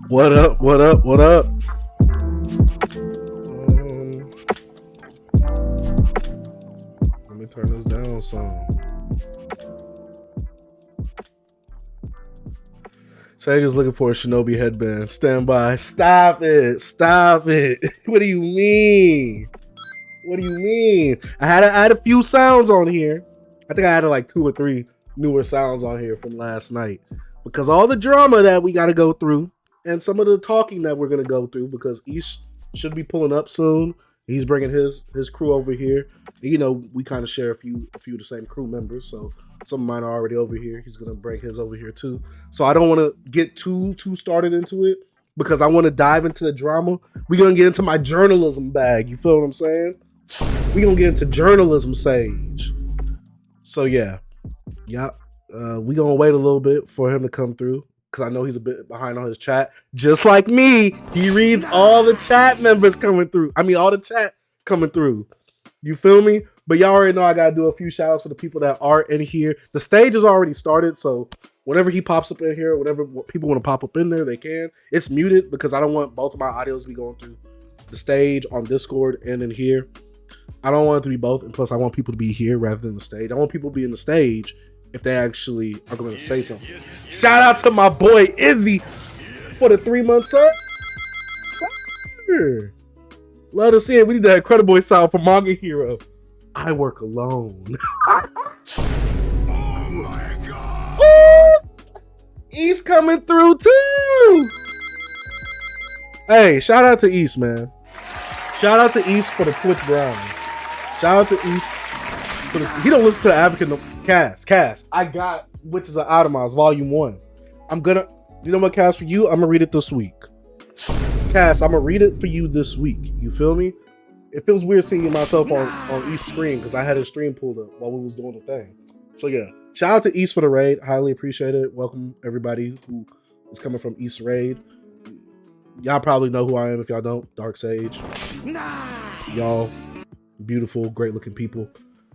What up? What up? What up? Let me turn this down some. Sage is looking for a Shinobi headband. Stand by. Stop it. Stop it. What do you mean? What do you mean? I had a few sounds on here. I think I had like 2 or 3 newer sounds on here from last night. Because all the drama that we got to go through and some of the talking that we're going to go through, because East should be pulling up soon. He's bringing his crew over here. You know, we kind of share a few of the same crew members. So some of mine are already over here. He's going to bring his over here too. So I don't want to get too started into it because I want to dive into the drama. We're going to get into my journalism bag. You feel what I'm saying? We're going to get into journalism, Sage. So yeah. We're going to wait a little bit for him to come through because I know he's a bit behind on his chat. Just like me, he reads all the chat members coming through. I mean, all the chat coming through. You feel me? But y'all already know I got to do a few shout outs for the people that are in here. The stage has already started, so whenever he pops up in here, whenever people want to pop up in there, they can. It's muted because I don't want both of my audios to be going through the stage on Discord and in here. I don't want it to be both, and plus I want people to be here rather than the stage. I want people to be in the stage if they actually are going to say something. Shout out to my boy Izzy for the 3-month sub. Sir. Love to see it. We need that incredible sound for Manga Hero. I work alone. Oh my god. Ooh, East coming through too. Hey, shout out to East, man. Shout out to East for the Twitch ground. Shout out to East. He don't listen to the Advocate no. Cass. I got Witches of Atomos, Volume 1. You know what, Cass, for you, I'm gonna read it this week. Cass, I'm gonna read it for you this week. You feel me? It feels weird seeing myself on East's screen because I had his stream pulled up while we was doing the thing. So yeah, shout out to East for the raid. Highly appreciate it. Welcome everybody who is coming from East raid. Y'all probably know who I am. If y'all don't, Dark Sage. Y'all beautiful, great looking people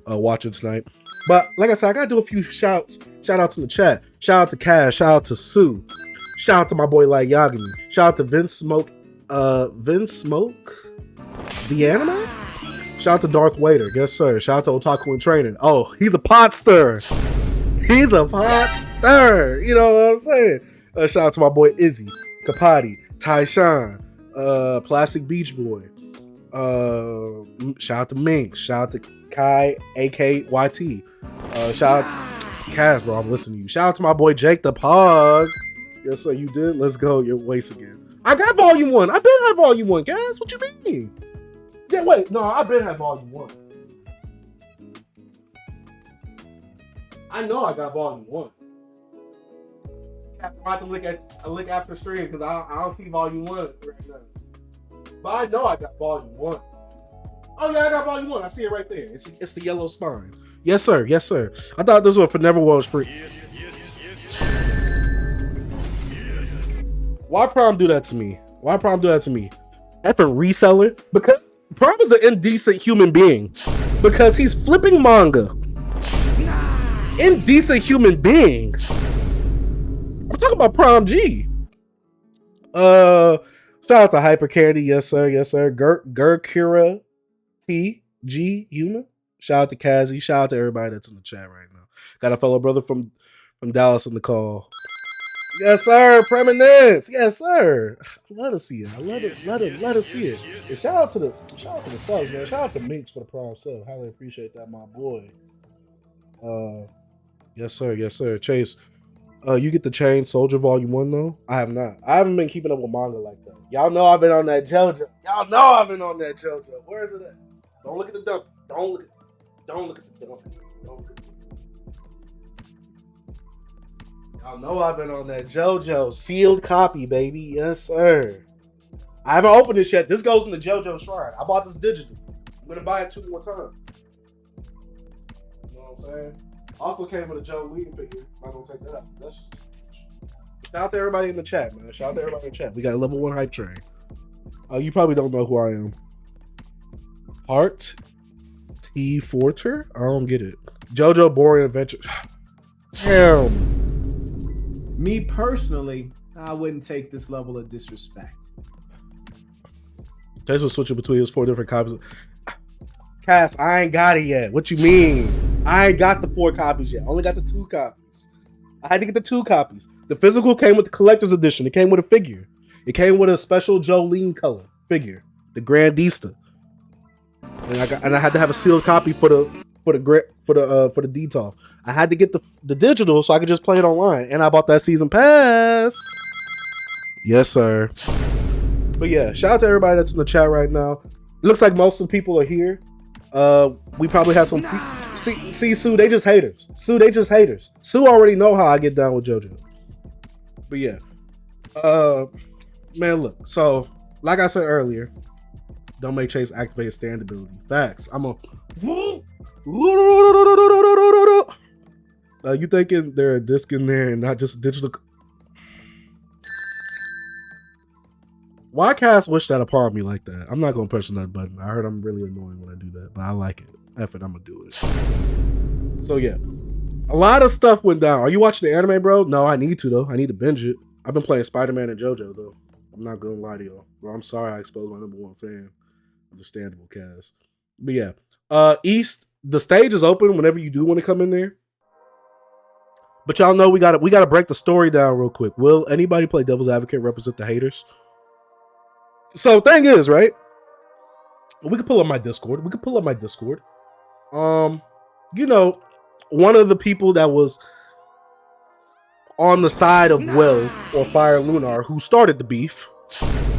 watching tonight. But like I said, I gotta do a few shout outs in the chat. Shout out to Cash, shout out to Sue, shout out to my boy Light Yagami, shout out to Vince Smoke, the anime? Shout out to Darth Vader, yes sir. Shout out to Otaku in Training. Oh, he's a pot stirrer. He's a pot stirrer. You know what I'm saying? Shout out to my boy Izzy, Kapati, Tyshawn, Plastic Beach Boy. Shout out to Minx. Shout out to Kai, DJYT. Shout out Cass, bro. I'm listening to you. Shout out to my boy Jake the Pog. Yes, sir, you did. Let's go. Your waist again. I got Volume 1. I been had Volume 1, Cass. What you mean? Yeah, wait. No, I been had Volume 1. I know I got Volume 1. I'm about to look after the stream because I don't see Volume 1 right now. But I know I got Volume 1. Oh yeah, I got Volume 1. I see it right there. It's the yellow spine. Yes, sir. Yes, sir. I thought this was for Neverworld Street. Yes. Why Prom do that to me? Effing reseller? Because Prom is an indecent human being. Because he's flipping manga. Indecent human being. I'm talking about Prom G. Shout out to Hyper Candy. Yes, sir. Yes, sir. Gurkira TG Human. Shout out to Kazi. Shout out to everybody that's in the chat right now. Got a fellow brother from Dallas in the call. Yes, sir. Preeminence. Yes, sir. Let us see it. Let us see it. And shout out to the subs, man. Shout out to Minx for the Prime sub. Highly appreciate that, my boy. Yes, sir. Yes, sir. Chase. You get the Chain Soldier Volume 1 though? I have not. I haven't been keeping up with manga like that. Y'all know I've been on that JoJo. Where is it at? Don't look at the dump. Don't look at the dump. Y'all know I've been on that JoJo. Sealed copy, baby. Yes, sir. I haven't opened this yet. This goes in the JoJo Shrine. I bought this digital. I'm going to buy it 2 more times. You know what I'm saying? Also came with a Joe Lee figure. I'm not gonna take that out. That's just too much. Shout out to everybody in the chat, man. Shout out to everybody in the chat. We got a level 1 hype train. You probably don't know who I am. Heart T Forter? I don't get it. JoJo Boring Adventure. Damn. Me personally, I wouldn't take this level of disrespect. Chase was switching between his 4 different copies. Cass, I ain't got it yet. What you mean? I ain't got the 4 copies yet. I only got the 2 copies. I had to get the 2 copies. The physical came with the collector's edition. It came with a figure. It came with a special Jolene color figure, the Grandista. And I had to have a sealed copy for the DTOF. I had to get the digital so I could just play it online. And I bought that season pass. Yes, sir. But yeah, shout out to everybody that's in the chat right now. It looks like most of the people are here. We probably have some. See, Sue, they just haters. Sue, they just haters. Sue already know how I get down with JoJo. But yeah, man, look. So, like I said earlier, don't make Chase activate stand ability. Facts. I'm a. You thinking there a disc in there and not just digital? Why Cass wish that upon me like that? I'm not gonna press that button. I heard I'm really annoying when I do that, but I like it. F it, I'm gonna do it. So yeah, a lot of stuff went down. Are you watching the anime, bro? No, I need to though. I need to binge it. I've been playing Spider-Man and JoJo though. I'm not gonna lie to y'all. Bro, I'm sorry I exposed my number 1 fan. Understandable, Cass. But yeah, East, the stage is open whenever you do want to come in there. But y'all know we gotta break the story down real quick. Will anybody play devil's advocate, represent the haters? So thing is, right? We could pull up my Discord. You know, one of the people that was on the side of Will or Fire Lunar who started the beef.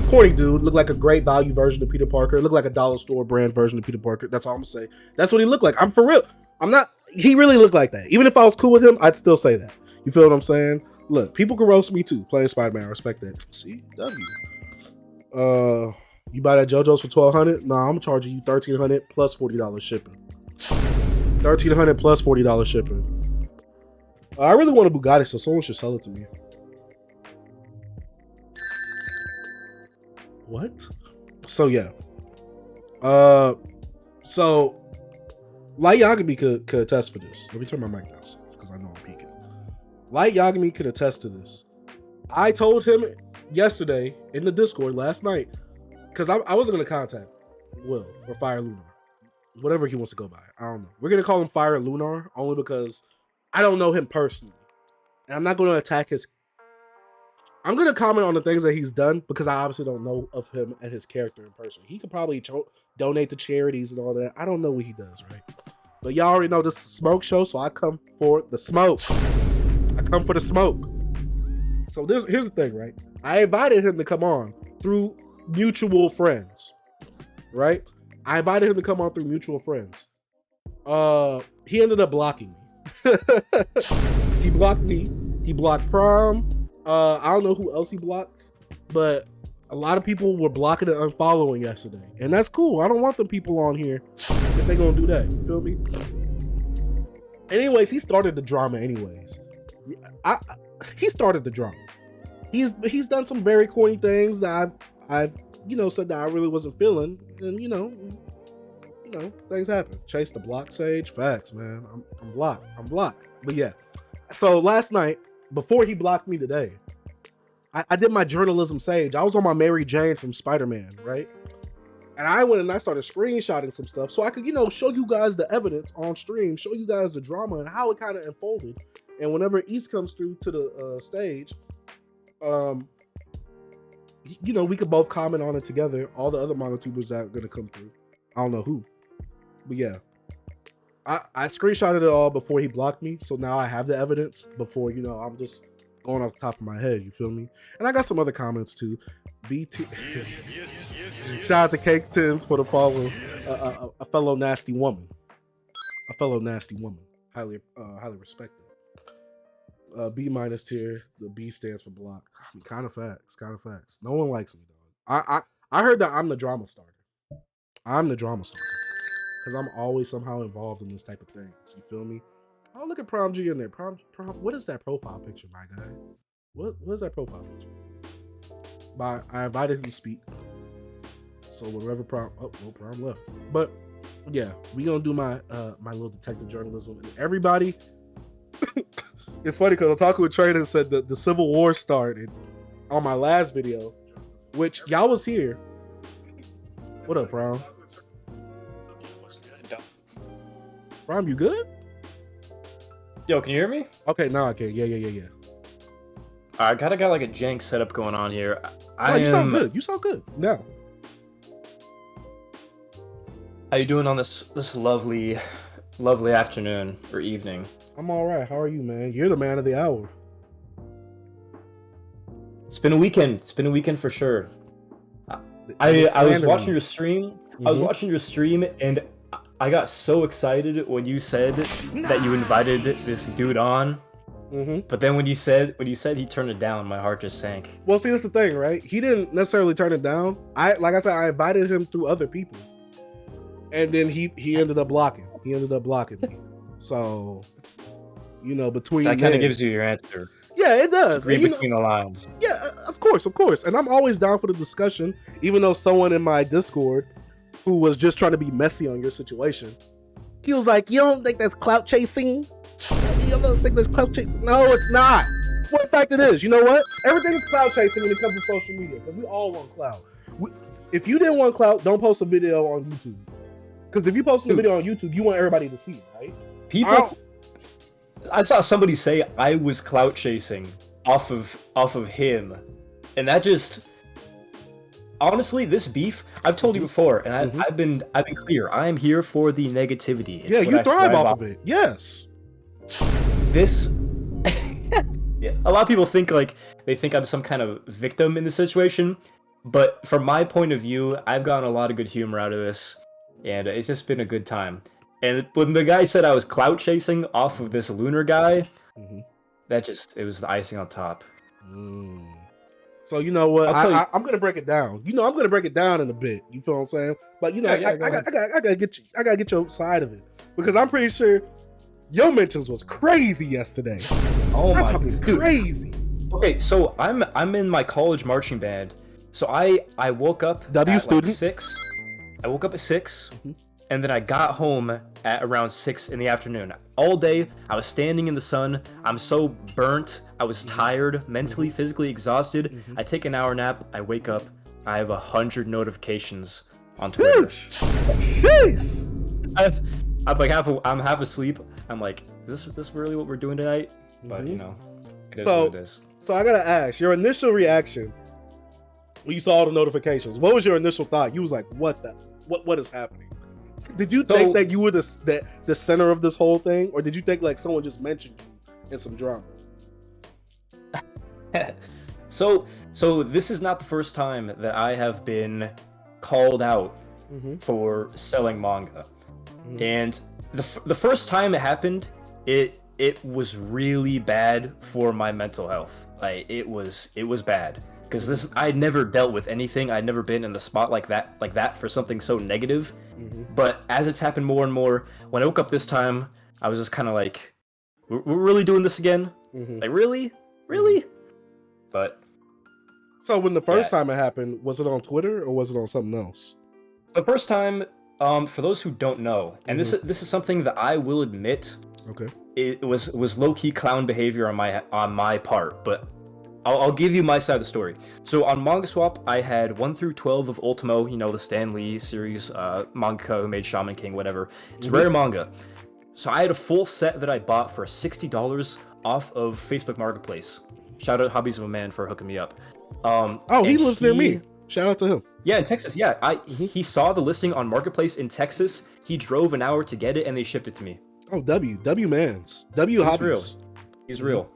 Corny dude, looked like a great value version of Peter Parker. Looked like a dollar store brand version of Peter Parker. That's all I'm gonna say. That's what he looked like. I'm for real. I'm not. He really looked like that. Even if I was cool with him, I'd still say that. You feel what I'm saying? Look, people can roast me too. Playing Spider-Man, I respect that. CW. You buy that JoJo's for $1,200? Nah, I'm charging you $1,300 plus $40 shipping. $1,300 plus $40 shipping. I really want a Bugatti, so someone should sell it to me. What? So yeah. So Light Yagami could attest for this. Let me turn my mic down because I know I'm peeking. Light Yagami could attest to this. I told him yesterday in the Discord last night, because I wasn't going to contact Will or Fire Lunar, whatever he wants to go by. I don't know. We're going to call him Fire Lunar only because I don't know him personally. And I'm not going to attack his... I'm going to comment on the things that he's done because I obviously don't know of him and his character in person. He could probably donate to charities and all that. I don't know what he does, right? But y'all already know this is a smoke show, so I come for the smoke. I come for the smoke. So here's the thing, right? I invited him to come on through mutual friends, right? I invited him to come on through mutual friends. He ended up blocking me. He blocked me. He blocked Prom. I don't know who else he blocked, but a lot of people were blocking and unfollowing yesterday. And that's cool. I don't want them people on here if they're going to do that. You feel me? Anyways, he started the drama anyways. He started the drama. He's done some very corny things that I've said that I really wasn't feeling. And, things happen. Chase the block Sage. Facts, man. I'm blocked. But yeah. So last night, before he blocked me today, I did my journalism Sage. I was on my Mary Jane from Spider-Man, right? And I went and I started screenshotting some stuff so I could, show you guys the evidence on stream, show you guys the drama and how it kind of unfolded. And whenever East comes through to the stage, we could both comment on it together. All the other Mangatubers that are going to come through. I don't know who. But yeah. I screenshotted it all before he blocked me, so now I have the evidence before, I'm just going off the top of my head, you feel me? And I got some other comments too. BT. Shout out to Cake Tins for the follow. A fellow nasty woman. Highly respected. B minus tier. The B stands for block. Kind of facts. No one likes me, dog. I heard that I'm the drama starter. because I'm always somehow involved in this type of things. You feel me? Oh, look at Prom G in there. Prom. What is that profile picture, my guy? What is that profile picture? I invited him to speak. So whenever Prom, no Prom left. But yeah, we gonna do my my little detective journalism, and everybody. It's funny because Otaku with Trainer said that the Civil War started on my last video, which y'all was here. What up, Prom? Prom, you good? Yo, can you hear me? Okay, now I can. Yeah. I got like a jank setup going on here. You sound good. You sound good now. How you doing on this lovely afternoon or evening? I'm all right. How are you, man? You're the man of the hour. It's been a weekend. It's been a weekend for sure. I was watching your stream. I was watching your stream, and I got so excited when you said that you invited this dude on. But then when you said he turned it down, my heart just sank. Well, see, that's the thing, right? He didn't necessarily turn it down. Like I said, I invited him through other people, and then he ended up blocking. He ended up blocking me. So, you know, between that kind of gives you your answer. Yeah, it does. Read between the lines. Yeah, of course. And I'm always down for the discussion, even though someone in my Discord who was just trying to be messy on your situation, he was like, "You don't think that's clout chasing? You don't think that's clout chasing?" No, it's not. Well, in fact, it is. You know what? Everything is clout chasing when it comes to social media, because we all want clout. If you didn't want clout, don't post a video on YouTube. Because if you post a video on YouTube, you want everybody to see it, right? I saw somebody say I was clout chasing off of him, and that just honestly, this beef, I've told you before, and I've been clear. I am here for the negativity. Yeah, you thrive off of it. Yes. This yeah, a lot of people think they think I'm some kind of victim in the situation, but from my point of view, I've gotten a lot of good humor out of this, and it's just been a good time. And when the guy said I was clout chasing off of this lunar guy, it was the icing on top. So you know what? I'm gonna break it down. You know, I'm gonna break it down in a bit. You feel what I'm saying? But you know, I gotta get your side of it, because I'm pretty sure your mentions was crazy yesterday. Oh I'm my, talking crazy. Okay, so I'm in my college marching band. So I woke up at 6. I woke up at 6. And then I got home at around 6 in the afternoon. All day, I was standing in the sun. I'm so burnt. I was tired, mentally, physically exhausted. I take an hour nap. I wake up. I have 100 notifications on Twitter. Jeez. I'm half asleep. I'm like, is this really what we're doing tonight? But you know, it is what it is. So I gotta ask, your initial reaction when you saw all the notifications. What was your initial thought? You was like, what is happening? Did you think that you were the center of this whole thing, or did you think like someone just mentioned you in some drama? So this is not the first time that I have been called out for selling manga, and the first time it happened, it was really bad for my mental health. Like it was bad. Because I'd never dealt with anything. I'd never been in the spot like that for something so negative. But as it's happened more and more, when I woke up this time, I was just kind of like, we're really doing this again? Like, really? But so when the first time it happened, was it on Twitter or was it on something else? The first time, for those who don't know, and this is something that I will admit, it was low-key clown behavior on my part, but I'll give you my side of the story. So on Manga Swap, I had 1 through 12 of Ultimo, you know, the Stan Lee series, mangaka who made Shaman King, whatever. It's rare manga. So I had a full set that I bought for $60 off of Facebook Marketplace. Shout out Hobbies of a Man for hooking me up. He lives near me. Shout out to him. Yeah, in Texas. Yeah, he saw the listing on Marketplace in Texas. He drove an hour to get it, and they shipped it to me. Oh, W Mans. W Hobbies. He's real.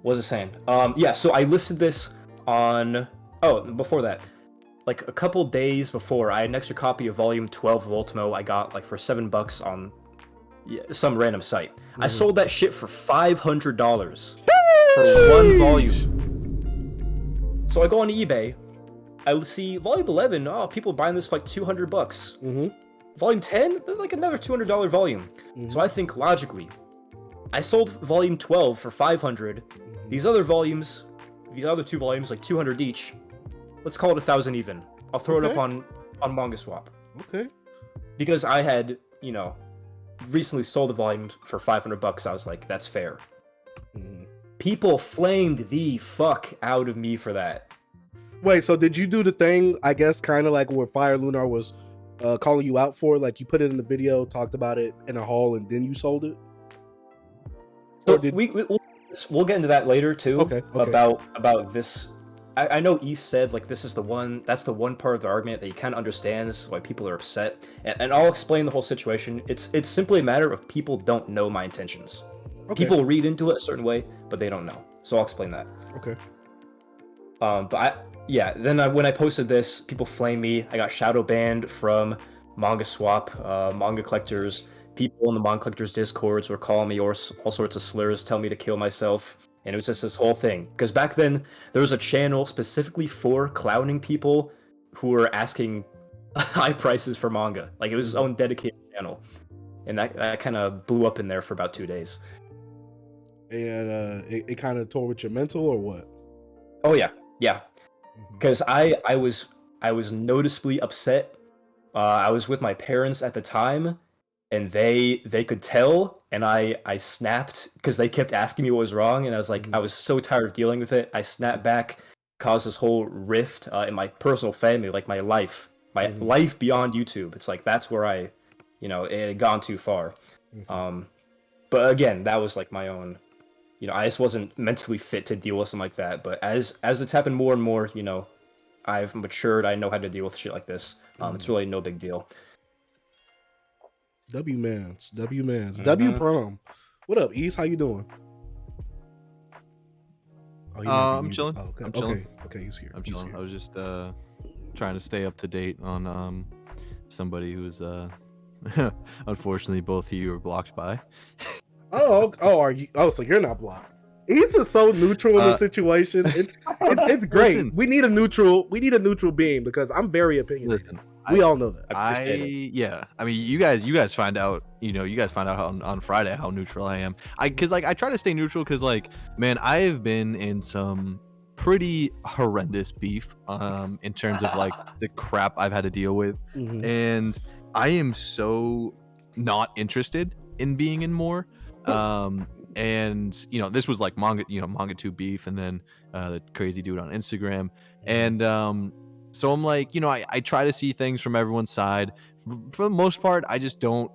What was I saying? Yeah, so I listed this on... Oh, before that. Like, a couple days before, I had an extra copy of Volume 12 of Ultimo I got, like, for $7 on some random site. I sold that shit for $500 for one volume. So I go on eBay. I see Volume 11. Oh, people buying this for, like, $200. volume 10, like another $200 volume. So I think logically, I sold volume 12 for 500. These other volumes, these other 2 volumes, like 200 each. Let's call it 1,000 even. I'll throw it up on Manga Swap. Okay. Because I had, you know, recently sold a volume for $500. I was like, that's fair. People flamed the fuck out of me for that. Wait, so did you do the thing, I guess, kind of like what Fire Lunar was calling you out for? Like you put it in the video, talked about it in a haul, and then you sold it? So we'll get into that later too. Okay. About this. I know East said like this is that's the one part of the argument that he kind of understands why people are upset, and I'll explain the whole situation. It's simply a matter of people don't know my intentions. Okay. People read into it a certain way, but they don't know. So I'll explain that. Okay. Then when I posted this, people flamed me. I got shadow banned from Manga Swap, Manga Collectors. People in the Manga Collectors Discords were calling me all sorts of slurs, telling me to kill myself. And it was just this whole thing. Because back then, there was a channel specifically for clowning people who were asking high prices for manga. Like, it was its own dedicated channel. And that kind of blew up in there for about 2 days. And it kind of tore with your mental or what? Oh, yeah. Yeah. Because I was noticeably upset. I was with my parents at the time. And they could tell, and I snapped because they kept asking me what was wrong, and I was like, I was so tired of dealing with it. I snapped back, caused this whole rift in my personal family, like my life beyond YouTube. It's like that's where it had gone too far. But again, that was like my own. I just wasn't mentally fit to deal with something like that. But as it's happened more and more, I've matured. I know how to deal with shit like this. It's really no big deal. W-Mans, W-Prom. What up, East? How you doing? Oh, I'm chilling. Oh, okay. I'm chilling. Okay, he's here. I'm chilling. I was just trying to stay up to date on somebody who's unfortunately both of you are blocked by. Are you? Oh, so you're not blocked. He's just so neutral in the situation. It's great. Listen, we need a neutral being because I'm very opinionated. Listen, we all know that. I mean, you guys find out. You guys find out on Friday how neutral I am. I try to stay neutral because man, I have been in some pretty horrendous beef in terms of like the crap I've had to deal with, and I am so not interested in being in more. And this was like Mangatube beef, and then the crazy dude on Instagram, and so I'm like, I try to see things from everyone's side. For the most part, I just don't,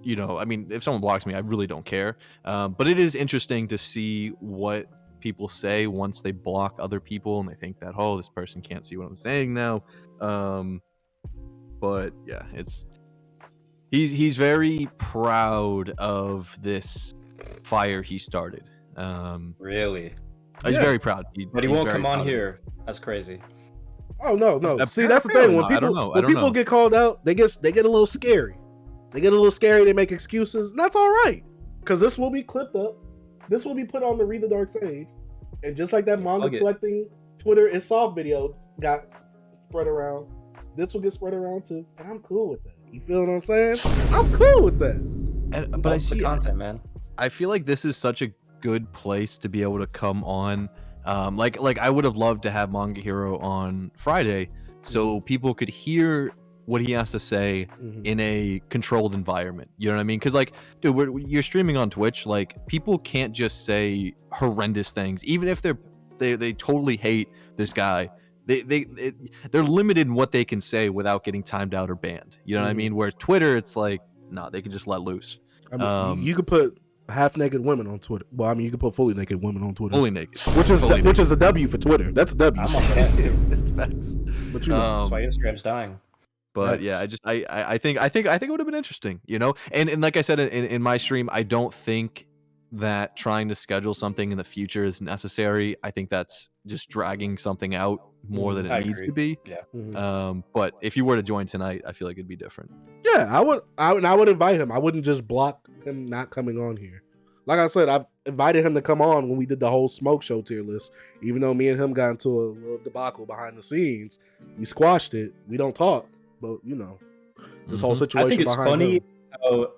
I mean, if someone blocks me, I really don't care. But it is interesting to see what people say once they block other people, and they think that, oh, this person can't see what I'm saying now. But yeah, he's very proud of this fire he started. Really? He's very proud. But he won't come on here. That's crazy. Oh no. See, that's the thing. When people get called out, they get a little scary. They make excuses. And that's all right, because this will be clipped up. This will be put on the Read the Dark Sage, and just like that manga collecting Twitter is soft video got spread around, this will get spread around too, and I'm cool with that. You feel what I'm saying? I'm cool with that. But I see the content, man. I feel like this is such a good place to be able to come on. Like I would have loved to have Manga Hero on Friday so people could hear what he has to say in a controlled environment. You know what I mean? Because like, dude, you're streaming on Twitch. Like, people can't just say horrendous things, even if they totally hate this guy. They're limited in what they can say without getting timed out or banned. You know what I mean? Where Twitter, it's like, no, they can just let loose. I mean, you could put half naked women on Twitter. Well, I mean, you can put fully naked women on Twitter. Fully naked, which is a W for Twitter. That's a W. I'm on that too. It's facts. But that's why Instagram's dying. But yeah, I think it would have been interesting, And like I said in my stream, I don't think that trying to schedule something in the future is necessary. I think that's just dragging something out more than it needs to be. Yeah. But if you were to join tonight, I feel like it'd be different. Yeah, I would invite him. I wouldn't just block him not coming on here. Like I said, I've invited him to come on when we did the whole smoke show tier list. Even though me and him got into a little debacle behind the scenes, we squashed it. We don't talk, but this whole I situation think it's behind funny him. how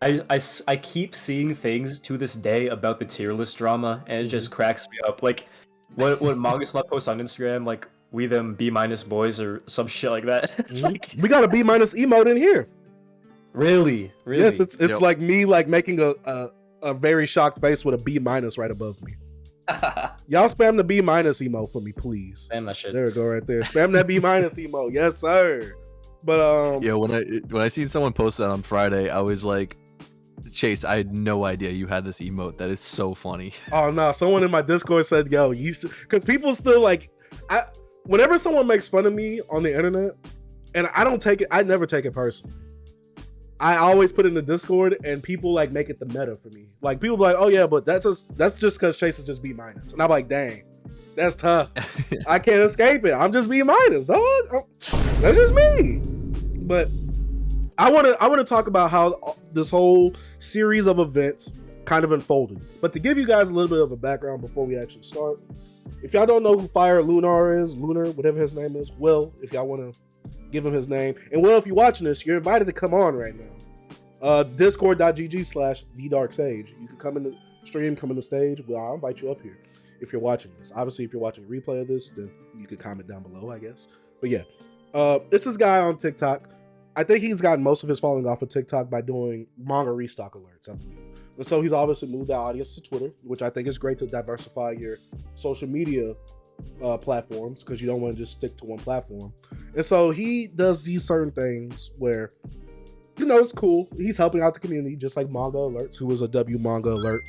I keep seeing things to this day about the tier list drama, and it just cracks me up. Like, what Manga Slut posts on Instagram, like, we them B- boys or some shit like that. It's like, We got a B- emote in here. really? Yes, it's Yep. like me like making a very shocked face with a B- right above me. Y'all spam the B- emote for me, please. Damn that shit. There we go, right there. Spam that B- emote, yes, sir. But Yeah, when I seen someone post that on Friday, I was like, Chase, I had no idea you had this emote. That is so funny. oh no, someone in my Discord said, "Yo, you," because people still like, whenever someone makes fun of me on the internet, and I don't take it, I never take it personally. I always put it in the Discord, and people like make it the meta for me. Like people be like, "Oh yeah, but that's just because Chase is just B-," and I'm like, "Dang, that's tough. I can't escape it. I'm just B-, dog. That's just me." But I want to talk about how this whole series of events kind of unfolded. But to give you guys a little bit of a background before we actually start, if y'all don't know who Fire Lunar is, whatever his name is, Will, if y'all want to give him his name, and Will, if you're watching this, you're invited to come on right now. Discord.gg/thedarksage. You can come in the stream, come in the stage. Well, I'll invite you up here if you're watching this. Obviously, if you're watching a replay of this, then you can comment down below, I guess. But yeah, this is guy on TikTok. I think he's gotten most of his following off of TikTok by doing manga restock alerts, I believe. And so he's obviously moved that audience to Twitter, which I think is great to diversify your social media platforms, because you don't want to just stick to one platform. And so he does these certain things where, you know, it's cool. He's helping out the community, just like Manga Alerts, who was a W Manga Alert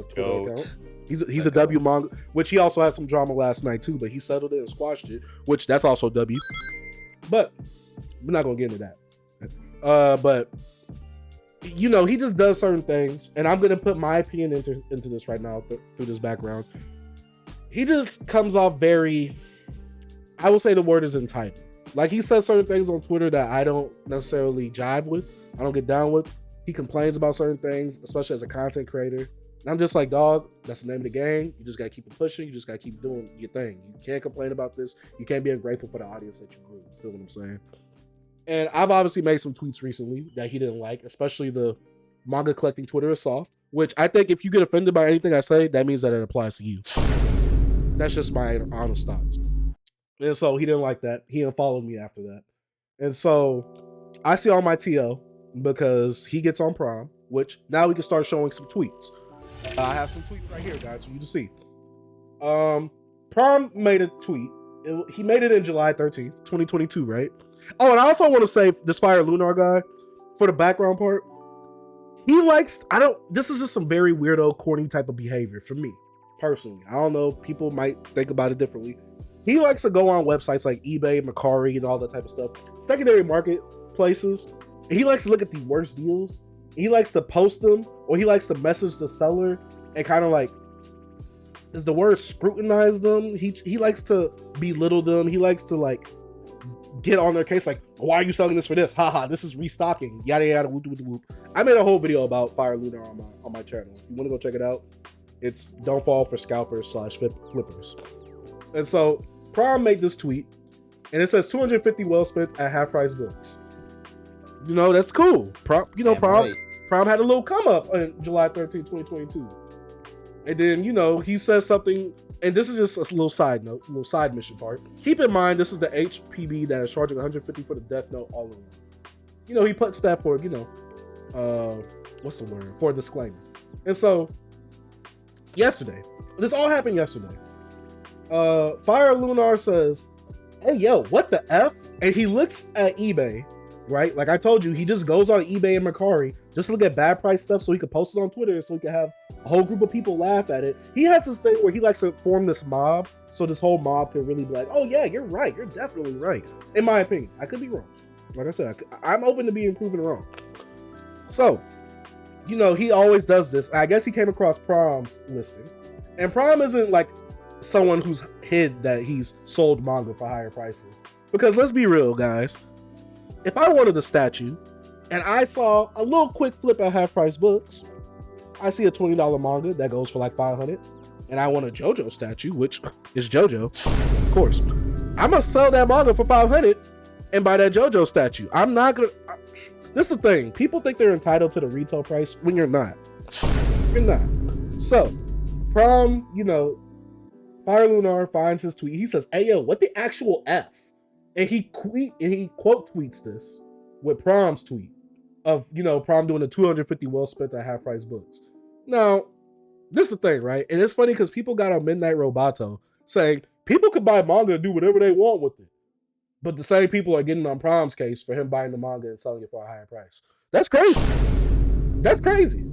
Twitter account. He's a W Manga, which he also had some drama last night too, but he settled it and squashed it, which that's also W. But we're not gonna get into that. But you know, he just does certain things, and I'm gonna put my opinion into this right now through this background. He just comes off very, I will say the word is entitled. Like, he says certain things on Twitter that I don't necessarily jive with, I don't get down with. He complains about certain things, especially as a content creator. And I'm just like, dog, that's the name of the game. You just gotta keep it pushing. You just gotta keep doing your thing. You can't complain about this. You can't be ungrateful for the audience that you grew. Feel what I'm saying? And I've obviously made some tweets recently that he didn't like, especially the manga collecting Twitter is soft, which I think if you get offended by anything I say, that means that it applies to you. That's just my honest thoughts. And so he didn't like that. He unfollowed me after that. And so I see on my TL, because he gets on Prime, which now we can start showing some tweets. I have some tweets right here, guys, for you to see. Prime made a tweet. He made it in July 13th, 2022, right? Oh, and I also want to say, this Fire Lunar guy, for the background part, he likes, this is just some very weirdo, corny type of behavior for me, personally. I don't know, people might think about it differently. He likes to go on websites like eBay, Mercari, and all that type of stuff, secondary marketplaces. He likes to look at the worst deals. He likes to post them, or he likes to message the seller and kind of like, is the word scrutinize them? He likes to belittle them. He likes to like get on their case, like, why are you selling this for this? Haha, this is restocking. Yada yada whoop whoop whoop. I made a whole video about Fire Lunar on my channel. If you want to go check it out, it's Don't Fall for Scalpers / Flippers. And so Prime made this tweet, and it says 250 well spent at half price books. You know, that's cool. Prime had a little come up on July 13, 2022. And then, you know, he says something, and this is just a little side note, a little side mission part. Keep in mind, this is the HPB that is charging 150 for the Death Note all in one. You know, he puts that for, you know, what's the word? For a disclaimer. And so, yesterday, this all happened yesterday. Fire Lunar says, hey, yo, what the F? And he looks at eBay, right? Like I told you, he just goes on eBay and Mercari just to look at bad price stuff so he could post it on Twitter, so he could have a whole group of people laugh at it. He has this thing where he likes to form this mob, so this whole mob can really be like, oh yeah, you're right. You're definitely right. In my opinion, I could be wrong. Like I said, I'm open to being proven wrong. So, you know, he always does this. I guess he came across Prime's listing. And Prime isn't like someone who's hid that he's sold manga for higher prices. Because let's be real, guys. If I wanted a statue and I saw a little quick flip at half price books, I see a $20 manga that goes for like $500, and I want a JoJo statue, which is JoJo, of course. I'm gonna sell that manga for $500 and buy that JoJo statue. I'm not gonna. this is the thing. People think they're entitled to the retail price when you're not. You're not. So, Prom, Fire Lunar finds his tweet. He says, "Hey yo, what the actual F?" And he quote tweets this with Prom's tweet of Prom doing the 250 well spent at half price books. Now, this is the thing, right? And it's funny because people got on Midnight Roboto saying people could buy manga and do whatever they want with it. But the same people are getting on Prom's case for him buying the manga and selling it for a higher price. That's crazy. That's crazy.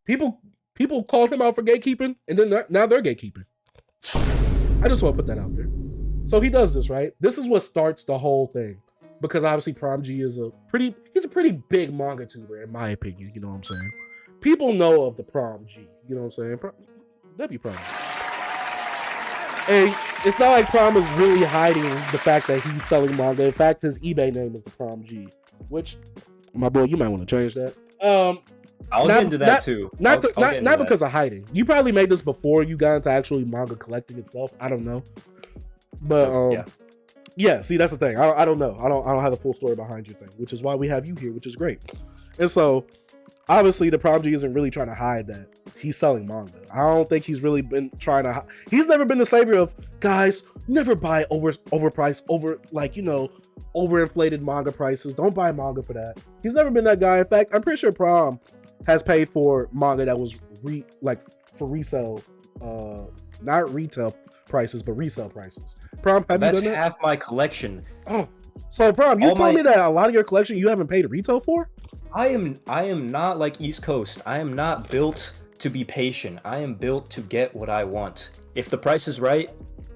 People called him out for gatekeeping, and then now they're gatekeeping. I just want to put that out there. So he does this, right? This is what starts the whole thing. Because obviously Prom G is a pretty big manga tuber, in my opinion. You know what I'm saying? People know of the Prom G. You know what I'm saying? W Prom. And it's not like Prom is really hiding the fact that he's selling manga. In fact, his eBay name is the Prom G. Which, my boy, you might want to change that. I'll get into that too. Not because of hiding. You probably made this before you got into actually manga collecting itself. I don't know. But yeah. See, that's the thing. I don't know. I don't have the full story behind your thing, which is why we have you here, which is great. And so, obviously, the Prodigy isn't really trying to hide that he's selling manga. I don't think he's really been trying to. He's never been the savior of guys. Never buy overpriced, overinflated manga prices. Don't buy manga for that. He's never been that guy. In fact, I'm pretty sure Prom has paid for manga that was for resale, not retail prices, but resale prices. Prom, have you done that? That's half my collection. Oh, so Prom, you told me that a lot of your collection you haven't paid retail for? I am not like East Coast. I am not built to be patient. I am built to get what I want. If the price is right,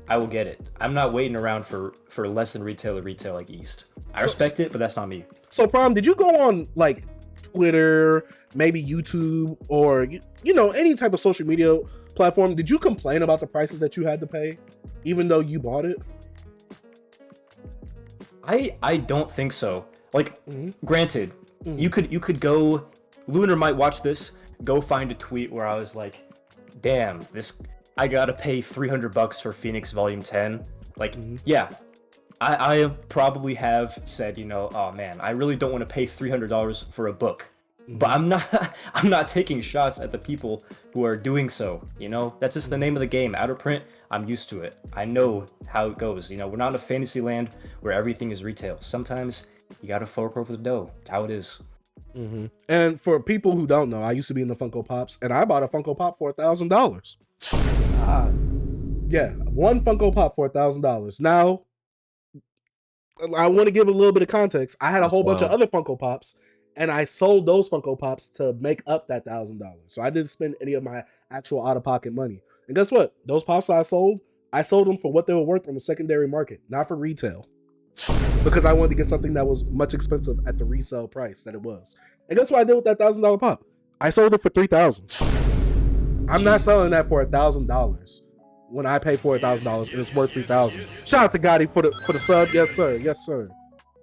I will get it. I'm not waiting around for less than retail like East. I respect it, but that's not me. So Prom, did you go on like Twitter, maybe YouTube, or any type of social media platform? Did you complain about the prices that you had to pay, even though you bought it? I don't think so. Like, granted, you could go. Lunar might watch this. Go find a tweet where I was like, "Damn, I gotta pay $300 for Phoenix Volume 10." Like, yeah, I probably have said, oh man, I really don't want to pay $300 for a book. But I'm not taking shots at the people who are doing so. That's just the name of the game. Out of print, I'm used to it. I know how it goes. We're not in a fantasy land where everything is retail. Sometimes you gotta fork over the dough. That's how it is. And for people who don't know, I used to be in the Funko Pops, and I bought a Funko Pop for $1,000. Yeah, one Funko Pop for $1,000. Now, I want to give a little bit of context. I had a whole bunch of other Funko Pops, and I sold those Funko Pops to make up that $1,000. So I didn't spend any of my actual out-of-pocket money. And guess what? Those Pops I sold them for what they were worth on the secondary market, not for retail. Because I wanted to get something that was much expensive at the resale price that it was. And guess what I did with that $1,000 Pop? I sold it for $3,000. I'm not selling that for $1,000 when I pay for $1,000 and it's worth $3,000. Shout out to Gotti for the sub. Yes, sir.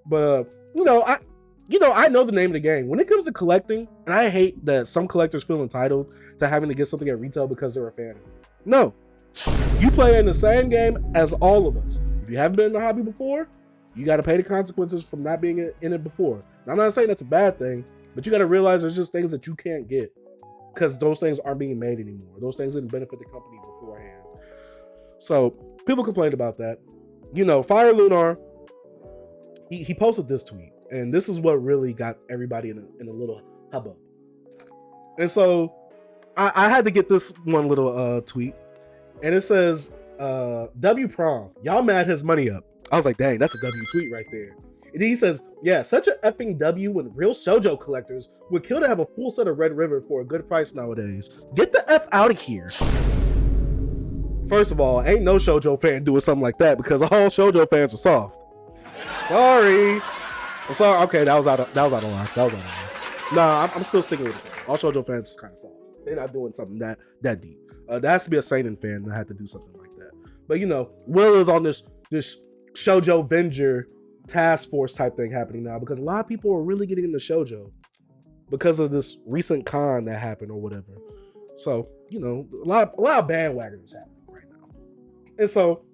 But I know the name of the game. When it comes to collecting, and I hate that some collectors feel entitled to having to get something at retail because they're a fan of it. No. You play in the same game as all of us. If you haven't been in the hobby before, you got to pay the consequences from not being in it before. Now, I'm not saying that's a bad thing, but you got to realize there's just things that you can't get because those things aren't being made anymore. Those things didn't benefit the company beforehand. So people complained about that. Fire Lunar, he posted this tweet, and this is what really got everybody in a little hubbub. And so I had to get this one little tweet, and it says, W Prom, y'all mad his money up. I was like, dang, that's a W tweet right there. And then he says, yeah, such a effing W when real shoujo collectors would kill to have a full set of Red River for a good price nowadays. Get the F out of here. First of all, ain't no shoujo fan doing something like that because all shoujo fans are soft. Sorry. I'm sorry. Okay, that was out of line. Nah, I'm still sticking with it. All shoujo fans is kind of soft. They're not doing something that deep. There has to be a seinen fan that had to do something like that. But Will is on this shoujo Avenger task force type thing happening now because a lot of people are really getting into shoujo because of this recent con that happened or whatever. So a lot of bandwagoners happening right now. And so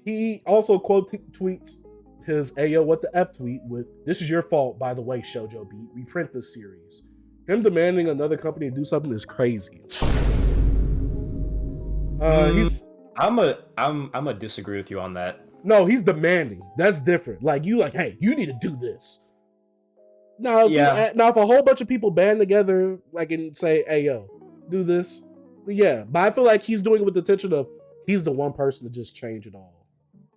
he also quote tweets his Ayo what the F tweet with "This is your fault, by the way, Shoujo Beat. Reprint this series." Him demanding another company to do something is crazy. I'm a disagree with you on that. No, he's demanding. That's different. Like you, like, hey, you need to do this. Now, now if a whole bunch of people band together, like, and say, "Hey, yo, do this," yeah. But I feel like he's doing it with the intention of he's the one person to just change it all.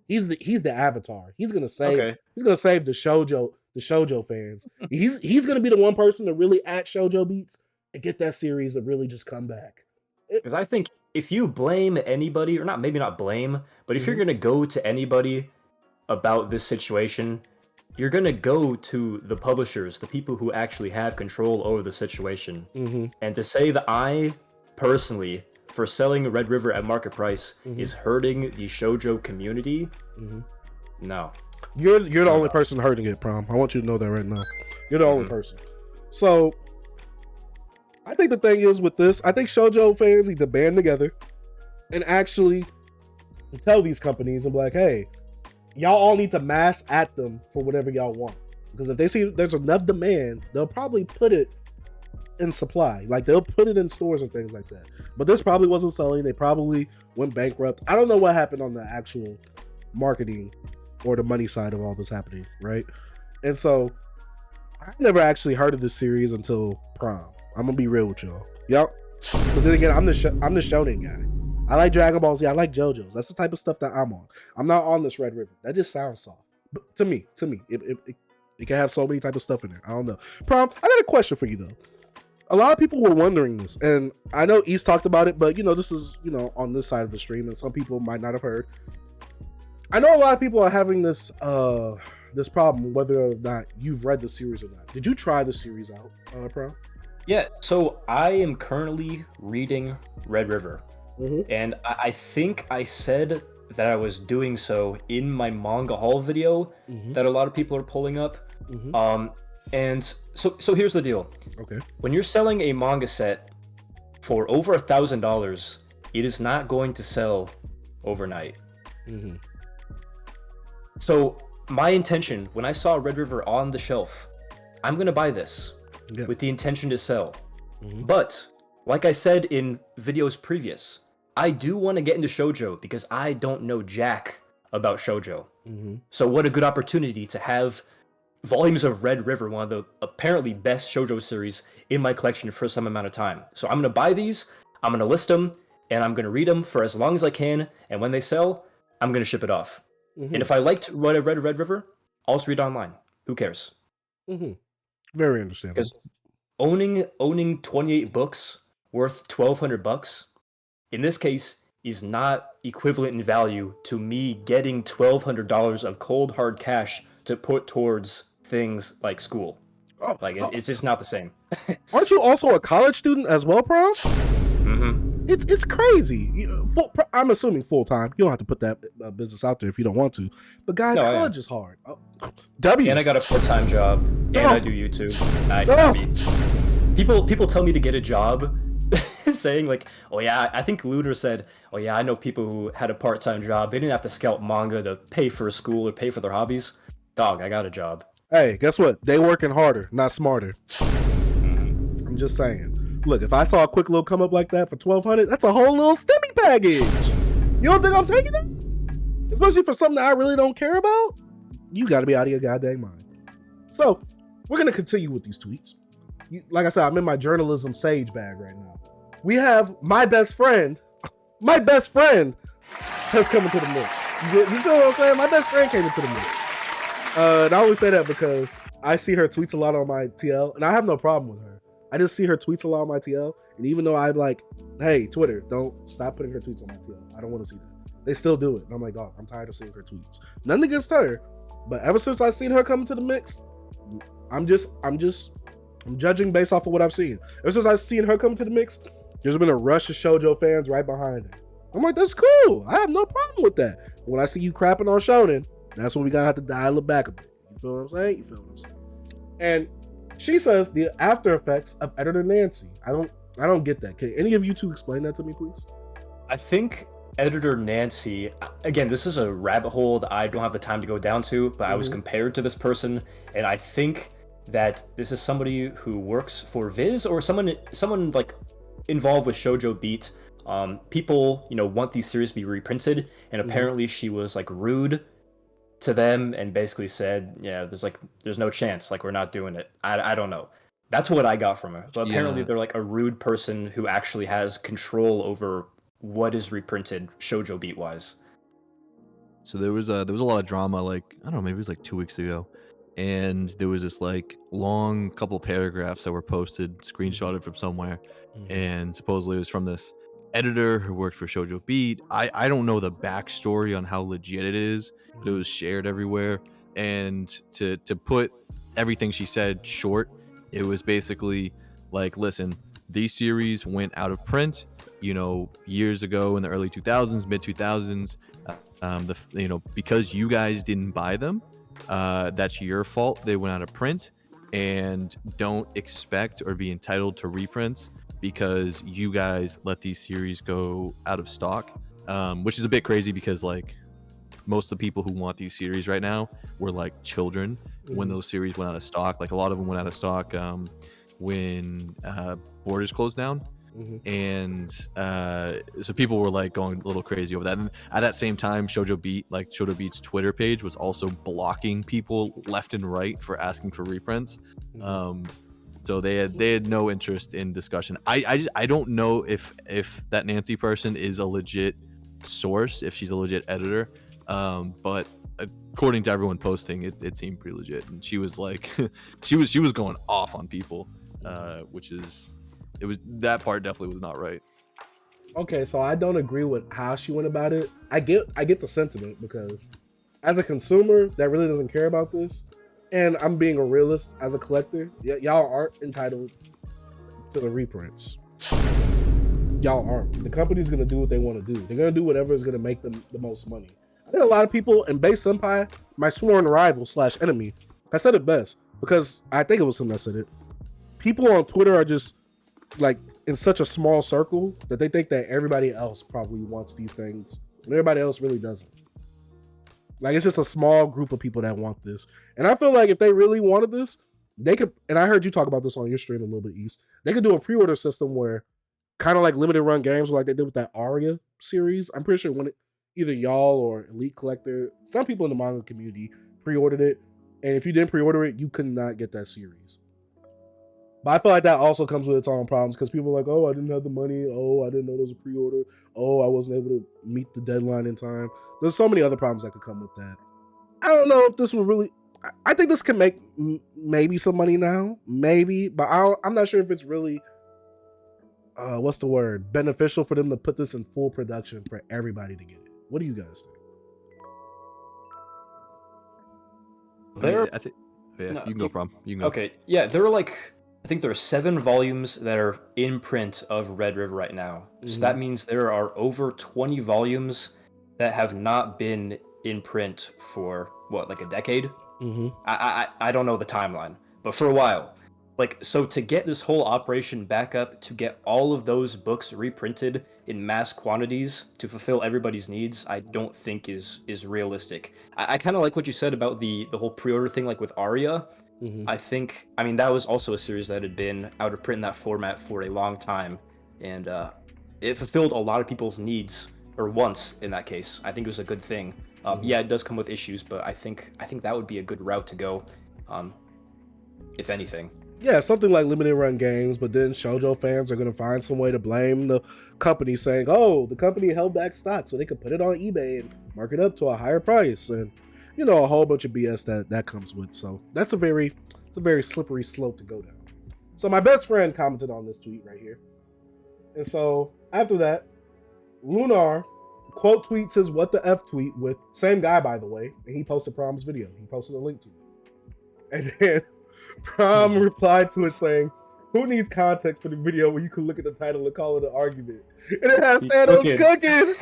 He's the avatar. He's gonna save. He's gonna save the shoujo fans. he's gonna be the one person to really at Shoujo Beats and get that series to really just come back. Because I think if you blame anybody, or maybe not blame, but if you're gonna go to anybody about this situation, you're gonna go to the publishers, the people who actually have control over the situation. And to say that I personally, for selling Red River at market price, is hurting the shoujo community, no. You're the only person hurting it, Prom. I want you to know that right now. You're the only person. So I think the thing is with this, I think shoujo fans need to band together and actually tell these companies and be like, hey, y'all all need to mass at them for whatever y'all want. Because if they see there's enough demand, they'll probably put it in supply. Like, they'll put it in stores and things like that. But this probably wasn't selling. They probably went bankrupt. I don't know what happened on the actual marketing or the money side of all this happening, right? And so I never actually heard of this series until Prom. I'm gonna be real with y'all. Yep. But then again, I'm the shonen guy. I like Dragon Ball Z. I like JoJo's. That's the type of stuff that I'm on. I'm not on this Red River. That just sounds soft. But to me, it can have so many type of stuff in there. I don't know. Prom, I got a question for you though. A lot of people were wondering this, and I know East talked about it, but this is on this side of the stream, and some people might not have heard. I know a lot of people are having this this problem, whether or not you've read the series or not. Did you try the series out, Prom? Yeah, so I am currently reading Red River, and I think I said that I was doing so in my manga haul video that a lot of people are pulling up. And so here's the deal. Okay. When you're selling a manga set for over $1,000, it is not going to sell overnight. So my intention, when I saw Red River on the shelf, I'm gonna buy this with the intention to sell. But like I said in videos previous, I do want to get into shoujo because I don't know jack about shoujo. So what a good opportunity to have volumes of Red River, one of the apparently best shoujo series, in my collection for some amount of time. So I'm gonna buy these, I'm gonna list them, and I'm gonna read them for as long as I can, and when they sell, I'm gonna ship it off. And if I liked what I read Red River, I'll just read online. Who cares? Very understandable. Because owning 28 books worth $1,200 in this case is not equivalent in value to me getting $1,200 of cold hard cash to put towards things like school. It's just not the same. Aren't you also a college student as well, Prom? It's crazy. I'm assuming full time. You don't have to put that business out there if you don't want to. But guys, college is hard. And I got a part-time job, and I do YouTube. People tell me to get a job, saying like, "Oh yeah," I think Lunar said, "Oh yeah, I know people who had a part-time job. They didn't have to scout manga to pay for a school or pay for their hobbies." Dog, I got a job. Hey, guess what? They working harder, not smarter. I'm just saying. Look, if I saw a quick little come up like that for $1,200, that's a whole little stimmy package. You don't think I'm taking it? Especially for something that I really don't care about? You got to be out of your goddamn mind. So, we're going to continue with these tweets. Like I said, I'm in my journalism sage bag right now. We have my best friend. My best friend has come into the mix. You feel what I'm saying? My best friend came into the mix. And I always say that because I see her tweets a lot on my TL, and I have no problem with her. I just see her tweets a lot on my TL, and even though I'm like, hey, Twitter, don't stop putting her tweets on my TL. I don't want to see that. They still do it. And I'm like, dog, I'm tired of seeing her tweets. Nothing against her, but ever since I've seen her come into the mix, I'm judging based off of what I've seen. Ever since I've seen her come to the mix, there's been a rush of shoujo fans right behind her. I'm like, that's cool. I have no problem with that. But when I see you crapping on shonen, that's when we gotta have to dial it back a bit. You feel what I'm saying? And she says the after effects of editor Nancy. I don't get that. Can any of you two explain that to me, please? I think editor Nancy, again, this is a rabbit hole that I don't have the time to go down to, but I was compared to this person, and I think that this is somebody who works for Viz or someone like involved with Shoujo Beat. People, want these series to be reprinted, and apparently she was like rude to them and basically said, yeah, there's no chance, like we're not doing it. I don't know. That's what I got from her. But apparently they're like a rude person who actually has control over what is reprinted Shoujo Beat wise. So there was a lot of drama, like, I don't know, maybe it was like 2 weeks ago, and there was this like long couple paragraphs that were posted, screenshotted from somewhere, and supposedly it was from this editor who worked for Shoujo Beat. I don't know the backstory on how legit it is, but it was shared everywhere. And to put everything she said short, it was basically like, listen, these series went out of print, years ago in the early 2000s, mid 2000s. Because you guys didn't buy them, that's your fault. They went out of print, and don't expect or be entitled to reprints because you guys let these series go out of stock, which is a bit crazy because like most of the people who want these series right now were like children when those series went out of stock. Like a lot of them went out of stock when Borders closed down. And so people were like going a little crazy over that. And at that same time, Shoujo Beat's Twitter page was also blocking people left and right for asking for reprints. So they had no interest in discussion. I don't know if that Nancy person is a legit source, if she's a legit editor, but according to everyone posting, it seemed pretty legit. And she was like, she was going off on people, that part definitely was not right. Okay, so I don't agree with how she went about it. I get the sentiment, because as a consumer that really doesn't care about this, and I'm being a realist as a collector, y'all aren't entitled to the reprints. Y'all aren't. The company's gonna do what they want to do. They're gonna do whatever is gonna make them the most money. I think a lot of people, and Base Senpai, my sworn rival / enemy, has said it best, because I think it was him that said it. People on Twitter are just like in such a small circle that they think that everybody else probably wants these things and everybody else really doesn't. Like, it's just a small group of people that want this. And I feel like if they really wanted this, they could, and I heard you talk about this on your stream a little bit, East, they could do a pre-order system where kind of like limited run games like they did with that Aria series. I'm pretty sure when either y'all or Elite Collector, some people in the manga community pre-ordered it, and if you didn't pre-order it, you could not get that series. But I feel like that also comes with its own problems, because people are like, oh, I didn't have the money. Oh, I didn't know there was a pre-order. Oh, I wasn't able to meet the deadline in time. There's so many other problems that could come with that. I don't know if this will really... I think this can make maybe some money now. Maybe. But I'm not sure if it's really... what's the word? Beneficial for them to put this in full production for everybody to get it. What do you guys think? You can go, Prom. You can go. Okay, yeah, I think there are 7 volumes that are in print of Red River right now. So that means there are over 20 volumes that have not been in print for, like a decade? I don't know the timeline, but for a while. Like, so to get this whole operation back up, to get all of those books reprinted in mass quantities to fulfill everybody's needs, I don't think is realistic. I kind of like what you said about the whole pre-order thing, like with Aria. I mean, that was also a series that had been out of print in that format for a long time, and it fulfilled a lot of people's needs, or wants in that case. I think it was a good thing. Yeah, it does come with issues, but I think that would be a good route to go, if anything. Yeah, something like limited run games, but then Shoujo fans are going to find some way to blame the company, saying, oh, the company held back stock so they could put it on eBay and mark it up to a higher price, and a whole bunch of BS that comes with. So it's a very slippery slope to go down. So my best friend commented on this tweet right here. And so after that, Lunar quote tweets his what the F tweet with, same guy, by the way, and he posted Prom's video. He posted a link to it. And then Prom replied to it saying, who needs context for the video when you can look at the title and call it an argument? And it has Thanos cooking.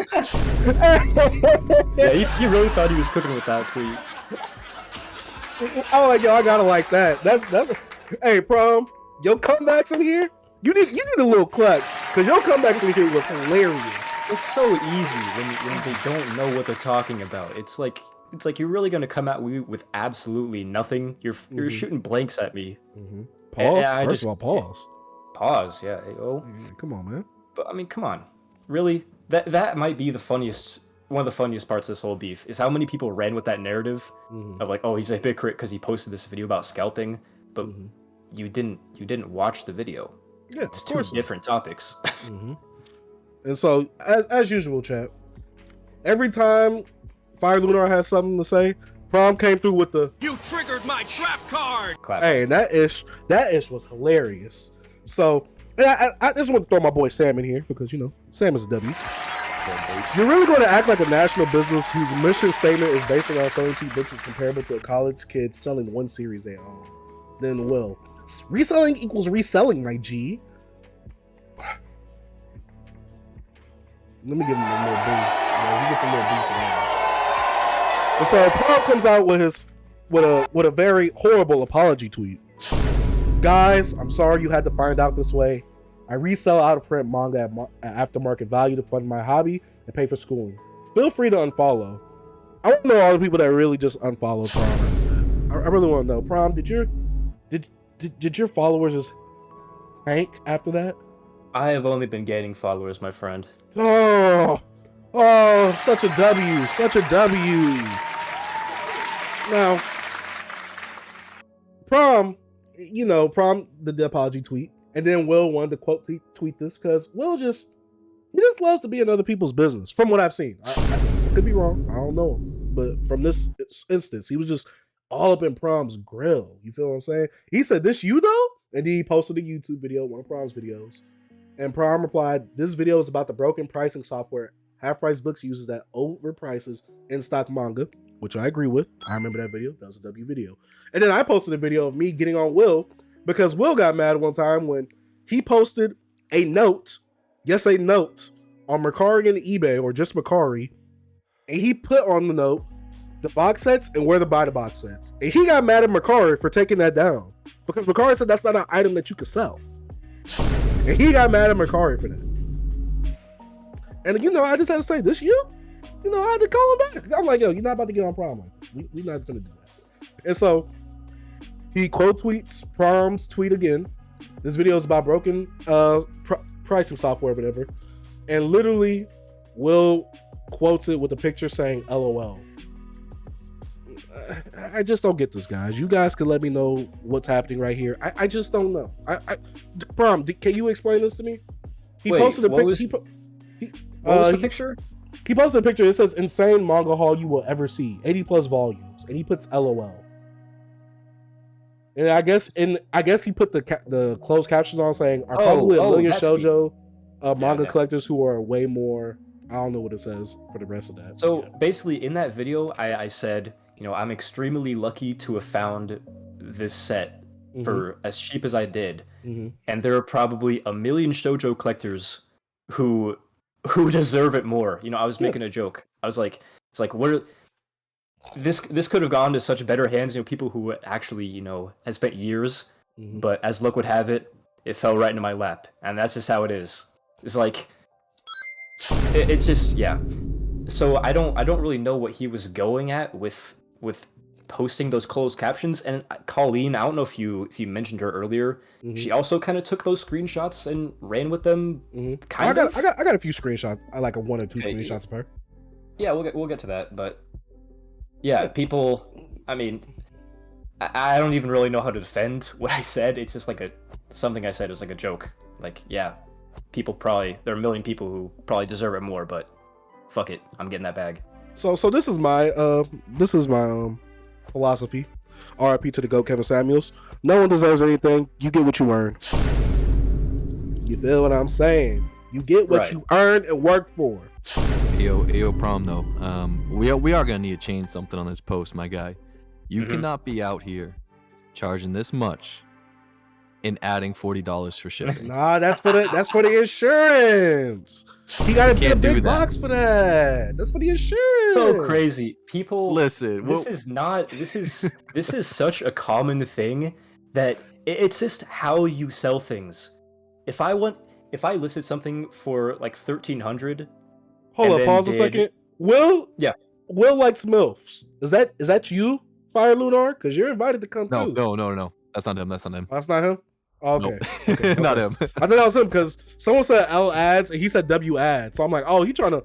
Yeah, he really thought he was cooking with that tweet. Oh, like, yo, I gotta like that. That's hey, Prom, your comebacks in here, you need a little clutch, because your comebacks in here was hilarious. It's so easy when they don't know what they're talking about. It's like you're really gonna come at me with absolutely nothing. You're shooting blanks at me. Pause. And First of all, pause. Pause. Yeah. Oh. Come on, man. But I mean, come on. Really? That might be one of the funniest parts of this whole beef is how many people ran with that narrative of like, oh, he's a hypocrite because he posted this video about scalping, but you didn't watch the video. Yeah, it's two different topics. And so, as usual, chat, every time Fire Lunar has something to say, Prom came through with the "You triggered my trap card." Hey, and that ish was hilarious. So, and I just want to throw my boy Sam in here because Sam is a W. You're really going to act like a national business whose mission statement is based on selling cheap books is comparable to a college kid selling one series they own? Then reselling equals reselling, my G. Let me give him a little beef. He gets a little beef for that. And so Prom comes out with a very horrible apology tweet. Guys, I'm sorry you had to find out this way. I resell out of print manga at aftermarket value to fund my hobby and pay for schooling. Feel free to unfollow. I want to know all the people that really just unfollowed Prom. I really want to know. Prom, did your followers just tank after that? I have only been gaining followers, my friend. Oh, such a W, such a W. Now, Prom, Prom did the apology tweet, and then Will wanted to quote tweet this because Will he just loves to be in other people's business. From what I've seen, I could be wrong. I don't know him, but from this instance, he was just all up in Prom's grill. You feel what I'm saying? He said, "This you though," and then he posted a YouTube video, one of Prom's videos. And Prom replied, "This video is about the broken pricing software Half Price Books uses that overprices in-stock manga," which I agree with. I remember that video. That was a W video. And then I posted a video of me getting on Will because Will got mad one time when he posted a note, a note, on Mercari and eBay, or just Mercari, and he put on the note the box sets and where to buy the box sets. And he got mad at Mercari for taking that down because Mercari said that's not an item that you could sell. And he got mad at Mercari for that. And I just had to say, "This you?" I had to call him back. I'm like, "Yo, you're not about to get on Prom. We not gonna do that." And so he quote tweets Prom's tweet again. This video is about broken pricing software, whatever. And literally, Will quotes it with a picture saying "LOL." I just don't get this, guys. You guys can let me know what's happening right here. I just don't know. Prom, can you explain this to me? He posted a picture. What was the picture? He posted a picture. It says "insane manga haul you will ever see, 80+ volumes," and he puts LOL. And I guess he put the closed captions on saying, "Are probably a million shoujo manga collectors who are way more." I don't know what it says for the rest of that. So basically, in that video, I said, I'm extremely lucky to have found this set for as cheap as I did, and there are probably a million shoujo collectors who deserve it more. I was making a joke. I was like, it's like, this could have gone to such better hands. People who actually had spent years, but as luck would have it, it fell right into my lap, and that's just how it is. It's like, it's just So I don't really know what he was going at with posting those closed captions. And Colleen, I don't know if you mentioned her earlier. She also kind of took those screenshots and ran with them. I got a few screenshots. I like one or two screenshots of her. Yeah, we'll get to that. But yeah, people. I mean, I don't even really know how to defend what I said. It's just like something I said was like a joke. Like, yeah, there are a million people who probably deserve it more, but fuck it, I'm getting that bag. So this is my philosophy. RIP to the GOAT Kevin Samuels. No one deserves anything. You get what you earn. You feel what I'm saying? You get what you earned and worked for. Yo, Prom though. We are gonna need to change something on this post, my guy. You cannot be out here charging this much and adding $40 for shipping. Nah, that's for the insurance. He got to get a big box for that. That's for the insurance. So crazy. People listen. This is such a common thing that it's just how you sell things. If I listed something for like $1,300 Hold and up, then pause a did- second. Will? Yeah. Will likes MILFs. Is that you, Fire Lunar? Because you're invited to come No, through. no. That's not him. That's not him. Oh, that's not him? Oh, okay. Nope. Okay. Not him. I thought that was him because someone said L ads and he said W ads. So I'm like, oh, he trying to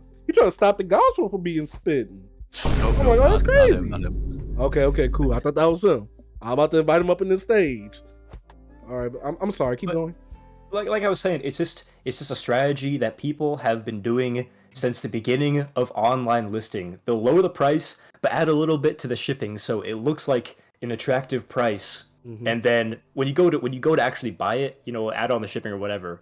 stop the gospel from being spitting. Nope, I'm like, oh, that's crazy. Not him. Okay, cool. I thought that was him. I'm about to invite him up in this stage. All right, but I'm sorry. Keep going. Like I was saying, it's just a strategy that people have been doing since the beginning of online listing. They'll lower the price, but add a little bit to the shipping, so it looks like an attractive price. And then when you go to actually buy it, add on the shipping or whatever.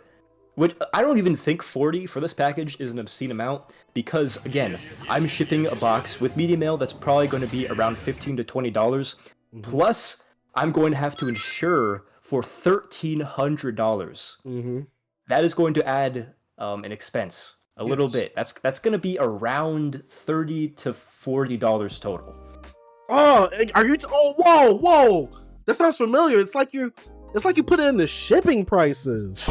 Which I don't even think 40 for this package is an obscene amount because again, I'm shipping a box with media mail that's probably going to be around $15 to $20. Plus, I'm going to have to insure for $1,300. That is going to add an expense a little bit. That's going to be around $30 to $40 total. Oh, are you? Oh, whoa! That sounds familiar. It's like you put in the shipping prices.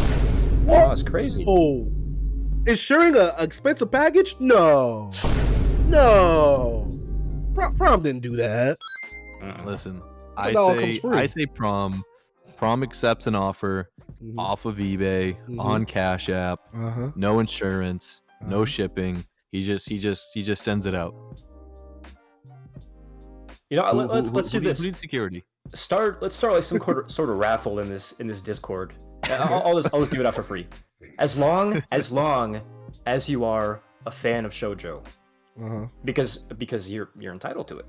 Whoa, that's crazy. Oh, insuring a expensive package? No. Prom didn't do that. Listen, That all comes free. I say Prom accepts an offer off of eBay on Cash App. No insurance, no shipping. He just sends it out. Let's do this. Who needs security? Let's start like some sort of raffle in this Discord. I'll just give it out for free, as long as you are a fan of shoujo, because you're entitled to it.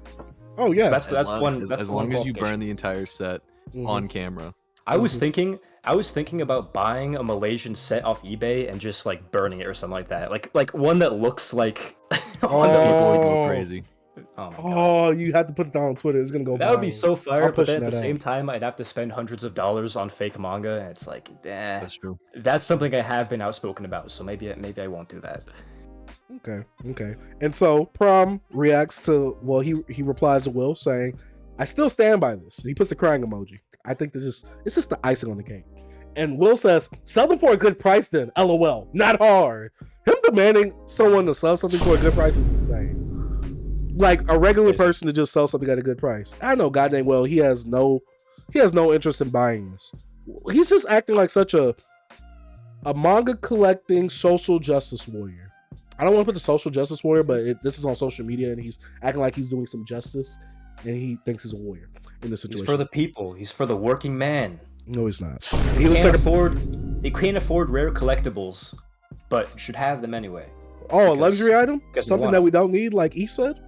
Oh yeah, That's one. As long as you burn the entire set on camera. I was thinking about buying a Malaysian set off eBay and just like burning it or something like that. Like one that looks like. One that looks like go crazy. Oh my god. Oh, you have to put it down on Twitter. It's gonna go. That would be viral. so fire, I'm but then pushing at the that same out. time, I'd have to spend hundreds of dollars on fake manga, and it's like, That's true. That's something I have been outspoken about. So maybe I won't do that. Okay. And so Prom reacts to he replies to Will saying, "I still stand by this." He puts the crying emoji. I think it's just the icing on the cake. And Will says, "Sell them for a good price then. LOL. Not hard." Him demanding someone to sell something for a good price is insane. Like a regular person to just sell something at a good price. I know goddamn well he has no interest in buying this. He's just acting like such a manga collecting social justice warrior. I don't want to put the social justice warrior, but this is on social media and he's acting like he's doing some justice and he thinks he's a warrior in this situation. He's for the people. He's for the working man. No, he's not. He can't afford rare collectibles, but should have them anyway. Oh, a luxury item? because Something why? that we don't need, like East said?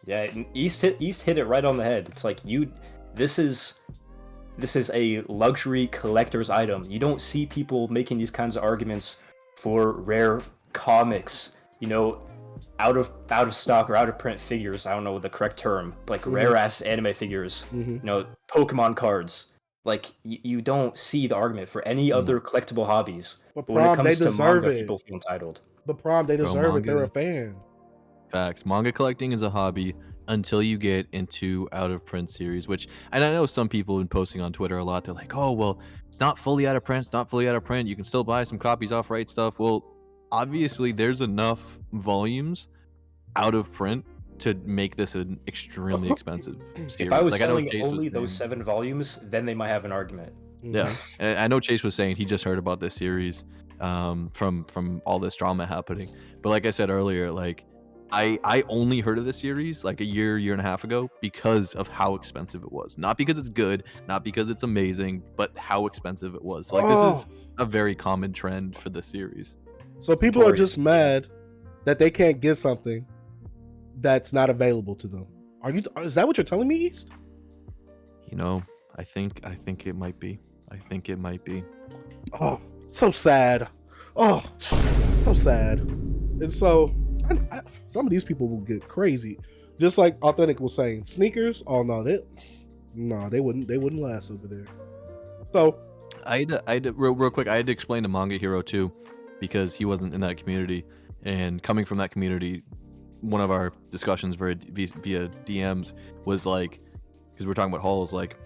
Yeah, East hit it right on the head. It's like this is a luxury collector's item. You don't see people making these kinds of arguments for rare comics, out of stock or out of print figures. I don't know the correct term, like rare ass anime figures, Pokemon cards. Like you don't see the argument for any other collectible hobbies. But when it Prom, they comes to deserve manga, it. people feel entitled. But Prom, they deserve it. They're manga. a fan. Facts. Manga collecting is a hobby until you get into out of print series, and I know some people have been posting on Twitter a lot. They're like, oh, well, it's not fully out of print. It's not fully out of print. You can still buy some copies off Right Stuff. Well, obviously there's enough volumes out of print to make this an extremely expensive series. If I was Like, I know selling Chase was only those saying- 7 volumes, then they might have an argument. Yeah, and I know Chase was saying he just heard about this series from all this drama happening. But like I said earlier, like I only heard of this series like a year and a half ago because of how expensive it was. Not because it's good, not because it's amazing, but how expensive it was. So, like this is a very common trend for this series. So people are just mad that they can't get something that's not available to them. Is that what you're telling me, East? I think it might be. I think it might be. Oh, so sad. Oh, so sad. And so some of these people will get crazy. Just like Authentic was saying, sneakers. Oh no, they wouldn't last over there. So I had to real quick. I had to explain to Manga Hero too, because he wasn't in that community, and coming from that community, one of our discussions via DMs was like, because we're talking about hauls, like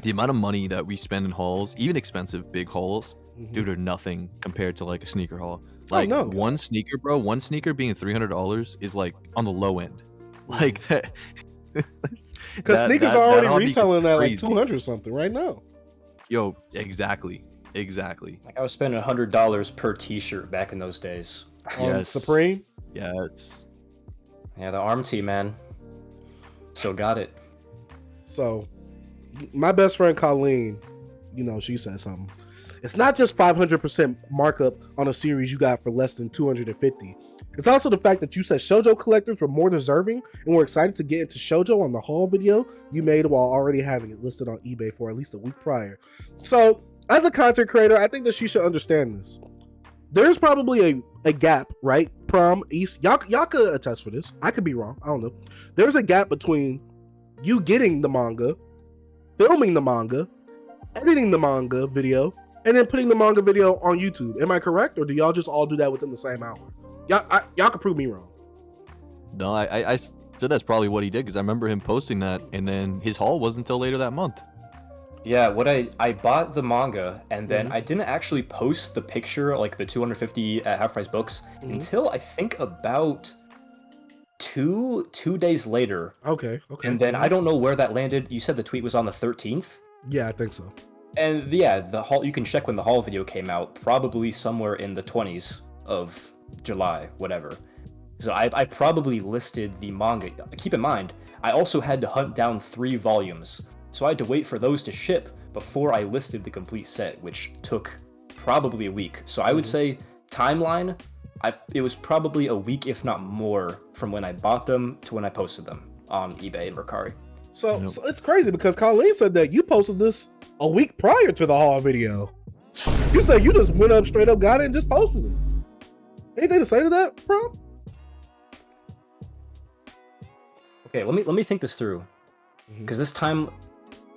the amount of money that we spend in hauls, even expensive big hauls, dude, are nothing compared to like a sneaker haul. Like no. one sneaker, bro, one sneaker being $300 is like on the low end. Like that. Because sneakers are already hobby retailing at like crazy. 200 something right now. Yo, exactly. Like I was spending $100 per T-shirt back in those days. On Yes. Supreme. Yes. Yeah, the arm tee, man. Still got it. So, my best friend Colleen, you know, she said something. It's not just 500% markup on a series you got for less than 250. It's also the fact that you said shoujo collectors were more deserving and were excited to get into shoujo on the haul video you made while already having it listed on eBay for at least a week prior. So, as a content creator, I think that she should understand this. There's probably a gap, right? Prom, East, y'all could attest for this. I could be wrong. I don't know. There's a gap between you getting the manga, filming the manga, editing the manga video, and then putting the manga video on YouTube. Am I correct? Or do y'all just all do that within the same hour? Y'all can prove me wrong. No, I said that's probably what he did because I remember him posting that, and then his haul wasn't until later that month. Yeah, what I bought the manga, and then I didn't actually post the picture, like the 250 at half price books, until I think about two days later. Okay. And then I don't know where that landed. You said the tweet was on the 13th? Yeah, I think so. And yeah, the haul, you can check when the haul video came out, probably somewhere in the 20s of July, whatever. So I probably listed the manga. Keep in mind, I also had to hunt down 3 volumes. So I had to wait for those to ship before I listed the complete set, which took probably a week. So I would say timeline, it was probably a week, if not more, from when I bought them to when I posted them on eBay and Mercari. So it's crazy because Colleen said that you posted this a week prior to the haul video. You said you just went up, straight up, got it, and just posted it. Anything to say to that, bro? Okay, let me think this through, because this time,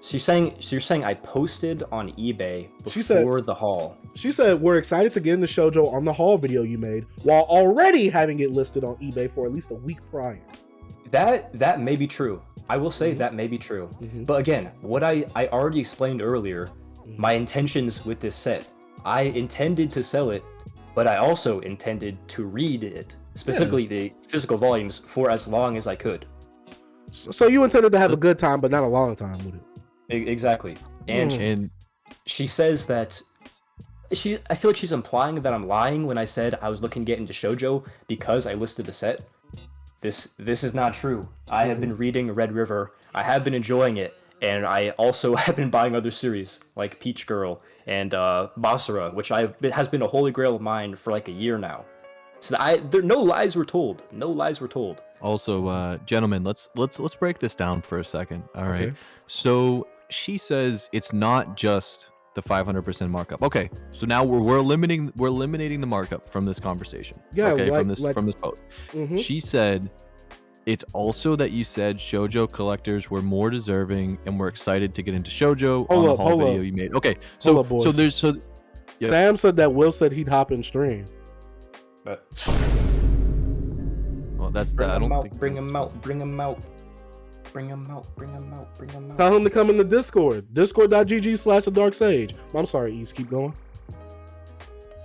so you're saying I posted on eBay before the haul. She said we're excited to get into shoujo on the haul video you made while already having it listed on eBay for at least a week prior. That may be true. I will say that may be true. But again, what I already explained earlier, my intentions with this set, I intended to sell it, but I also intended to read it, specifically the physical volumes, for as long as I could. So you intended to have a good time, but not a long time with it. Exactly. And she says that I feel like she's implying that I'm lying when I said I was looking to get into shoujo because I listed the set. This is not true. I have been reading Red River. I have been enjoying it, and I also have been buying other series like Peach Girl and Basara, which has been a holy grail of mine for like a year now. So no lies were told. No lies were told. Also, gentlemen, let's break this down for a second. All right. Okay. So she says it's not just the 500% markup. Okay. So now we're eliminating the markup from this conversation. Yeah. Okay. Like, from this post. She said it's also that you said shoujo collectors were more deserving and were excited to get into shoujo on the haul video you made. Okay. So Sam said that Will said he'd hop in stream. But well, that's that. I don't think. Bring him out. Tell him to come in the Discord. Discord.gg/thedarksage. I'm sorry, East. Keep going.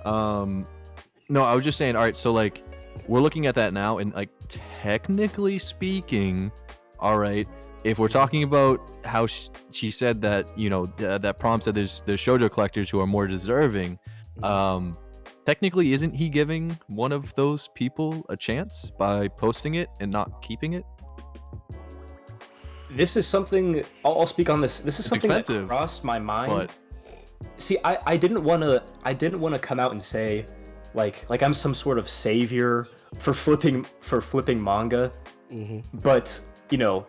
No, I was just saying. All right, so like, we're looking at that now, and like, technically speaking, all right, if we're talking about how she said that, you know, that Prom said there's shoujo collectors who are more deserving, technically, isn't he giving one of those people a chance by posting it and not keeping it? This is something I'll speak on this. This is something that crossed my mind. But see, I didn't want to come out and say like I'm some sort of savior for flipping manga. But you know,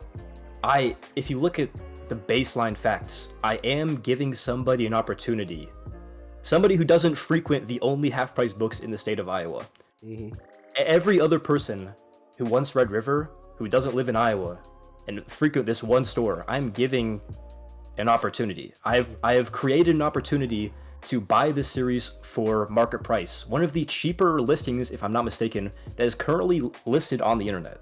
if you look at the baseline facts, I am giving somebody an opportunity. Somebody who doesn't frequent the only half-price books in the state of Iowa. Every other person who wants Red River, who doesn't live in Iowa, and frequent this one store, I'm giving an opportunity. I have created an opportunity to buy this series for market price. One of the cheaper listings, if I'm not mistaken, that is currently listed on the internet.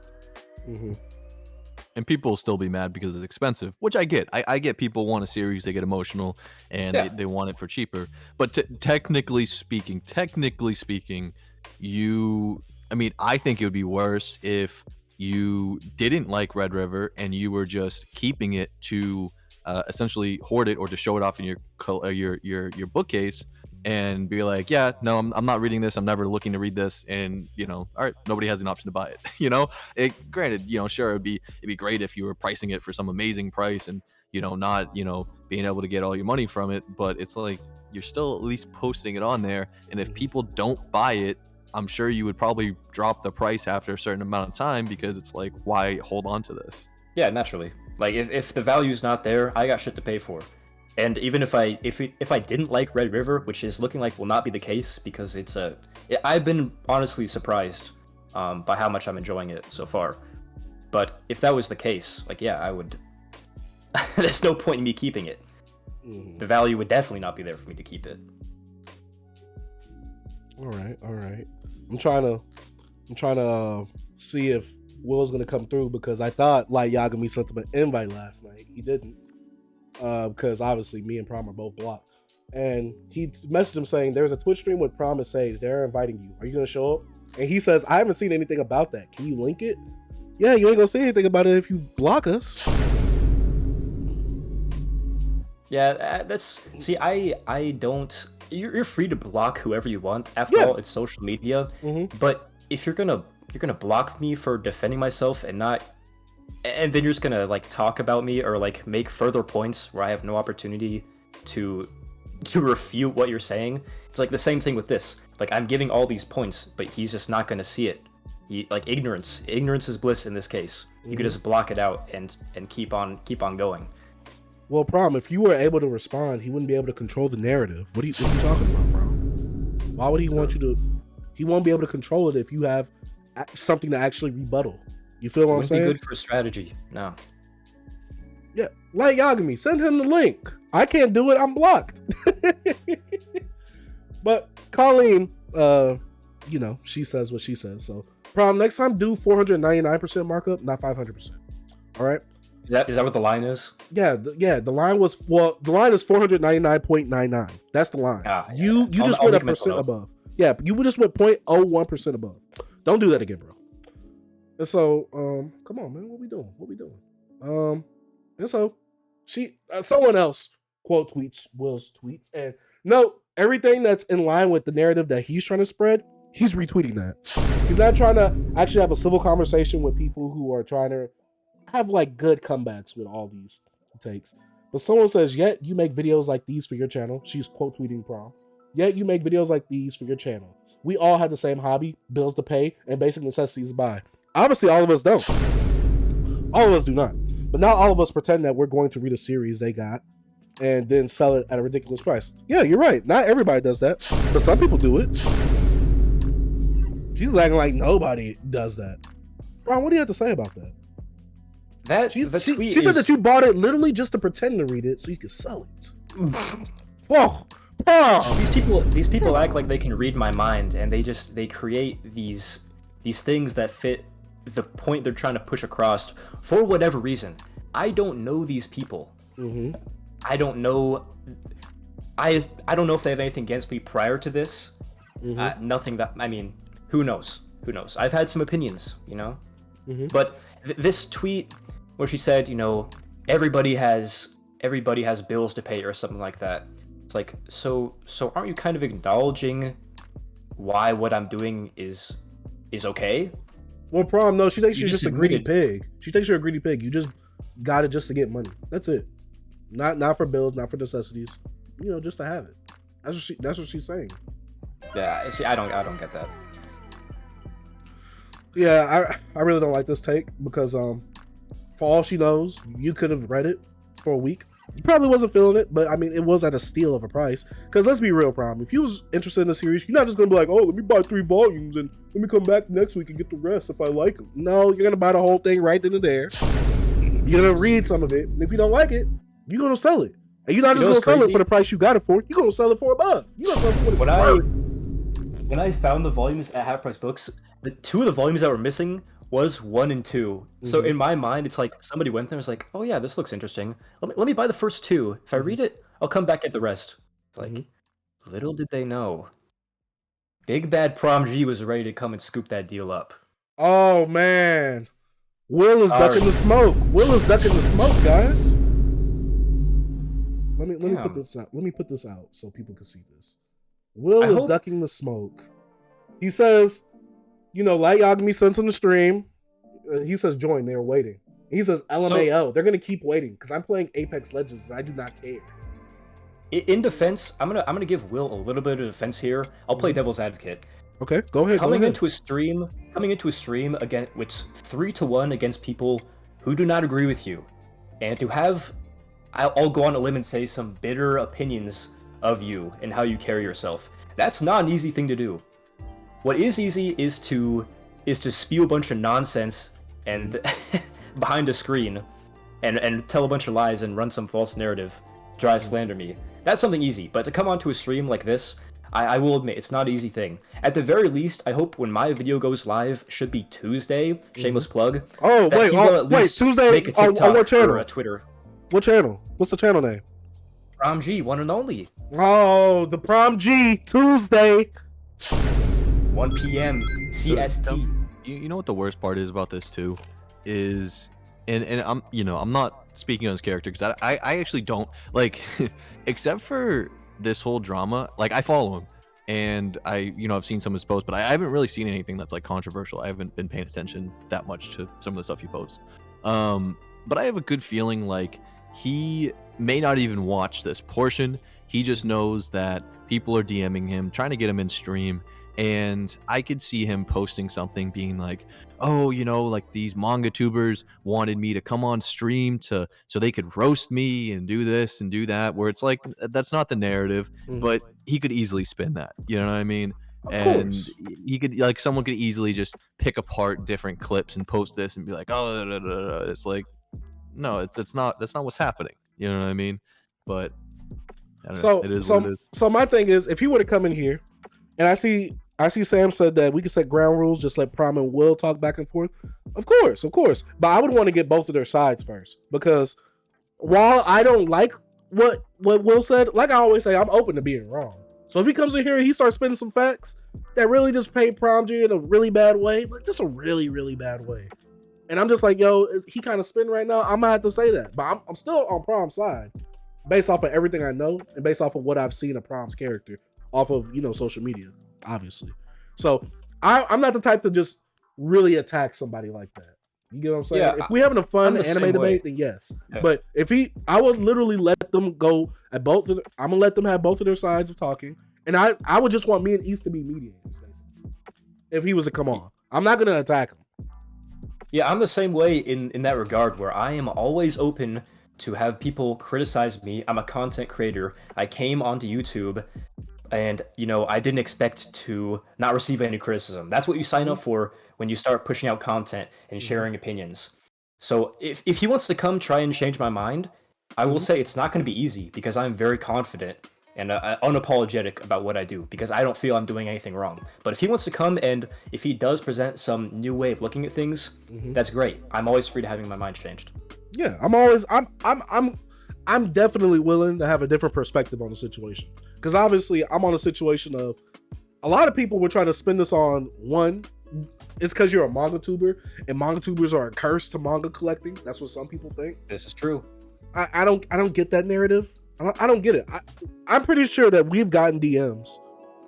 And people will still be mad because it's expensive, which I get. I get people want a series, they get emotional, and they want it for cheaper. But technically speaking, I think it would be worse if you didn't like Red River and you were just keeping it to essentially hoard it or to show it off in your bookcase and be like, yeah, no, I'm not reading this. I'm never looking to read this. And, all right, nobody has an option to buy it. Granted, sure, it'd be great if you were pricing it for some amazing price and, not, being able to get all your money from it. But it's like, you're still at least posting it on there. And if people don't buy it, I'm sure you would probably drop the price after a certain amount of time because it's like, why hold on to this? Yeah, naturally. Like if the value's not there, I got shit to pay for. And even if I didn't like Red River, which is looking like will not be the case because I've been honestly surprised by how much I'm enjoying it so far. But if that was the case, like yeah, I would. There's no point in me keeping it. The value would definitely not be there for me to keep it. All right. I'm trying to see if Will's gonna come through because I thought Light Yagami sent him an invite last night. He didn't. Because obviously me and Prom are both blocked. And he messaged him saying, there's a Twitch stream with Prom and Sage. They're inviting you. Are you going to show up? And he says, I haven't seen anything about that. Can you link it? Yeah, you ain't going to see anything about it if you block us. Yeah, see, I don't, you're free to block whoever you want. After all, it's social media. But if you're going to block me for defending myself and then you're just gonna like talk about me or like make further points where I have no opportunity to refute what you're saying. It's like the same thing with this. Like I'm giving all these points, but he's just not gonna see it. Like ignorance is bliss in this case. You could just block it out and keep on going. Well, Prom, if you were able to respond, he wouldn't be able to control the narrative. What are you talking about, Prom? Why would he want you to? He won't be able to control it if you have something to actually rebuttal. You feel what I'm saying? Wouldn't be good for strategy. No. Yeah, Light Yagami, send him the link. I can't do it. I'm blocked. But Colleen, she says what she says. So, Prom, next time do 499% markup, not 500%. All right. Is that what the line is? Yeah. The line was the line is 499.99. That's the line. You just went a percent above. Yeah, you just went 0.01% above. Don't do that again, bro. And so, come on, man, what we doing? And so someone else quote tweets Will's tweets and note everything that's in line with the narrative that he's trying to spread. He's retweeting that. He's not trying to actually have a civil conversation with people who are trying to have like good comebacks with all these takes. But someone says, yet you make videos like these for your channel. She's quote tweeting Prom. Yet you make videos like these for your channel. We all have the same hobby, bills to pay, and basic necessities to buy. Obviously, all of us don't. All of us do not. But not all of us pretend that we're going to read a series they got and then sell it at a ridiculous price. Yeah, you're right. Not everybody does that. But some people do it. She's acting like nobody does that. Ron, what do you have to say about that? She said that you bought it literally just to pretend to read it so you could sell it. These people act like they can read my mind and they create these things that fit the point they're trying to push across for whatever reason. I don't know these people. I don't know. I don't know if they have anything against me prior to this. Nothing that, I mean, who knows? I've had some opinions, But this tweet where she said, everybody has bills to pay or something like that. It's like, so aren't you kind of acknowledging why what I'm doing is okay? Well, Prom, no, she thinks you're just a greedy pig. She thinks you're a greedy pig. You just got it just to get money. That's it. Not for bills, not for necessities. Just to have it. That's what she's saying. Yeah, see, I don't get that. Yeah, I really don't like this take because for all she knows, you could have read it for a week. You probably wasn't feeling it, but I mean, it was at a steal of a price. Because let's be real, Prom. If you was interested in the series, you're not just going to be like, oh, let me buy 3 volumes and let me come back next week and get the rest if I like them. No, you're going to buy the whole thing right then and there. You're going to read some of it. And if you don't like it, you're going to sell it. And you're not just going to sell it for the price you got it for. You're going to sell it for above. You're going to sell it for what it's worth. When I found the volumes at Half Price Books, the 2 of the volumes that were missing was 1 and 2. So in my mind, it's like somebody went there and was like, oh yeah, this looks interesting. Let me buy the first 2. If I read it, I'll come back at the rest. It's like, little did they know. Big Bad Prom G was ready to come and scoop that deal up. Oh man. Will is ducking the smoke. Will is ducking the smoke, guys. Let me put this out. Let me put this out so people can see this. Will is ducking the smoke. He says, Light Yagami sent on the stream. He says join. They're waiting. He says LMAO. They're gonna keep waiting because I'm playing Apex Legends. I do not care. In defense, I'm gonna give Will a little bit of defense here. I'll play devil's advocate. Okay, go ahead. Coming into a stream again with 3-1 against people who do not agree with you, and to have, I'll go on a limb and say some bitter opinions of you and how you carry yourself. That's not an easy thing to do. What is easy is to spew a bunch of nonsense and behind a screen, and tell a bunch of lies and run some false narrative, try to slander me. That's something easy. But to come onto a stream like this, I will admit, it's not an easy thing. At the very least, I hope when my video goes live, should be Tuesday, shameless plug. Oh, wait, Tuesday make a TikTok on what channel? or a Twitter. What channel? What's the channel name? Prom G, one and only. Oh, the Prom G, Tuesday. 1 p.m. CST. You know what the worst part is about this too? Is, and I'm not speaking on his character because I actually don't, like, except for this whole drama, like I follow him and I've seen some of his posts, but I haven't really seen anything that's like controversial. I haven't been paying attention that much to some of the stuff he posts. But I have a good feeling like he may not even watch this portion. He just knows that people are DMing him, trying to get him in stream. And I could see him posting something being like, oh, like these Mangatubers wanted me to come on stream so they could roast me and do this and do that, where it's like, that's not the narrative, but he could easily spin that, you know what I mean? Of course. He could, like, someone could easily just pick apart different clips and post this and be like, oh, it's like, no, that's not what's happening, you know what I mean? But I don't know. It is what it is. So my thing is, if he were to come in here, and I see Sam said that we can set ground rules, just let Prom and Will talk back and forth. Of course. But I would want to get both of their sides first, because while I don't like what Will said, like I always say, I'm open to being wrong. So if he comes in here and he starts spinning some facts that really just paint Prom G in a really bad way, like just a really, really bad way, and I'm just like, yo, is he kind of spinning right now? I'm gonna have to say that, but I'm still on Prom's side, based off of everything I know and based off of what I've seen of Prom's character off of social media, obviously. So I'm not the type to just really attack somebody like that. You get what I'm saying? Yeah, if we having a fun anime debate, then yes. Yeah. But I would literally let them go at both. I'm gonna let them have both of their sides of talking, and I would just want me and East to be mediators, basically. If he was to come on, I'm not gonna attack him. Yeah, I'm the same way in that regard, where I am always open to have people criticize me. I'm a content creator. I came onto YouTube, and I didn't expect to not receive any criticism. That's what you sign up for when you start pushing out content and sharing opinions. So if he wants to come try and change my mind, I will say it's not going to be easy, because I'm very confident and unapologetic about what I do, because I don't feel I'm doing anything wrong. But if he wants to come, and if he does present some new way of looking at things, that's great. I'm always free to having my mind changed. Yeah, I'm definitely willing to have a different perspective on the situation, because obviously I'm on a situation of a lot of people were trying to spin this on one. It's because you're a Mangatuber, and Mangatubers are a curse to manga collecting. That's what some people think. This is true. I don't get that narrative. I don't get it. I'm pretty sure that we've gotten DMs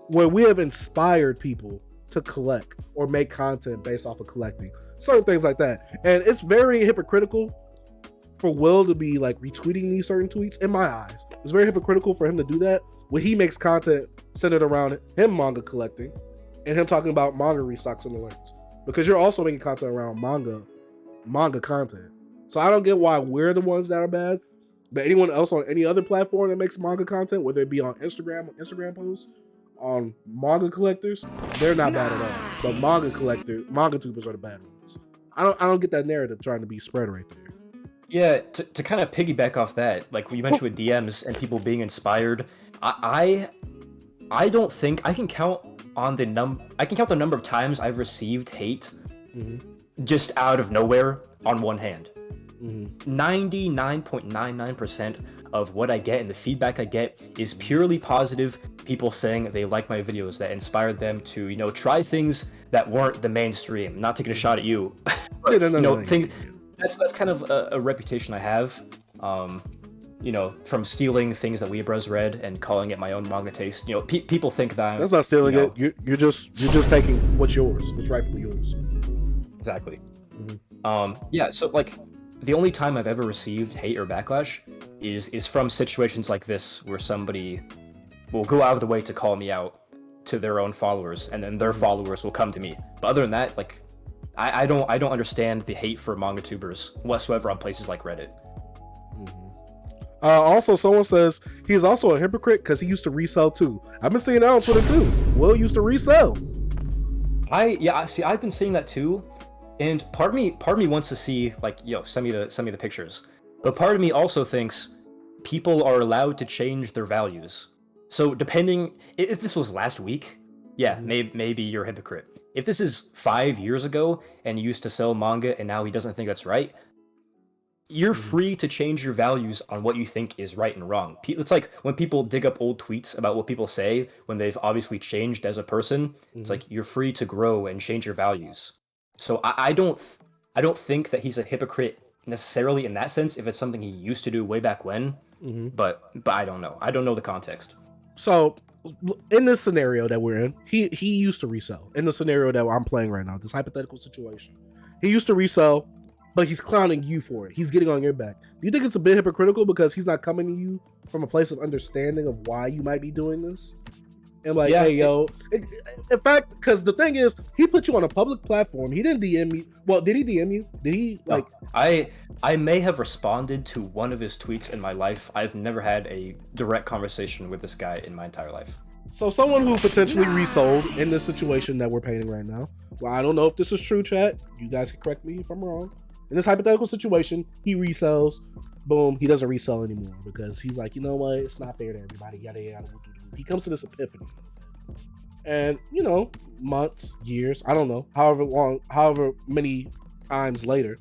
where we have inspired people to collect or make content based off of collecting, certain things like that. And it's very hypocritical for Will to be like retweeting these certain tweets. In my eyes, it's very hypocritical for him to do that when he makes content centered around him manga collecting and him talking about manga restocks and alerts, because you're also making content around manga content. So I don't get why we're the ones that are bad, but anyone else on any other platform that makes manga content, whether it be on Instagram posts, on manga collectors, they're not bad at all. But Mangatubers are the bad ones. I don't get that narrative trying to be spread right there. Yeah, to kind of piggyback off that, like you mentioned with DMs and people being inspired, I don't think I can count on the number of times I've received hate just out of nowhere on one hand. 99.99% of what I get and the feedback I get is purely positive. People saying they like my videos, that inspired them to, you know, try things that weren't the mainstream. I'm not taking a shot at you, but that's kind of a reputation I have. You know, from stealing things that Weebros read and calling it my own manga taste. You know, people think that that's not stealing it. You're just taking what's yours, what's rightfully yours. Exactly. Yeah. So like, the only time I've ever received hate or backlash is from situations like this, where somebody will go out of the way to call me out to their own followers, and then their followers will come to me. But other than that, like, I don't understand the hate for Mangatubers whatsoever on places like Reddit. Also, someone says he is also a hypocrite because he used to resell too. I've been seeing that on Twitter too. Will used to resell. I've been seeing that too, and part of me wants to see, like, send me the pictures. But part of me also thinks people are allowed to change their values. So depending, if this was last week, yeah, maybe you're a hypocrite. If this is 5 years ago and you used to sell manga and now he doesn't think that's right, you're free to change your values on what you think is right and wrong. It's like when people dig up old tweets about what people say when they've obviously changed as a person. It's like you're free to grow and change your values. So I don't think that he's a hypocrite necessarily in that sense if it's something he used to do way back when. But I don't know. I don't know the context. So in this scenario that we're in, he used to resell. In the scenario that I'm playing right now, this hypothetical situation, he used to resell, but he's clowning you for it. He's getting on your back. Do you think it's a bit hypocritical because he's not coming to you from a place of understanding of why you might be doing this? And like, hey, yo. In fact, because the thing is, he put you on a public platform. He didn't DM you. Well, did he DM you? Did he, like... No, I may have responded to one of his tweets in my life. I've never had a direct conversation with this guy in my entire life. So someone who potentially resold in this situation that we're painting right now. Well, I don't know if this is true, chat. You guys can correct me if I'm wrong. In this hypothetical situation, he resells. Boom, he doesn't resell anymore because he's like, you know what? It's not fair to everybody. Yada, yada. He comes to this epiphany. And, you know, months, years, I don't know, however many times later,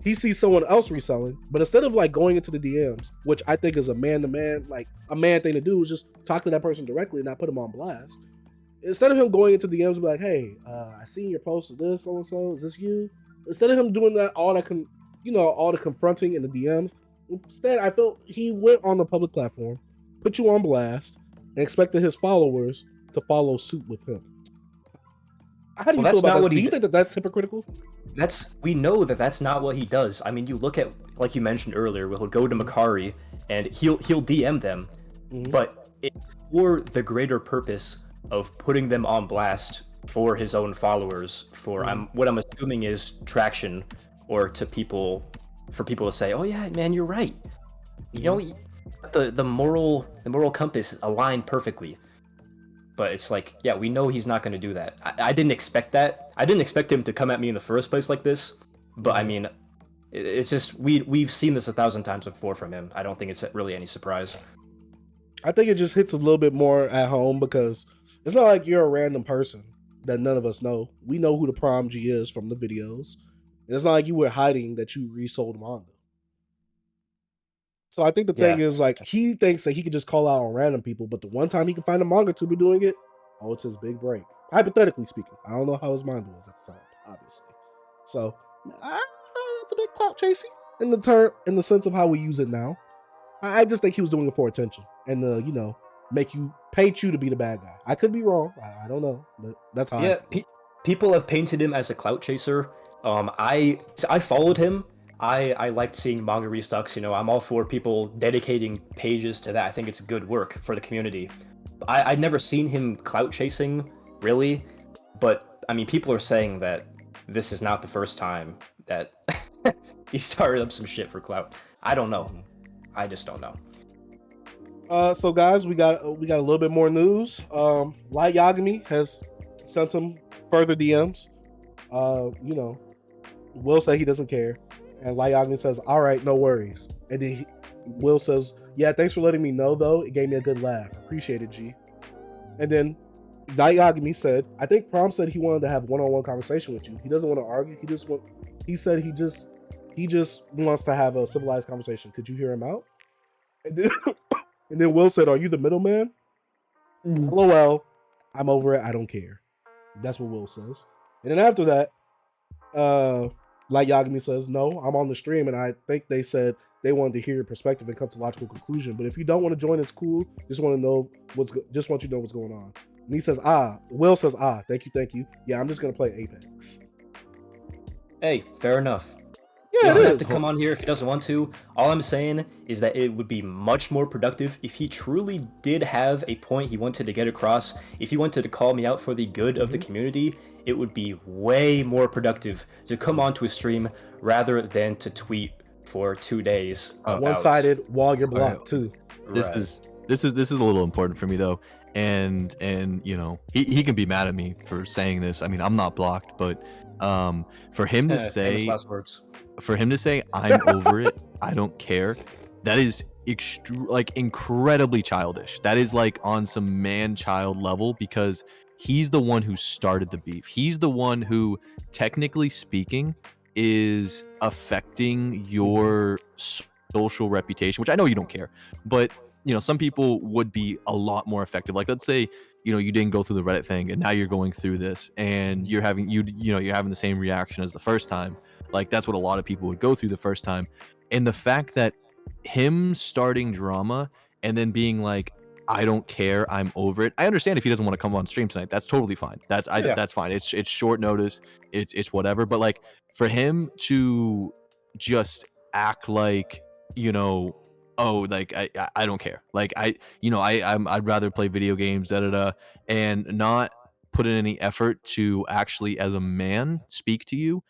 he sees someone else reselling. But instead of like going into the DMs, which I think is a man-to-man, like a man thing to do, is just talk to that person directly and not put him on blast. Instead of him going into DMs and be like, hey, I seen your post of this, so-and-so, is this you? Instead of him doing that, all the confronting in the DMs, instead I felt he went on the public platform, put you on blast, and expected his followers to follow suit with him. How do you feel about that? Do you think that that's hypocritical? We know that that's not what he does. I mean, you look at, like you mentioned earlier, he'll go to Makari and he'll DM them, but it's for the greater purpose of putting them on blast for his own followers, for what I'm assuming is traction, or for people to say, oh yeah, man, you're right. You know, the moral compass aligned perfectly. But it's like, yeah, we know he's not going to do that. I didn't expect that. I didn't expect him to come at me in the first place like this. But I mean, it's just, we've seen this 1,000 times before from him. I don't think it's really any surprise. I think it just hits a little bit more at home because it's not like you're a random person that none of us know. We know who the Prom G is from the videos. And it's not like you were hiding that you resold manga. So I think the thing is, like, he thinks that he can just call out on random people, but the one time he can find a manga to be doing it, it's his big break. Hypothetically speaking. I don't know how his mind was at the time, obviously. So it's a bit clout chasing in the sense of how we use it now. I just think he was doing it for attention and paint you to be the bad guy. I could be wrong. I don't know, but that's how. People have painted him as a clout chaser. I followed him. I liked seeing manga restocks. You know, I'm all for people dedicating pages to that. I think it's good work for the community. I'd never seen him clout chasing, really. But, I mean, people are saying that this is not the first time that he started up some shit for clout. I don't know. I just don't know. So, guys, we got a little bit more news. Light Yagami has sent him further DMs. Will said he doesn't care. And Light Yagami says, all right, no worries. And then Will says, yeah, thanks for letting me know, though. It gave me a good laugh. Appreciate it, G. And then Yagami said, I think Prom said he wanted to have one-on-one conversation with you. He doesn't want to argue. He said he just wants to have a civilized conversation. Could you hear him out? And then, and then Will said, are you the middleman? LOL, I'm over it. I don't care. That's what Will says. And then after that, Light Yagami says, no, I'm on the stream, and I think they said they wanted to hear your perspective and come to a logical conclusion. But if you don't want to join, it's cool. Just want you to know what's going on. And he says, Will says, thank you. Yeah, I'm just gonna play Apex. Hey, fair enough. Yeah, he doesn't have is. to come on here if he doesn't want to. All I'm saying is that it would be much more productive if he truly did have a point he wanted to get across. If he wanted to call me out for the good of the community, it would be way more productive to come onto a stream rather than to tweet for 2 days. One-sided while you're blocked too. This is a little important for me though, and you know he can be mad at me for saying this. I mean, I'm not blocked, but for him to say last words. For him to say I'm over it, I don't care, that is incredibly childish. That is like on some man-child level, because he's the one who started the beef. He's the one who, technically speaking, is affecting your social reputation, which I know you don't care, but you know, some people would be a lot more effective. Like, let's say, you know, you didn't go through the Reddit thing and now you're going through this and you're having the same reaction as the first time. Like, that's what a lot of people would go through the first time. And the fact that him starting drama and then being like, I don't care, I'm over it. I understand if he doesn't want to come on stream tonight. That's totally fine. That's fine. It's short notice. It's whatever. But like, for him to just act like, you know, oh, like I don't care. Like I'd rather play video games, and not put in any effort to actually, as a man, speak to you.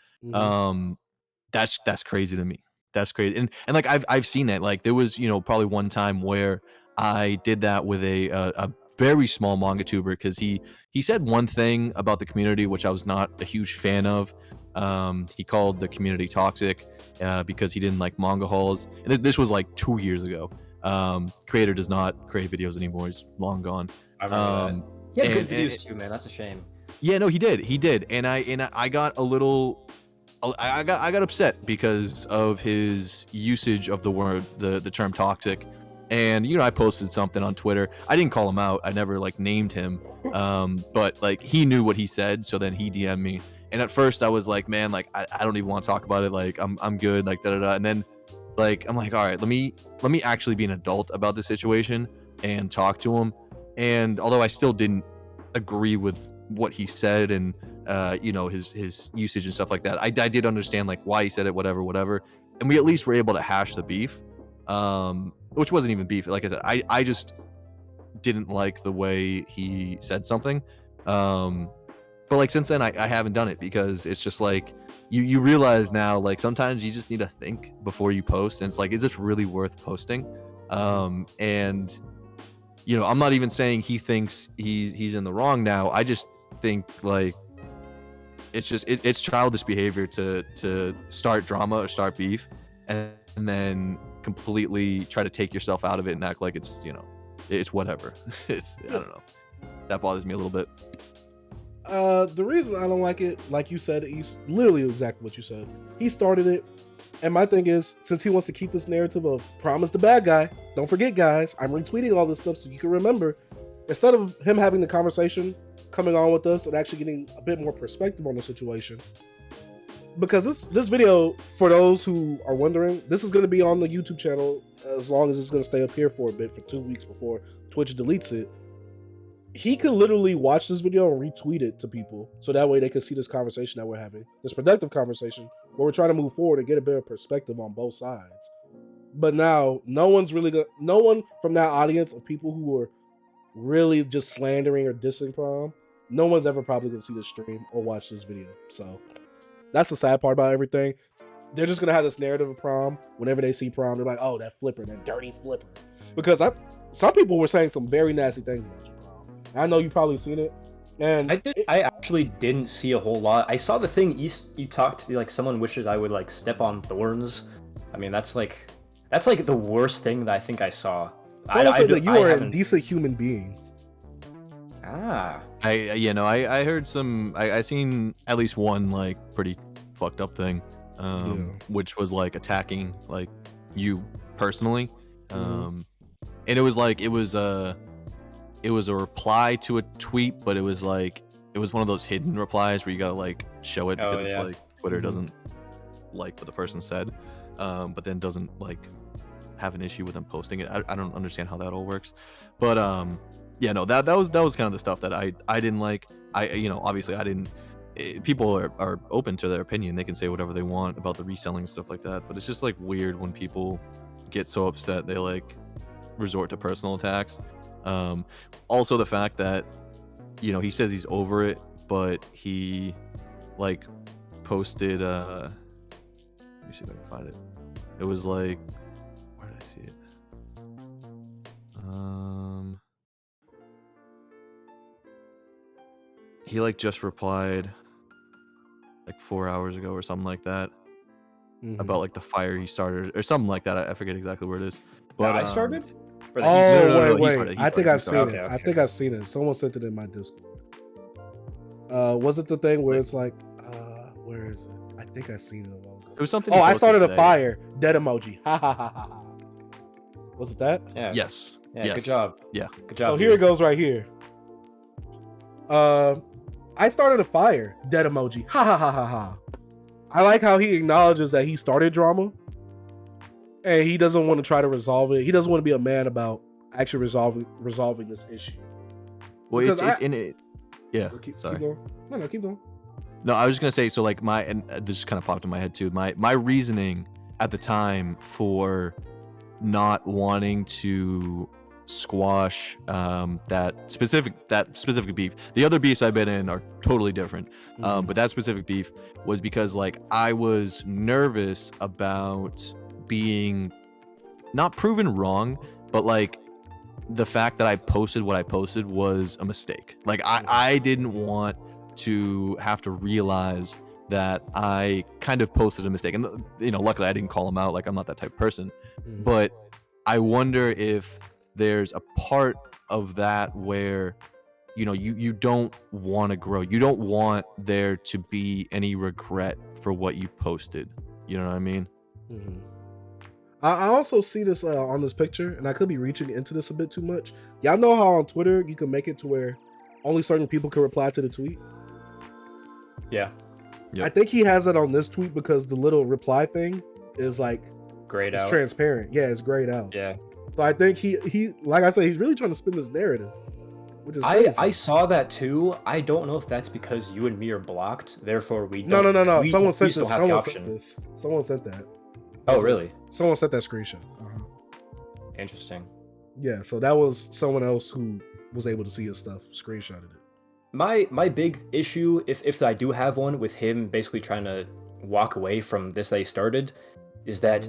That's crazy to me. That's crazy. And like I've seen that. Like, there was, you know, probably one time where I did that with a very small Mangatuber, because he said one thing about the community which I was not a huge fan of. He called the community toxic because he didn't like manga hauls. And this was like 2 years ago. Creator does not create videos anymore. He's long gone. I remember that. He had good videos too, man. That's a shame. Yeah, no, he did. And I got a little, I got upset because of his usage of the term toxic. And, you know, I posted something on Twitter. I didn't call him out. I never like named him. But like, he knew what he said. So then he DM'd me. And at first I was like, man, like, I don't even want to talk about it. Like, I'm good. Like, And then like, I'm like, all right, let me actually be an adult about the situation and talk to him. And although I still didn't agree with what he said and, you know, his usage and stuff like that, I did understand like why he said it, whatever. And we at least were able to hash the beef. Which wasn't even beef. Like I said, I just didn't like the way he said something. But like, since then I haven't done it, because it's just like you realize now, like, sometimes you just need to think before you post, and it's like, is this really worth posting? And you know, I'm not even saying he thinks he's in the wrong now. I just think like it's childish behavior to start drama or start beef and then completely try to take yourself out of it and act like it's, you know, it's whatever. I don't know. That bothers me a little bit. The reason I don't like it, like you said, he's literally exactly what you said. He started it, and my thing is, since he wants to keep this narrative of Prom is the bad guy, don't forget, guys, I'm retweeting all this stuff so you can remember. Instead of him having the conversation, coming on with us, and actually getting a bit more perspective on the situation, because this video, for those who are wondering, this is going to be on the YouTube channel as long as it's going to stay up here for a bit, for 2 weeks before Twitch deletes it. He could literally watch this video and retweet it to people, so that way they can see this conversation that we're having, this productive conversation where we're trying to move forward and get a better perspective on both sides. But now, no one from that audience of people who are really just slandering or dissing Prom, no one's ever probably going to see this stream or watch this video. So that's the sad part about everything. They're just going to have this narrative of Prom. Whenever they see Prom, they're like, oh, that flipper, that dirty flipper. Because some people were saying some very nasty things about you, Prom. I know you've probably seen it. And I actually didn't see a whole lot. I saw the thing you talked, like, someone wishes I would like step on thorns. I mean, that's like the worst thing that I think I saw. Someone said that you are a decent human being. I heard some. I seen at least one like pretty fucked up thing, which was like attacking like you personally, and it was a reply to a tweet, but it was one of those hidden replies where you gotta like show it because it's like Twitter doesn't like what the person said, but then doesn't like have an issue with them posting it. I don't understand how that all works, but that was kind of the stuff that I didn't like. Obviously I didn't. People are open to their opinion. They can say whatever they want about the reselling and stuff like that, but it's just like weird when people get so upset they like resort to personal attacks. Also the fact that he says he's over it, but he like posted let me see if I can find it. It was like, where did I see it? He like just replied like 4 hours ago or something like that about like the fire he started or something like that. I forget exactly where it is. But I started. Wait. I think I've seen it. Okay. I think I've seen it. Someone sent it in my Discord. Was it the thing where it's like, where is it? I think I've seen it a while ago. It was something. Oh, I started a fire. Dead emoji. Ha ha ha ha. Was it that? Yeah. Yes. Yeah. Good job. Yeah. Good job. So here it goes right here. I started a fire. Dead emoji. Ha ha ha ha ha. I like how he acknowledges that he started drama, and he doesn't want to try to resolve it. He doesn't want to be a man about actually resolving this issue. Well, it's in it. Yeah. Sorry. Keep going. No, keep going. No, I was just gonna say. So like and this just kind of popped in my head too. My reasoning at the time for not wanting to squash that specific beef. The other beefs I've been in are totally different, but that specific beef was because like I was nervous about being not proven wrong, but like the fact that I posted what I posted was a mistake. Like I didn't want to have to realize that I kind of posted a mistake, and luckily I didn't call him out. Like I'm not that type of person, but I wonder if there's a part of that where you don't want to grow. You don't want there to be any regret for what you posted. You know what I mean? I also see this on this picture, and I could be reaching into this a bit too much. Y'all know how on Twitter you can make it to where only certain people can reply to the tweet? Yeah. Yep. I think he has it on this tweet because the little reply thing is like grayed out. It's transparent. Yeah, it's grayed out. Yeah. So I think he like I said, he's really trying to spin this narrative. Which is I saw that too. I don't know if that's because you and me are blocked, therefore we don't. No. We, Someone we sent still this. have Someone the sent option. this. Someone sent that. Oh, really? Someone sent that screenshot. Interesting. Yeah, so that was someone else who was able to see his stuff, screenshotted it. My big issue, if I do have one, with him basically trying to walk away from this that he started, is that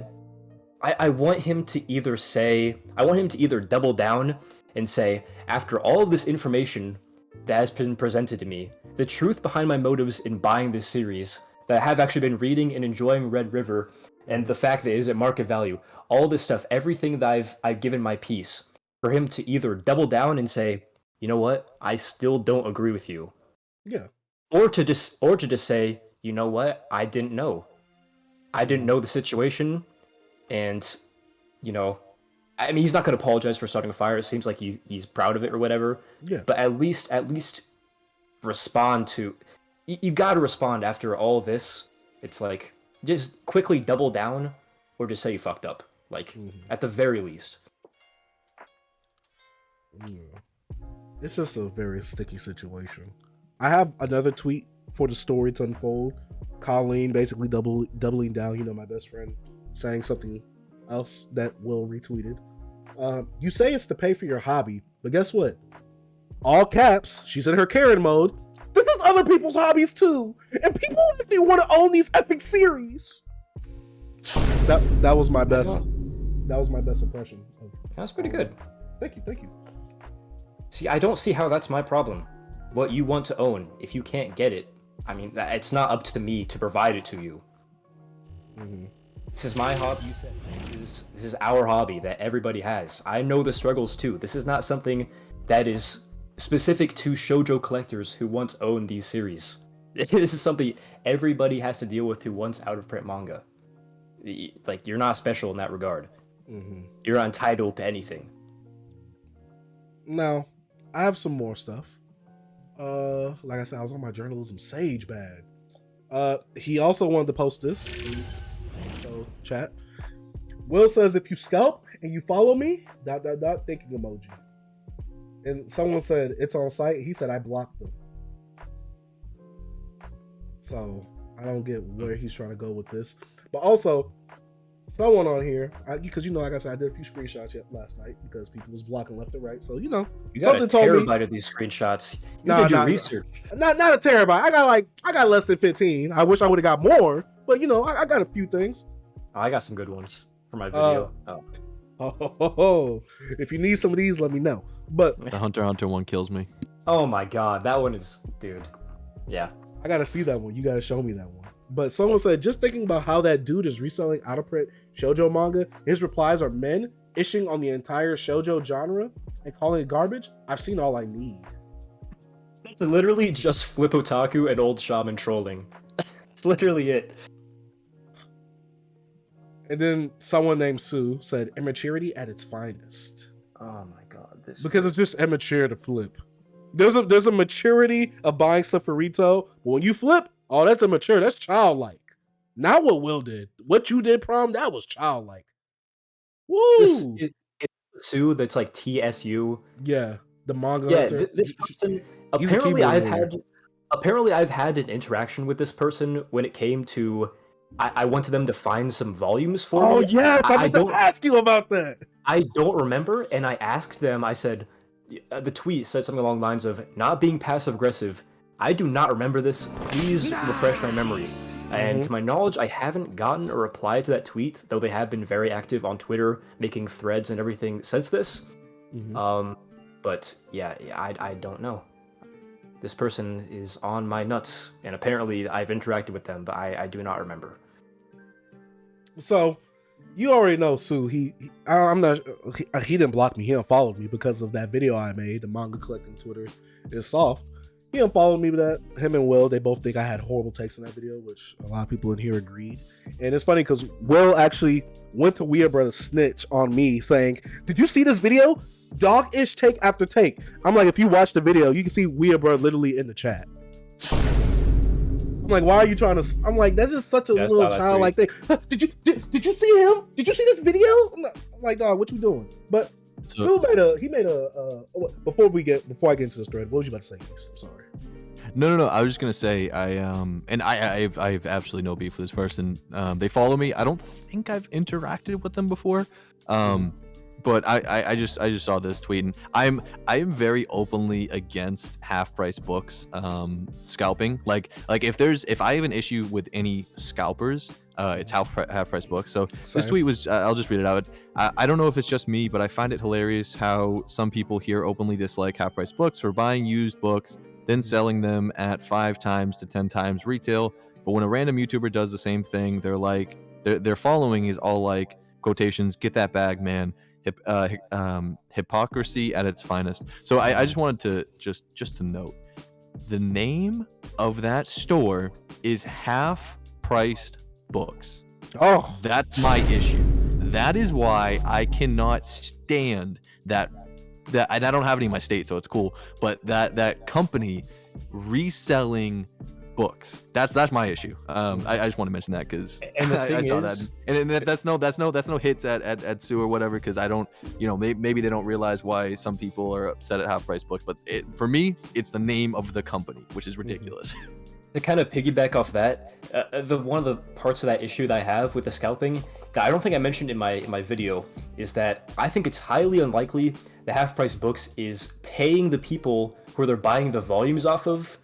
I want him to either double down and say, after all of this information that has been presented to me, the truth behind my motives in buying this series, that I have actually been reading and enjoying Red River, and the fact that it is at market value, all this stuff, everything that I've given my piece, for him to either double down and say, you know what, I still don't agree with you. Yeah. Or to just say, you know what, I didn't know the situation, and I mean, he's not going to apologize for starting a fire. It seems like he's proud of it or whatever. Yeah. But at least respond to. You got to respond after all this. It's like, just quickly double down, or just say you fucked up. Like, at the very least. Yeah. It's just a very sticky situation. I have another tweet for the story to unfold. Colleen basically doubling down, my best friend, saying something else that Will retweeted. You say it's to pay for your hobby, but guess what? All caps, she's in her Karen mode. This is other people's hobbies too. And people actually want to own these epic series. That was my best. That was my best impression of. That's pretty good. Thank you. See, I don't see how that's my problem. What you want to own, if you can't get it, I mean, it's not up to me to provide it to you. This is my hobby, you said. This is our hobby that everybody has. I know the struggles too. This is not something that is specific to shoujo collectors who once owned these series. This is something everybody has to deal with who wants out of print manga. Like, you're not special in that regard. You're not entitled to anything. Now, I have some more stuff. Like I said, I was on my journalism sage bag. He also wanted to post this. So, chat. Will says, if you scalp and you follow me, ... thinking emoji. And someone said, it's on site. He said, I blocked them. So, I don't get where he's trying to go with this. But also, someone on here, because like I said, I did a few screenshots last night because people was blocking left and right. So, You something got a told me. terabyte of these screenshots. You do research. Not a terabyte. I got less than 15. I wish I would have got more, but I got a few things. I got some good ones for my video. If you need some of these, let me know. But the Hunter x Hunter one kills me. Oh my god, that one is, dude. Yeah. I gotta see that one. You gotta show me that one. But someone said, just thinking about how that dude is reselling out of print shoujo manga, his replies are men ishing on the entire shoujo genre and calling it garbage. I've seen all I need. It's literally just Flip Otaku and old shaman trolling. It's literally it. And then someone named Sue said, immaturity at its finest. Oh my god, this because it's just immature to flip. There's a maturity of buying stuff for retail, but when you flip, oh, that's immature. That's childlike. Not what Will did. What you did, Prom, that was childlike. Woo! It's Sue that's like TSU. Yeah, the manga. Yeah, hunter. this person. He's a Apparently, keyboard I've had an interaction with this person when it came to. I wanted them to find some volumes for me. Oh yes, I meant to ask you about that. I don't remember, and I asked them. I said, the tweet said something along the lines of not being passive aggressive. I do not remember this. Please refresh my memory. And to my knowledge, I haven't gotten a reply to that tweet, though they have been very active on Twitter, making threads and everything since this. But yeah, I don't know. This person is on my nuts, and apparently I've interacted with them, but I do not remember. So, you already know Sue. He didn't block me. He unfollowed me because of that video I made. The manga collecting Twitter is soft. He unfollowed me with that. Him and Will, they both think I had horrible takes in that video, which a lot of people in here agreed. And it's funny because Will actually went to Weird Brother snitch on me saying, did you see this video? Dog-ish take after take. I'm like, if you watch the video, you can see Weird Brother literally in the chat. I'm like, why are you trying to? I'm like, that's just such a little childlike thing. Did you see him? Did you see this video? I'm like, dog, what you doing? But Sue made a before I get into this thread, what was you about to say? I'm sorry. No. I was just gonna say I have absolutely no beef with this person. They follow me. I don't think I've interacted with them before. But I just saw this tweet, and I am very openly against half price books scalping. Like if I have an issue with any scalpers, it's half price books. So this tweet was I'll just read it out. I don't know if it's just me, but I find it hilarious how some people here openly dislike half price books for buying used books, then selling them at 5 times to 10 times retail. But when a random YouTuber does the same thing, they're like their following is all like quotations, get that bag, man. Hypocrisy at its finest. So I just wanted to just to note, the name of that store is Half Priced Books. Oh, that's my issue. That is why I cannot stand that and I don't have any in my state, so it's cool. But that company reselling books. That's my issue. I just want to mention that because I saw that, and that's no hits at Sue or whatever, because I don't, maybe they don't realize why some people are upset at half price books, but for me, it's the name of the company, which is ridiculous. To kind of piggyback off that, one of the parts of that issue that I have with the scalping that I don't think I mentioned in my video is that I think it's highly unlikely that half price books is paying the people who they're buying the volumes off of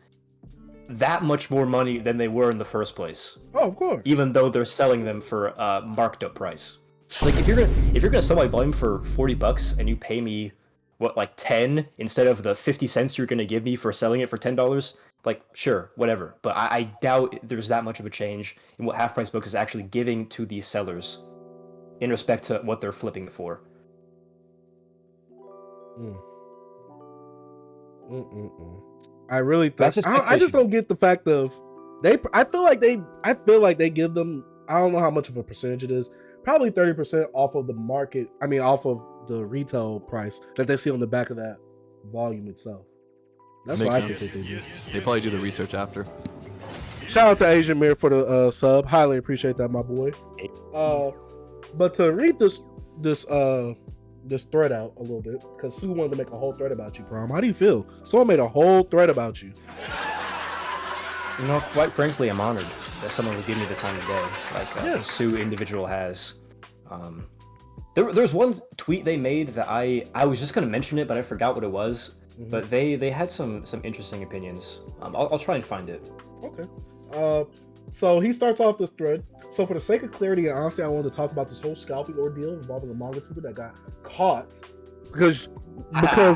that much more money than they were in the first place. Oh, of course. Even though they're selling them for a marked up price. Like if you're gonna sell my volume for $40 and you pay me like 10 instead of the 50 cents you're gonna give me for selling it for $10, like sure, whatever. But I doubt there's that much of a change in what half price book is actually giving to these sellers in respect to what they're flipping it for. I really think That's just I just don't get the fact of I feel like they give them, I don't know how much of a percentage it is, probably 30% off of the market. I mean, off of the retail price that they see on the back of that volume itself. That's what I think they do. They probably do the research after. Shout out to Asian Mirror for the sub. Highly appreciate that, my boy. But to read this thread out a little bit, because Sue wanted to make a whole thread about you, Prom. How do you feel? Someone made a whole thread about you. You know, quite frankly, I'm honored that someone would give me the time of day, like the Sue individual has. There's one tweet they made that I was just gonna mention it, but I forgot what it was. Mm-hmm. But they had some interesting opinions. I'll try and find it. Okay. So he starts off this thread. So for the sake of clarity and honesty, I wanted to talk about this whole scalping ordeal involving a Mangatuber that got caught because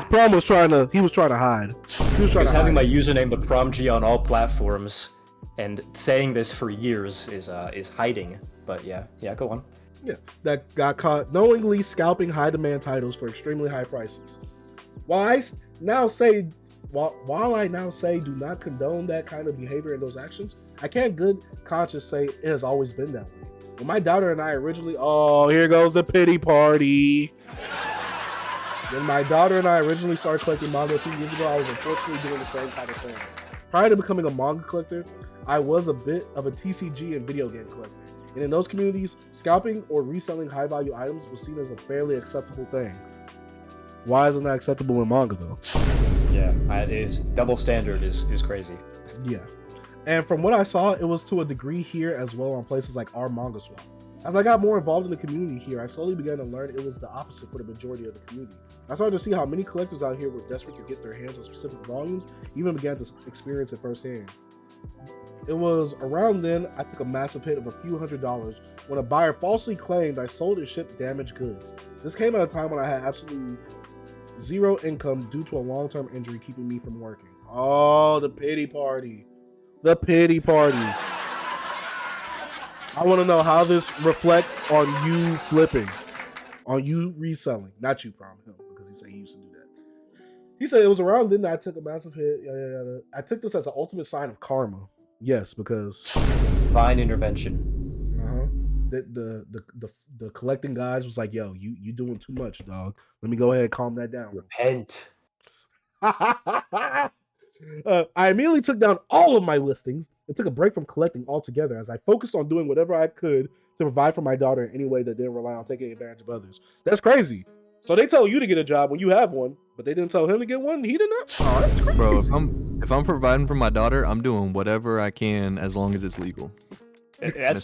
Prom was trying to hide. He was having my username but PromG on all platforms and saying this for years is hiding. But yeah, go on. Yeah, that got caught knowingly scalping high demand titles for extremely high prices. While I now say do not condone that kind of behavior and those actions, I can't good conscience say it has always been that way. When my daughter and I originally, here goes the pity party. When my daughter and I originally started collecting manga a few years ago, I was unfortunately doing the same kind of thing. Prior to becoming a manga collector, I was a bit of a TCG and video game collector. And in those communities, scalping or reselling high value items was seen as a fairly acceptable thing. Why isn't that acceptable in manga though? Yeah, it is. Double standard is crazy. Yeah. And from what I saw, it was to a degree here as well on places like our Manga Swap. As I got more involved in the community here, I slowly began to learn it was the opposite for the majority of the community. I started to see how many collectors out here were desperate to get their hands on specific volumes, even began to experience it firsthand. It was around then I took a massive hit of a few $100s when a buyer falsely claimed I sold and shipped damaged goods. This came at a time when I had absolutely zero income due to a long-term injury keeping me from working. Oh, the pity party. The pity party. I want to know how this reflects on you flipping, on you reselling. Not you, Prom, him, because he said he used to do that. He said it was around then that I took a massive hit. I took this as an ultimate sign of karma. Yes, because divine intervention. The collecting guys was like, yo, you doing too much, dog. Let me go ahead and calm that down. Repent. I immediately took down all of my listings and took a break from collecting altogether as I focused on doing whatever I could to provide for my daughter in any way that didn't rely on taking advantage of others. That's crazy. So they tell you to get a job when you have one, but they didn't tell him to get one. He did not. Oh, that's crazy. Bro, if I'm providing for my daughter, I'm doing whatever I can as long as it's legal. That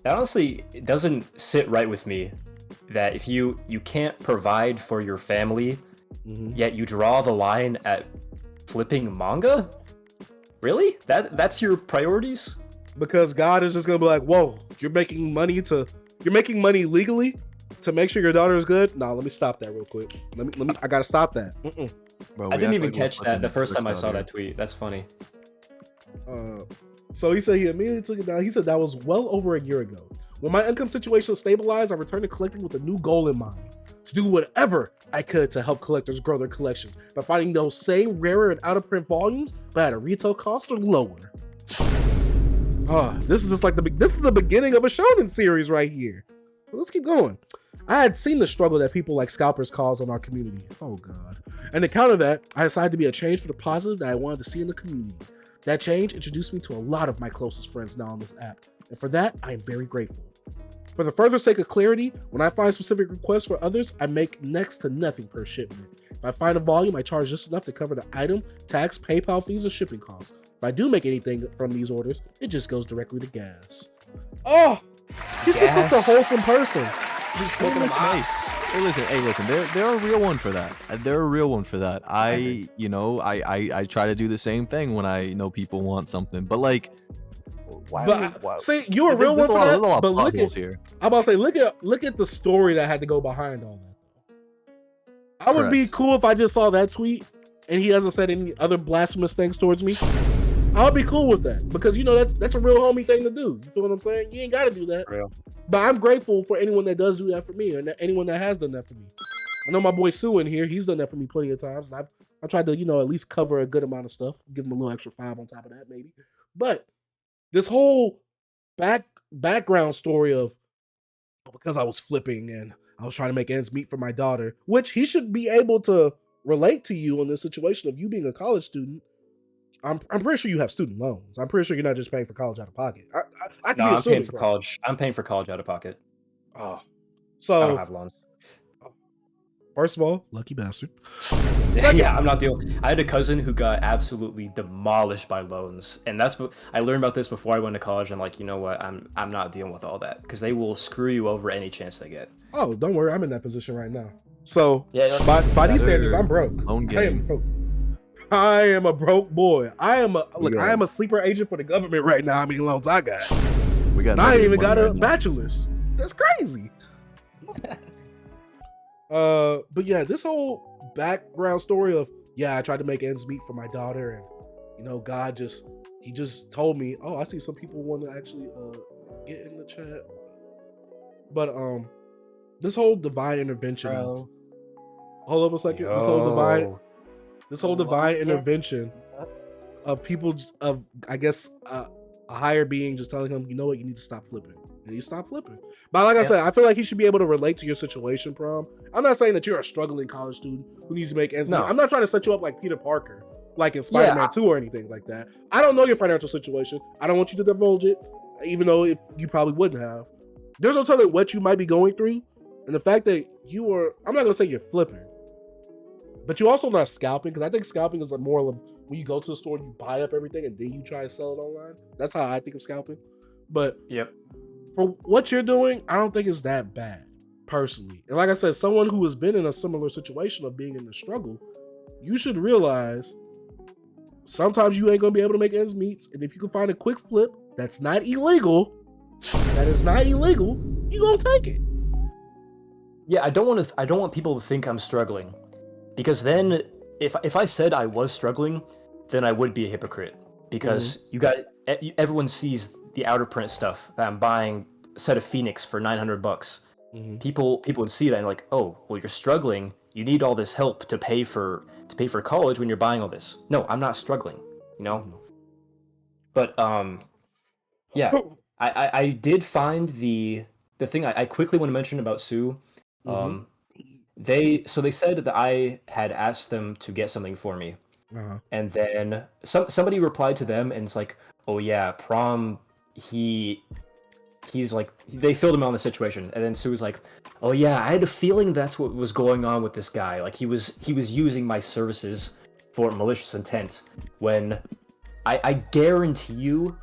honestly it doesn't sit right with me that if you can't provide for your family, yet you draw the line at flipping manga? Really? That's your priorities? Because God is just gonna be like, whoa, you're making money legally to make sure your daughter is good? Nah, let me stop that real quick. Let me I gotta stop that. Bro, I didn't even catch that the first time I saw that tweet. That's funny. So he said he immediately took it down. He said that was well over a year ago. When my income situation stabilized, I returned to collecting with a new goal in mind. To do whatever I could to help collectors grow their collections by finding those same rarer and out-of-print volumes, but at a retail cost or lower. This is just like this is the beginning of a shonen series right here. Let's keep going. I had seen the struggle that people like scalpers cause on our community. Oh God. And to counter that, I decided to be a change for the positive that I wanted to see in the community. That change introduced me to a lot of my closest friends now on this app. And for that, I am very grateful. For the further sake of clarity, when I find specific requests for others, I make next to nothing per shipment. If I find a volume, I charge just enough to cover the item, tax, PayPal fees, or shipping costs. If I do make anything from these orders, it just goes directly to gas. Oh, this is such a wholesome person. He's smoking his ice. Hey, listen. They're a real one for that. They're a real one for that. I try to do the same thing when I know people want something, but like. Why? See, you're a real one for that. But look at here. I'm about to say, look at the story that had to go behind all that. I would be cool if I just saw that tweet and he hasn't said any other blasphemous things towards me. I would be cool with that because that's a real homie thing to do. You feel what I'm saying? You ain't got to do that. Real. But I'm grateful for anyone that does do that for me, and anyone that has done that for me. I know my boy Sue in here. He's done that for me plenty of times, and I've I tried to, at least cover a good amount of stuff, give him a little extra 5 on top of that, maybe. But this whole background story of because I was flipping and I was trying to make ends meet for my daughter, which he should be able to relate to you in this situation of you being a college student. I'm pretty sure you have student loans. I'm pretty sure you're not just paying for college out of pocket. I can be I'm paying assuming, for college. I'm paying for college out of pocket. Oh, I so don't have loans. first of all, lucky bastard. Yeah, I'm not the only. I had a cousin who got absolutely demolished by loans, and that's what I learned about this before I went to college. I'm like, you know what? I'm not dealing with all that because they will screw you over any chance they get. Oh, don't worry, I'm in that position right now. So Yeah, by these standards, I'm broke. Loan I am game. broke. I am a broke boy. I am a sleeper agent for the government right now. How many loans I got? We got. And I ain't even negative got a money right now. bachelor's. That's crazy. But yeah, this whole background story of I tried to make ends meet for my daughter, and God just told me, oh, I see some people want to actually get in the chat. But this whole divine intervention of, hold up a second. This whole divine intervention of people of I guess a higher being just telling him, you know what, you need to stop flipping. And you stop flipping. But like I said, I feel like he should be able to relate to your situation, Prom. I'm not saying that you're a struggling college student who needs to make ends meet. I'm not trying to set you up like Peter Parker, like in Spider-Man 2 or anything like that. I don't know your financial situation. I don't want you to divulge it, even though if you probably wouldn't have. There's no telling what you might be going through. And the fact that you are, I'm not going to say you're flipping, but you're also not scalping, because I think scalping is more of when you go to the store, you buy up everything and then you try to sell it online. That's how I think of scalping. But for what you're doing, I don't think it's that bad, personally. And like I said, someone who has been in a similar situation of being in the struggle, you should realize sometimes you ain't gonna be able to make ends meet. And if you can find a quick flip that's not illegal, you gonna take it. Yeah, I don't want people to think I'm struggling, because then if I said I was struggling, then I would be a hypocrite, because everyone sees the outer print stuff that I'm buying a set of Phoenix for $900. People would see that and like, oh, well, you're struggling. You need all this help to pay for college when you're buying all this. No, I'm not struggling, But I did find the thing I quickly want to mention about Sue. They said that I had asked them to get something for me, and then somebody replied to them and it's like, oh yeah, Prom, he's like, they filled him on the situation, and then Sue was like, oh yeah, I had a feeling that's what was going on with this guy. Like he was using my services for malicious intent, when I guarantee you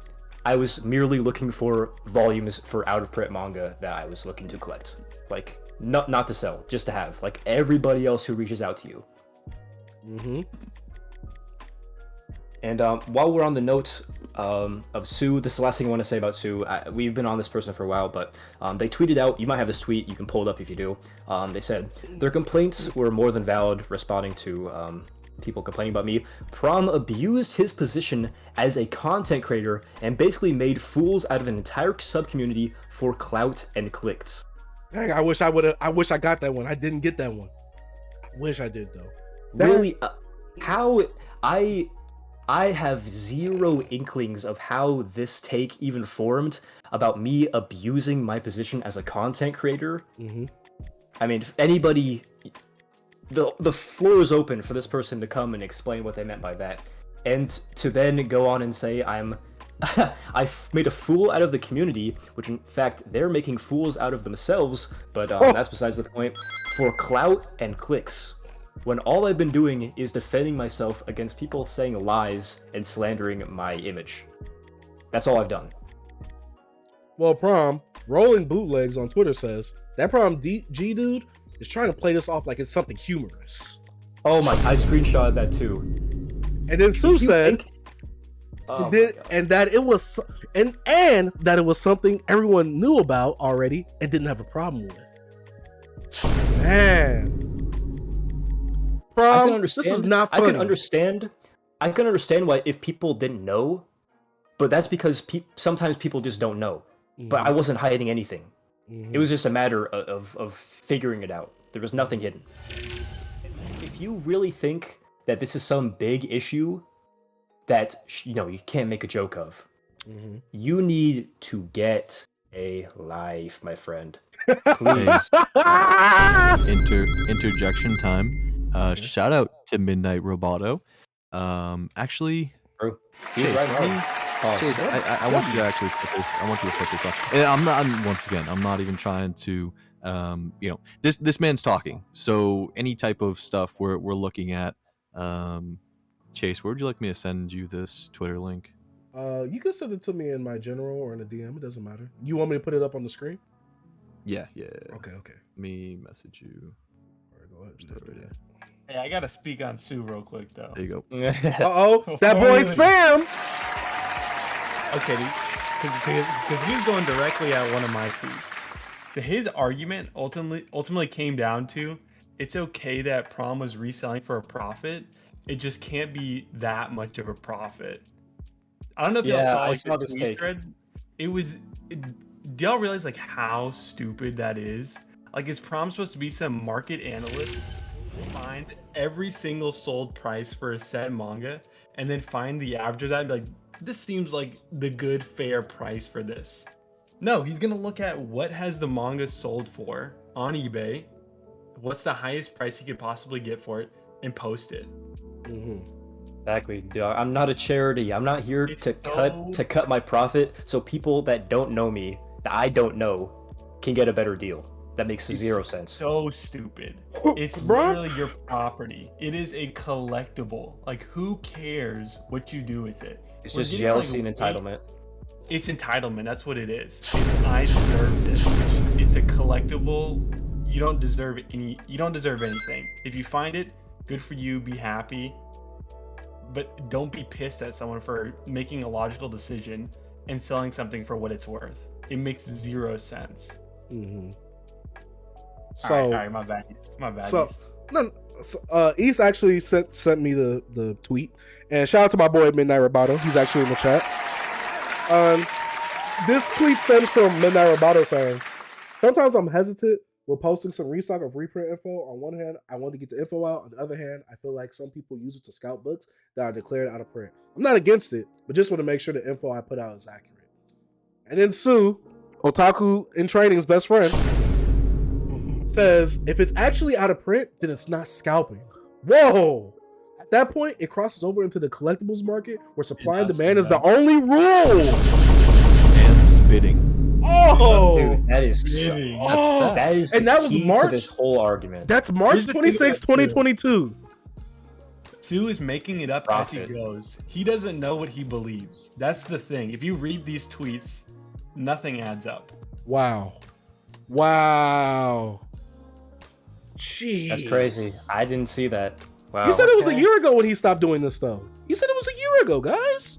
I was merely looking for volumes for out of print manga that I was looking to collect. Like not to sell, just to have, like everybody else who reaches out to you. And while we're on the note of Sue, this is the last thing I want to say about Sue. We've been on this person for a while, but they tweeted out, you might have this tweet, you can pull it up if you do. They said, their complaints were more than valid, responding to people complaining about me. Prom abused his position as a content creator and basically made fools out of an entire sub-community for clout and clicks. Dang, I wish I got that one. I didn't get that one. I wish I did though. Really? How I have zero inklings of how this take even formed about me abusing my position as a content creator. I mean, if anybody, the floor is open for this person to come and explain what they meant by that, and to then go on and say I made a fool out of the community, which in fact they're making fools out of themselves, but that's besides the point, for clout and clicks, when all I've been doing is defending myself against people saying lies and slandering my image. That's all I've done. Well, Prom, Rolling Bootlegs on Twitter says, that Prom G dude is trying to play this off like it's something humorous. Oh my, I screenshotted that too. And then Sue said, that it was something everyone knew about already and didn't have a problem with. Man. Prom, I can understand, this is not funny. I can understand why if people didn't know, but that's because sometimes people just don't know. But I wasn't hiding anything. It was just a matter of figuring it out. There was nothing hidden. If you really think that this is some big issue that you can't make a joke of. Mm-hmm. You need to get a life, my friend. Please. Interjection time. Shout out to Midnight Roboto. Actually, Bro, Chase, he's right let me- on. Chase, I want you to actually put this. I want you to put this up. And I'm not even trying to. This man's talking. So any type of stuff we're looking at. Chase, where would you like me to send you this Twitter link? You can send it to me in my general or in a DM. It doesn't matter. You want me to put it up on the screen? Yeah. Okay. Let me message you. All right, go ahead. Just do that. Hey, I gotta speak on Sue real quick though. There you go. Uh-oh, that boy Sam. Okay, because he was going directly at one of my tweets. So his argument ultimately came down to it's okay that Prom was reselling for a profit. It just can't be that much of a profit. I don't know if y'all saw this tweet take. thread. Do y'all realize like how stupid that is? Like, is Prom supposed to be some market analyst? Find every single sold price for a set manga and then find the average of that and be like, this seems like the good fair price for this. No, he's gonna look at what has the manga sold for on eBay, what's the highest price he could possibly get for it, and post it. Mm-hmm. Exactly, dog. I'm not a charity. I'm not here It's to cut my profit so people that don't know me, that I don't know, can get a better deal. That makes zero sense. So stupid. It's Bro. literally your property. It is a collectible. Like, who cares what you do with it? It's We're just getting, jealousy like, and entitlement. It's entitlement. That's what it is. It's I deserve this. It's a collectible. You don't deserve anything. If you find it, good for you. Be happy. But don't be pissed at someone for making a logical decision and selling something for what it's worth. It makes zero sense. Mm-hmm. So, all right, my bad. East actually sent me the tweet, and shout out to my boy Midnight Roboto. He's actually in the chat. This tweet stems from Midnight Roboto saying, "Sometimes I'm hesitant with posting some restock of reprint info. On one hand, I want to get the info out. On the other hand, I feel like some people use it to scout books that are declared out of print. I'm not against it, but just want to make sure the info I put out is accurate." And then Sue, Otaku in Training's best friend, says, if it's actually out of print, then it's not scalping. Whoa! At that point, it crosses over into the collectibles market where supply and demand is the only rule. And spitting. Oh! Dude, that is that is And the that was key March? to this whole argument. That's March Here's the thing 26, about Sue. 2022. Sue is making it up as he goes. He doesn't know what he believes. That's the thing. If you read these tweets, nothing adds up. Wow. Jeez. That's crazy. I didn't see that. Wow. He said it was a year ago when he stopped doing this stuff. He said it was a year ago, guys.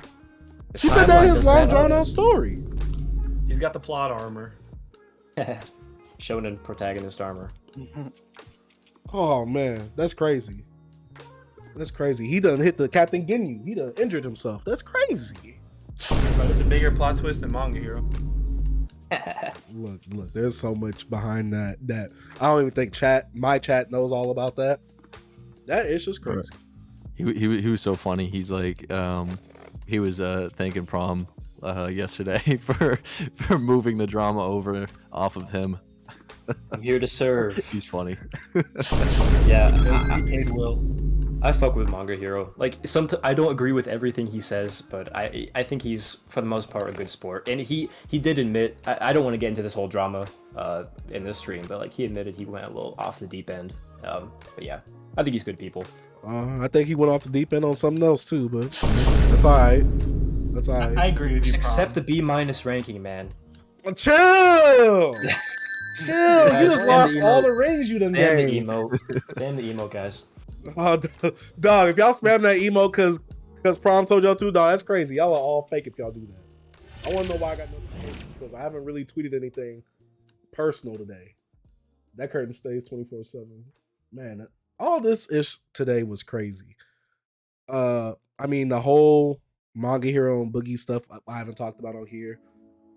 He said that in his long drawn out story. He's got the plot armor. Shonen protagonist armor. Oh man, that's crazy. That's crazy. He done hit the Captain Ginyu. He done injured himself. That's crazy. But it's a bigger plot twist than Manga Hero. Look, there's so much behind that I don't even think my chat knows all about that. That is just crazy. He was so funny. He's like, he was thanking Prom yesterday for moving the drama over off of him. I'm here to serve. He's funny. Yeah, He paid Will. I fuck with Manga Hero. Like, I don't agree with everything he says, but I think he's, for the most part, a good sport. And he did admit, I don't want to get into this whole drama in this stream, but like he admitted he went a little off the deep end. But yeah, I think he's good people. I think he went off the deep end on something else too, but that's all right. That's all right. I agree with you. Just accept Prom. the B- ranking, man. Chill. Chill. You just Damn lost the all emo. the rings you done Damn the gained. emo. Damn the emo, guys. Oh, dog, if y'all spam that emo because Prom told y'all to, dog, that's crazy. Y'all are all fake if y'all do that. I want to know why I got notifications because I haven't really tweeted anything personal today. That curtain stays 24/7. Man, all this ish today was crazy. I mean, the whole Manga Hero and Boogie stuff I haven't talked about on here.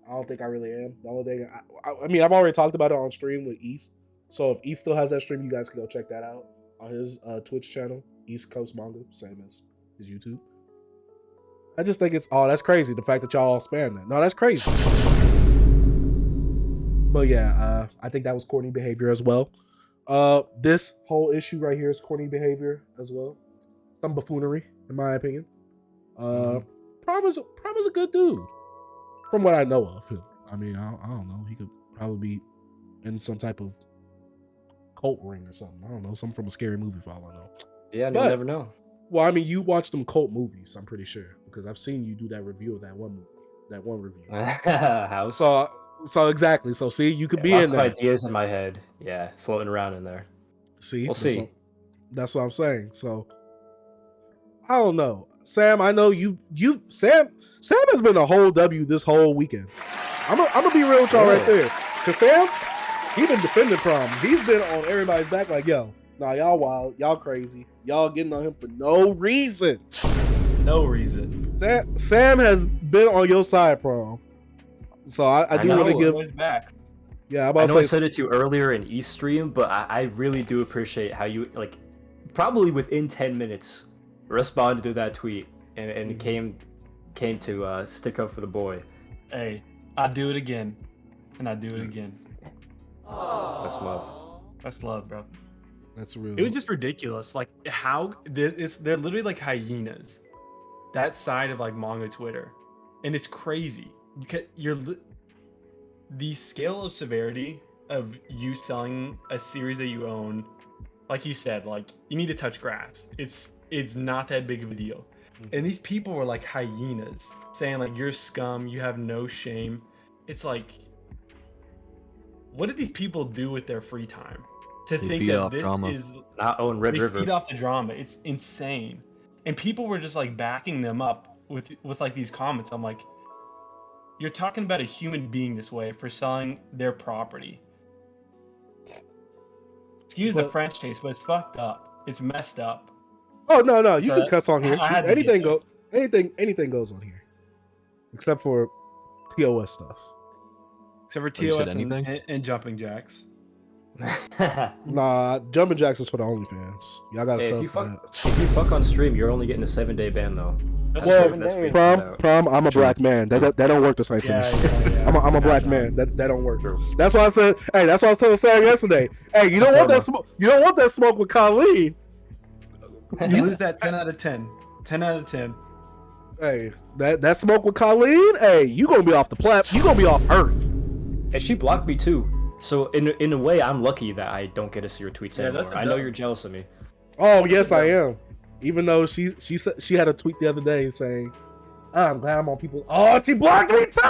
I don't think I really am. The only thing I mean, I've already talked about it on stream with East. So if East still has that stream, you guys can go check that out on his Twitch channel. East Coast Manga, same as his YouTube. I just think that's crazy. The fact that y'all all spam that. No, that's crazy. But yeah, I think that was corny behavior as well. This whole issue right here is corny behavior as well. Some buffoonery, in my opinion. Prom is a good dude, from what I know of him. I mean, I don't know. He could probably be in some type of cult ring or something. I don't know. Something from a scary movie, for all I know. Yeah, you'll never know. Well, I mean, you watch them cult movies, I'm pretty sure, because I've seen you do that review of that one movie, that one review. House. So exactly. So see, you could be lots in of that. Ideas in my head. Yeah, floating around in there. See, we'll see. That's what I'm saying. So I don't know, Sam. I know Sam has been a whole W this whole weekend. I'm gonna be real with y'all right there, cause Sam, he been defending Prom. He's been on everybody's back like, yo, nah, y'all wild, y'all crazy, y'all getting on him for no reason. No reason. Sam has been on your side, Prom. So I do want to give. Back. Yeah, I said it to you earlier in East Stream, but I really do appreciate how you probably within 10 minutes responded to that tweet and came to stick up for the boy. Hey, I do it again, and I do it again. That's love. That's love, bro. That's real. It was just ridiculous. Like how they're literally like hyenas. That side of like manga Twitter, and it's crazy because the scale of severity of you selling a series that you own, like you said, like you need to touch grass. It's not that big of a deal. And these people were like hyenas, saying like you're scum, you have no shame. It's like, what did these people do with their free time to think that this drama. Is not own Red River? They feed off the drama. It's insane. And people were just like backing them up with like these comments. I'm like, you're talking about a human being this way for selling their property. Excuse the French taste, but it's fucked up. It's messed up. Oh no, you can cuss on here. Anything goes on here, except for TOS stuff. Except for TOS and jumping jacks. Nah, jumping jacks is for the OnlyFans. Y'all gotta sub for that. If you fuck on stream, you're only getting a 7-day ban though. Prom, I'm a black man. That don't work the same for me. Yeah. I'm a black man. That don't work. True. That's why I said. Hey, that's what I was telling Sam yesterday. Hey, you don't want that smoke. You don't want that smoke with Colleen. You lose that 10 out of 10. 10 out of 10. Hey, that smoke with Colleen. Hey, you gonna be off the plat. You gonna be off Earth. And she blocked me too. So in a way, I'm lucky that I don't get to see her tweets anymore. I know you're jealous of me. Oh yes, I am. Even though she said she had a tweet the other day saying, oh, "I'm glad I'm on people." Oh, she blocked me too.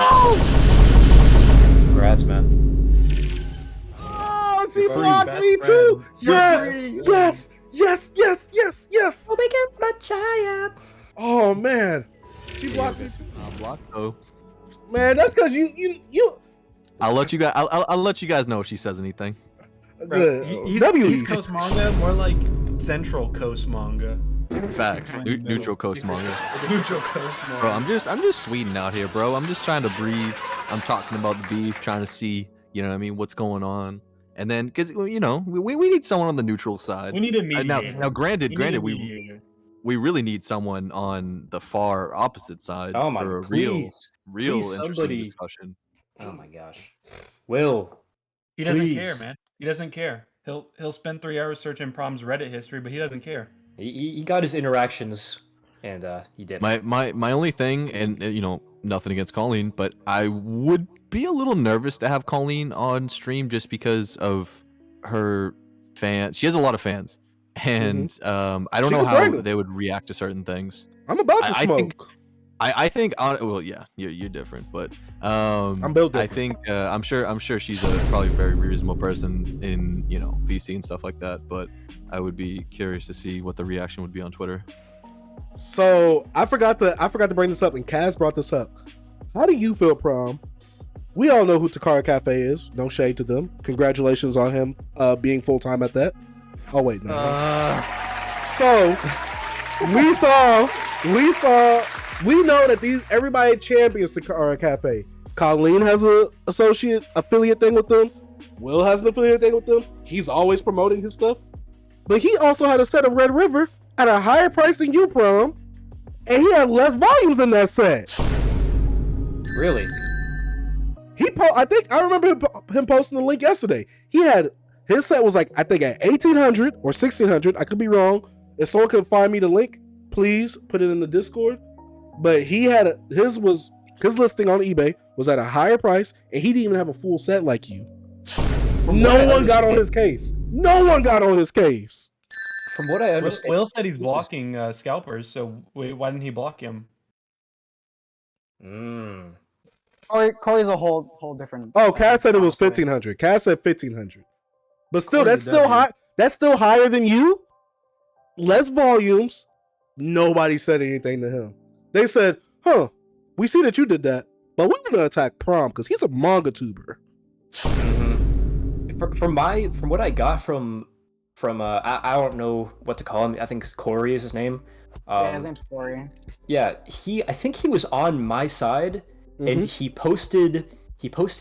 Congrats, man. Oh, she blocked me too. Yes. Oh my God, my child. Oh man, she blocked me too. I'm blocked though. Man, that's because you. I'll let you guys. I'll let you guys know if she says anything. Good. East Coast manga, more like Central Coast manga. Facts. Neutral Coast manga. Neutral Coast manga. Bro, I'm just Sweden out here, bro. I'm just trying to breathe. I'm talking about the beef, trying to see, you know what I mean, what's going on. And then, because, you know, we need someone on the neutral side. We need a mediator. Now granted, we really need someone on the far opposite side for a real interesting discussion. Oh my gosh. Will. He doesn't care, man. He doesn't care. He'll spend 3 hours searching Prom's Reddit history, but he doesn't care. He got his interactions, and he did. My only thing, and you know, nothing against Colleen, but I would be a little nervous to have Colleen on stream just because of her fans. She has a lot of fans, and I don't know how they would react to certain things. I'm about to smoke. I think well, yeah, you're different, but I'm built different. I think I'm sure she's probably a very reasonable person in, you know, VC and stuff like that, but I would be curious to see what the reaction would be on Twitter. So I forgot to bring this up, and Kaz brought this up. How do you feel, Prom? We all know who Takara Cafe is. No shade to them. Congratulations on him being full time at that. Oh wait, no. So we know that everybody champions Takara Cafe. Colleen has an affiliate thing with them. Will has an affiliate thing with them. He's always promoting his stuff. But he also had a set of Red River at a higher price than you, Prom, and he had less volumes in that set. Really? I remember him posting the link yesterday. His set was like, I think at 1,800 or 1,600. I could be wrong. If someone could find me the link, please put it in the Discord. But his listing on eBay was at a higher price, and he didn't even have a full set like you. No one got on his case. No one got on his case. From what I understand, Will said he's blocking scalpers. So wait, why didn't he block him? Corey's a whole different. Oh, Cass said it was 1,500. Cass said 1,500. But still, that's still high. That's still higher than you. Less volumes. Nobody said anything to him. They said, "Huh, we see that you did that, but we're gonna attack Prom because he's a Mangatuber." From what I got from I don't know what to call him. I think Corey is his name. Yeah, his name's Corey. Yeah, I think he was on my side, and he posted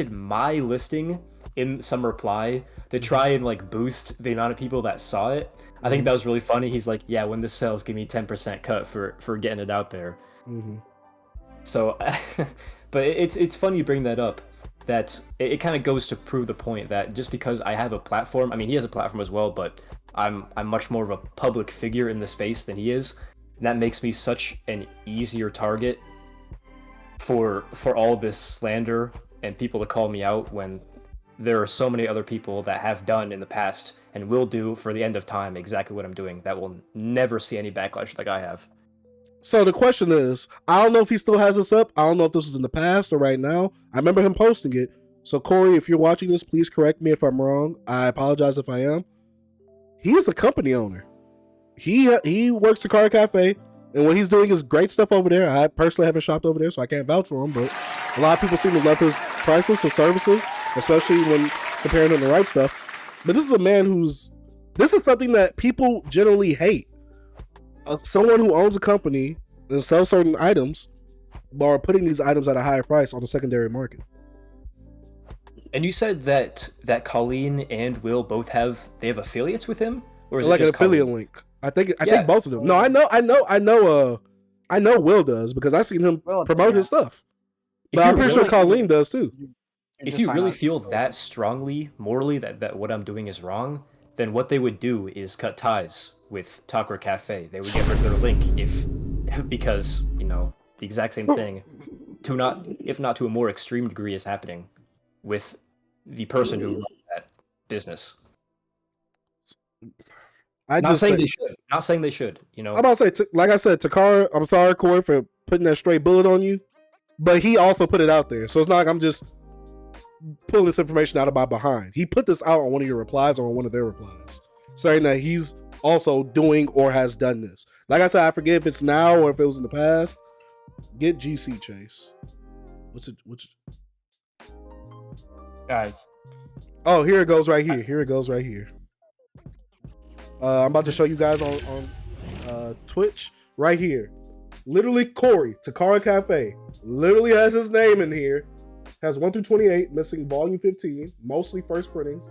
my listing in some reply to try and like boost the amount of people that saw it. I think that was really funny. He's like, "Yeah, when this sells, give me 10% cut for getting it out there." So, but it's funny you bring that up. That it kind of goes to prove the point that just because I have a platform, I mean, he has a platform as well, but I'm much more of a public figure in the space than he is. And that makes me such an easier target for all this slander and people to call me out when there are so many other people that have done in the past and will do for the end of time exactly what I'm doing that will never see any backlash like I have. So the question is, I don't know if he still has this up. I don't know if this was in the past or right now. I remember him posting it. So Corey, if you're watching this, please correct me if I'm wrong. I apologize if I am. He is a company owner. He works the Card Cafe, and what he's doing is great stuff over there. I personally haven't shopped over there, so I can't vouch for him, but a lot of people seem to love his prices and services, especially when comparing him to right stuff. But this is a man this is something that people generally hate. Someone who owns a company and sells certain items are putting these items at a higher price on the secondary market. And you said that Colleen and Will both have affiliates with him, or is like it just an affiliate Colleen? link? I think both of them. No, I know Will does because I've seen him promote his stuff. But I'm pretty sure Colleen does too. If you really feel that strongly morally that what I'm doing is wrong, then what they would do is cut ties with Taco Cafe. They would get rid of their link because the exact same thing, if not to a more extreme degree, is happening with the person who runs that business. Not saying they should. I'm about to say, like I said, Takara, I'm sorry, Corey, for putting that straight bullet on you, but he also put it out there. So it's not like I'm just pulling this information out of my behind. He put this out on one of your replies or on one of their replies, saying that he's also doing or has done this. Like I said, I forget if it's now or if it was in the past. Get GC Chase. What's Guys. Oh, here it goes right here. I'm about to show you guys on Twitch right here. Literally Corey, Takara Cafe, literally has his name in here. Has 1 through 28, missing volume 15, mostly first printings.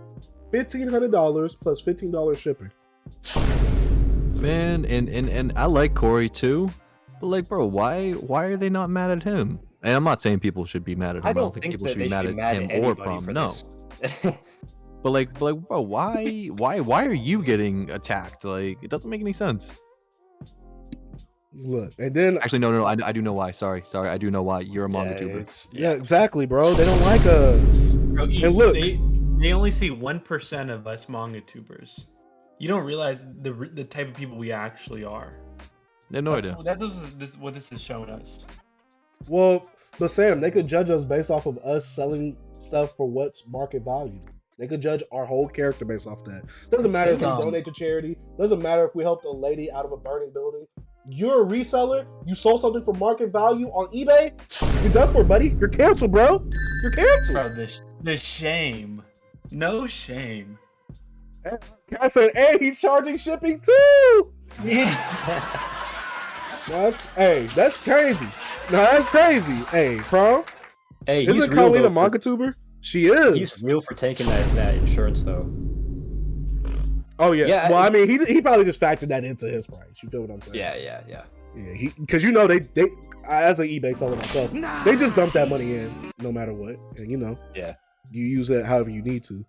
$1,500 plus $15 shipping. Man, and I like Corey too, but like, bro, why are they not mad at him? And I'm not saying people should be mad at him. I don't think people should be mad at him or Prom. No. But like, bro, why are you getting attacked? Like, it doesn't make any sense. Look, and then actually, no, I do know why. Sorry, I do know why. You're a Mangatuber. Yeah, exactly, bro. They don't like us. Bro, and look, they only see 1% of us Mangatubers. You don't realize the type of people we actually are. Yeah, no idea. That's what this is showing us. Well, but Sam, they could judge us based off of us selling stuff for what's market value. They could judge our whole character based off that. Doesn't matter if we donate to charity. Doesn't matter if we helped a lady out of a burning building. You're a reseller. You sold something for market value on eBay. You're done for, buddy. You're canceled, bro. You're canceled. Bro, the shame. No shame. I said, hey, he's charging shipping too. Yeah. That's crazy. No, that's crazy. Hey, Prom. Hey, isn't Colleen a Mangatuber? She is. He's real for taking that insurance though. Oh yeah. Yeah, Well, I mean, he probably just factored that into his price. You feel what I'm saying? Yeah. Yeah. Because you know they as an eBay seller myself, they just dump that money in no matter what, and you know. Yeah. You use it however you need to.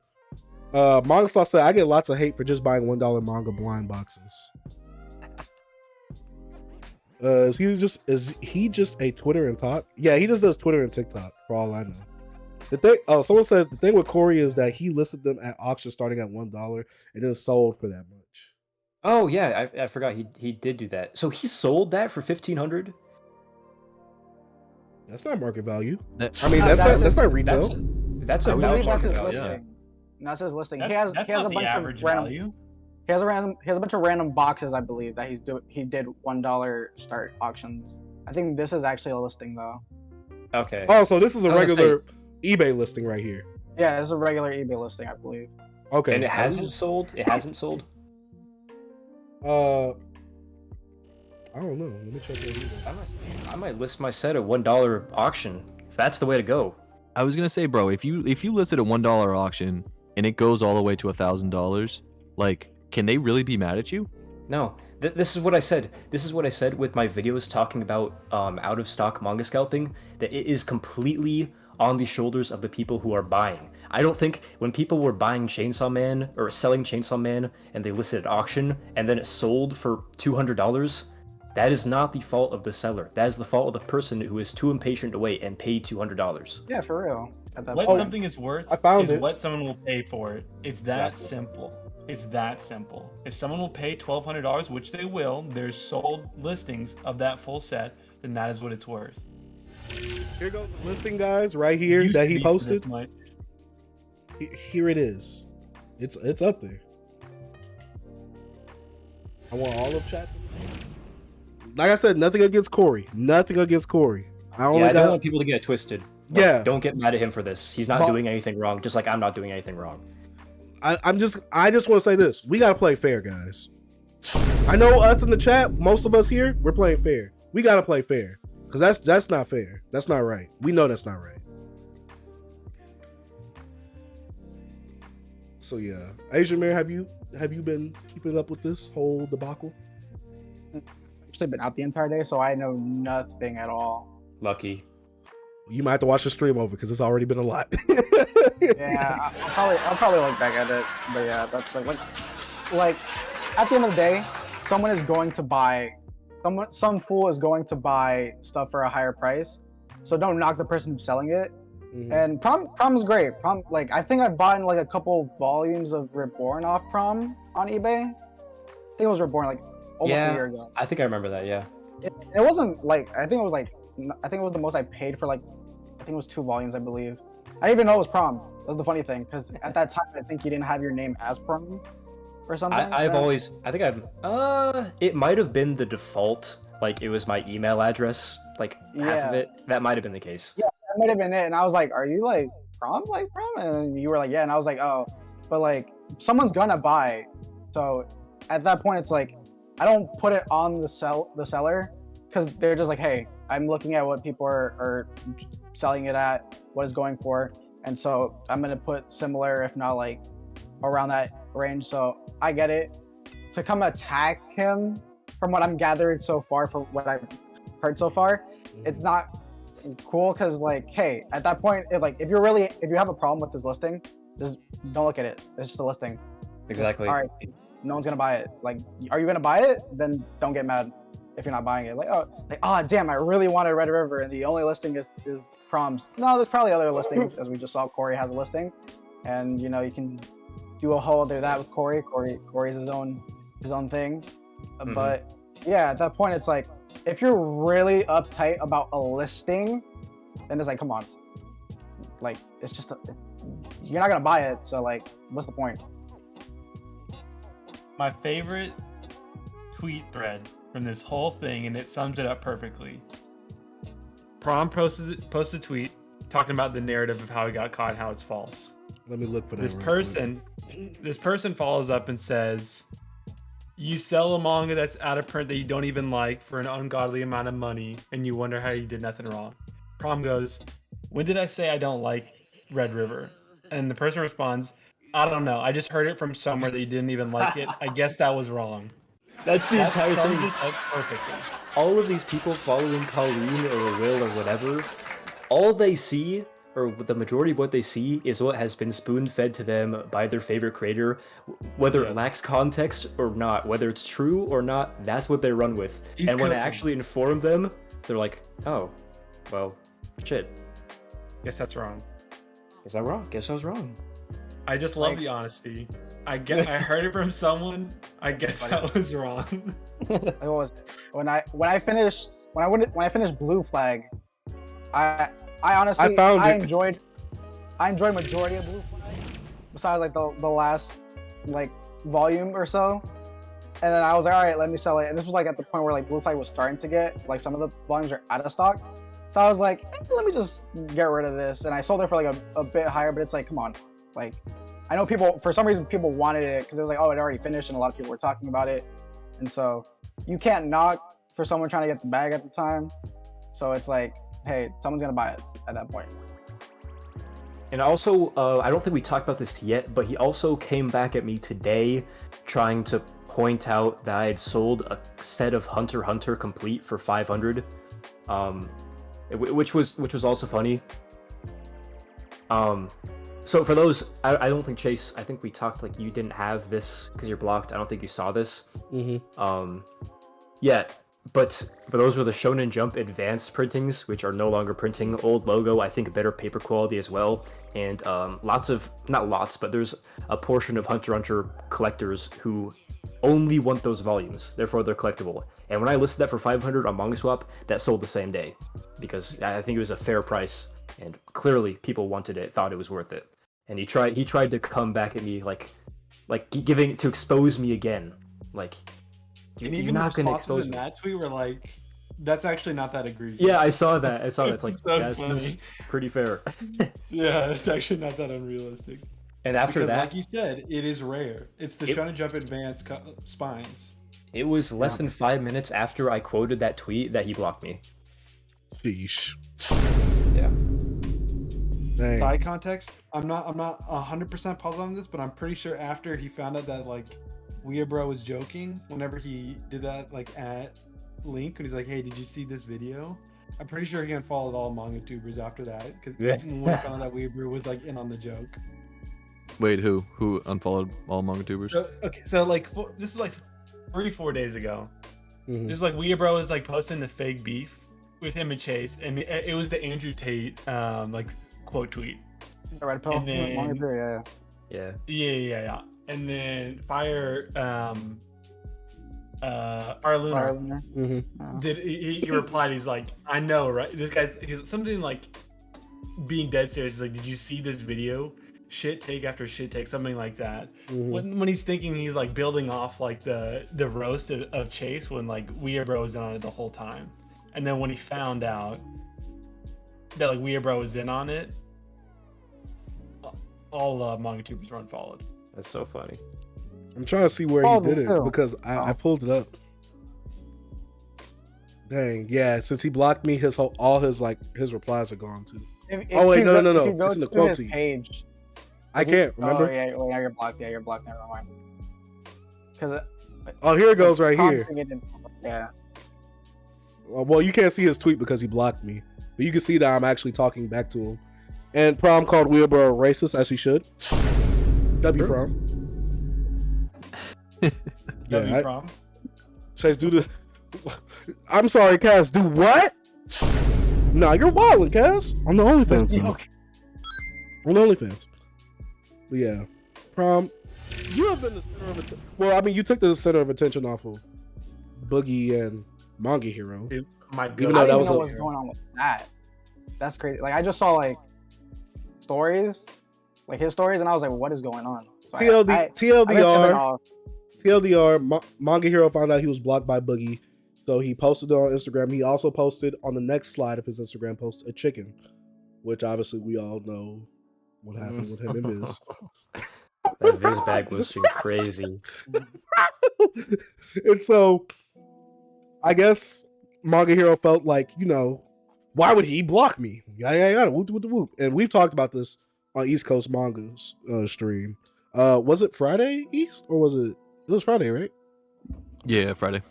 Manga Saw said, I get lots of hate for just buying $1 manga blind boxes. Is he just a Twitter and talk? Yeah, he just does Twitter and TikTok for all I know. The thing, someone says the thing with Corey is that he listed them at auction starting at $1 and then sold for that much. Oh yeah, I forgot he did do that. So he sold that for 1,500. That's not market value. That- I mean, that's not retail. That's I a believe that's market his value. listing. That's his listing. That's He has not a the bunch average of random. value. He has a bunch of random boxes, I believe, that he did $1 start auctions. I think this is actually a listing though. Okay. Oh, so this is a I was gonna regular eBay listing right here. Yeah, this is a regular eBay listing, I believe. Okay. And it hasn't sold? It hasn't sold? I don't know. Let me check that eBay. I might list my set at $1 auction. If that's the way to go. I was gonna say, bro, if you listed a $1 auction and it goes all the way to $1,000, like, can they really be mad at you? No. This is what I said. This is what I said with my videos talking about out of stock manga scalping, that it is completely on the shoulders of the people who are buying. I don't think when people were buying Chainsaw Man or selling Chainsaw Man and they listed at auction and then it sold for $200, that is not the fault of the seller. That is the fault of the person who is too impatient to wait and pay $200. Yeah, for real. At that What point. something is worth I found is it. what someone will pay for it. It's that Exactly. simple. It's that simple. If someone will pay $1,200, which they will, there's sold listings of that full set, then that is what it's worth. Here goes the listing, guys, right here Used that to he be for this posted. much. Here it is. It's up there. I want all of chat. Like I said, nothing against Corey. Nothing against Corey. I only I don't got want people to get it twisted. Like, Yeah. Don't get mad at him for this. He's not But- doing anything wrong, just like I'm not doing anything wrong. I just want to say this. We gotta play fair, guys. I know us in the chat, most of us here, we're playing fair. We gotta play fair. Because that's not fair. That's not right. We know that's not right. So yeah. Asian Mare, have you been keeping up with this whole debacle? Actually been out the entire day, so I know nothing at all. Lucky. You might have to watch the stream over because it's already been a lot. Yeah, I'll probably look back at it. But yeah, that's like at the end of the day, someone is going to buy, some fool is going to buy stuff for a higher price. So don't knock the person who's selling it. Mhm. And prom is great. Prom, like, I think I bought like a couple volumes of Reborn off Prom on eBay. I think it was Reborn like almost a year ago. I think I remember that, yeah. It wasn't like, I think it was the most I paid for, like, I think it was 2 volumes, I believe. I didn't even know it was Prom. That's the funny thing, because at that time I think you didn't have your name as Prom or something. It might have been the default, like it was my email address, like half of Yeah. it. That might have been the case. Yeah, that might have been it. And I was like, "Are you like Prom, And you were like, "Yeah." And I was like, "Oh," but like someone's gonna buy. So at that point, it's like I don't put it on the seller, because they're just like, "Hey, I'm looking at what people are selling it at, what it's going for, and so I'm gonna put similar, if not like around that range." So I get it. To come attack him, from what I'm gathering so far, from what I've heard so far, it's not cool, because like, hey, at that point, if you have a problem with this listing, just don't look at it. It's just a listing. Exactly. All right, no one's gonna buy it. Like, are you gonna buy it? Then don't get mad if you're not buying it. Like, oh damn, I really wanted Red River, and the only listing is Proms. No, there's probably other listings, as we just saw. Corey has a listing, and you can do a whole other that with Corey. Corey's his own thing. Mhm. But yeah, at that point, it's like, if you're really uptight about a listing, then it's like, come on, like, it's just you're not gonna buy it, so like, what's the point? My favorite tweet thread from this whole thing, and it sums it up perfectly. Prom posts a tweet talking about the narrative of how he got caught and how it's false. Let me look for that. This real person follows up and says, "You sell a manga that's out of print that you don't even like for an ungodly amount of money, and you wonder how you did nothing wrong." Prom goes, "When did I say I don't like Red River?" And the person responds, I don't know. I just heard it from somewhere that you didn't even like it. I guess that was wrong. That's the entire summed thing. this up perfectly. All of these people following Colleen or Will or whatever, all they see, or the majority of what they see, is what has been spoon-fed to them by their favorite creator. Whether it lacks context or not, whether it's true or not, that's what they run with. And when I actually inform them, they're like, oh, well, shit. Guess that's wrong. Guess I'm wrong. Guess I was wrong. I just love the honesty. I heard it from someone. I guess that was wrong. It was when I finished Blue Flag. I honestly enjoyed majority of Blue Flag, besides like the last like volume or so. And then I was like, all right, let me sell it. And this was like at the point where like Blue Flag was starting to get like some of the volumes are out of stock. So I was like, let me just get rid of this. And I sold it for like a bit higher, but it's like, come on, like. I know people, for some reason, people wanted it because it was like, oh, it already finished, and a lot of people were talking about it. And so you can't knock for someone trying to get the bag at the time. So it's like, hey, someone's going to buy it at that point. And also, I don't think we talked about this yet, but he also came back at me today trying to point out that I had sold a set of Hunter x Hunter complete for 500, which was also funny. So for those, I don't think Chase, I think we talked like you didn't have this because you're blocked. I don't think you saw this. Yeah, but those were the Shonen Jump advanced printings, which are no longer printing. Old logo, I think better paper quality as well. And not lots, but there's a portion of Hunter x Hunter collectors who only want those volumes. Therefore, they're collectible. And when I listed that for 500 on MangaSwap, that sold the same day because I think it was a fair price. And clearly, people wanted it, thought it was worth it. And he tried to come back at me like giving to expose me again. Like, you're not going to expose me. That tweet were like, that's actually not that egregious. Yeah, I saw that. It's like, so yeah, that's pretty fair. Yeah, it's actually not that unrealistic. And after that, like you said, it is rare. It's the Shonen Jump Advanced spines. It was less than 5 minutes after I quoted that tweet that he blocked me. Sheesh. Yeah. Dang. Side context, I'm not 100% positive on this, but I'm pretty sure after he found out that like Weeabro was joking whenever he did that like at Link, and he's like, hey, did you see this video? I'm pretty sure he unfollowed all Mangatubers after that because when he found out that Weeabro was like in on the joke. Wait, who unfollowed all Mangatubers? So like this is like 3-4 days ago. Just like Weeabro is like posting the fake beef with him and Chase, and it was the Andrew Tate like quote tweet. The red pill. And then, yeah. And then Fire Arluna did he replied, he's like, I know, right? He's something like being dead serious. He's like, did you see this video? Shit take after shit take, something like that. When he's thinking he's like building off like the roast of Chase when like Weeabro was in on it the whole time. And then when he found out that like Weeabro was in on it, all Mangatubers were unfollowed. That's so funny. I'm trying to see where he did it because I pulled it up. Dang, yeah. Since he blocked me, his replies are gone too. No. It's in the quote page. I can't remember. Oh yeah, well, you're blocked. Yeah, you're blocked. Never mind. Because here it goes right here. Yeah. Well, you can't see his tweet because he blocked me, but you can see that I'm actually talking back to him. And Prom called Weeabro racist, as he should. W Prom. Prom. Chase, do the. I'm sorry, Cass. Do what? Nah, you're wildin', Cass. On the OnlyFans. On the OnlyFans. But yeah, Prom, you have been the center of attention. Well, I mean, you took the center of attention off of Boogie and Manga Hero. Dude, my God. Even though I don't even know what's going on with that. That's crazy. Like, I just saw like stories, like his stories, and I was like, what is going on? So TLDR, Manga Hero found out he was blocked by Boogie, so he posted it on Instagram. He also posted on the next slide of his Instagram post a chicken, which obviously we all know what happened with him and Viz. That Viz bag was crazy. And so, I guess Manga Hero felt like, why would he block me? Yada, yada, yada, whoop, whoop, whoop. And we've talked about this on East Coast Manga's stream Was it Friday East or was it? It was Friday, right? Yeah, Friday.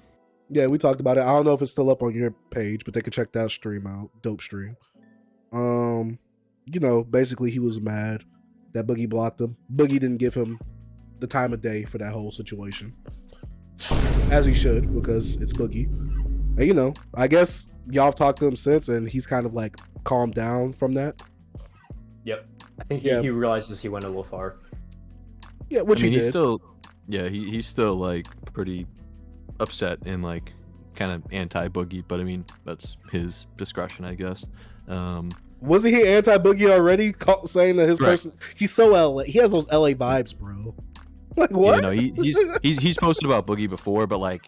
Yeah, we talked about it. I don't know if it's still up on your page, but they can check that stream out. Dope stream. Basically he was mad that Boogie blocked him. Boogie didn't give him the time of day for that whole situation, as he should, because it's Boogie. And I guess y'all have talked to him since, and he's kind of like calmed down from that. Yep, I think he realizes he went a little far. Yeah, which he did. He's still like pretty upset and like kind of anti-Boogie, but I mean that's his discretion, I guess. Wasn't he anti-Boogie already, saying that his person? He's so LA. He has those LA vibes, bro. Like what? He's posted about Boogie before, but like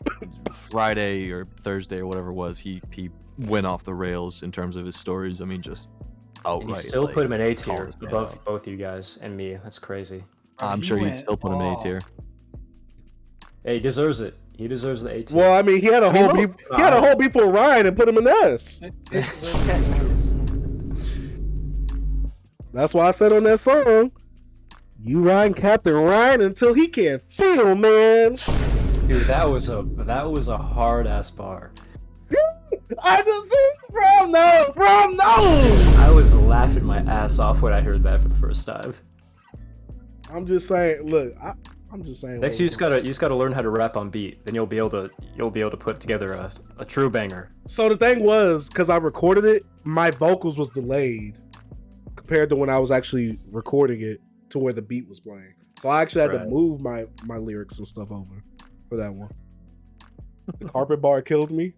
Friday or Thursday or whatever it was, he went off the rails in terms of his stories. I mean, just outright. And he still put him in A tier above both you guys and me. That's crazy. I'm sure he'd still put him in A tier. Hey, he deserves it. He deserves the A tier. Well, I mean, he had a whole beef. He had a whole beef with Ryan and put him in S. That's why I said on that song, "You Ryan Captain Ryan until he can't feel, man." Dude, that was a hard ass bar. I just see from no. I was laughing my ass off when I heard that for the first time. I'm just saying. Look, I'm just saying. Next, you just gotta learn how to rap on beat. Then you'll be able to put together a true banger. So the thing was, because I recorded it, my vocals was delayed compared to when I was actually recording it to where the beat was playing. So I actually had to move my lyrics and stuff over for that one. The carpet bar killed me.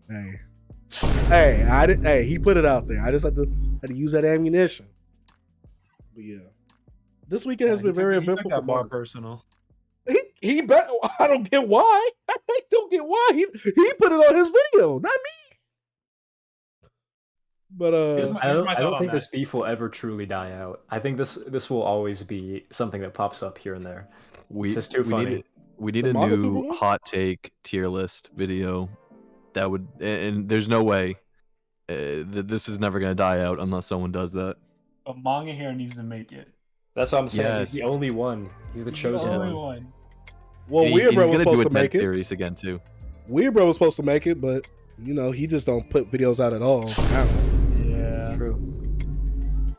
Hey, he put it out there. I just had to use that ammunition. But yeah, this weekend has been very eventful. That bar personal. He bet. I don't get why. I don't get why he put it on his video, not me. But I don't think this beef will ever truly die out. I think this will always be something that pops up here and there. It's just too funny. We need a new hot take tier list video that would, and there's no way that this is never gonna die out unless someone does that. But Manga here needs to make it. That's what I'm saying. Yes. He's the only one. He's the chosen one. Well, Weird Bro was supposed to make it. Series again too. Weird Bro was supposed to make it, but he just don't put videos out at all. Yeah, true.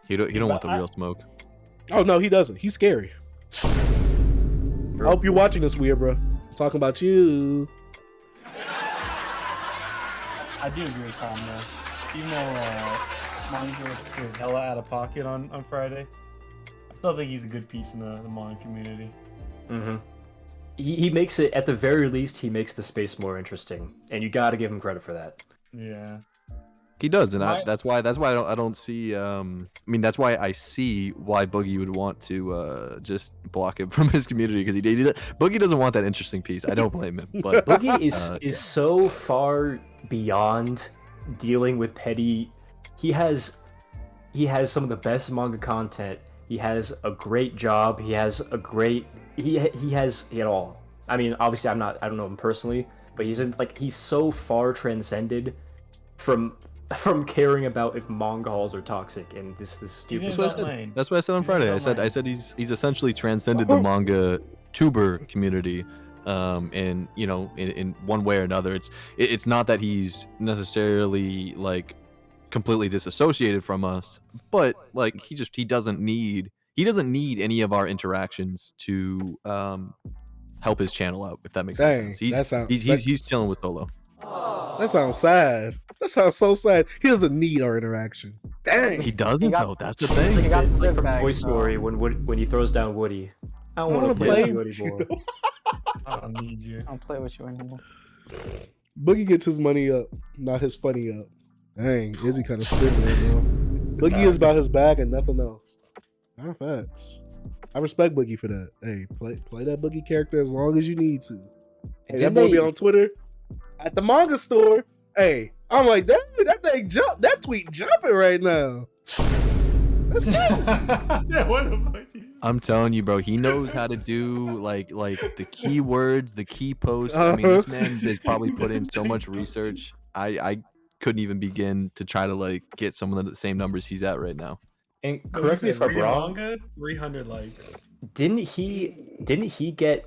He don't want the real smoke. Oh no, he doesn't. He's scary. I hope you're watching this, Weird Bro. I'm talking about you. I do agree with Tom though. Even though Manga was hella out of pocket on Friday, I still think he's a good piece in the manga community. Mm-hmm. He makes it, at the very least, he makes the space more interesting, and you got to give him credit for that. Yeah, he does, and that's why I don't see. I mean, that's why I see why Boogie would want to just block him from his community, because Boogie doesn't want that interesting piece. I don't blame him. But Boogie is so far beyond dealing with petty. He has some of the best manga content. He has a great job. He has a great. He has it all. I mean, obviously, I don't know him personally, but he's so far transcended from caring about if manga halls are toxic and this stupid stuff. That's what I said on Friday. I said he's essentially transcended the manga tuber community. And in one way or another, it's not that he's necessarily like completely disassociated from us, but like he doesn't need any of our interactions to help his channel out, if that makes sense. He's chilling with Solo. That sounds sad. That sounds so sad. He doesn't need our interaction. Dang. He doesn't though. That's the thing. It's like from Toy Story when he throws down Woody. I don't want to play with you anymore. I don't need you. I don't play with you anymore. Boogie gets his money up, not his funny up. Dang, Izzy kind of spitting right now. Boogie is about his bag and nothing else. Not of facts. I respect Boogie for that. Hey, play that Boogie character as long as you need to. Hey, that boy be on Twitter at the manga store. Hey, I'm like, that thing jump. That tweet jumping right now. That's crazy. Yeah, what the fuck? I'm telling you, bro. He knows how to do like the keywords, the key posts. I mean, this man has probably put in so much research. I couldn't even begin to try to like get some of the same numbers he's at right now. And correct me if I'm wrong. Manga, 300 likes. didn't he get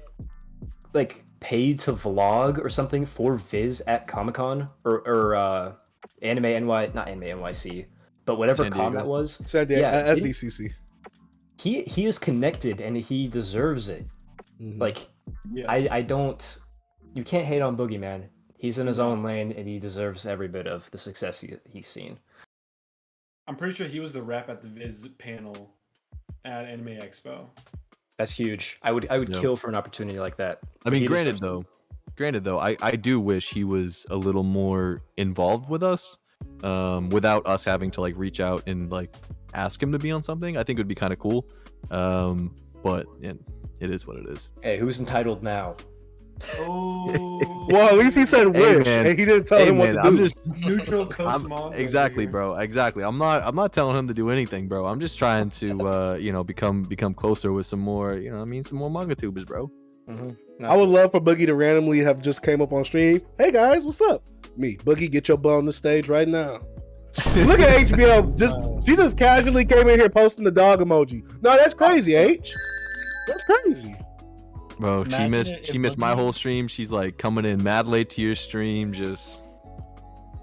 like paid to vlog or something for Viz at Comic-Con or Anime NY, not Anime NYC, but whatever San con Diego. that was. Said Yeah, SDCC. He is connected and he deserves it. Mhm. Like Yes. I don't, you can't hate on Boogeyman. He's in his own lane and he deserves every bit of the success he's seen. I'm pretty sure he was the rep at the Viz panel at Anime Expo. That's huge. I would Yeah. kill for an opportunity like that. I mean, He granted deserves though, I do wish he was a little more involved with us, without us having to like reach out and like ask him to be on something. I think it would be kind of cool. But it is what it is. it. Hey, who's entitled now? Oh. Well, at least he said Hey, wish, man. and he didn't tell Hey, him what man, to I'm do. just Neutral coast manga. exactly, here. bro. Exactly. I'm not telling him to do anything, bro. I'm just trying to become closer with some more, some more Mangatubers, bro. I would love for Boogie to randomly have just came up on stream. Hey guys, what's up? Me, Boogie, get your butt on the stage right now. Look at HBO. She just casually came in here posting the dog emoji. No, that's crazy, H. That's crazy. Bro, Imagine she if missed my Boogie- whole stream. She's like coming in mad late to your stream, just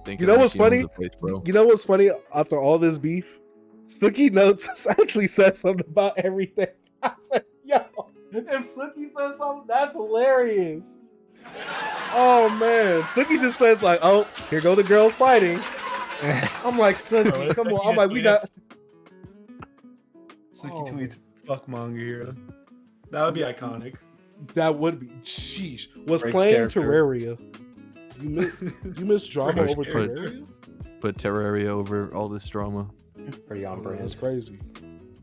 thinking You know like what's she owns funny? the place, bro. You know what's funny? After all this beef, Suki Notes actually said something about everything. I said, yo, if Suki says something, that's hilarious. Oh man, Suki just says like, oh, here go the girls fighting. I'm like, Suki, come on. I'm like, we not. Suki Oh. tweets, "Fuck manga hero." That would be iconic. That would be. Sheesh. Was Breaks playing character. Terraria. You miss drama Breaks over character. Terraria? Put Terraria over all this drama. Pretty on brand. That's crazy.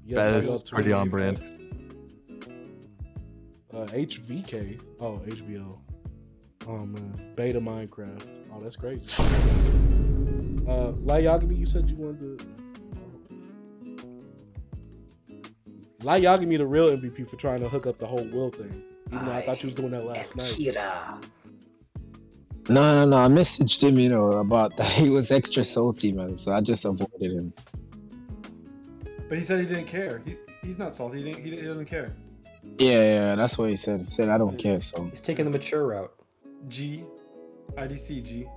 Yes, That I is love pretty on Terraria. brand. HVK. Oh, HBO. Oh man, Beta Minecraft. Oh, that's crazy. Light Yagami, you said you wanted to. Light Yagami, the real MVP for trying to hook up the whole Will thing. Even though I thought you was doing that last night. No. I messaged him, about that. He was extra salty, man. So I just avoided him. But he said he didn't care. He's not salty. He doesn't care. Yeah, that's what he said. He said I don't care. So He's taking the mature route. G, IDC G.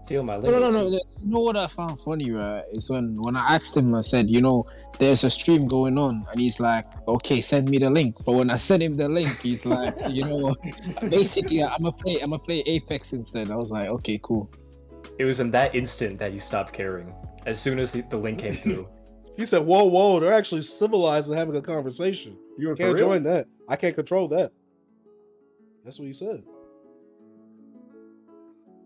Steal my lingo. no. You know what I found funny, right? Is when I asked him, I said, there's a stream going on, and he's like, okay, send me the link. But when I sent him the link, he's like, basically, I'm gonna play Apex instead. I was like, okay, cool. It was in that instant that he stopped caring. As soon as the link came through. He said, whoa, they're actually civilized and having a conversation. You Can't join that. I can't control that. That's what he said.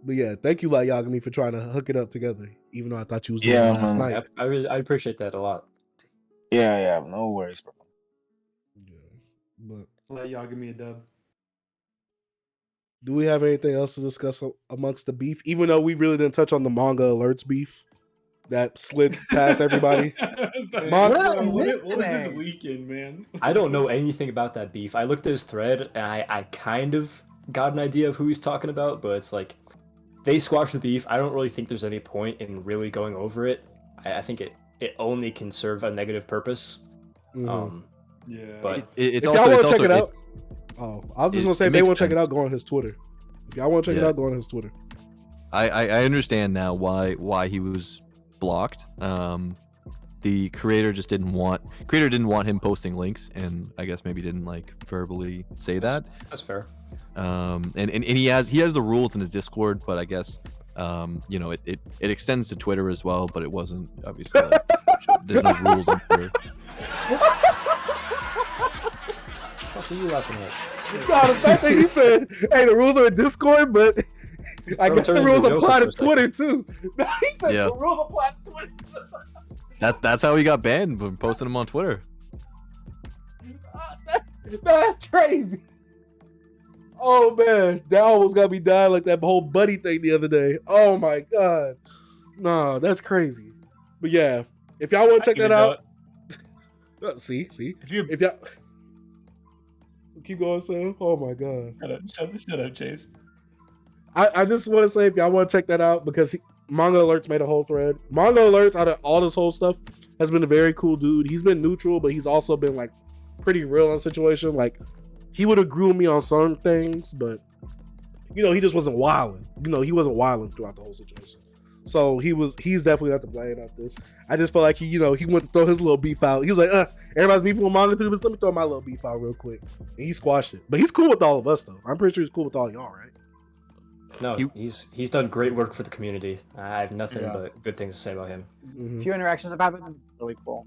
But yeah, thank you, Light Yagami, for trying to hook it up together. Even though I thought you was doing it last night. I appreciate that a lot. Yeah, no worries, bro. Yeah. But Let y'all give me a dub. do we have anything else to discuss amongst the beef? Even though we really didn't touch on the manga alerts beef that slid past everybody. What was this weekend, man? I don't know anything about that beef. I looked at his thread and I kind of got an idea of who he's talking about, but it's like they squashed the beef. I don't really think there's any point in really going over it. I think it only can serve a negative purpose. Mhm. Yeah. But It's If also, y'all want it's to check also- it out, I was just gonna say it if they makes want to check it sense. out, go on his Twitter. If y'all want to check it Yeah. out, go on his Twitter. I understand now why he was blocked. The creator didn't want him posting links, and I guess maybe didn't like verbally say that. that's fair. And he has the rules in his Discord, but I guess it extends to Twitter as well, but it wasn't obviously like, there's no rules on Twitter. What are you laughing at? God, the fact that he said, "Hey, the rules are in Discord," but I guess the turn rules into a apply to Joker for a Twitter too. He said Yeah. the rules apply to Twitter. That's how he got banned from posting them on Twitter. That's crazy. Oh man, that almost got me dying like that whole buddy thing the other day. Oh my god, no, that's crazy. But yeah, if y'all want to check that out, see, if y'all keep going, Sam. Oh my god, Shut up, Chase. I just want to say if y'all want to check that out because Manga Alerts made a whole thread. Manga Alerts out of all this whole stuff has been a very cool dude. He's been neutral, but he's also been like pretty real on the situation. Like, he would have groomed me on certain things, but he just wasn't wilding. He wasn't wilding throughout the whole situation. So he's definitely not to blame on this. I just felt like he went to throw his little beef out. He was like, everybody's beefing with Mangatubers. Let me throw my little beef out real quick. And he squashed it. But he's cool with all of us, though. I'm pretty sure he's cool with all y'all, right? No, he's done great work for the community. I have nothing but good things to say about him. Mm-hmm. A few interactions have happened. Really cool.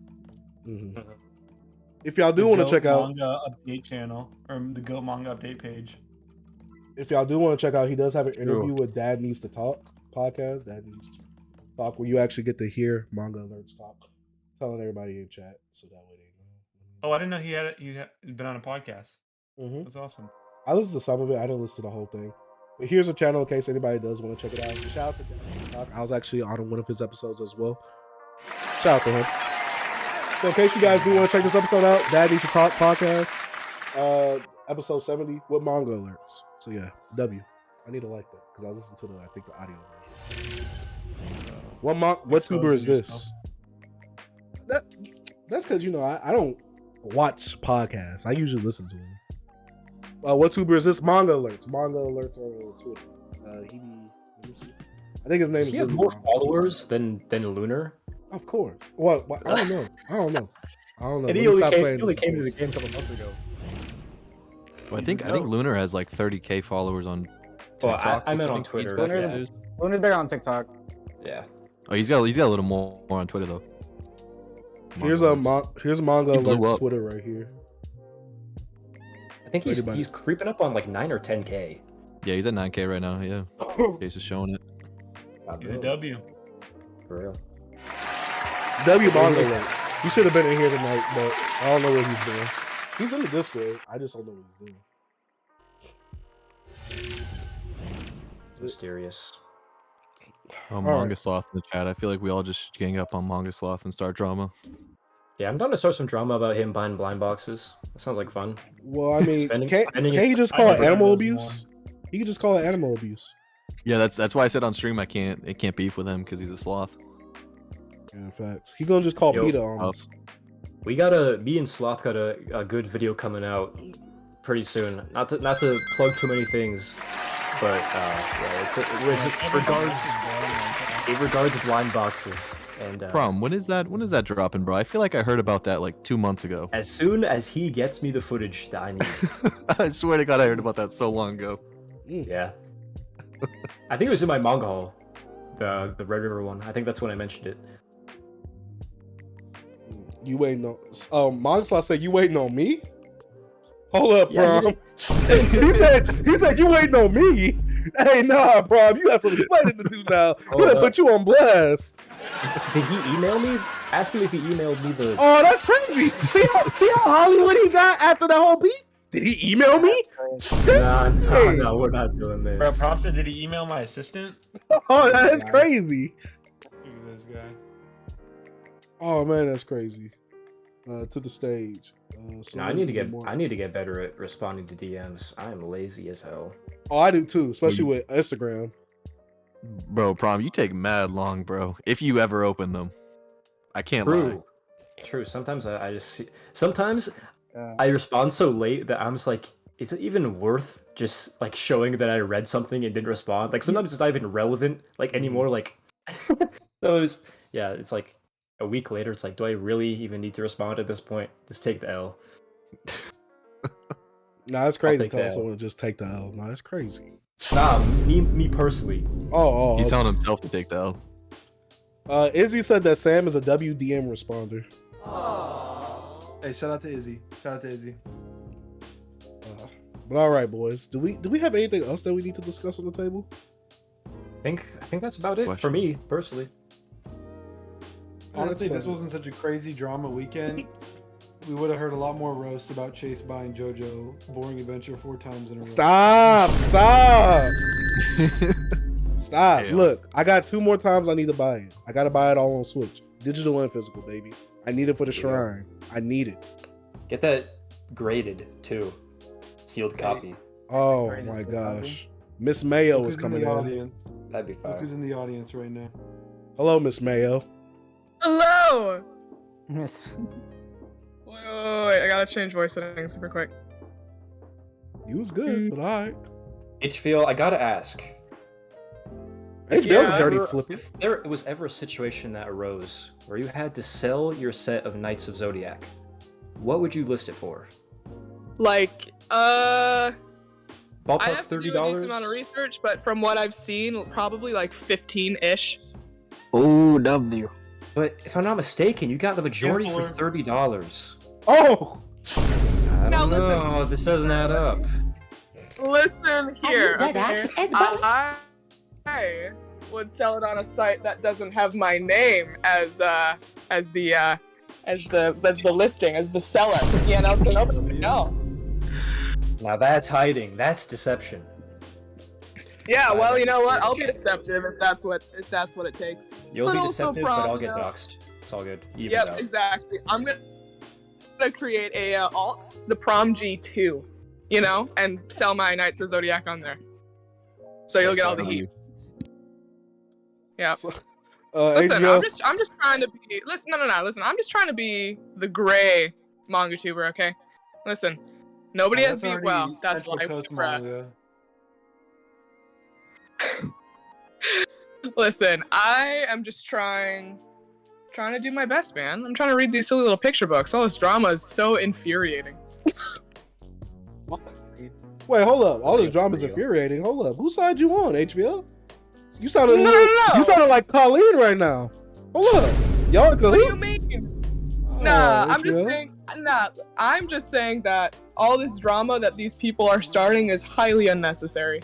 Mm-hmm. If y'all do want to check out Manga update channel or the Goat Manga update page. If y'all do want to check out, he does have an interview with Dad Needs to Talk podcast. Dad Needs to Talk, where you actually get to hear Manga Alerts talk, telling everybody in chat, so that way they know. Oh, I didn't know he had been on a podcast. Mm-hmm. That's awesome. I listened to some of it. I didn't listen to the whole thing. But here's a channel in case anybody does want to check it out. Shout out to Dad Needs to Talk. I was actually on one of his episodes as well. Shout out to him. So in case you guys do want to check this episode out, Dad Needs to Talk podcast, episode 70 with Manga Alerts. So yeah, W. I need to like that because I was listening to the audio version. What tuber is this? That's because I don't watch podcasts. I usually listen to them. What tuber is this? Manga Alerts. Manga Alerts on Twitter. Let me see. I think his name is. Does he have more followers than Lunar? Of course. What? I don't know. And he only came to the game a couple months ago. Well, I think Lunar has like 30K followers on TikTok. Well, I meant on Twitter. Lunar's big on TikTok. Yeah. Oh, he's got a little more on Twitter though. Here's Manga He blew Alerts up. Twitter right here. I think he's creeping up on like 9 or 10K. Yeah, he's at 9K right now. Yeah, Case is showing it. He's a W. For real. W Manga Alerts. He should have been in here tonight, but I don't know what he's doing. He's in the Discord. I just don't know what he's doing. Mysterious. Oh, Manga Sloth in the chat. I feel like we all just gang up on Manga Sloth and start drama. Yeah, I'm down to start some drama about him buying blind boxes. That sounds like fun. Well, I mean, Spending can't he just call it animal abuse? He can just call it animal abuse. Yeah, that's why I said on stream it can't beef with him because he's a sloth. Yeah, in fact, he gonna just call PETA on us. Me and Sloth got a good video coming out pretty soon. Not to plug too many things, but it regards blind boxes and Prom, when is that dropping, bro? I feel like I heard about that like 2 months ago. as soon as he gets me the footage that I need. I swear to God, I heard about that so long ago. Yeah. I think it was in my manga haul. The Red River one. I think that's when I mentioned it. You waiting on? Mongslot said you waiting on me. Hold up, Yeah, Prom. he said you waiting on me. Hey, nah, Prom, you got some explaining to do now. I'm gonna put you on blast. Did he email me? Ask him if he emailed me the. Oh, that's crazy. See how Hollywood he got after the whole beef? Did he email me? No, we're not doing this. Bro, Prom said, did he email my assistant? Oh, that's crazy. Look at this guy. Oh man, that's crazy. To the stage. No, I need to get better at responding to DMs. I am lazy as hell. Oh, I do too, especially with Instagram. Bro, Prom, you take mad long, bro. If you ever open them, I can't lie. True. Sometimes I just see. Sometimes I respond so late that I'm just like, is it even worth just like showing that I read something and didn't respond? Like sometimes it's not even relevant like anymore. Like, it's like a week later. It's like, do I really even need to respond at this point? Just take the L. Nah, it's crazy to tell someone to just take the L. Nah, it's crazy. Nah, me personally. Oh, he's telling himself to take the L. Izzy said that Sam is a WDM responder. Hey, shout out to Izzy. But all right, boys. Do we have anything else that we need to discuss on the table? I think that's about it for me personally. Honestly, if this wasn't such a crazy drama weekend, we would have heard a lot more roast about Chase buying JoJo Boring Adventure 4 times in a row. Stop! Damn. Look, I got 2 more times I need to buy it. I gotta buy it all on Switch, digital and physical, baby. I need it for the shrine. I need it. Get that graded too, sealed copy. Oh Greatest my copy. gosh, Miss Mayo Look is who's coming in the in. audience. That'd be Look fine. who's in the audience right now. Hello, Miss Mayo. Hello. Wait, I gotta change voice settings super quick. You was good, but alright. HVL, I gotta ask. HVL's a dirty flipper. If there was ever a situation that arose where you had to sell your set of Knights of Zodiac, what would you list it for? Like, I Ballpark have to do a decent amount of research, but from what I've seen, probably like 15-ish. Oh, W. But if I'm not mistaken, you got the majority for Chancellor. $30. Oh! I Now don't listen. know. This doesn't add up. Listen here. Okay? I would sell it on a site that doesn't have my name as the listing, as the seller. You know, so nobody would know. Now that's hiding. That's deception. Yeah, well, you know what? I'll be deceptive if that's what it takes. You'll But be also deceptive, but I'll probably get not. doxxed. It's all good. Evens Yep, out. exactly. I'm gonna create a alt, the Prom G2, you know, and sell my Knights of Zodiac on there. So you'll get all the heat. Yeah. So, Listen, HBO, I'm just trying to be. Listen, no. Listen, I'm just trying to be the gray manga tuber. Okay. Listen, nobody has beat well. That's Central life, Coast bruh. manga. Listen, I am just trying to do my best, man. I'm trying to read these silly little picture books. All this drama is so infuriating. wait, hold up. All this drama's infuriating. Hold up. Whose side you on, HVL? You sounded No. You sounded like Colleen right now. Hold up. Y'all in What do you cahoots? mean? Oh, Nah, I'm just HVL. saying. Nah, I'm just saying that all this drama that these people are starting is highly unnecessary.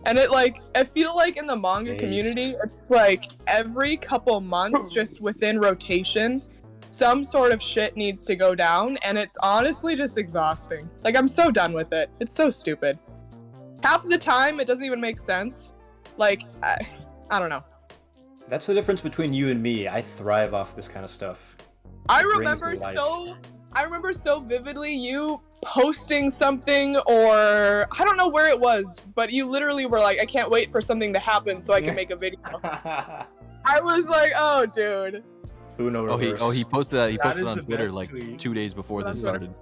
And I feel like in the manga Based. community, it's like every couple months, just within rotation, some sort of shit needs to go down, and it's honestly just exhausting. Like, I'm so done with it. It's so stupid. Half of the time, it doesn't even make sense. Like, I don't know. That's the difference between you and me. I thrive off this kind of stuff. I It brings remember me life. so vividly you posting something, or I don't know where it was, but you literally were like, I can't wait for something to happen so I can make a video. I was like, oh dude. Uno reverse. He posted that. He That posted is on the Twitter best like tweet. 2 days before this That's right. started.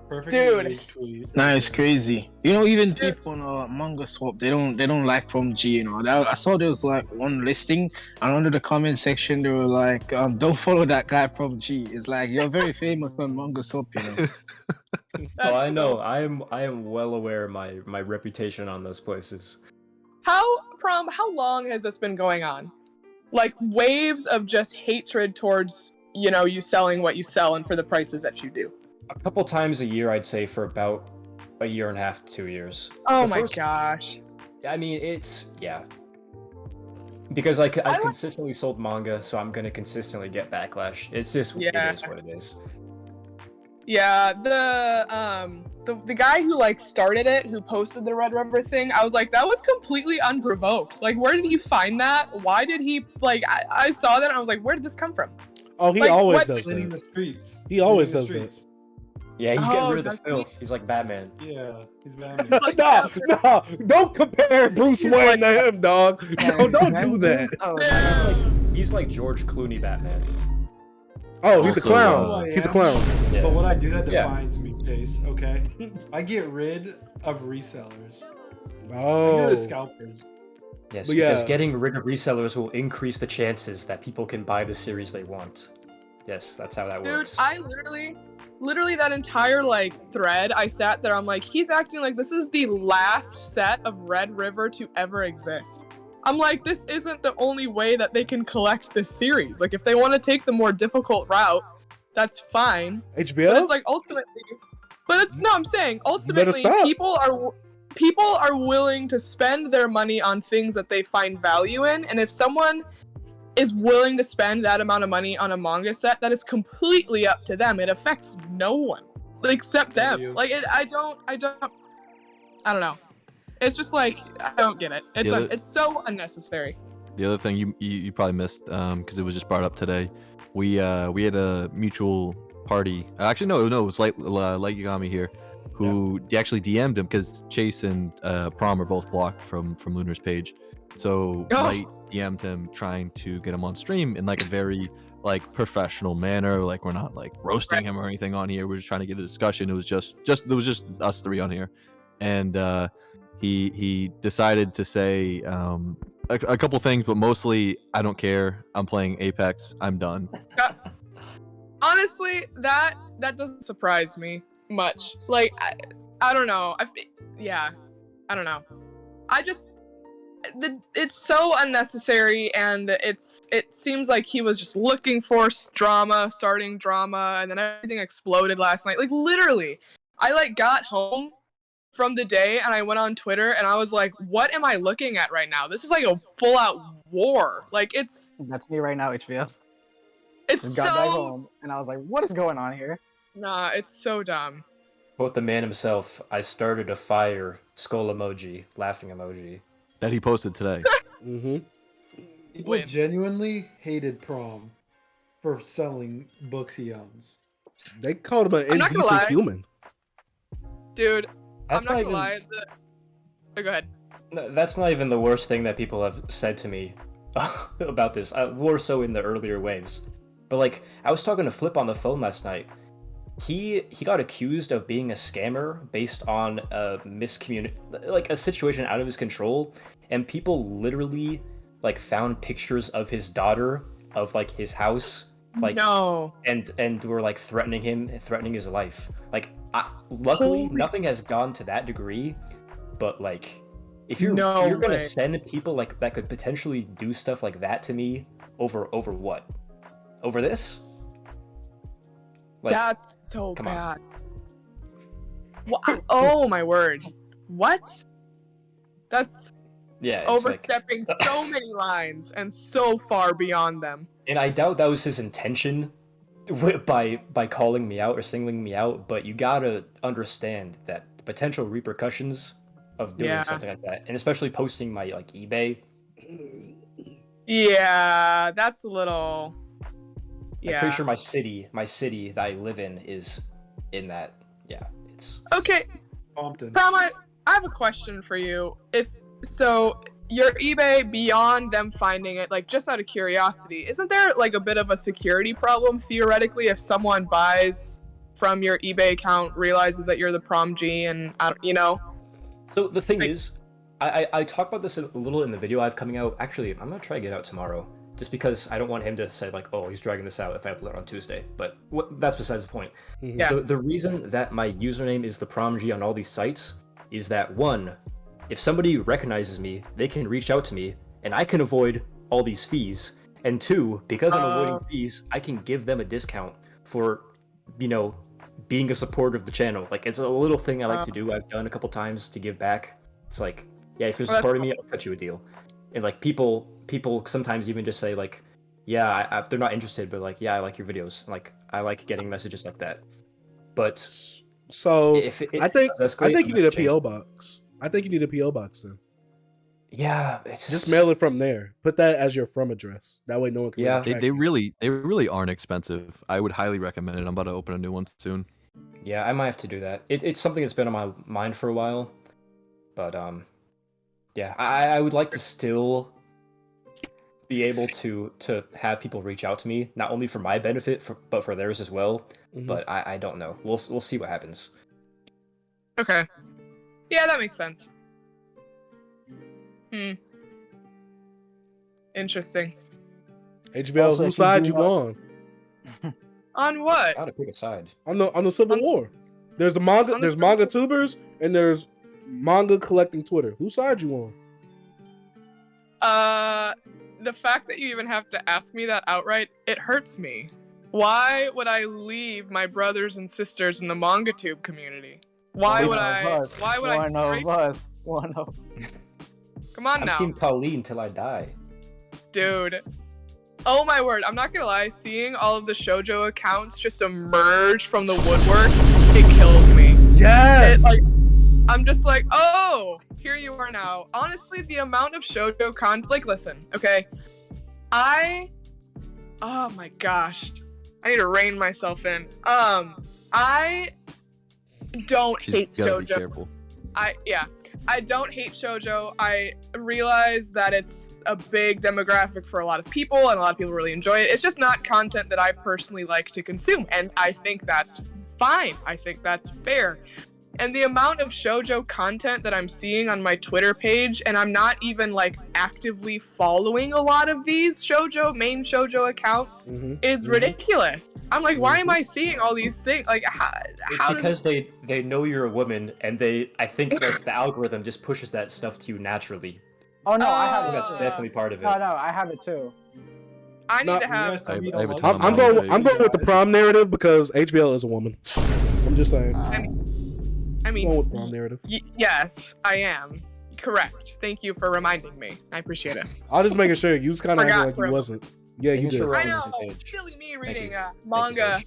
Perfect Dude. engaged tweet. Nah, it's crazy. You know, even people on Manga Swap, they don't like Prom G. You know, I saw there was like one listing, and under the comment section they were like, "Don't follow that guy Prom G." It's like you're very famous on Manga Swap, you know. Oh, I That's know. so- I am well aware of my reputation on those places. How long has this been going on? Like waves of just hatred towards, you know, you selling what you sell and for the prices that you do. A couple times a year, I'd say, for about a year and a half to 2 years. Oh The my first- gosh. I mean, yeah. Because I've like- consistently sold manga, so I'm gonna consistently get backlash. It's just Yeah. it is what it is. Yeah, the guy who like started it, who posted the Red River thing, I was like, that was completely unprovoked. Like, where did he find that? Why did he like? I saw that and I was like, where did this come from? Oh, he Like, always what- does Cleaning the that. streets. He always Cleaning does the that. streets. Yeah, he's Oh, getting rid of the does he? filth. He's like Batman. Yeah, he's Batman. It's like, No, don't compare Bruce Wayne to him, dog. No, don't do that. Oh, He's like George Clooney Batman. Oh, he's a Also, clown. He's a clown. Yeah. But what I do that Yeah. defines me, Chase. Okay, I get rid of resellers. I get Oh, rid of scalpers. Yes, But because yeah. getting rid of resellers will increase the chances that people can buy the series they want. Yes, that's how that dude, works. I literally that entire like thread, I sat there. I'm like, he's acting like this is the last set of Red River to ever exist. I'm like, this isn't the only way that they can collect this series. Like, if they want to take the more difficult route, that's fine. But HBO. it's like ultimately, I'm saying better ultimately stop. people are willing to spend their money on things that they find value in, and if someone is willing to spend that amount of money on a manga set, that is completely up to them. It affects no one except them. you. Like, I don't know. It's just like, I don't get it. It's so unnecessary. The other thing you probably missed, because it was just brought up today, we had a mutual party. Actually, no, it was Light Yagami here, who actually DM'd him because Chase and Prom are both blocked from Lunar's page. So Oh. Light DM'd him trying to get him on stream in like a very like professional manner. Like we're not like roasting him or anything on here. We're just trying to get a discussion. It was just us three on here, and he decided to say a couple things, but mostly I don't care. I'm playing Apex. I'm done. Honestly, that doesn't surprise me much. Like I don't know. I don't know. It's so unnecessary, and it seems like he was just looking for drama, starting drama, and then everything exploded last night. Like literally, I like got home from the day and I went on Twitter and I was like, what am I looking at right now? This is like a full out war. Like That's me right now, HBO. It's Just got back home and I was like, what is going on here? Nah, it's so dumb. Quote the man himself, I started a fire, skull emoji, laughing emoji. That he posted today. Mm-hmm. People genuinely hated Prom for selling books he owns. They called him an I'm not gonna indecent lie. human. Dude, I'm That's not not gonna lie. Oh, go ahead. No, that's not even the worst thing that people have said to me about this. More so in the earlier waves. But like, I was talking to Flip on the phone last night. He got accused of being a scammer based on a like a situation out of his control, and people literally like found pictures of his daughter, of like his house, like no, and were like threatening his life. Like, luckily nothing has gone to that degree, but like, if you're gonna send people like that could potentially do stuff like that to me over what? Over this? Like, that's so bad. What? Oh my word! What? That's it's overstepping so many lines and so far beyond them. And I doubt that was his intention by calling me out or singling me out, but you gotta understand that the potential repercussions of doing something like that, and especially posting my like eBay. Yeah, that's a little. Yeah. I'm pretty sure my city that I live in is in that. Yeah, it's okay. Compton. Prom, I have a question for you. So your eBay, beyond them finding it, like just out of curiosity, isn't there like a bit of a security problem theoretically if someone buys from your eBay account, realizes that you're the Prom G, and So the thing is, I talk about this a little in the video I have coming out. Actually, I'm gonna try to get it out tomorrow, just because I don't want him to say like, oh, he's dragging this out if I upload it on Tuesday. But that's besides the point. Mm-hmm. Yeah. The reason that my username is the Prom G on all these sites is that, one, if somebody recognizes me, they can reach out to me, and I can avoid all these fees. And two, because I'm avoiding fees, I can give them a discount for, being a supporter of the channel. Like, it's a little thing I like to do. I've done a couple times to give back. It's like, yeah, if you're supporting me, I'll cut you a deal. And like people sometimes even just say like, yeah, they're not interested, but like, yeah, I like your videos. And, like, I like getting messages like that. But so I think you need a PO box. I think you need a PO box then. Yeah, it's just mail it from there. Put that as your from address. That way, no one can. Yeah, they really aren't expensive. I would highly recommend it. I'm about to open a new one soon. Yeah, I might have to do that. It's something that's been on my mind for a while, but yeah, I would like to still be able to have people reach out to me, not only for my benefit, but for theirs as well. Mm-hmm. But I don't know. We'll see what happens. Okay. Yeah, that makes sense. Interesting. HBO, whose side you on? On what? Gotta pick a side. On the Civil War. There's the manga. There's Mangatubers, and there's manga collecting Twitter. Whose side you on? The fact that you even have to ask me that outright, it hurts me. Why would I leave my brothers and sisters in the Mangatube community? Why would I? Why would I? Come on now. I'm Team Colleen till I die. Dude. Oh my word, I'm not gonna lie, seeing all of the shoujo accounts just emerge from the woodwork, it kills me. Yes! I'm just like, oh, here you are now. Honestly, the amount of shoujo content, like, listen, okay? Oh my gosh. I need to rein myself in. I don't hate shoujo. I don't hate shoujo. I realize that it's a big demographic for a lot of people, and a lot of people really enjoy it. It's just not content that I personally like to consume, and I think that's fine. I think that's fair. And the amount of shoujo content that I'm seeing on my Twitter page, and I'm not even like actively following a lot of these main shoujo accounts, is ridiculous. I'm like, why am I seeing all these things? Like, how because they know you're a woman, and I think like the algorithm just pushes that stuff to you naturally. Oh no, I have it That's too. definitely part of it. No, I have it too. I need to You have. guys tell me you I have don't a like ton I'm it. going with the prom narrative because HVL is a woman. I'm just saying. I mean, Going with prom narrative. Yes, I am. Correct. Thank you for reminding me. I appreciate it. I was just making sure you was kind of Forgot acting like for a you wasn't. Yeah, you Making did. sure we're I on the know. same page. Silly me Thank reading you.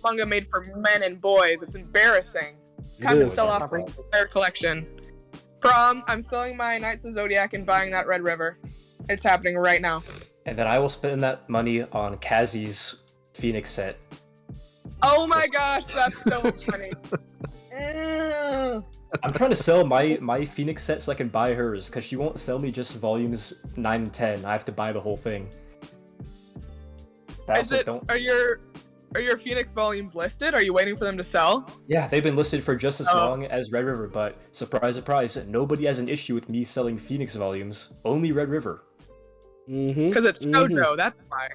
manga made for men and boys. It's embarrassing. It Time to is. sell off my entire collection. Prom, I'm selling my Knights of Zodiac and buying that Red River. It's happening right now. And then I will spend that money on Kazi's Phoenix set. Oh my gosh, that's so funny. I'm trying to sell my Phoenix set so I can buy hers, because she won't sell me just volumes 9 and 10. I have to buy the whole thing. Is it, are your Phoenix volumes listed? Are you waiting for them to sell? Yeah, they've been listed for just as long as Red River, but surprise, surprise, nobody has an issue with me selling Phoenix volumes. Only Red River. Because it's shoujo, that's why.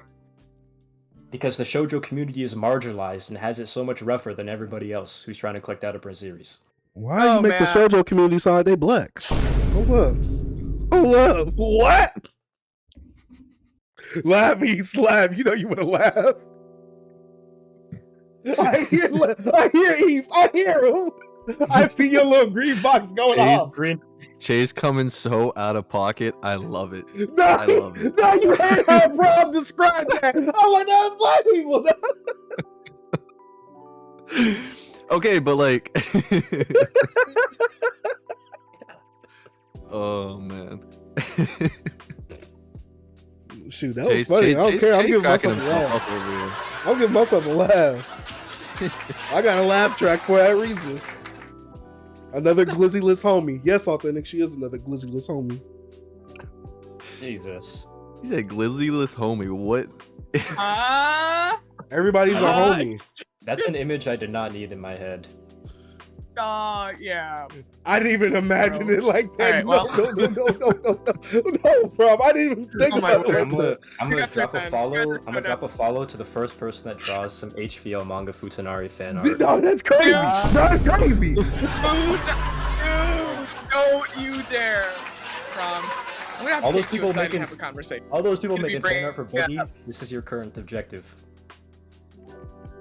Because the shoujo community is marginalized and has it so much rougher than everybody else who's trying to collect out a series. Why you make the shoujo community sound like they black? Hold up. Hold up. What? Laugh, East, laugh. You know you want to laugh. I hear East. I hear him. I see your little green box going off. Chase coming so out of pocket. I love it. No, I love it. No, you heard how Rob described that. I want to black people. Okay, but like, oh man. Shoot, that was funny. I don't care. I'm giving myself a laugh. I'm giving myself a laugh. I got a laugh track for that reason. Another glizzyless homie. Yes, Authentic. She is another glizzyless homie. Jesus. You said glizzyless homie. What? Everybody's a homie. That's an image I did not need in my head. Yeah. I didn't even imagine it like that. All right, No, bro. I didn't even think about it. I'm gonna drop a follow. I'm gonna drop a follow to the first person that draws some HVL manga Futanari fan art. No, that's crazy. That's crazy. Don't you dare, Prom. I'm gonna have All to those take you people aside making and have a conversation. all those people Gonna be making fan art for bringing- Boogie. This is your current objective.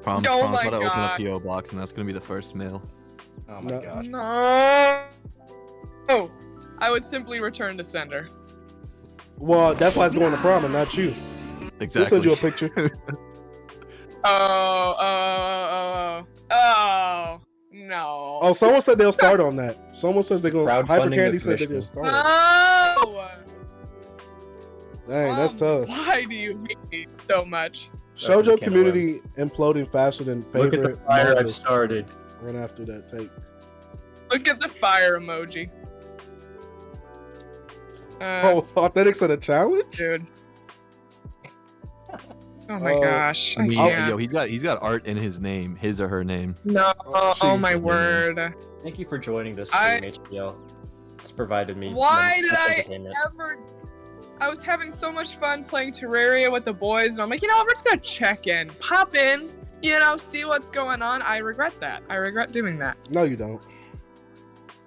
Prom's Oh about my to open a God. PO box, and that's gonna be the first mail. Oh my gosh. No. Oh, I would simply return to sender. Well, that's why it's going to prom and not you. Exactly. We'll send you a picture. Oh, no. Oh, someone said they'll start on that. Someone says they're going to. Hyper Crowdfunding Candy the said they're going commission. to start. No. Dang, that's tough. Why do you hate me so much? Shoujo community imploding faster than Look at the favorite fire I've mangas started. right after that take. Look at the fire emoji. Oh, Authentic said a challenge? Dude. Oh my gosh. I mean, can't. yo, he's got art in his name, his or her name. No, Oh, oh my shoot. word. Thank you for joining this I- stream, HBL. It's provided me. Why did tremendous I entertainment. ever... I was having so much fun playing Terraria with the boys, and I'm like, you know what, we're just gonna check in, pop in, you know, see what's going on. I regret that. I regret doing that. No, you don't.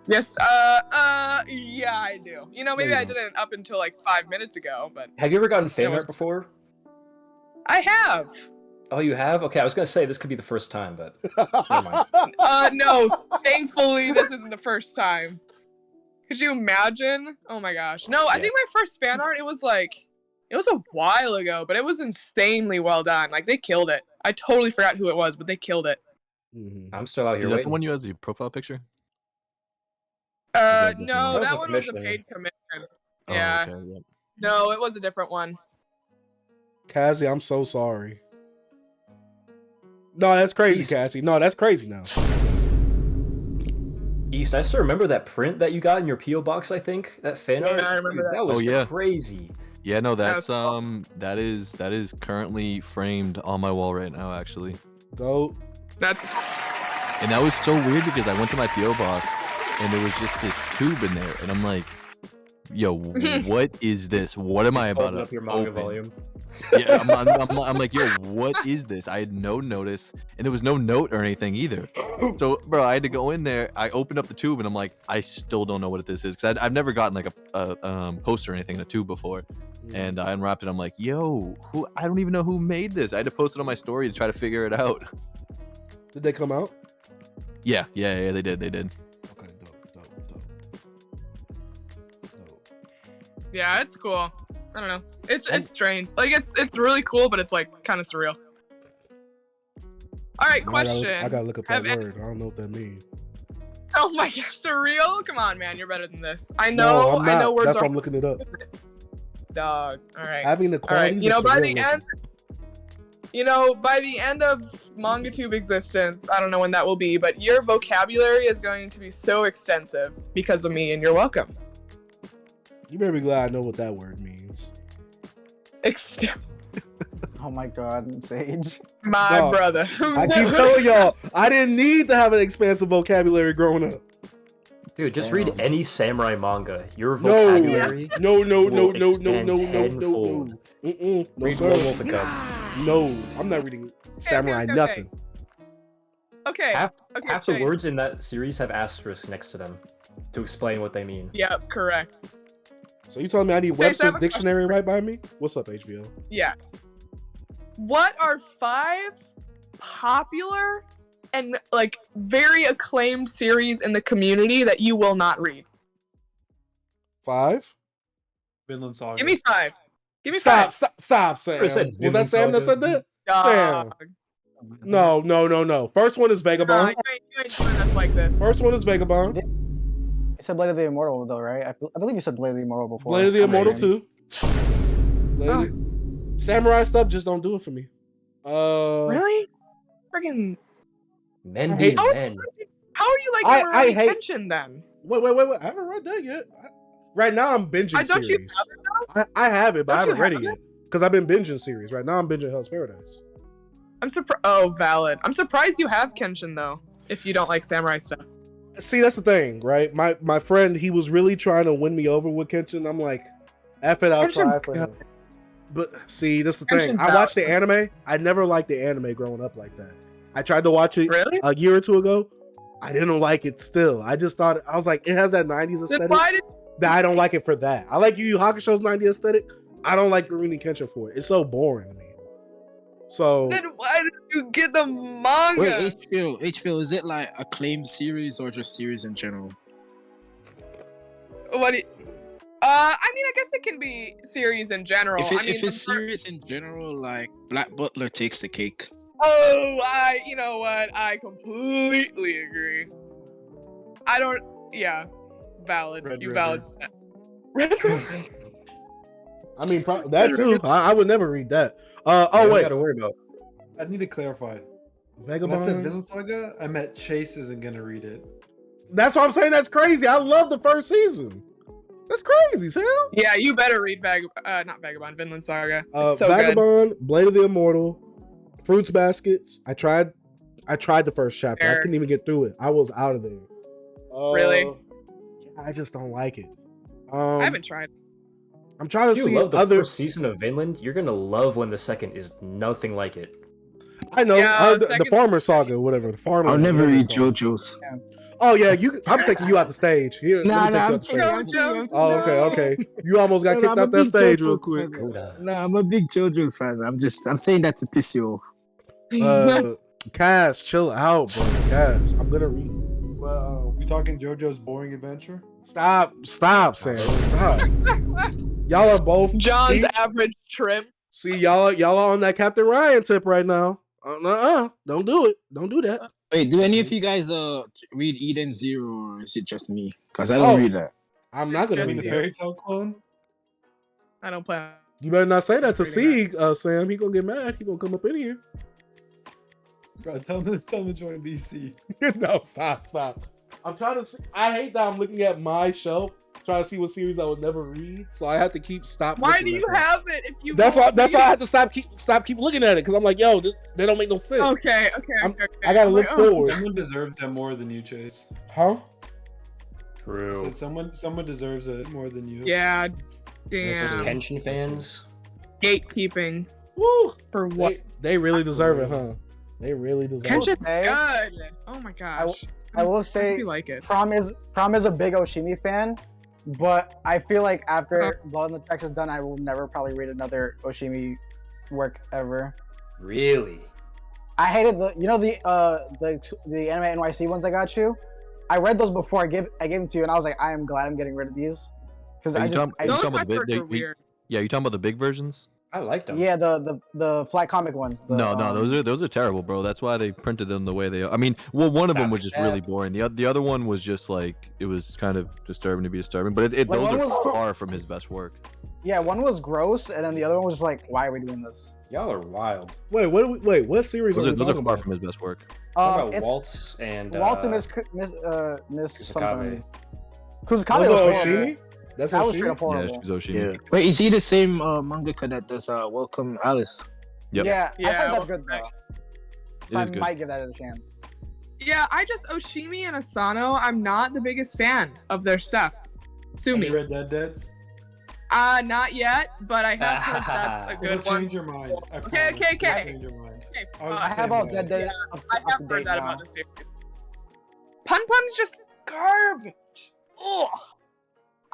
Yes, yeah, I do. You know, maybe No, you I didn't up until like 5 minutes ago, but Have you ever gotten fan It was- art before? I have. Oh, you have? Okay, I was gonna say this could be the first time, but never mind. No, thankfully this isn't the first time. Could you imagine? Oh my gosh. No, I think my first fan art, it was a while ago, but it was insanely well done. Like, they killed it. I totally forgot who it was, but they killed it. I'm still out here Is that waiting. the one you has your profile picture? No, That was that a one was a commission. paid commission. Oh, Yeah. okay, yep. No, it was a different one. Cassie, I'm so sorry. No, that's crazy, Cassie. No, that's crazy now. East, I still remember that print that you got in your PO box. I think that fan art. I remember that. That was Oh, yeah. crazy. Yeah, no, that's was that is currently framed on my wall right now, actually. Dope. That's And that was so weird because I went to my PO box and there was just this tube in there, and I'm like, "Yo, what is this? What am I about Folded to up your manga open?" volume. Yeah, I'm like, "Yo, what is this?" I had no notice, and there was no note or anything either. So, bro, I had to go in there. I opened up the tube, and I'm like, I still don't know what this is because I've never gotten like a poster or anything in a tube before. And I unwrapped it. I'm like, "Yo, who? I don't even know who made this." I had to post it on my story to try to figure it out. Did they come out? Yeah, they did. Okay, dope. yeah, it's cool. I don't know. It's strange. Like it's really cool, but it's like kind of surreal. All right, question. I gotta look up that Have word. I don't know what that means. Oh my gosh, surreal! Come on, man, you're better than this. I No, know. I'm not. I know words That's are why I'm looking it up. dog. All right. Having the All right. qualities You know, of by the surrealism. end. By the end of Mangatube existence, I don't know when that will be, but your vocabulary is going to be so extensive because of me, and you're welcome. You better be glad I know what that word means. Oh my god, Sage. My Dog, brother. I keep telling y'all, I didn't need to have an expansive vocabulary growing up. Dude, just Damn. read any samurai manga. Your No, vocabulary. no. will expand tenfold. No, Read sir. Lone Wolf and Cub. No, I'm not reading samurai okay. nothing. Okay. Half Okay. the Chase. words in that series have asterisks next to them to explain what they mean. Yep. Correct. So you telling me I need Chase, I have Webster's a dictionary right by me? What's up, HBO? Yes. What are 5 popular and like very acclaimed series in the community that you will not read? 5? Vinland Saga. Give me 5. Give me Stop, 5. stop, Sam. Chris said Was that Sam that said that? Sam. Dog. No. First one is Nah, Vagabond. you ain't doing us like this. First one is Vagabond. You said Blade of the Immortal though, right? I believe you said Blade of the Immortal before. Blade of the Immortal Amazing. 2. Samurai stuff just don't do it for me. Really? Friggin' Men Hey, be men. how are you like I never hate- attention then? Wait. I haven't read that yet. Right now I'm binging Don't you series. have it I have it, but I Don't you haven't read it have yet. Because I've been binging series. Right now I'm binging Hell's Paradise. I'm surprised. Oh, valid. I'm surprised you have Kenshin though. If you don't like samurai stuff. See, that's the thing, right? My friend, he was really trying to win me over with Kenshin. I'm like, F it, I'll try Kenshin's for good. him. But see, that's the thing. Kenshin's I watched the anime. I never liked the anime growing up like that. I tried to watch it Really? a year or two ago. I didn't like it still. I just thought, I was like, it has that 90s Then aesthetic. why did That I don't like it for that. I like Yu Yu Hakusho's 90s aesthetic. I don't like Rurouni Kenshin for it. It's so boring to me. So then why did you get the manga? Wait, HBO, is it like acclaimed series or just series in general? What do you, I mean, I guess it can be series in general. If, I mean, if it's series in general, like Black Butler takes the cake. you know what? I completely agree. I don't. Yeah, valid. Red you River. valid. Red River. I mean, that too. I would never read that. Oh wait, Gotta worry about. I need to clarify. When I said Vagabond. Vinland Saga, I meant Chase isn't gonna read it. That's what I'm saying. That's crazy. I love the first season. That's crazy, Sam. Yeah, you better read not Vagabond, Vinland Saga. It's so good. Vagabond, Blade of the Immortal, Fruits Baskets. I tried the first chapter. I Fair. couldn't even get through it. I was out of there. Really? I just don't like it. I haven't tried. I'm trying to If see you love the other. first season of Vinland, you're gonna love when the second is nothing like it. I know Yeah, the second- Farmer Saga, whatever. The Farmer. I'll never whatever read it's called. JoJo's. Oh yeah, I'm taking you out the stage. Here, let me take you out the stage. Oh, okay. You almost got kicked out that stage real quick. Nah, I'm a big JoJo's fan. I'm saying that to piss you off. Cass, chill out, bro. Cass, I'm gonna read. Well, We talking JoJo's Boring Adventure? stop, Sam, stop. Y'all are both John's see, average trim. see y'all are on that Captain Ryan tip right now. Don't do it. Don't do that. Wait, do any of you guys read Eden Zero, or is it just me? Because I don't read that. I'm not gonna Just read The that. Fairy Tale clone? I don't plan. You better not say that to Reading C, Sam. He gonna get mad. He gonna come up in here. Bro, tell him to join BC. No, stop. I'm trying to see. I hate that I'm looking at my shelf, trying to see what series I would never read. So I have to stop. Why looking do at you that. have it if you? That's why. won't That's read why I it? have to stop looking at it because I'm like, yo, they don't make no sense. Okay. I gotta I'm look like, oh. forward. Someone deserves that more than you, Chase. Huh? I True. said someone deserves it more than you. Yeah. Those Damn. Kenshin fans. Gatekeeping. Woo! For what? They really deserve it, huh? They really deserve it. Kenshin's Hey. good. Oh my gosh. I will I say, hope you like it. Prom is a big Oshimi fan, but I feel like after Blood on the Tracks is done, I will never probably read another Oshimi work ever. Really? I hated the anime NYC ones I got you. I read those before I gave them to you, and I was like, I am glad I'm getting rid of these because Are you talking Those about artworks the are weird. Yeah, you talking about the big versions? I like them. yeah, the flat comic ones. No, those are terrible, bro. That's why they printed them the way they are. I mean, well, one of them was just really boring. The other one was just like it was kind of disturbing to be disturbing. But Like, those one are was- far from his best work. Yeah, one was gross, and then the other one was just like, why are we doing this? Y'all are wild. Wait, what series Those are are, we those are talking far about? from his best work. Talk about It's Waltz and Waltz and Miss Kusakabe. something. Kusakabe Those was are horrible. Oshimi? That's That was straight Oshimi? up horrible. Yeah, Oshimi. Wait, is he the same mangaka that does Welcome Alice? Yep. Yeah, I Yeah, think that's well, good though. It So I is good. might give that a chance. Yeah, I just Oshimi and Asano. I'm not the biggest fan of their stuff. Sue Have you me. read Dead Deads? Not yet, but I have heard that's a It'll good one. change your mind. I Okay, promise. It'll okay. change your mind. Okay, I was I the have same all way. Dead Dead I up have to heard date that now. about the series. Pun Pun's just garbage. Ugh.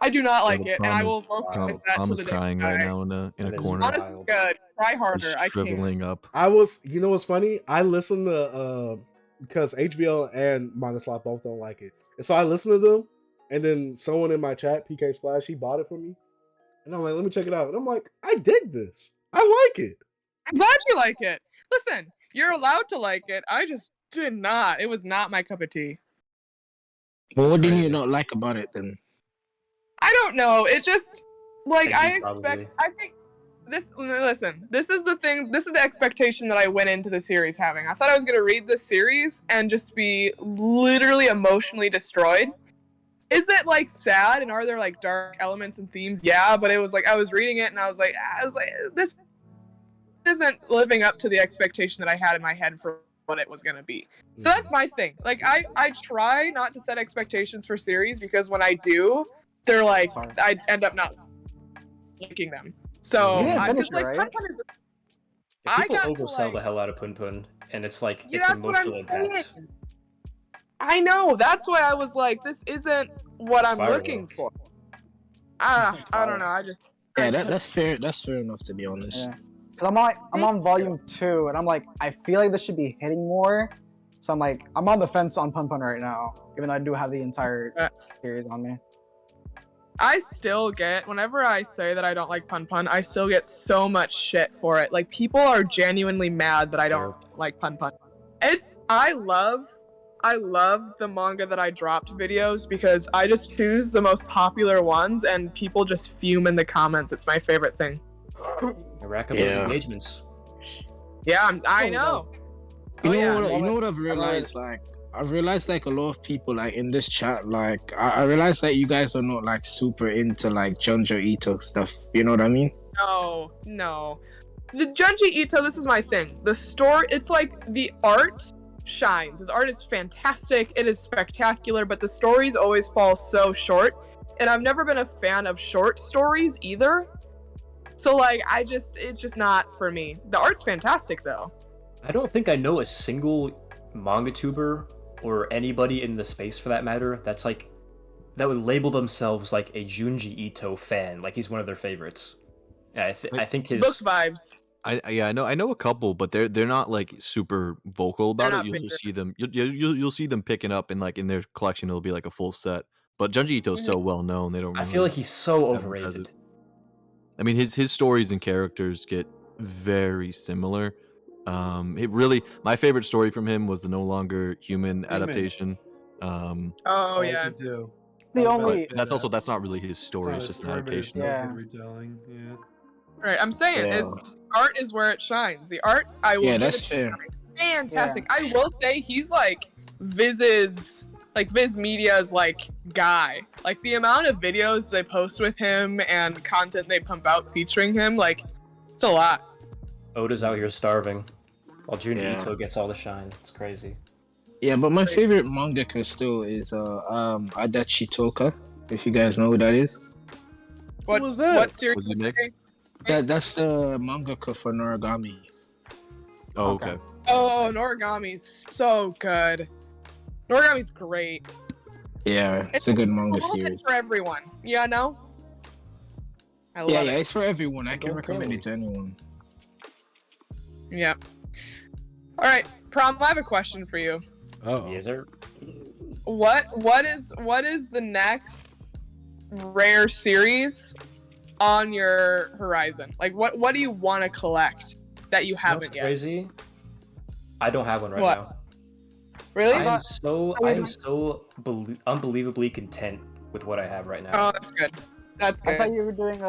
I do not like it, and I will vocalize that Tom till is the day crying I right die. now in a That is corner. Honestly, Wild. good. Try He's harder. I can't. shriveling up. You know what's funny? I listened to because HBO and Manga Slot both don't like it, and so I listened to them, and then someone in my chat, PK Splash, he bought it for me, and I'm like, let me check it out, and I'm like, I dig this, I like it. I'm glad you like it. Listen, you're allowed to like it. I just did not. It was not my cup of tea. Well, what did crazy. you not like about it then? I don't know. It just like I Edgy, expect. probably. I think this. Listen, this is the thing. This is the expectation that I went into the series having. I thought I was gonna read this series and just be literally emotionally destroyed. Is it like sad and are there like dark elements and themes? Yeah, but it was like I was reading it and I was like, this isn't living up to the expectation that I had in my head for what it was gonna be. So that's my thing. Like I try not to set expectations for series because when I do, they're like I end up not liking them. So You didn't I finish just it, like right? Pun Pun is. I People got to, oversell like- the hell out of Pun Pun, and it's like Yeah, it's that's what I'm emotionally saying. intense. I know. That's why I was like, this isn't what I'm Spiral. looking for. I don't know. I just Yeah, that's fair. That's fair enough, to be honest. Yeah. Cause I'm on volume 2, and I'm like, I feel like this should be hitting more. So I'm like, I'm on the fence on Pun Pun right now, even though I do have the entire series on me. I still get, whenever I say that I don't like Pun Pun, I still get so much shit for it. Like, people are genuinely mad that I don't like Pun Pun. I love the manga that I dropped videos because I just choose the most popular ones and people just fume in the comments. It's my favorite thing. A rack of Yeah. engagements. Yeah, I know. You Oh, know yeah. what? You know what I've realized? Like, I've realized like a lot of people like in this chat. Like, I realized that you guys are not like super into like Junjo Ito stuff. You know what I mean? No. The Junji Ito, this is my thing. The story, it's like the art shines. His art is fantastic. It is spectacular, but the stories always fall so short. And I've never been a fan of short stories either. So like, it's just not for me. The art's fantastic though. I don't think I know a single Mangatuber or anybody in the space for that matter that would label themselves like a Junji Ito fan, like he's one of their favorites. Yeah, I think his Book vibes. I know a couple, but they're not like super vocal about They're it. not You'll bigger. just see them. You'll see them picking up and like in their collection, it'll be like a full set. But Junji Ito's so well known, they don't. I Really feel like he's so advertise overrated. it. I mean, his stories and characters get very similar. My favorite story from him was the No Longer Human adaptation. Oh yeah. Too. The I was only- about to say that. That's not really his It's story. not It's a just an story, but it's adaptation. still Yeah. good retelling. Yeah. Right. I'm saying Yeah. is art is where it shines. The art, I will. Yeah, give that's it fair. fantastic. I will say he's like Viz's like Viz Media's like guy. Like the amount of videos they post with him and content they pump out featuring him, like it's a lot. Oda's out here starving, while Junior Yeah. Ito gets all the shine. It's crazy. Yeah, but my favorite mangaka still is Adachi Toka. If you guys know who that is. What was that? What series? What's his name? That's the mangaka for Noragami. Oh, okay. Oh, Noragami's so good. Noragami's great. Yeah, it's a good manga It's series. for everyone. Yeah, no. I love Yeah, it. yeah, it's for everyone. I can Don't recommend kill it to anyone. Yeah. All right, Prom. I have a question for you. Oh, Yes, sir. What is the next rare series on your horizon? Like, what do you want to collect that you haven't What's yet? crazy? I don't have one right What? now. Really? I am so unbelievably content with what I have right now. Oh, that's good. That's I thought good. you were doing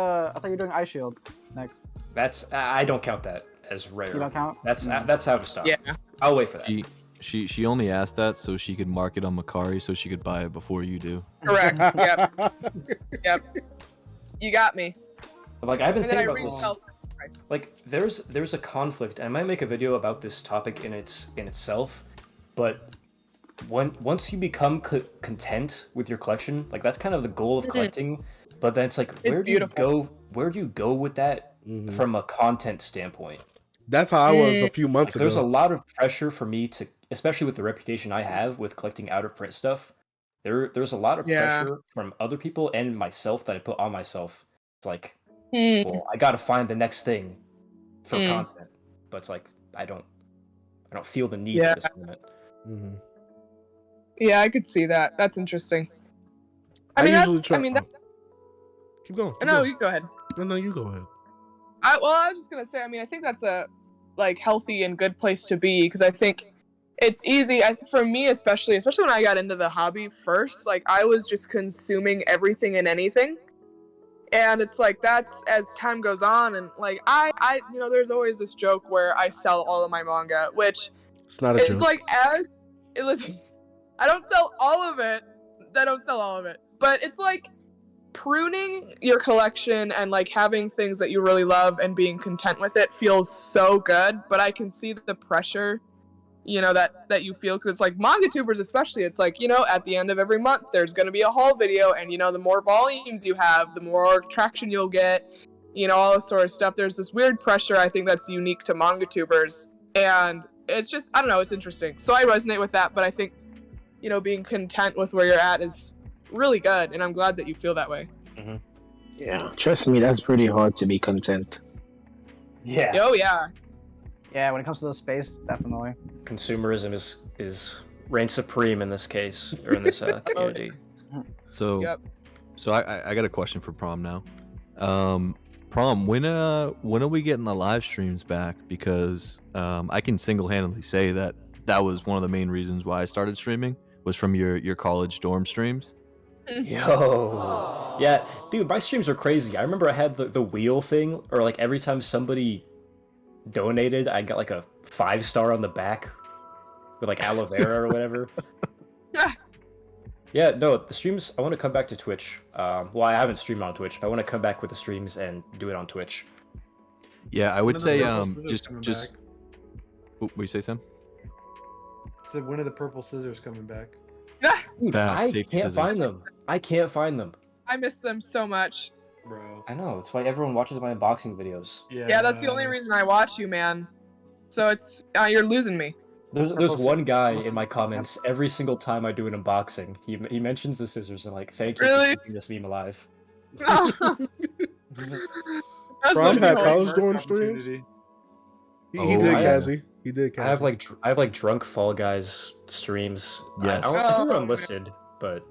Ice Shield next. That's I don't count that as rare. You don't count? That's out of stock. Yeah. I'll wait for that. She only asked that so she could mark it on Macari so she could buy it before you do. Correct. Yep. Yep. You got me. Like I've been And then I thinking about this. resell. Like there's a conflict, and I might make a video about this topic in itself, but once you become content with your collection, like that's kind of the goal of collecting. But then it's like, It's where beautiful. do you go with that from a content standpoint? That's how I was a few Like, months there's a ago. lot of pressure for me to, especially with the reputation I have with collecting out of print stuff. There's a lot of Yeah. pressure from other people and myself that I put on myself. It's like, Hmm. well, I gotta find the next thing for Mm. content, but it's like I don't feel the need Yeah. at this moment. Mhm. Yeah, I could see that. That's interesting. I I mean, usually that's. try. I mean, that, Keep going. keep no, going. you go ahead. No, you go ahead. I was just gonna say. I mean, I think that's a like healthy and good place to be because I think it's easy for me, especially when I got into the hobby first. Like I was just consuming everything and anything, and it's like that's as time goes on, and like I there's always this joke where I sell all of my manga, which It's not a it's joke. like listen, I don't sell all of it. I don't sell all of it, but it's like pruning your collection and like having things that you really love and being content with it feels so good. But I can see the pressure, that you feel because it's like Mangatubers, especially. It's like at the end of every month, there's going to be a haul video, and the more volumes you have, the more traction you'll get. All this sort of stuff. There's this weird pressure I think that's unique to Mangatubers, and it's just I don't know. It's interesting. So I resonate with that, but I think being content with where you're at is really good, and I'm glad that you feel that way. Yeah, trust me, that's pretty hard to be content. Yeah. Oh yeah. Yeah, when it comes to the space, definitely. Consumerism is reigns supreme in this case or in this community. So, Yep. so I got a question for Prom now. Prom, when are we getting the live streams back? Because I can single-handedly say that was one of the main reasons why I started streaming was from your college dorm streams. Yo. Yeah, dude, my streams are crazy. I remember I had the wheel thing, or like every time somebody donated, I got like a 5-star on the back with like aloe vera or whatever. Yeah, no, the streams, I want to come back to Twitch. Well, I haven't streamed on Twitch, but I want to come back with the streams and do it on Twitch. Yeah, I would When are say the Purple Scissors coming just back? what you say, Sam? Said when are the purple scissors coming back? Dude, Back, I safety can't scissors. find them. I can't find them. I miss them so much. Bro. I know, it's why everyone watches my unboxing videos. Yeah, that's the only reason I watch you, man. So it's you're losing me. There's one guy in my comments every single time I do an unboxing. He mentions the scissors and like, thank you Really? for keeping this meme alive. That's Prom had hilarious. college dorm streams. He Oh, did, I- Cassie. He did, I have Cassie. like drunk Fall Guys streams. Yes. I don't think Oh, they're unlisted, but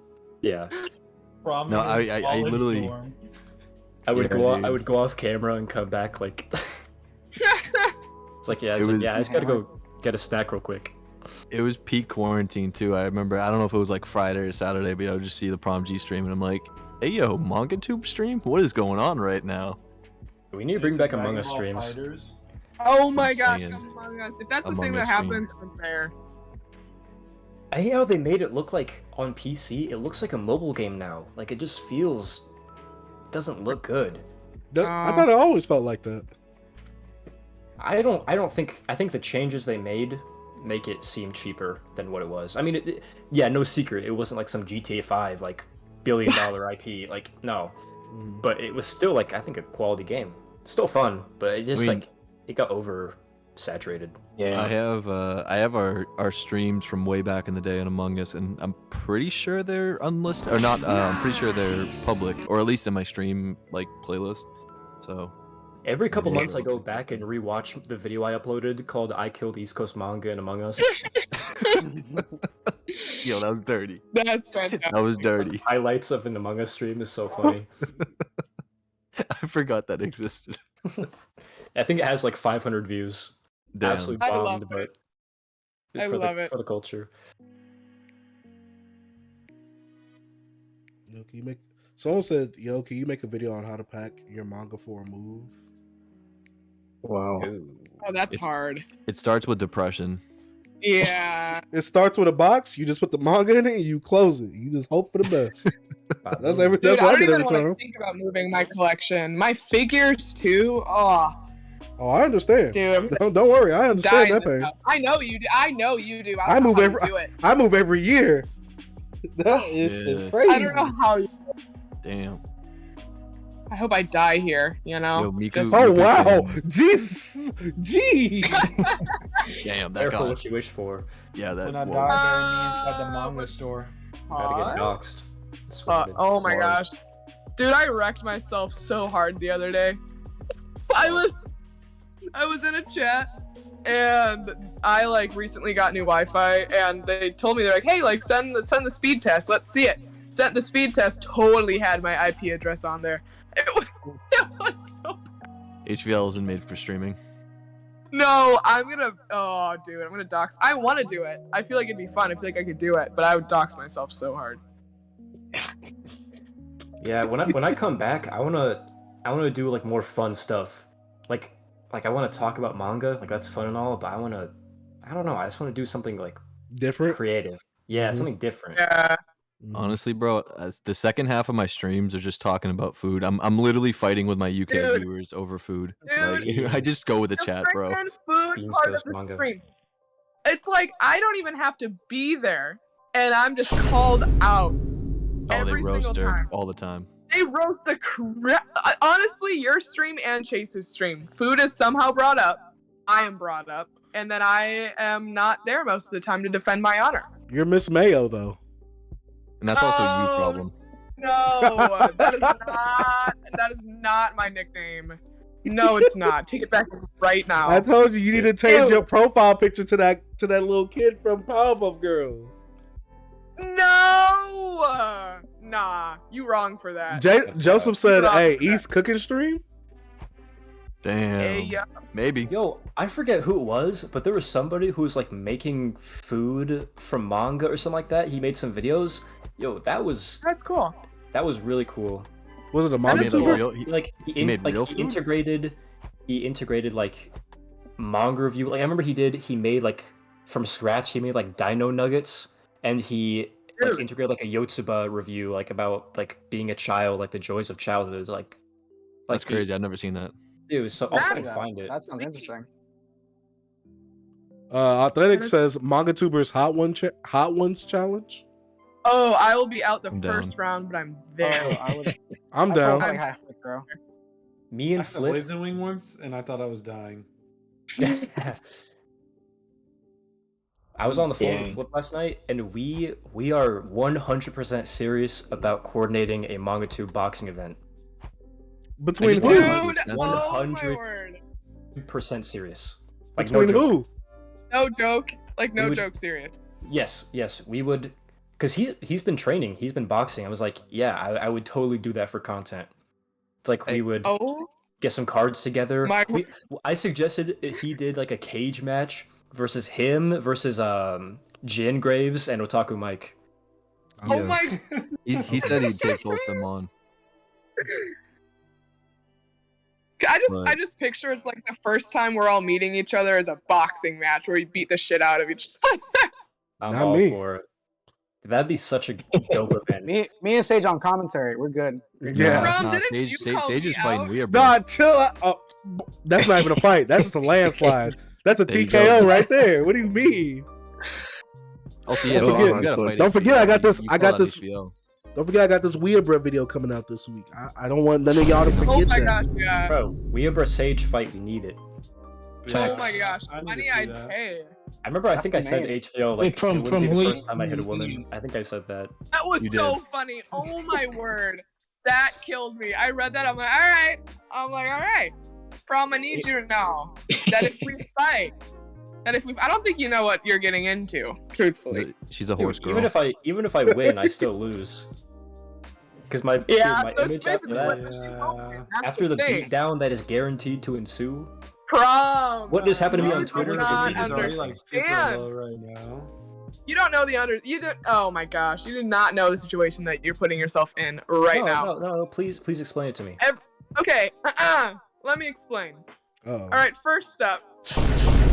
yeah. No, I literally- I would Yeah, dude. I would go off camera and come back like it's like yeah, It I was- just gotta go get a snack real quick. It was peak quarantine too. I remember. I don't know if it was like Friday or Saturday, but I would just see the Prom G stream, and I'm like, "Hey yo, Mangatube stream? What is going on right now?" We need to bring back Among Us streams. Oh my I'm gosh, saying. Among Us. If that's the Among thing that Us happens, I'm there. I hate how they made it look like on PC. It looks like a mobile game now. Like it just doesn't look good. I thought it always felt like that. I think the changes they made make it seem cheaper than what it was. I mean, yeah, no secret. It wasn't like some GTA 5 like $1 billion IP. Like no, but it was still like I think a quality game. Still fun, but it just like it got oversaturated. Yeah, I have our streams from way back in the day on Among Us, and I'm pretty sure they're unlisted or not. I'm pretty sure they're public, or at least in my stream like playlist. So every couple months I go back and rewatch the video I uploaded called "I Killed East Coast Manga and Among Us." Yo, that was dirty. That's fantastic. That was dirty. Highlights of an Among Us stream is so funny. I forgot that existed. I think it has like 500 views. Damn. Absolutely I love bombed, but I love it. for the culture. Yo, can you make? Someone said, "Yo, can you make a video on how to pack your manga for a move?" Wow. Oh, that's hard. It starts with depression. Yeah. It starts with a box. You just put the manga in it and you close it. You just hope for the best. That's Dude, what I I don't did even every want to time. think about moving my collection. My figures too. Oh, Oh, I understand. dude. Don't worry. I understand Dying that this pain. out. I know you do. I know you do. I don't know move how every. you do it. I move every year. That is Yeah. crazy. I don't know how. Damn. I hope I die here. You know. Yo, Miku. Just- Oh Miku wow, can- Jesus, jeez. Damn, that Careful got. what you wish for. Yeah, that. When I whoa. die, bury me inside the manga store. Gotta get Pause. doxxed. That's what it is. Oh my Hard. gosh. Dude, I wrecked myself so hard the other day. I was in a chat and I like recently got new Wi-Fi and they told me they're like, hey, like send the speed test, let's see it. Sent the speed test, totally had my IP address on there. It was so HVL isn't made for streaming. No, I'm gonna dox. I want to do it. I feel like it'd be fun. I feel like I could do it, but I would dox myself so hard. Yeah, when I come back, I wanna do like more fun stuff. Like I wanna talk about manga, like that's fun and all, but I don't know, I just wanna do something like Different. creative. Yeah, Mhm. something different. Yeah. Honestly, bro, as the second half of my streams are just talking about food. I'm literally fighting with my UK Dude. viewers over food. Dude. Like, I just go with the The chat, bro. freaking food Beans part of toast the manga. stream. It's like I don't even have to be there, and I'm just called out Oh, they every roast single her time. all the time. They roast the crap. Honestly, your stream and Chase's stream, food is somehow brought up. I am brought up, and then I am not there most of the time to defend my honor. You're Miss Mayo though. And that's also Oh, you problem. No, that is not my nickname. No, it's not. Take it back right now. I told you need to change Ew. your profile picture to that little kid from Powerpuff Girls. No, nah, you wrong for that. Joseph said, Wrong "Hey, for that. East cooking stream." Damn. Hey, yeah. Maybe. Yo, I forget who it was, but there was somebody who was like making food from manga or something like that. He made some videos. Yo, That's cool. that was really cool. Was it a That manga is Made, like, cool. tuber? real- he- Like He made real food? he integrated like manga review. Like I remember he made like from scratch. He made like dino nuggets, and he like Dude. integrated like a Yotsuba review, like about like being a child, like the joys of childhood. That's he- crazy. I've never seen that. It was so. I'll try and Yeah, find it. that sounds interesting. Authentic says Mangatubers Hot Ones challenge. Oh, I will be out the I'm down. first round, but I'm there. Oh, I would. I'm I down. felt like I'm halfway through. Me I and had a Flip. Blazing Wing once, and I thought I was dying. I was on the phone with Dang. Flip last night, and we are 100% serious about coordinating a Mangatube boxing event. Between I just who? want Dude, to- oh my 100 word. 100% serious. Between no joke. who? No joke. Like, no We would- joke, serious. Yes, we would, because he's been training, he's been boxing. I was like, yeah, I would totally do that for content. It's like we would Oh, get some cards together. My- I suggested he did like a cage match versus him versus Jin Graves and Otaku Mike. oh Yeah. my. He said he'd take both of them on. I just picture it's like the first time we're all meeting each other as a boxing match where we beat the shit out of each other. I'm Not all me. for it. That'd be such a dope event. Me and Sage on commentary. We're good. Yeah. Rom, Nah, didn't Sage, you Sage, call Sage me is fighting out? weird, bro. Nah, chill out. Oh, that's not even a fight. That's just a landslide. That's a There you TKO go. right there. What do you mean? Also, yeah, Don't but forget- you gotta fight don't forget, I got HBO. this- You I call got out this- HBO. Don't forget, I got this Weeabra video coming out this week. I don't want none of y'all to forget Oh my that. gosh, yeah. Bro, Weeabra Sage fight, we need it. Oh my gosh, I need to money see I'd that. pay. I remember I That's think the I said name. HBO, Wait, like, from- it wouldn't from be the who- first time I hit a who- woman. I think I said that. That was You did. so funny. Oh my word. That killed me. I read that. I'm like, all right. I'm like, all right. Prom, I need you to know that if we fight, I don't think you know what you're getting into, truthfully. She's a horse Dude, girl. even if I win, I still lose. Because my, Yeah, dude, my so it's image after basically what that, she's Yeah. hoping. That's after the thing. beatdown that is guaranteed to ensue, Prom. What just happened to me You on do Twitter? not It's already like super understand. low right now. You don't know you don't. Oh my gosh, you do not know the situation that you're putting yourself in right no, now. no, please explain it to me. Okay, let me explain. Oh. All right, first up,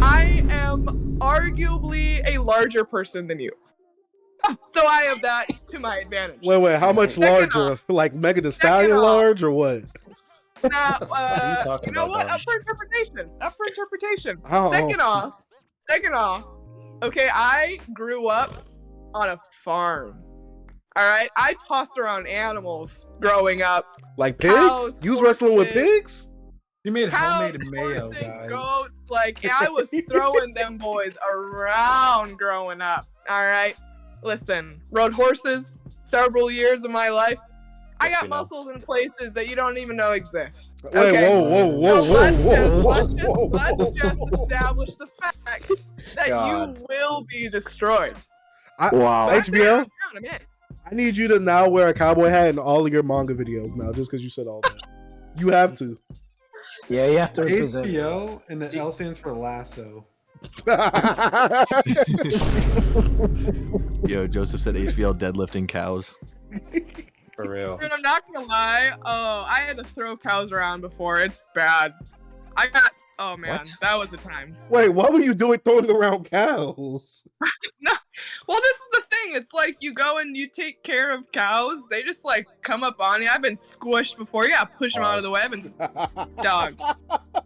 I am arguably a larger person than you, so I have that to my advantage. Wait, how much Second larger? off- Like Mega the Stallion off- large or what? Now, What are you talking you know about, what? dog? Up for interpretation. Up for interpretation. Oh. Second off, okay, I grew up on a farm. All right, I tossed around animals growing up. Like pigs? Cows, You was wrestling with horses. pigs? You made Cows, homemade mayo, horses, guys. goats, like I was throwing them boys around growing up. All right, listen, rode horses several years of my life. I Yes, got we know. muscles in places that you don't even know exist. Wait, Okay? whoa, So let's whoa. just establish the fact that God. you will be destroyed. Wow. HBO, I'm in. I need you to now wear a cowboy hat in all of your manga videos now, just because you said all that. You have to. Yeah, you have to represent. HBO and the L stands for lasso. Yo, Joseph said HVL deadlifting cows. For real. Dude, I'm not gonna lie. Oh, I had to throw cows around before. It's bad. Oh man, What? that was a time. Wait, what were you doing throwing around cows? Well, this is the thing. It's like you go and you take care of cows. They just like come up on you. I've been squished before. You gotta push them out of the way. I've been dog.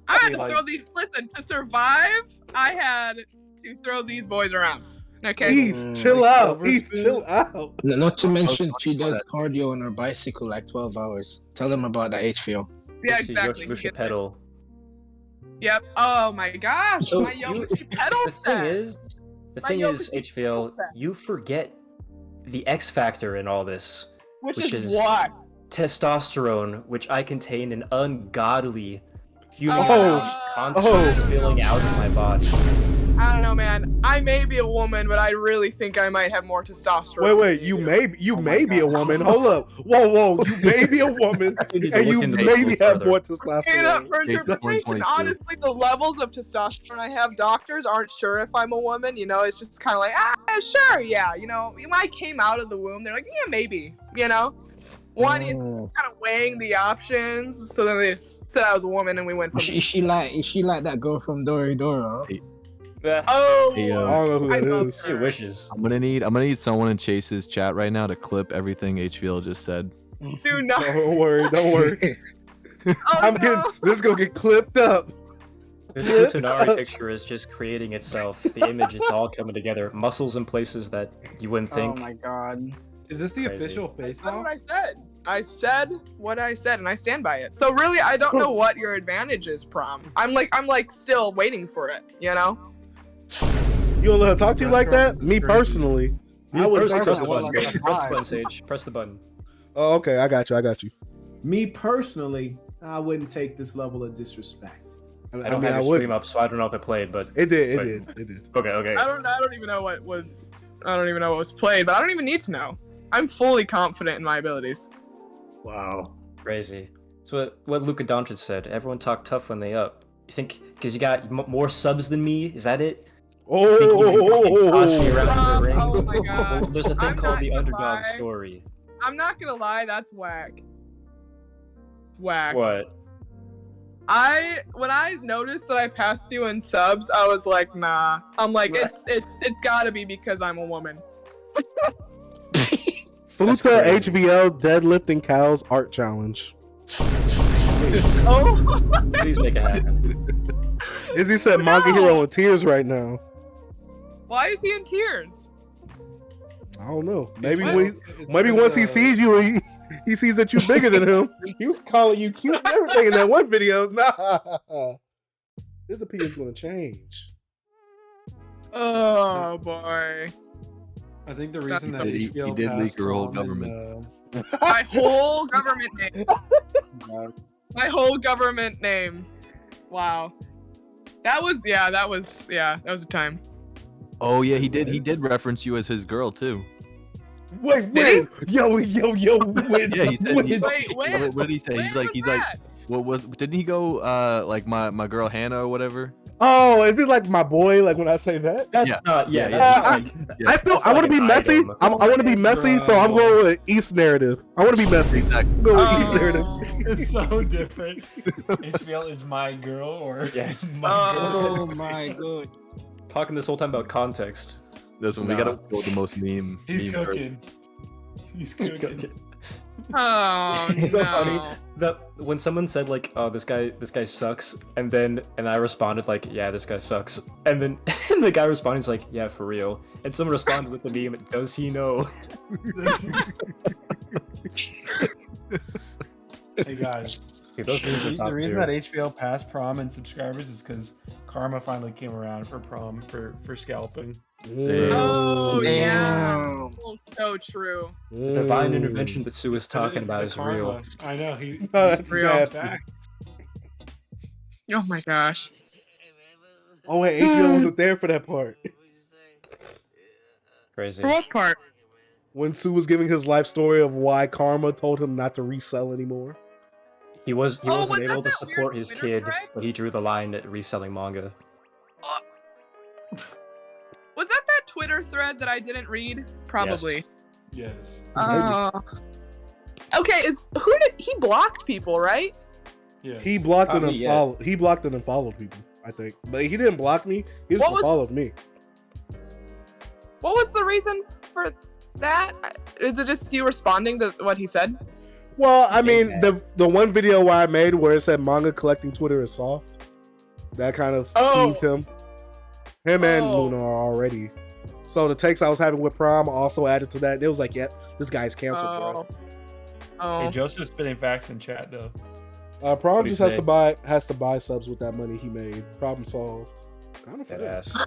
I had to Like- throw these. Listen, to survive, I had to throw these boys around. Okay. East, chill out. Silver East, spoon? chill out. Not to mention, she does cardio on her bicycle like 12 hours. Tell them about the HVO. Yeah, This is exactly. Yoshi Get there. pedal. Yep. Oh my gosh, So my you- Yoshi pedal The thing set. is, My HVL, Yoshi set. you forget the X factor in all this. which which is is- what? Testosterone, which I contain an ungodly human Oh. amounts constantly Oh. spilling out of my body. I don't know, man. I may be a woman, but I really think I might have more testosterone. Wait, you may be a woman. Hold up. Whoa, you may be a woman You need to and look you into this a maybe little have further. more Stand testosterone. up for Jason, interpretation. 2022. Honestly, the levels of testosterone I have, doctors aren't sure if I'm a woman. You know, it's just kind of like, sure, yeah. You know, when I came out of the womb, they're like, yeah, maybe. You know, one is Oh. kind of weighing the options. So then they said I was a woman, and we went from. Is she like that girl from Dory Dora? Huh? Oh, Hey, I don't know who I that love is. She her. wishes. I'm gonna need someone in Chase's chat right now to clip everything HVL just said. Do not. Don't worry, don't worry. Oh, I'm no. getting this gonna get clipped up. This Futanari picture is just creating itself. The image, it's all coming together. Muscles in places that you wouldn't Oh think. my god. Is this the Crazy. official I face said what off? I said. I said what I said, and I stand by it. So really, I don't know what your advantage is, Prom. I'm like still waiting for it. You know? You don't let her talk to you like that? Me Crazy. personally, I wouldn't personally, take Press that the I button. wasn't one. gonna Press the lie. button, Sage. Press the button. Oh, okay, I got you. Me personally, I wouldn't take this level of disrespect. I don't have your stream up, so I don't know if it played, but It did. okay. I don't even know what was. I don't even know what was played, but I don't even need to know. I'm fully confident in my abilities. Wow, crazy. So what Luka Doncic said. Everyone talk tough when they up. You think because you got more subs than me? Is that it? You think you can fucking toss me Oh, around the ring? Oh my god. Well, there's a thing I'm called not the gonna underdog lie. When I noticed that I passed you in subs, I was like, nah. I'm like, it's gotta be because I'm a woman. Futa HBL deadlifting cows art challenge. Oh, Please make it happen. Izzy said Manga Hero in tears right now. why is he in tears? I don't know. It's Maybe because, once he sees you, he sees that you're bigger than him. He was calling you cute and everything in that one video. Nah, his opinion's gonna change. Oh boy. I think the reason that He HBO did passed leak your whole prom and, government. My whole government name. My whole government name. Wow. That was a time. Oh yeah, he did reference you as his girl too. Wait, Did yo, when? Yeah, he said. when? Wait, when? What did he say? When He's was like, that? what was? Didn't he go like my girl Hannah or whatever? Oh, is it like my boy? Like when I say that? That's Yeah. not. Yeah. Yeah, That's yeah. I feel That's I want like to be an messy. item. I want to be messy, so I'm going with East narrative. I want to be messy. Exactly. I'm going with East narrative. It's so different. HBL is my girl or Yes. my girl. Oh my god. Talking this whole time about context. Listen, we Nah. gotta go with the most meme. He's meme cooking. He's cooking. Oh It's so no. funny that when someone said like, "Oh, this guy sucks," and I responded like, "Yeah, this guy sucks," and then and the guy responded like, "Yeah, for real," and someone responded with the meme, "Does he know?" Hey guys, Dude, those memes are the top reason tier. that HBO passed prom and subscribers is because Karma finally came around for prom for scalping. Oh yeah. Damn. Oh, so true. Divine intervention that Sue was talking It's about the is karma. real. I know he. Oh, that's real nasty. fact. Oh my gosh. Oh wait, HBO wasn't there for that part. Crazy. For what part? When Sue was giving his life story of why Karma told him not to resell anymore. He wasn't was that able to that support weird his Twitter kid, thread? but he drew the line at reselling manga. Was that Twitter thread that I didn't read? Probably. Yes. Okay, he blocked people, right? Yes. He blocked and Probably, yeah. unfollowed. He blocked and unfollowed people, I think. But he didn't block me. He just What was- unfollowed me. What was the reason for that? Is it just you responding to what he said? Well, I mean, Yeah. the one video where I made where it said manga collecting Twitter is soft, that kind of peeved him. Him and Oh. Luna are already. So the takes I was having with Prom also added to that. It was like, yep, this guy's canceled, bro. Oh. Hey, Joseph's spitting facts in chat though. Prom What'd he just has say? to buy subs with that money he made. Problem solved. Kind of That fast. ass.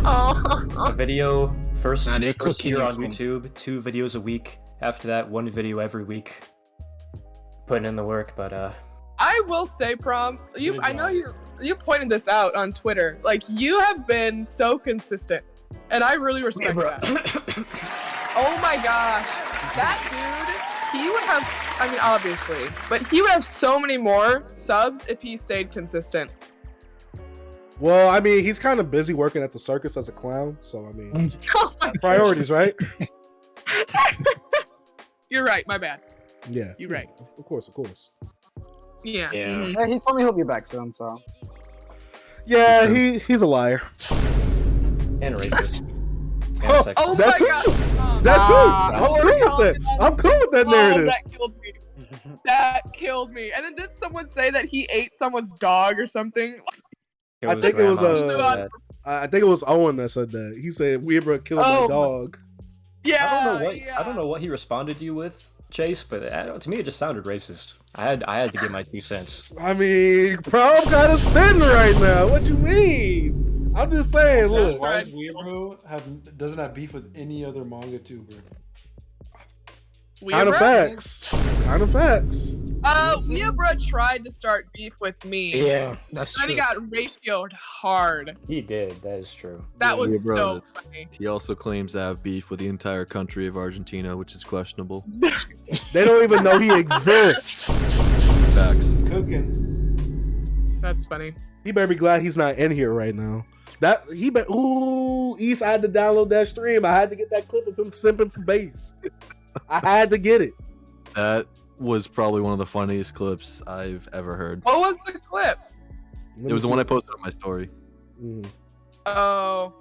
Oh. A video first Nah, they're first cooking year you on from- YouTube, 2 videos a week. After that, 1 video every week. Putting in the work, but I will say, Prom, I know you pointed this out on Twitter. Like, you have been so consistent, and I really respect that. Oh my gosh, that dude, he would have, I mean, obviously, but he would have so many more subs if he stayed consistent. Well, I mean, he's kind of busy working at the circus as a clown. So, I mean, Oh my- priorities, right? You're right, my bad. Yeah. You're right. Of course, of course. Yeah. Yeah. Mhm. Yeah, he told me he'll be back soon, so. Yeah, he's a liar. and racist. And Oh, sexist. Oh That my too? god. That too. I'm I was cool with calling that. it I'm cool with that Oh, narrative. that killed me. That killed me. And then did someone say that he ate someone's dog or something? I think it was, grandma's dad. I think it was Owen that said that. He said Weber killed Oh, my dog. Yeah. I don't know what yeah. I don't know what he responded to you with, Chase, but to me it just sounded racist. I had to give my 2 cents. I mean, Prom kind of spinning right now. What you mean? I'm just saying, So look. why does Weeaboo doesn't have beef with any other manga tuber? Kind of Weebra? facts. Kind of facts. Weebra tried to start beef with me. Yeah, that's And he true. got ratioed hard. He did. That is true. That was Weebra so is- funny. He also claims to have beef with the entire country of Argentina, which is questionable. They don't even know he exists. Facts. He's cooking. That's funny. He better be glad he's not in here right now. Ooh, East, I had to download that stream. I had to get that clip of him simping for bass. I had to get it. That was probably one of the funniest clips I've ever heard. What was the clip? It was the one I posted on my story. Oh,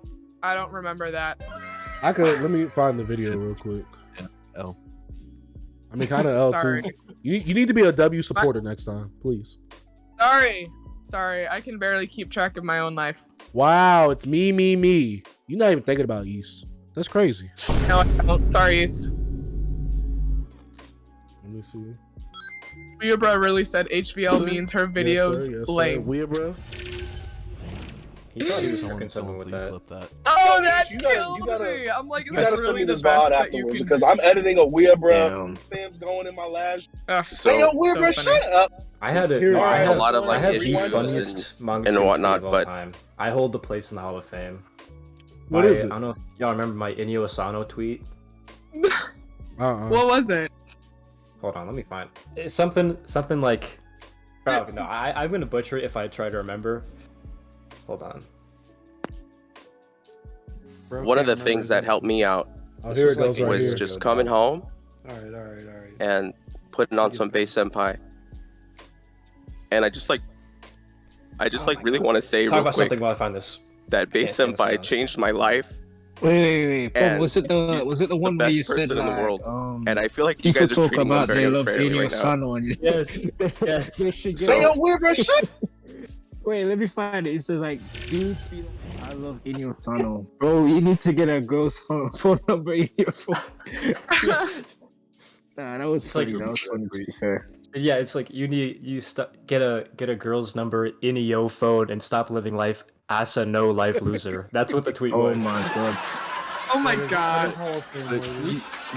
I don't remember that. Let me find the video real quick. L. I mean, kind of L Sorry. too. You need to be a W supporter next time, please. Sorry. I can barely keep track of my own life. Wow, it's me. You're not even thinking about East. That's crazy. No, I don't. Sorry, East. Let me see. Weebra really said HVL means her videos lame. Weebra. He thought he was Someone cooking something with please that. clip that. Oh, that You killed gotta- me. I'm like, is You that gotta send really me the this best VOD that you afterwards can because do? I'm editing a Weebra. Damn. Fam's going in my lash. Ugh, So- Hey, yo, Weebra, so funny. shut up. I had it. Here, No, I a have lot of, like, I have the issues funniest manga and tweet whatnot, of all but- time. I hold the place in the Hall of Fame. What is it? I don't know if y'all remember my Inyo Asano tweet. What was it? Hold on, let me find. It's something like. Oh, no, I'm gonna butcher it if I try to remember. Hold on. One of the things that helped me out Oh, here it goes right was here. just coming home All right. and putting on some Bass Senpai. And I just really want to say Talk real about quick something while I find this. that Bass Can't stand Senpai this. changed my life. Wait. And Was it the one where best you said person in the like, world. And I feel like you people guys are talk treating them about very they love unfairly Inyo right now. Sano and Yes. they should Hey, yo, get. Weebra, shut Wait, let me find it. It's like dudes be like, I love Inyo Sano, bro. You need to get a girl's phone number in your phone. Nah, that was funny. That was funny to be fair. Yeah, it's like you get a girl's number in a yo phone and stop living life as a no life loser. That's what the tweet Oh was. my god. Oh my god. But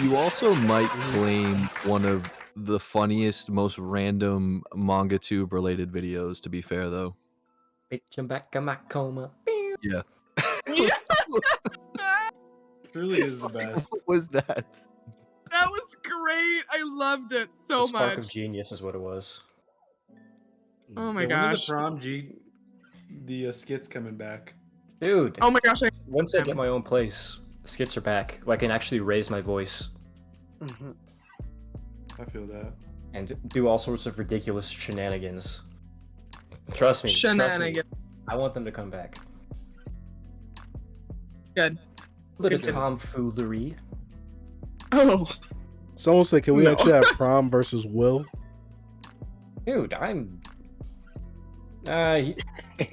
you also might claim one of the funniest, most random manga tube related videos. To be fair, though. Bitchin' back in my coma. Yeah. Truly is the best. What was that? That was great. I loved it so The spark much. of genius is what it was. Oh my Yeah, when gosh. the prom the skits coming back. Dude. Oh my gosh. Once I get my own place, skits are back. Where I can actually raise my voice I feel that. and do all sorts of ridiculous shenanigans. Trust me. Shenanigans. I want them to come back. Good. Little Good. tomfoolery. Oh. Someone said, "Can we No. actually have prom versus Will?" Dude, I'm.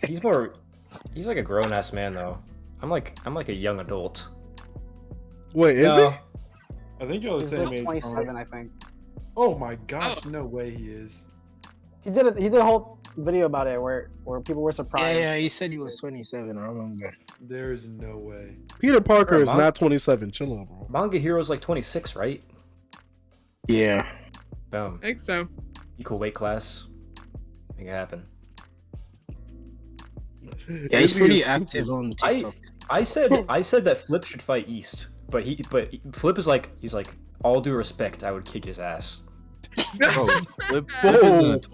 He's like a grown ass man though. I'm like a young adult. Wait, is No. it? I think you're the He's same like age. 27, I think. Oh my gosh, no way he is. He did a whole video about it where people were surprised. Yeah, he said he was 27. I remember. There is no way. Peter Parker Bro, is not 27. Chill out, bro. Manga Hero's like 26, right? Yeah. Boom. I think so. Equal weight class. Make it happen. Yeah, he's pretty active on TikTok. I said that Flip should fight East, but Flip is like he's like all due respect, I would kick his ass. Bro, Flip is Whoa. in a different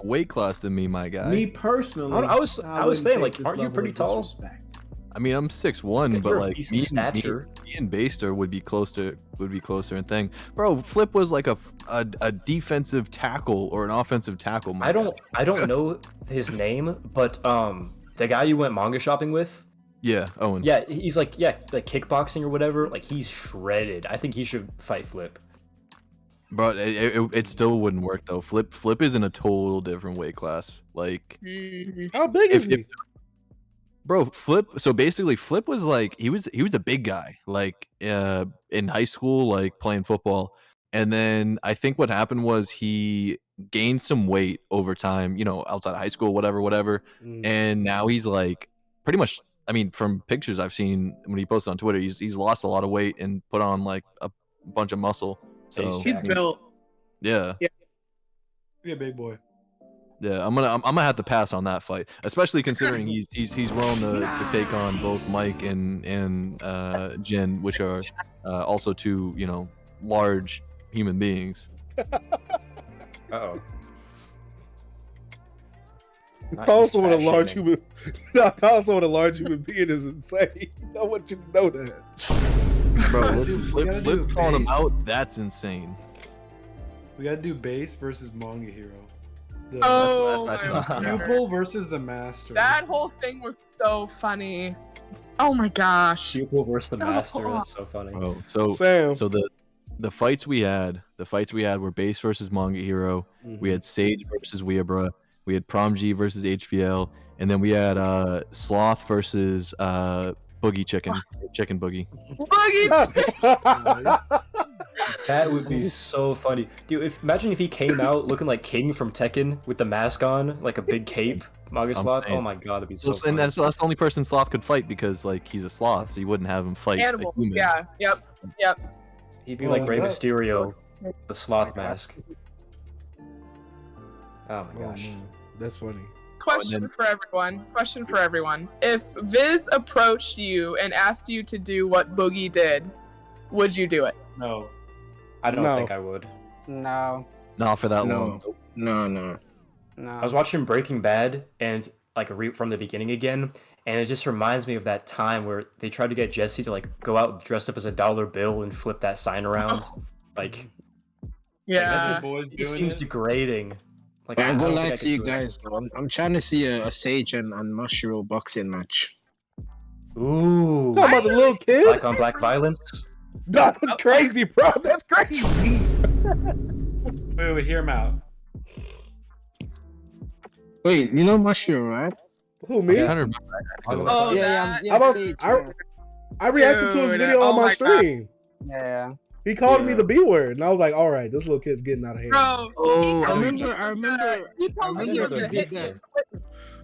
weight class than me, my guy. Me personally, I was wouldn't saying, take like, this aren't you level pretty of tall? disrespect. I mean, I'm 6'1", but You're of like decent stature. me and Baster would be closer and thing. Bro, Flip was like a defensive tackle or an offensive tackle. My I guy. don't know his name, but the guy you went manga shopping with, Yeah, Owen. yeah, he's like like kickboxing or whatever. Like he's shredded. I think he should fight Flip. Bro, it still wouldn't work though. Flip is in a total different weight class. Like, How big is he? bro, Flip. So basically, Flip was like he was a big guy, like in high school, like playing football. And then I think what happened was he gained some weight over time, you know, outside of high school, whatever. And now he's like pretty much. I mean, from pictures I've seen when he posted on Twitter, he's lost a lot of weight and put on like a bunch of muscle. So He's built. yeah. Yeah, big boy. Yeah, I'm gonna have to pass on that fight, especially considering he's willing to take on both Mike and Jin, which are also two, you know, large human beings. Uh-oh. Calling someone a large human. No, calling someone a large human being is insane. I want you to know that. Bro, Dude, you gotta Flip do calling him base. out, that's insane. We gotta do base versus manga hero. The Oh, that's my not- word. pupil versus the master. That whole thing was so funny. Oh my gosh. Pupil versus the That was a master. lot. That's so funny. Oh, so Sam. so the fights we had were base versus manga hero. We had Sage versus Weabra. We had Promg versus HVL, and then we had Sloth versus Boogie Chicken Boogie. Boogie! That would be so funny, dude. Imagine if he came out looking like King from Tekken with the mask on, like a big cape, Manga Sloth. saying. Oh my god, that'd be so And funny. that's the only person Sloth could fight because like he's a sloth, so you wouldn't have him fight a Animals. human. Yeah. Yep. He'd be Well, like Rey that- Mysterio, the sloth mask. Oh my Oh, gosh. man. That's funny. Question for everyone. If Viz approached you and asked you to do what Boogie did, would you do it? No. I don't No. think I would. No, Not for that No. long. No. no. I was watching Breaking Bad and like from the beginning again, and it just reminds me of that time where they tried to get Jesse to like go out dressed up as a dollar bill and flip that sign around. Like, Yeah. That's the boys it doing seems it. degrading. Like, I'm I gonna don't lie think I to could you do it. guys. Though. I'm trying to see a Sage and Mashiro boxing match. Ooh, Talking about the little kid? black on black violence. That's crazy, bro. That's crazy. Wait, hear him out. Wait, you know Mashiro, right? Who, me? I'm trying to remember. Oh, that- I reacted to his Dude, video oh on my my God. stream. Yeah. He called me the B word, and I was like, all right, this little kid's getting out of hand. Bro, Oh, he I told me remember. he told me he was gonna hit that. me.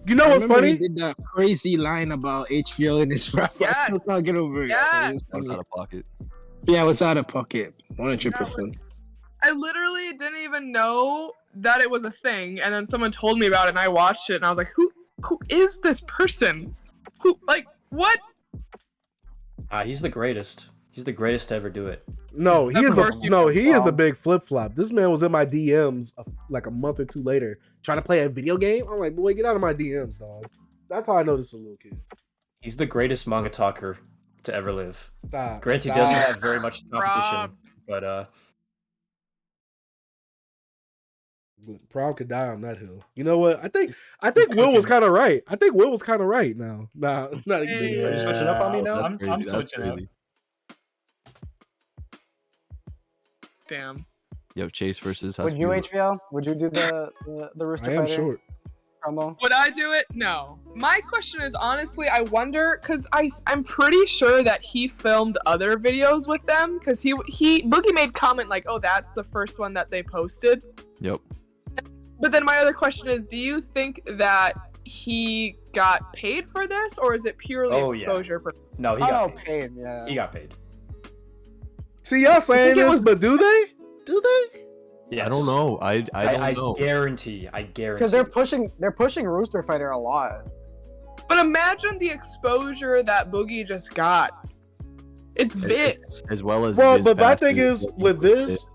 You know I what's remember funny? He did that crazy line about HVL in his rap. I Yes. still can't get over it. Yes. It's That was funny. out of pocket. Yeah, it was out of pocket, That 100%. was- I literally didn't even know that it was a thing, and then someone told me about it, and I watched it, and I was like, "Who is this person? Who, like, what?" He's the greatest. He's the greatest to ever do it. No, he Of is course you he is a can. big flip flop. This man was in my DMs like a month or two later trying to play a video game. I'm like, boy, get out of my DMs, dog. That's how I know this is a little kid. He's the greatest manga talker to ever live. Stop. Granted, stop. he doesn't have very much competition, Rob. but Prom could die on that hill. You know what? I think Will was kind of right. I think Will was kind of right now. Nah, not even. Hey. are you switching up on me now? I'm That's switching up. crazy. Damn. Yo, Chase versus. Would you HVL? Would you do the Rooster I am Fighter short. promo? Would I do it? No. My question is honestly, I wonder, because I'm pretty sure that he filmed other videos with them, because Boogie made comment like, "Oh, that's the first one that they posted." Yep. But then my other question is, do you think that he got paid for this, or is it purely Oh, yeah. exposure? No, he Oh, got no, paid. paid. Yeah. He got paid. See, y'all saying think it this, was- but do they? Do they? Yes. I don't know. I don't know. guarantee. Because they're pushing Rooster Fighter a lot. But imagine the exposure that Boogie just got. It's bits. As well as. Well, Viz but my Fast thing is with this,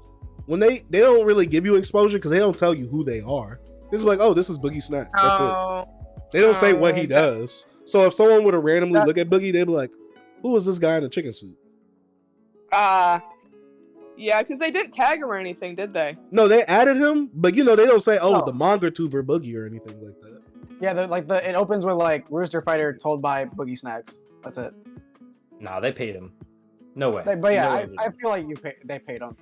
when they don't really give you exposure because they don't tell you who they are. It's like, oh, this is Boogie Snacks. That's it. Oh, They don't say what he that's- does. So if someone were to randomly That- look at Boogie, they'd be like, who is this guy in a chicken suit? yeah, because they didn't tag him or anything, did they? No, they added him, but they don't say, oh, No. the Mangatuber Boogie or anything like that. Yeah, it opens with like Rooster Fighter told by Boogie Snacks. That's it. Nah, they paid him. No way. But yeah, No way they I did. feel like they paid him.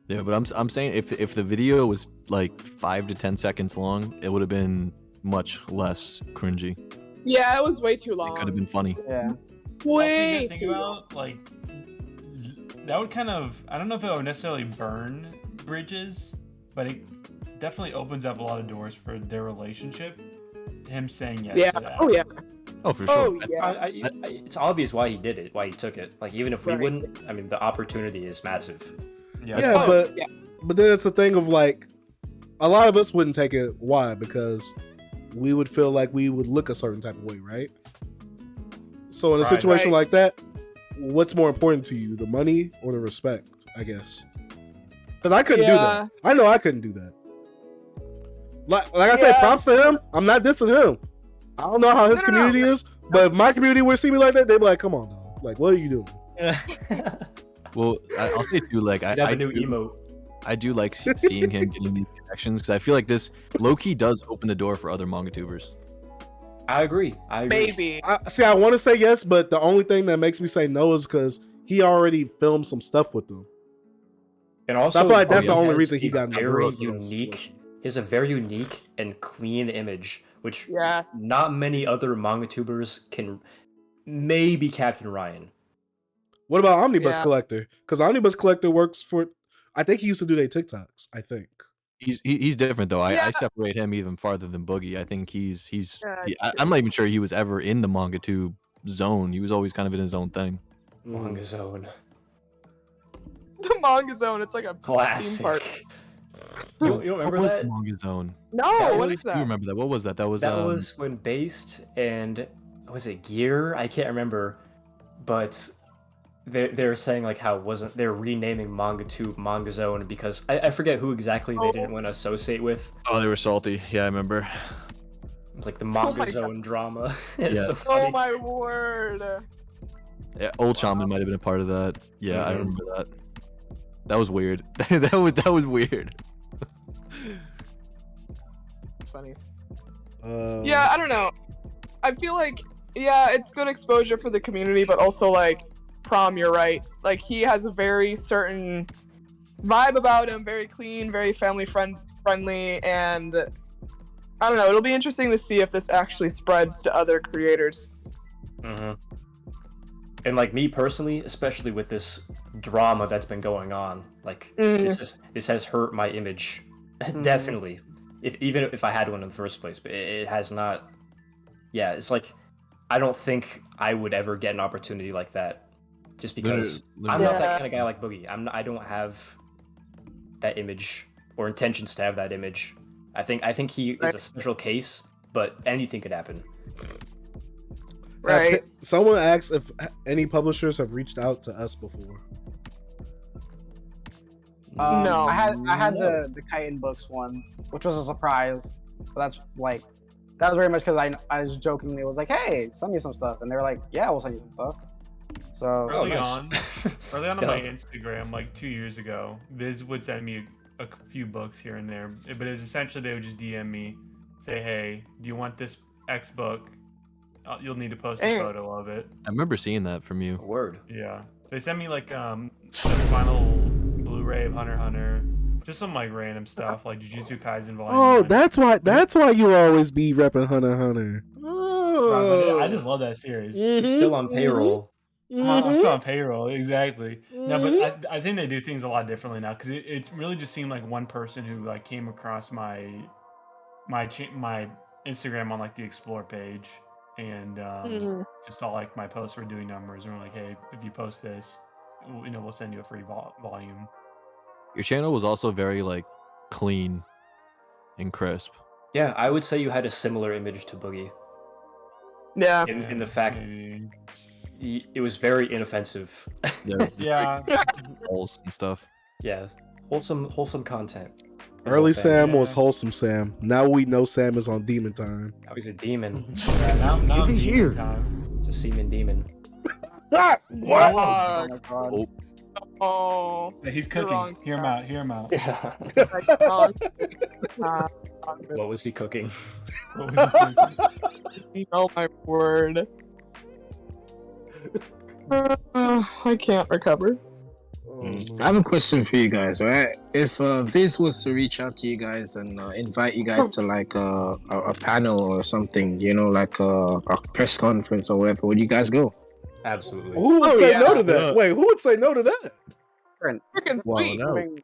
Yeah, but I'm saying if the video was like 5 to 10 seconds long, it would have been much less cringy. Yeah, it was way too It could have long. been funny. Yeah. Way Also, you gotta think too long. about like that would kind of, I don't know if it would necessarily burn bridges, but it definitely opens up a lot of doors for their relationship. Him saying yes Yeah. to that. Oh yeah. Oh, for Oh sure. yeah. It's obvious why he did it, why he took it. Like, even if we Right. wouldn't, I mean, the opportunity is massive. Yeah, Oh, but yeah. but then it's a thing of like, a lot of us wouldn't take it. Why? Because we would feel like we would look a certain type of way, right? So in a Right. situation Right. like that, what's more important to you, the money or the respect? I guess. Because I couldn't do Yeah. that. I know I couldn't do that. Like I said, Yeah. props to him. I'm not dissing him. I don't know how his No. community is, but if my community would see me like that, they'd be like, "Come on, dog. Like, what are you doing?" Well, I'll say too. Like He'd have I a new do- emote. I do like seeing him getting these connections because I feel like this low key does open the door for other Mangatubers. I agree. Maybe. I want to say yes, but the only thing that makes me say no is because he already filmed some stuff with them. And also, I feel like that's the he only has reason he a got in the very door for this unique. situation. He has a very unique and clean image, which Yes. not many other Mangatubers can. Maybe Captain Ryan. What about Omnibus Yeah. Collector? Because Omnibus Collector works for. I think he used to do their TikToks. I think. He's different though. Yeah. I separate him even farther than Boogie. I think Yeah, I'm not even sure he was ever in the MangaTube zone. He was always kind of in his own thing. Manga Zone. The Manga Zone. It's like a theme Classic. park. You don't remember what was that? the Manga Zone? No, That what was- is You that? remember that? What was that? That was when Based and was it Gear? I can't remember, but they're saying like how they're renaming MangaTube Manga Zone because I forget who exactly they didn't want to associate with. Oh, they were salty. Yeah, I remember. It's like the Oh Manga my Zone drama. It's Yeah. so funny. Oh my word. Yeah, Old Shaman might have been a part of that. Yeah, I Mhm. remember that. That was weird. that was weird. It's funny. Uh, Yeah, I don't know. I feel like, yeah, it's good exposure for the community, but also like Prom, you're right. Like he has a very certain vibe about him, very clean, very friendly, and I don't know. It'll be interesting to see if this actually spreads to other creators. Mhm. And like me personally, especially with this drama that's been going on, like this has hurt my image definitely. Even if I had one in the first place, but it has not. Yeah, it's like I don't think I would ever get an opportunity like that, just because I'm not that kind of guy like Boogie. I don't have that image or intentions to have that image. I think he is a special case, but anything could happen. Right. Someone asked if any publishers have reached out to us before. No. I had the Chitin Books one, which was a surprise. But that's like, that was very much because I was jokingly was like, hey, send me some stuff, and they were like, yeah, we'll send you some stuff. So Early nice. on my Instagram, like 2 years ago, Viz would send me a few books here and there, but it was essentially they would just DM me, say, hey, do you want this X book? You'll need to post a photo of it. I remember seeing that from you. Word. Yeah, they sent me like the final Blu-ray of Hunter x Hunter, just some like random stuff like Jujutsu Kaisen Volume. Oh, 1. that's why you always be repping Hunter x Hunter. Oh. I just love that series. He's still on payroll. I'm still on payroll, exactly. No, but I think they do things a lot differently now because it really just seemed like one person who like came across my Instagram on like the Explore page and just saw like my posts were doing numbers and we're like, hey, if you post this, we'll send you a free volume. Your channel was also very like clean and crisp. Yeah, I would say you had a similar image to Boogie. Yeah. In the fact it was very inoffensive. Yeah. Holes and stuff. Yeah, wholesome content. Early Sam was wholesome Sam. Now we know Sam is on demon time. Now he's a demon. Now Give I'm it here. demon time. It's a semen demon. What? oh my god. Oh. Yeah, he's You're cooking. wrong. Hear him out. Hear him out. Yeah. Wrong. What was he cooking? Oh my word. I can't recover. I have a question for you guys, right? If Viz was to reach out to you guys and invite you guys to like a panel or something, like a press conference or whatever, would you guys go? Absolutely. Who would say no to that? Wait, who would say no to that? Freaking sweet. no.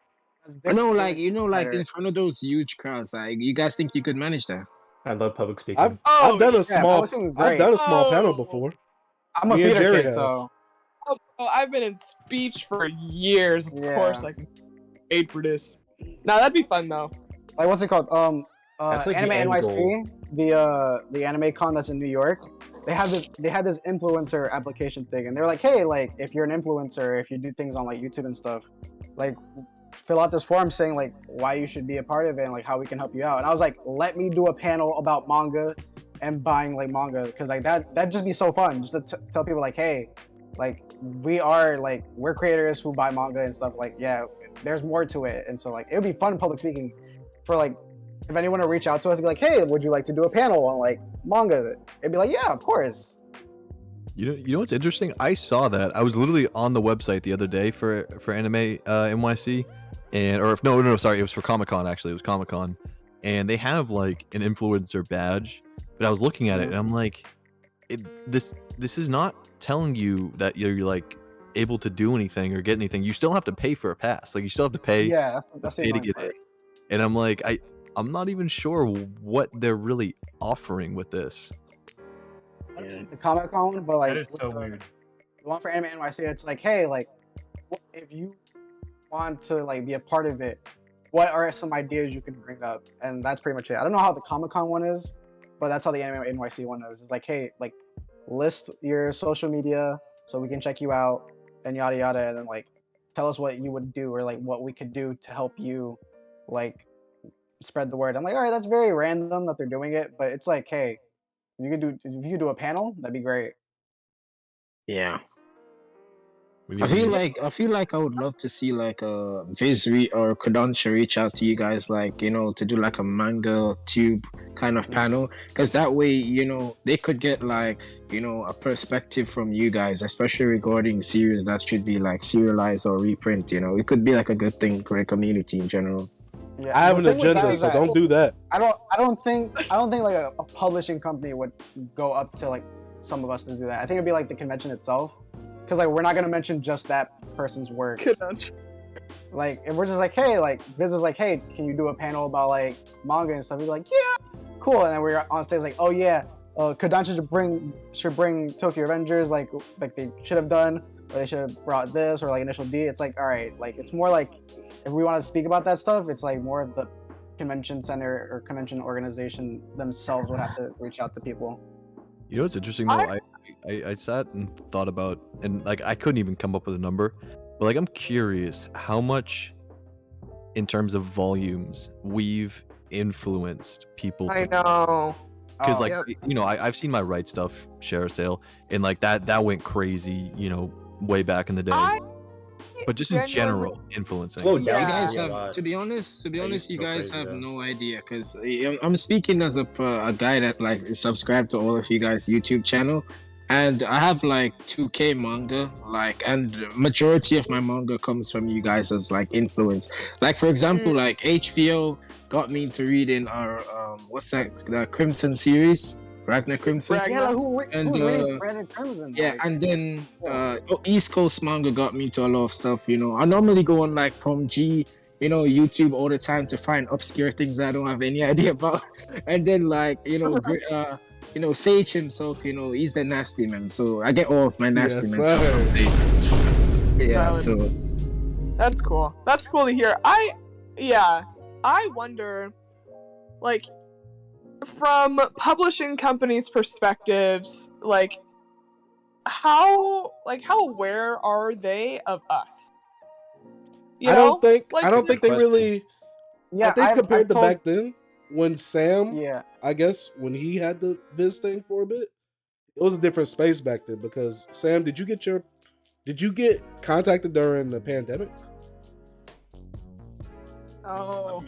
I know, like in front of those huge crowds, like you guys think you could manage that? I love public speaking. I've done a yeah, small public speaking's I've great. done a small Oh. panel before. I'm a Me and theater Jerry kid, have. so Oh, I've been in speech for years. Of Yeah. course, I can aid for this. Now that'd be fun though. like what's it called? That's like the Anime end NYC, the anime con that's in New York. They had this influencer application thing, and they're like, hey, like if you're an influencer, if you do things on like YouTube and stuff, like fill out this form saying like why you should be a part of it and like how we can help you out. And I was like, let me do a panel about manga and buying like manga, because like that'd just be so fun, just to tell people like, hey, like we're creators who buy manga and stuff, like yeah, there's more to it, and so like it would be fun public speaking for like if anyone would reach out to us and be like, hey, would you like to do a panel on like manga? It'd be like, yeah, of course. You know what's interesting? I saw that. I was literally on the website the other day for Anime NYC, sorry, it was for Comic Con actually. It was Comic Con, and they have like an influencer badge. But I was looking at it and I'm like, this is not telling you that you're like able to do anything or get anything. You still have to pay for a pass. Like you still have to pay. Yeah, that's the pay to annoying get part. in. And I'm like, I'm not even sure what they're really offering with this. The Comic Con, but like That is so weird. the one for Anime NYC, it's like, hey, like if you want to like be a part of it, what are some ideas you can bring up? And that's pretty much it. I don't know how the Comic Con one is, but that's how the Anime NYC one is. It's like, hey, like list your social media so we can check you out and yada yada, and then like tell us what you would do or like what we could do to help you like spread the word. I'm like, all right, that's very random that they're doing it, but it's like, hey, if you could do a panel, that'd be great. Yeah. We I need- feel like I would love to see like a Viz or Kodansha reach out to you guys, like to do like a manga tube kind of panel, because that way they could get like a perspective from you guys, especially regarding series that should be like serialized or reprint. It could be like a good thing for the community in general. Yeah, I have an the thing with that agenda, is so that don't do that. I don't think like a publishing company would go up to like some of us to do that. I think it'd be like the convention itself, because like we're not gonna mention just that person's works. Like if we're just like, hey, like Viz is like, hey, can you do a panel about like manga and stuff? We're like, yeah, cool. And then we're on stage like, oh yeah, Kodansha should bring Tokyo Revengers like they should have done, or they should have brought this, or like Initial D. It's like, all right, like it's more like if we want to speak about that stuff, it's like more of the convention center or convention organization themselves would have to reach out to people. You know what's interesting though? I sat and thought about, and like I couldn't even come up with a number, but like I'm curious how much, in terms of volumes, we've influenced people. I know. Because Oh, like yep. I've seen my Right Stuff share a sale, and like that went crazy, way back in the day. But just in genuinely- general, influencing. Slowed You down guys a have, lot. to be honest, I used to you go guys crazy, have yeah. no idea, because I'm speaking as a guy that like is subscribed to all of you guys' YouTube channel, and I have like 2K manga, like, and majority of my manga comes from you guys as like influence. Like for example, like HVO got me into reading our what's that, the Crimson series, Ragnar Crimson. Yeah, like And, who's reading Brandon Crimson? Yeah, Like, and then East Coast manga got me to a lot of stuff. I normally go on like from YouTube all the time to find obscure things that I don't have any idea about. And then like Sage himself, he's the nasty man. So I get all of my nasty Yes, man stuff sir. from Sage. Yeah, Valid. so That's cool. That's cool to hear. I wonder, like, from publishing companies' perspectives, like how aware are they of us? I don't think Good they question. really. yeah, I think I've compared to told- back then, when Sam, Yeah, I guess when he had the Viz thing for a bit, it was a different space back then. Because Sam, did you get contacted during the pandemic, Oh,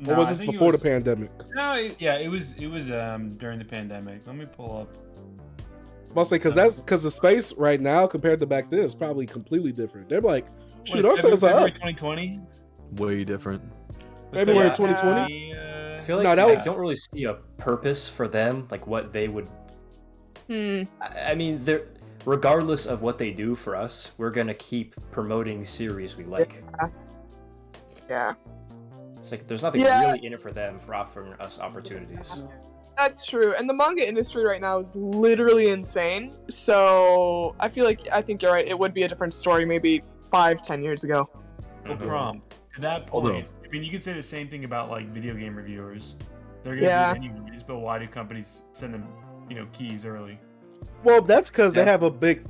or was this before the pandemic? No, it was during the pandemic. Let me pull up. I'll say because the space right now compared to back then is probably completely different. They're like, shoot, our sales are February up. 2020. Way different. February Yeah. 2020. I feel like No, that I was- don't really see a purpose for them, like what they would. I mean, they're regardless of what they do for us, we're gonna keep promoting series we like. yeah, It's like there's nothing Yeah. really in it for them for offering us opportunities. that's true. And the manga industry right now is literally insane. So I think you're right. It would be a different story maybe 5-10 years ago. Well, Crom, to that Although- point, I mean, you could say the same thing about like video game reviewers. They're Yeah. gonna do it anyways, but why do companies send them, keys early? Well, that's because they Yeah. have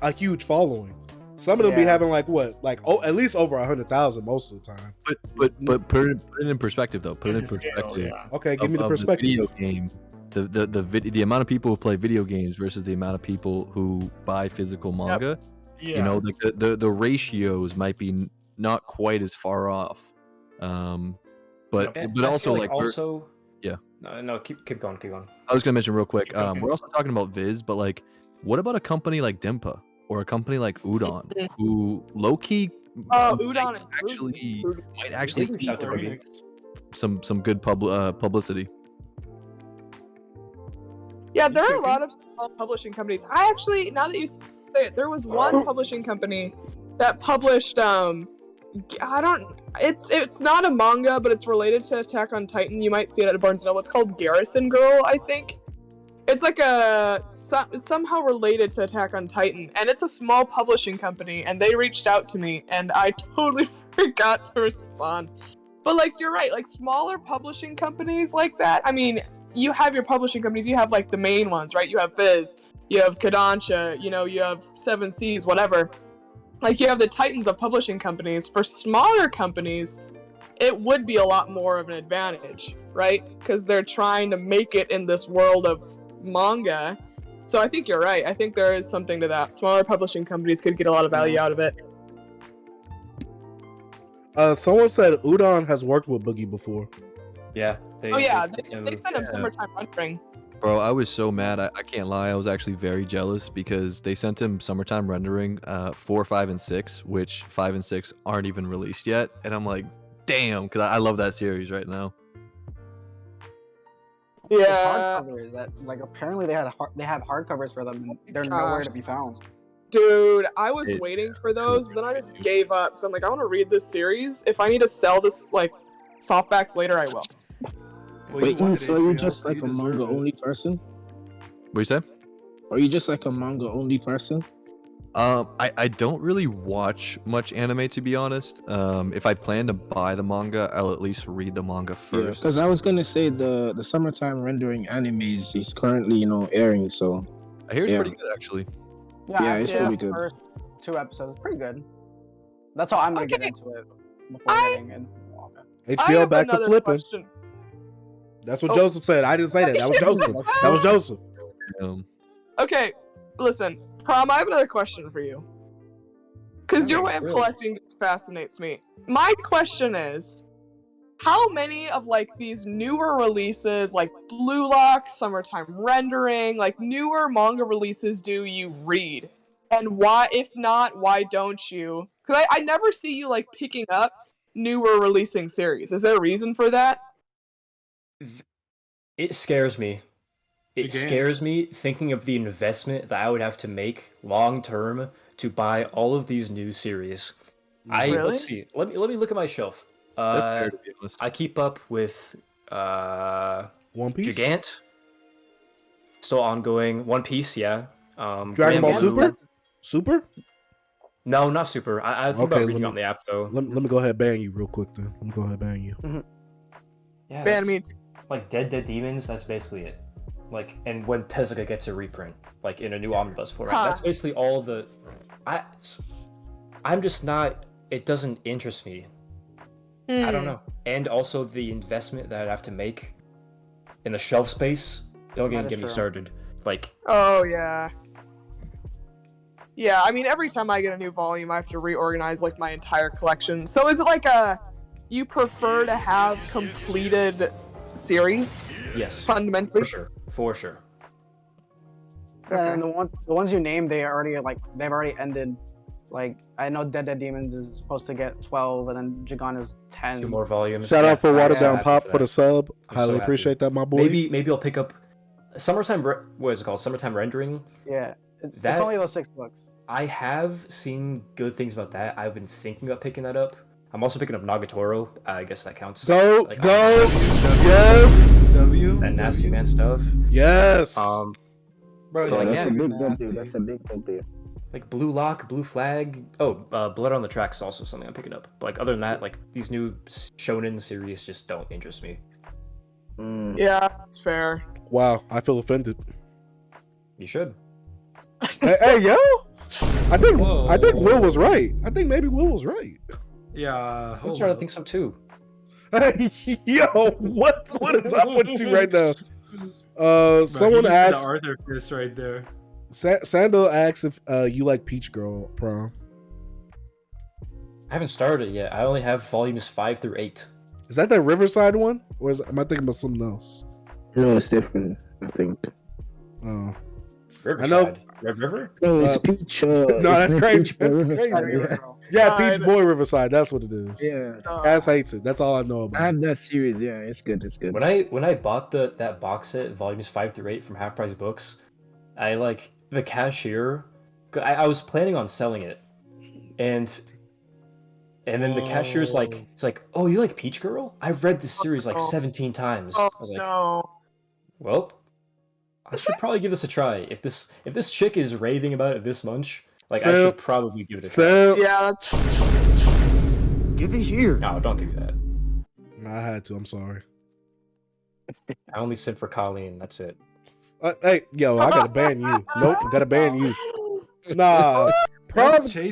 a huge following. Some of them be Yeah. having at least over 100,000 most of the time. But put it in perspective though. Put it in To scale, perspective. yeah. Okay, give me the of perspective. video game, the amount of people who play video games versus the amount of people who buy physical manga. Yeah. Like the ratios might be not quite as far off. But I also feel like we're- also yeah. No, keep going. I was gonna mention real quick. Okay. We're also talking about Viz, but like, what about a company like Dimpa or a company like Udon, who low key Udon and might actually They reached keep out to me. some good publicity. Yeah, there are a lot of small publishing companies. I actually, now that you say it, there was one publishing company that published it's not a manga, but it's related to Attack on Titan. You might see it at Barnes & Noble. It's called Garrison Girl, I think. It's like it's somehow related to Attack on Titan, and it's a small publishing company, and they reached out to me, and I totally forgot to respond. But like, you're right, like smaller publishing companies like that, I mean, you have your publishing companies, you have like the main ones, right? You have Viz, you have Kodansha, you have Seven Seas, whatever. Like, you have the titans of publishing companies. For smaller companies, it would be a lot more of an advantage, right? Because they're trying to make it in this world of manga. So I think you're right. I think there is something to that. Smaller publishing companies could get a lot of value out of it. Someone said Udon has worked with Boogie before. Yeah. They've sent him Summertime Rendering. Bro, I was so mad. I can't lie. I was actually very jealous because they sent him Summertime Rendering 4, 5, and 6, which 5 and 6 aren't even released yet. And I'm like, damn, because I love that series right now. Yeah. Hardcovers that like apparently they have hardcovers for them and they're nowhere to be found. Dude, I was waiting for those, but then I just gave up. So I'm like, I want to read this series. If I need to sell this like softbacks later, I will. Wait, so you're just like a manga only person? What you say? Are you just like a manga only person? I don't really watch much anime, to be honest. If I plan to buy the manga, I'll at least read the manga first. Yeah, because I was gonna say the Summertime Rendering animes is currently airing, so I hear it's pretty good actually. Yeah, it's pretty good. First 2 episodes, pretty good. That's how I'm gonna get into it before getting into the manga. HBO back to flipping. Question. That's what Joseph said. I didn't say that. That was Joseph. That was Joseph. Okay, listen, Prom, I have another question for you. Because your way of collecting just fascinates me. My question is, how many of like these newer releases, like Blue Lock, Summertime Rendering, like newer manga releases do you read? And why, if not, why don't you? Because I never see you like picking up newer releasing series. Is there a reason for that? It scares me. It scares me thinking of the investment that I would have to make long term to buy all of these new series. Let's see. Let me look at my shelf. I keep up with One Piece, Gigant, still ongoing. One Piece, yeah. Dragon Ball Super. No, not Super. I think about reading on the app though. Let me go ahead and ban you real quick then. Let me go ahead and ban you. Yeah, ban me. Like Dead Demons. That's basically it. Like, and when Tezuka gets a reprint, like in a new omnibus format, that's basically all the. I'm just not. It doesn't interest me. I don't know. And also the investment that I'd have to make in the shelf space. Don't even get me started. Like. Oh yeah. Yeah, I mean, every time I get a new volume, I have to reorganize like my entire collection. So is it like you prefer to have completed series? Yes. Fundamentally. For sure. And the ones you named, they've already ended. Like, I know Dead Demons is supposed to get 12, and then Jigan is 10. 2 more volumes. Shout out for Watered Down Pop for the sub. Highly appreciate that, my boy. Maybe I'll pick up Summertime. What is it called? Summertime Rendering. Yeah, it's only those 6 books. I have seen good things about that. I've been thinking about picking that up. I'm also picking up Nagatoro. I guess that counts. Go. Yes. That Nasty Man stuff. Yes. Bro, that's a big W. That's a big W. Like Blue Lock, Blue Flag. Blood on the Tracks is also something I'm picking up. But like other than that, like these new shonen series just don't interest me. Yeah, that's fair. Wow, I feel offended. You should. hey, yo. I think Will was right. I think maybe Will was right. Yeah, I'm starting to think so too. Hey, yo, what is up with you right now? Someone asked. Arthur fist right there. Sandal asks if you like Peach Girl, Prom. I haven't started it yet. I only have volumes 5 through 8. Is that Riverside one, or am I thinking about something else? No, it's different. I think. Oh, Riverside. Red River? No, it's Peach. no, that's crazy. That's Riverside, crazy. yeah. Yeah, Peach Boy Riverside. That's what it is. Yeah. Cass hates it. That's all I know I about. have that series. Yeah, it's good. It's good. When I bought that box set, volumes 5 through 8 from Half Price Books, I like the cashier. I was planning on selling it, and then the cashier's like, he's like, "Oh, you like Peach Girl? I've read this series like 17 times." I was like, No. "Well, I should probably give this a try. If this chick is raving about it this much, like I should probably give it a try." Yeah. Give it here. No, don't give me that. No, I had to. I'm sorry. I only sent for Colleen. That's it. Hey, yo, I gotta ban you. Nope, gotta ban you. Nah, prom going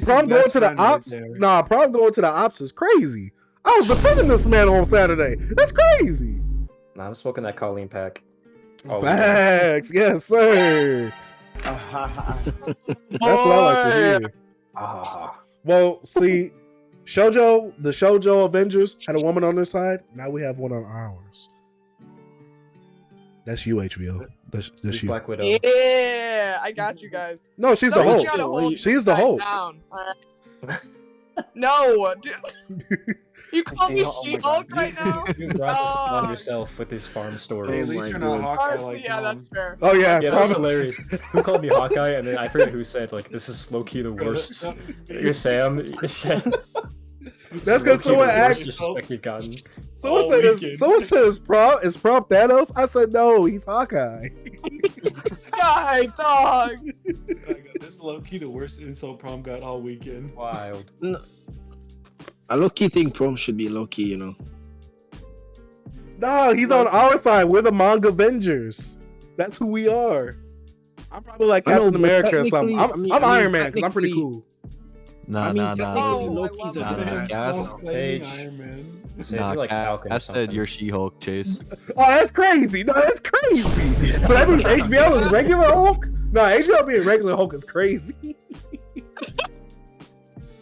to the ops. Nah, prom going to the ops is crazy. I was defending this man on Saturday. That's crazy. Nah, I'm smoking that Colleen pack. Oh, Facts, yes, sir. That's what I like to hear. Well, see, the Shoujo Avengers had a woman on their side. Now we have one on ours. That's you, HBO. That's you. Black Widow. Yeah, I got you guys. No, she's the You Hulk. gotta hold She's the back Hulk. down, alright? No, dude. You call me She-Hulk right now? You brought this upon yourself with this farm story. At least you're not Hawkeye like yeah, that's fair. Oh yeah, yeah, that's hilarious. Who called me Hawkeye? And then I forget who said like this is low key the worst. You're Sam. That's because someone asked. Disrespect you've gotten. Someone said is prom Thanos. I said no, he's Hawkeye. God, dog. This is low key the worst insult prom got all weekend. Wild. No. A low-key thing prom should be low-key, you know. No, he's on our side. We're the Manga Avengers. That's who we are. I'm probably like Captain America or something. I'm Iron Man because I'm pretty cool. Nah. Loki's a badass. Iron Man. You're like Falcon. I said you're She-Hulk, Chase. Oh, that's crazy. No, that's crazy. So that means HBO is regular Hulk? No, HBO being regular Hulk is crazy.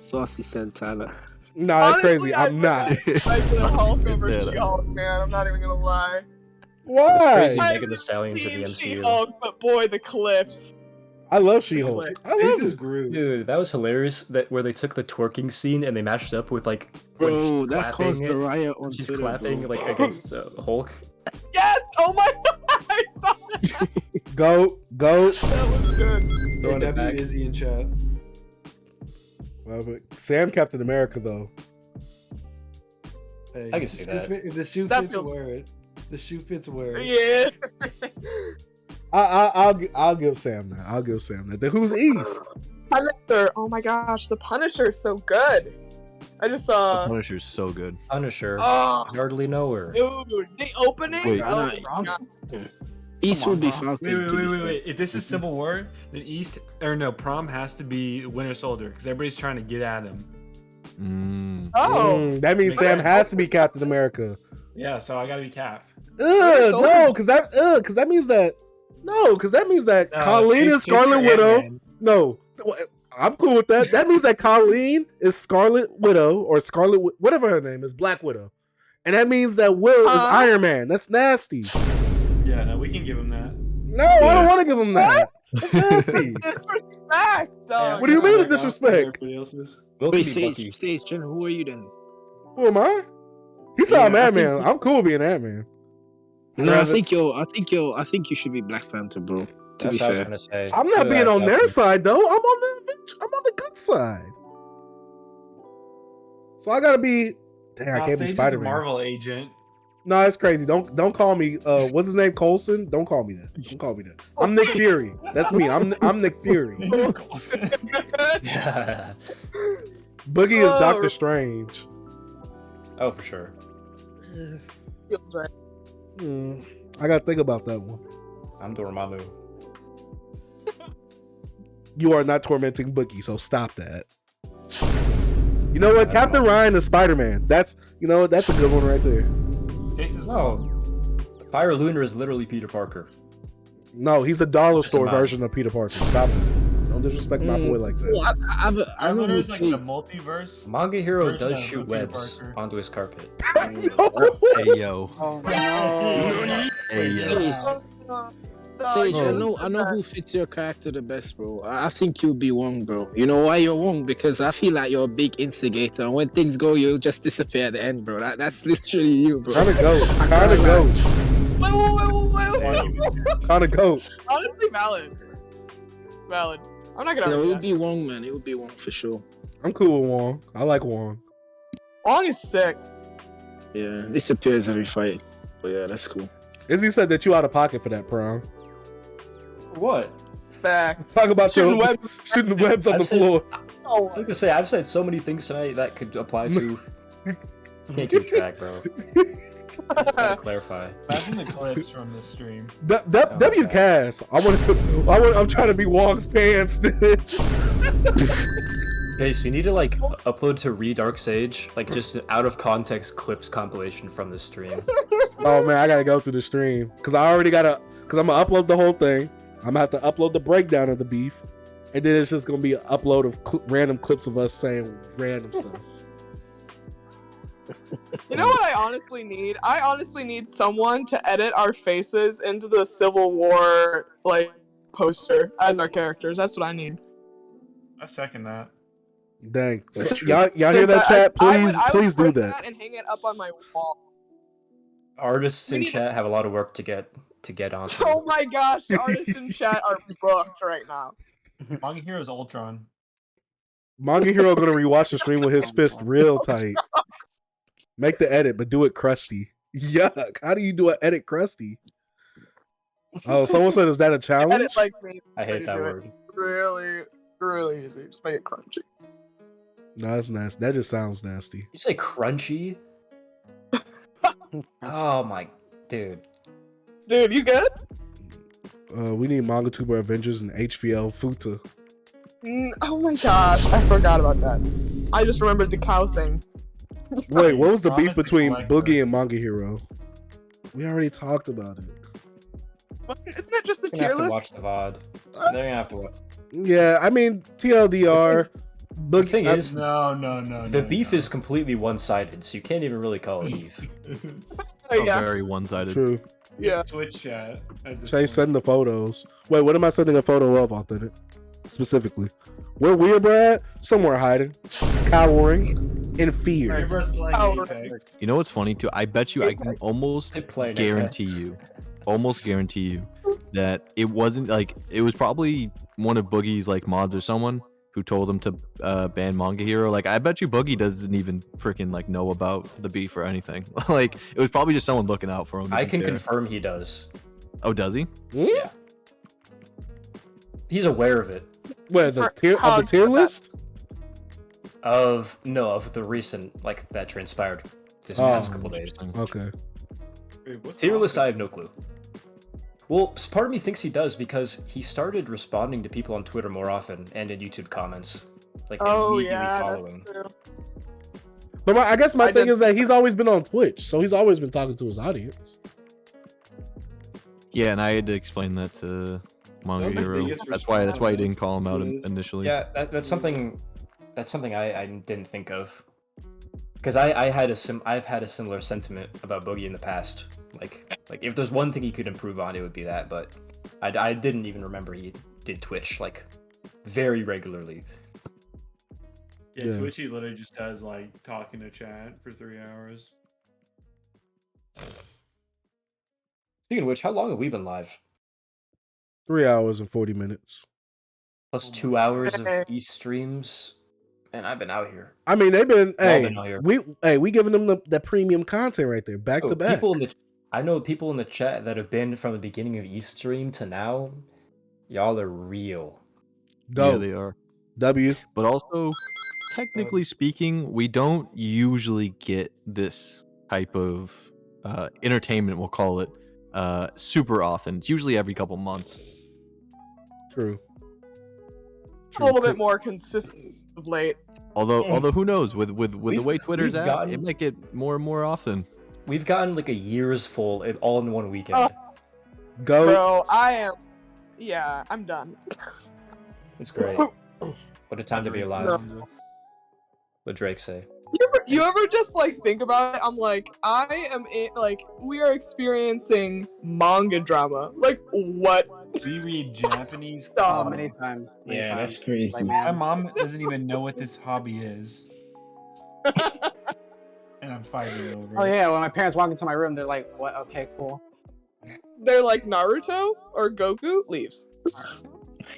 Saucy Santana. No, that's crazy. I'm not. I said Hulk over She-Hulk, man. I'm not even gonna lie. Why? It's crazy I Megan Thee Stallions of the MCU. She-Hulk, but boy, the cliffs. I love She-Hulk. I love This is it. Groot. Dude, that was hilarious. That where they took the twerking scene and they mashed it up with like when Bro, she's that caused clapping the it. riot on She's Twitter, clapping bro. like against Hulk. Yes! Oh my god! I saw that. Go. That was good. Hey, Throwing it back. W Izzy in chat. Love it. Sam Captain America though. Hey, I can see that. If the shoe That fits, feels- wear it. The shoe fits, wear it. Yeah. I'll give Sam that. I'll give Sam that. Then who's East? Punisher. Oh my gosh, the Punisher is so good. I just saw. Punisher's so good. Punisher. Oh, Hardly know her. dude, the opening. Wait, oh nah, my God. East would be Falcon. Wait. If this is Civil War, then East or no, Prom has to be Winter Soldier because everybody's trying to get at him. Oh, That means Sam has to be Captain America. Yeah, so I gotta be Cap. No, because that means that Colleen is Scarlet Widow. No, I'm cool with that. That means that Colleen is Scarlet Widow or whatever her name is, Black Widow, and that means that Will is Iron Man. That's nasty. Yeah, no, we can give him that. No, I don't want to give him that. That's nasty. disrespect, dog. What do you mean the disrespect? Everybody else's. Will Wait, can be Bucky. Stage, who are you then? Who am I? He said I'm I Ant-Man. think- I'm cool being Ant-Man. No, Rather- I think you should be Black Panther, bro. To That's be what I was fair. gonna say. I'm not being on their side though. I'm on the good side. So I gotta be. Dang, I can't Sage be is a Spider-Man. Marvel agent. No, it's crazy. Don't call me. What's his name? Coulson. Don't call me that. Don't call me that. I'm Nick Fury. That's me. I'm Nick Fury. Boogie is Doctor Strange. Oh, for sure. I gotta think about that one. I'm Dormammu. You are not tormenting Boogie, so stop that. You know what? Captain Ryan is Spider-Man. That's a good one right there. No. Pyro Lunar is literally Peter Parker. No, he's a dollar store Doesn't matter. version of Peter Parker. Stop it. Don't disrespect my boy like that. Well, I know remember who it's like the played- multiverse. Manga Hero version does of shoot Peter webs Parker. onto his carpet. Hey yo. Oh no. Hey yo. Sage, I know who fits your character the best, bro. I think you'll be Wong, bro. You know why you're Wong? Because I feel like you're a big instigator, and when things go, you'll just disappear at the end, bro. That's literally you, bro. Kinda goat. Kinda goat. Honestly, valid. Valid. I'm not gonna Yeah, it argue would that. be Wong, man. It would be Wong for sure. I'm cool with Wong. I like Wong. Wong is sick. Yeah, disappears every fight. But yeah, that's cool. Izzy said that you out of pocket for that, Prom. What? Facts. Talk about Shooting your webs. shooting webs on I've the said- floor. I was gonna say I've said so many things tonight that could apply to. Can't keep track, bro. Gotta clarify. Imagine the clips from this stream. W Cast. I'm trying to be Wong's pants, dude. Okay, so you need to like upload to Dark Sage, like just an out of context clips compilation from the stream. Oh man, I gotta go through the stream because I'm gonna upload the whole thing. I'm gonna have to upload the breakdown of the beef, and then it's just gonna be an upload of random clips of us saying random stuff. You know what I honestly need? I honestly need someone to edit our faces into the Civil War like poster as our characters. That's what I need. I second that. Dang, y'all hear that, chat? Please do print that. and hang it up on my wall. Artists in chat have a lot of work to get on. Oh my gosh, artists in chat are booked right now. Manga Hero's Ultron. Manga Hero gonna rewatch the stream with his fist real tight. Make the edit, but do it crusty. Yuck! How do you do an edit crusty? Oh, someone said, "Is that a challenge?" Edit like me. I hate that word. Really, really easy. Just make it crunchy. No, that's nasty. That just sounds nasty. You say crunchy? Oh my, dude. Dude, you good? We need Mangatuber Avengers and HVL Futa. Oh my gosh, I forgot about that. I just remembered the cow thing. Wait, what was the beef Promise the between collector. Boogie and Manga Hero? We already talked about it. Isn't it just the You're tier gonna have to list? watch the VOD. They're gonna have to watch. Yeah, I mean TLDR. The Boogie. thing is, No. the beef is completely one-sided, so you can't even really call it beef. Oh, yeah. Very one-sided. True. Yeah. Twitch chat. at this Chase, point. send the photos. Wait, what am I sending a photo of, Authentic? Specifically. Where we're Brad? Somewhere hiding, cowering, in fear. Reverse playing Oh, Apex. You know what's funny too? I bet you I can almost They play it, guarantee you that it wasn't like it was probably one of Boogie's like mods or someone who told him to ban Manga Hero. Like I bet you Boogie doesn't even freaking like know about the beef or anything. Like it was probably just someone looking out for him. I can confirm. confirm he does. Oh, does he? Yeah. He's aware of it. Where the For- tier how of the tier does that- list? Of the recent like that transpired this past couple days. Okay. Wait, what's Tier list, Manga? I have no clue. Well, part of me thinks he does because he started responding to people on Twitter more often and in YouTube comments, like Oh immediately yeah, that's following. true. But I guess my I thing did- is that he's always been on Twitch, so he's always been talking to his audience. Yeah, and I had to explain that to Manga That was the Hero. biggest That's why response I didn't call him out is- initially. Yeah, that's something I didn't think of because I've had a similar sentiment about Boogie in the past. Like if there's one thing he could improve on, it would be that. But I didn't even remember he did Twitch like very regularly. Yeah, Yeah. Twitchy literally just does like talking to chat for 3 hours. Speaking of which, how long have we been live? 3 hours and 40 minutes. Plus 2 hours of East streams. Man, I've been out here. I mean, they've been We've all been out here. we giving them the premium content right there, back Oh, to back. I know people in the chat that have been from the beginning of East stream to now. Y'all are real. Go. Yeah, they are. W. But also, technically speaking, we don't usually get this type of entertainment, we'll call it, super often. It's usually every couple months. True. A little bit more consistent of late. Although who knows? With the way Twitter's we've at, gotten- it might get more and more often. We've gotten like a year's full all in one weekend. Oh. Go. Bro, I am. Yeah, I'm done. It's great. What a time to be alive. What Drake say? You ever just like think about it? I'm like, we are experiencing manga drama. Like, what? We read Japanese. Oh, many times. Many Yeah, times. that's crazy. Like, My man, mom doesn't even know what this hobby is. And I'm fighting over oh it. yeah, when my parents walk into my room, they're like, "What? Okay, cool." They're like Naruto or Goku leaves.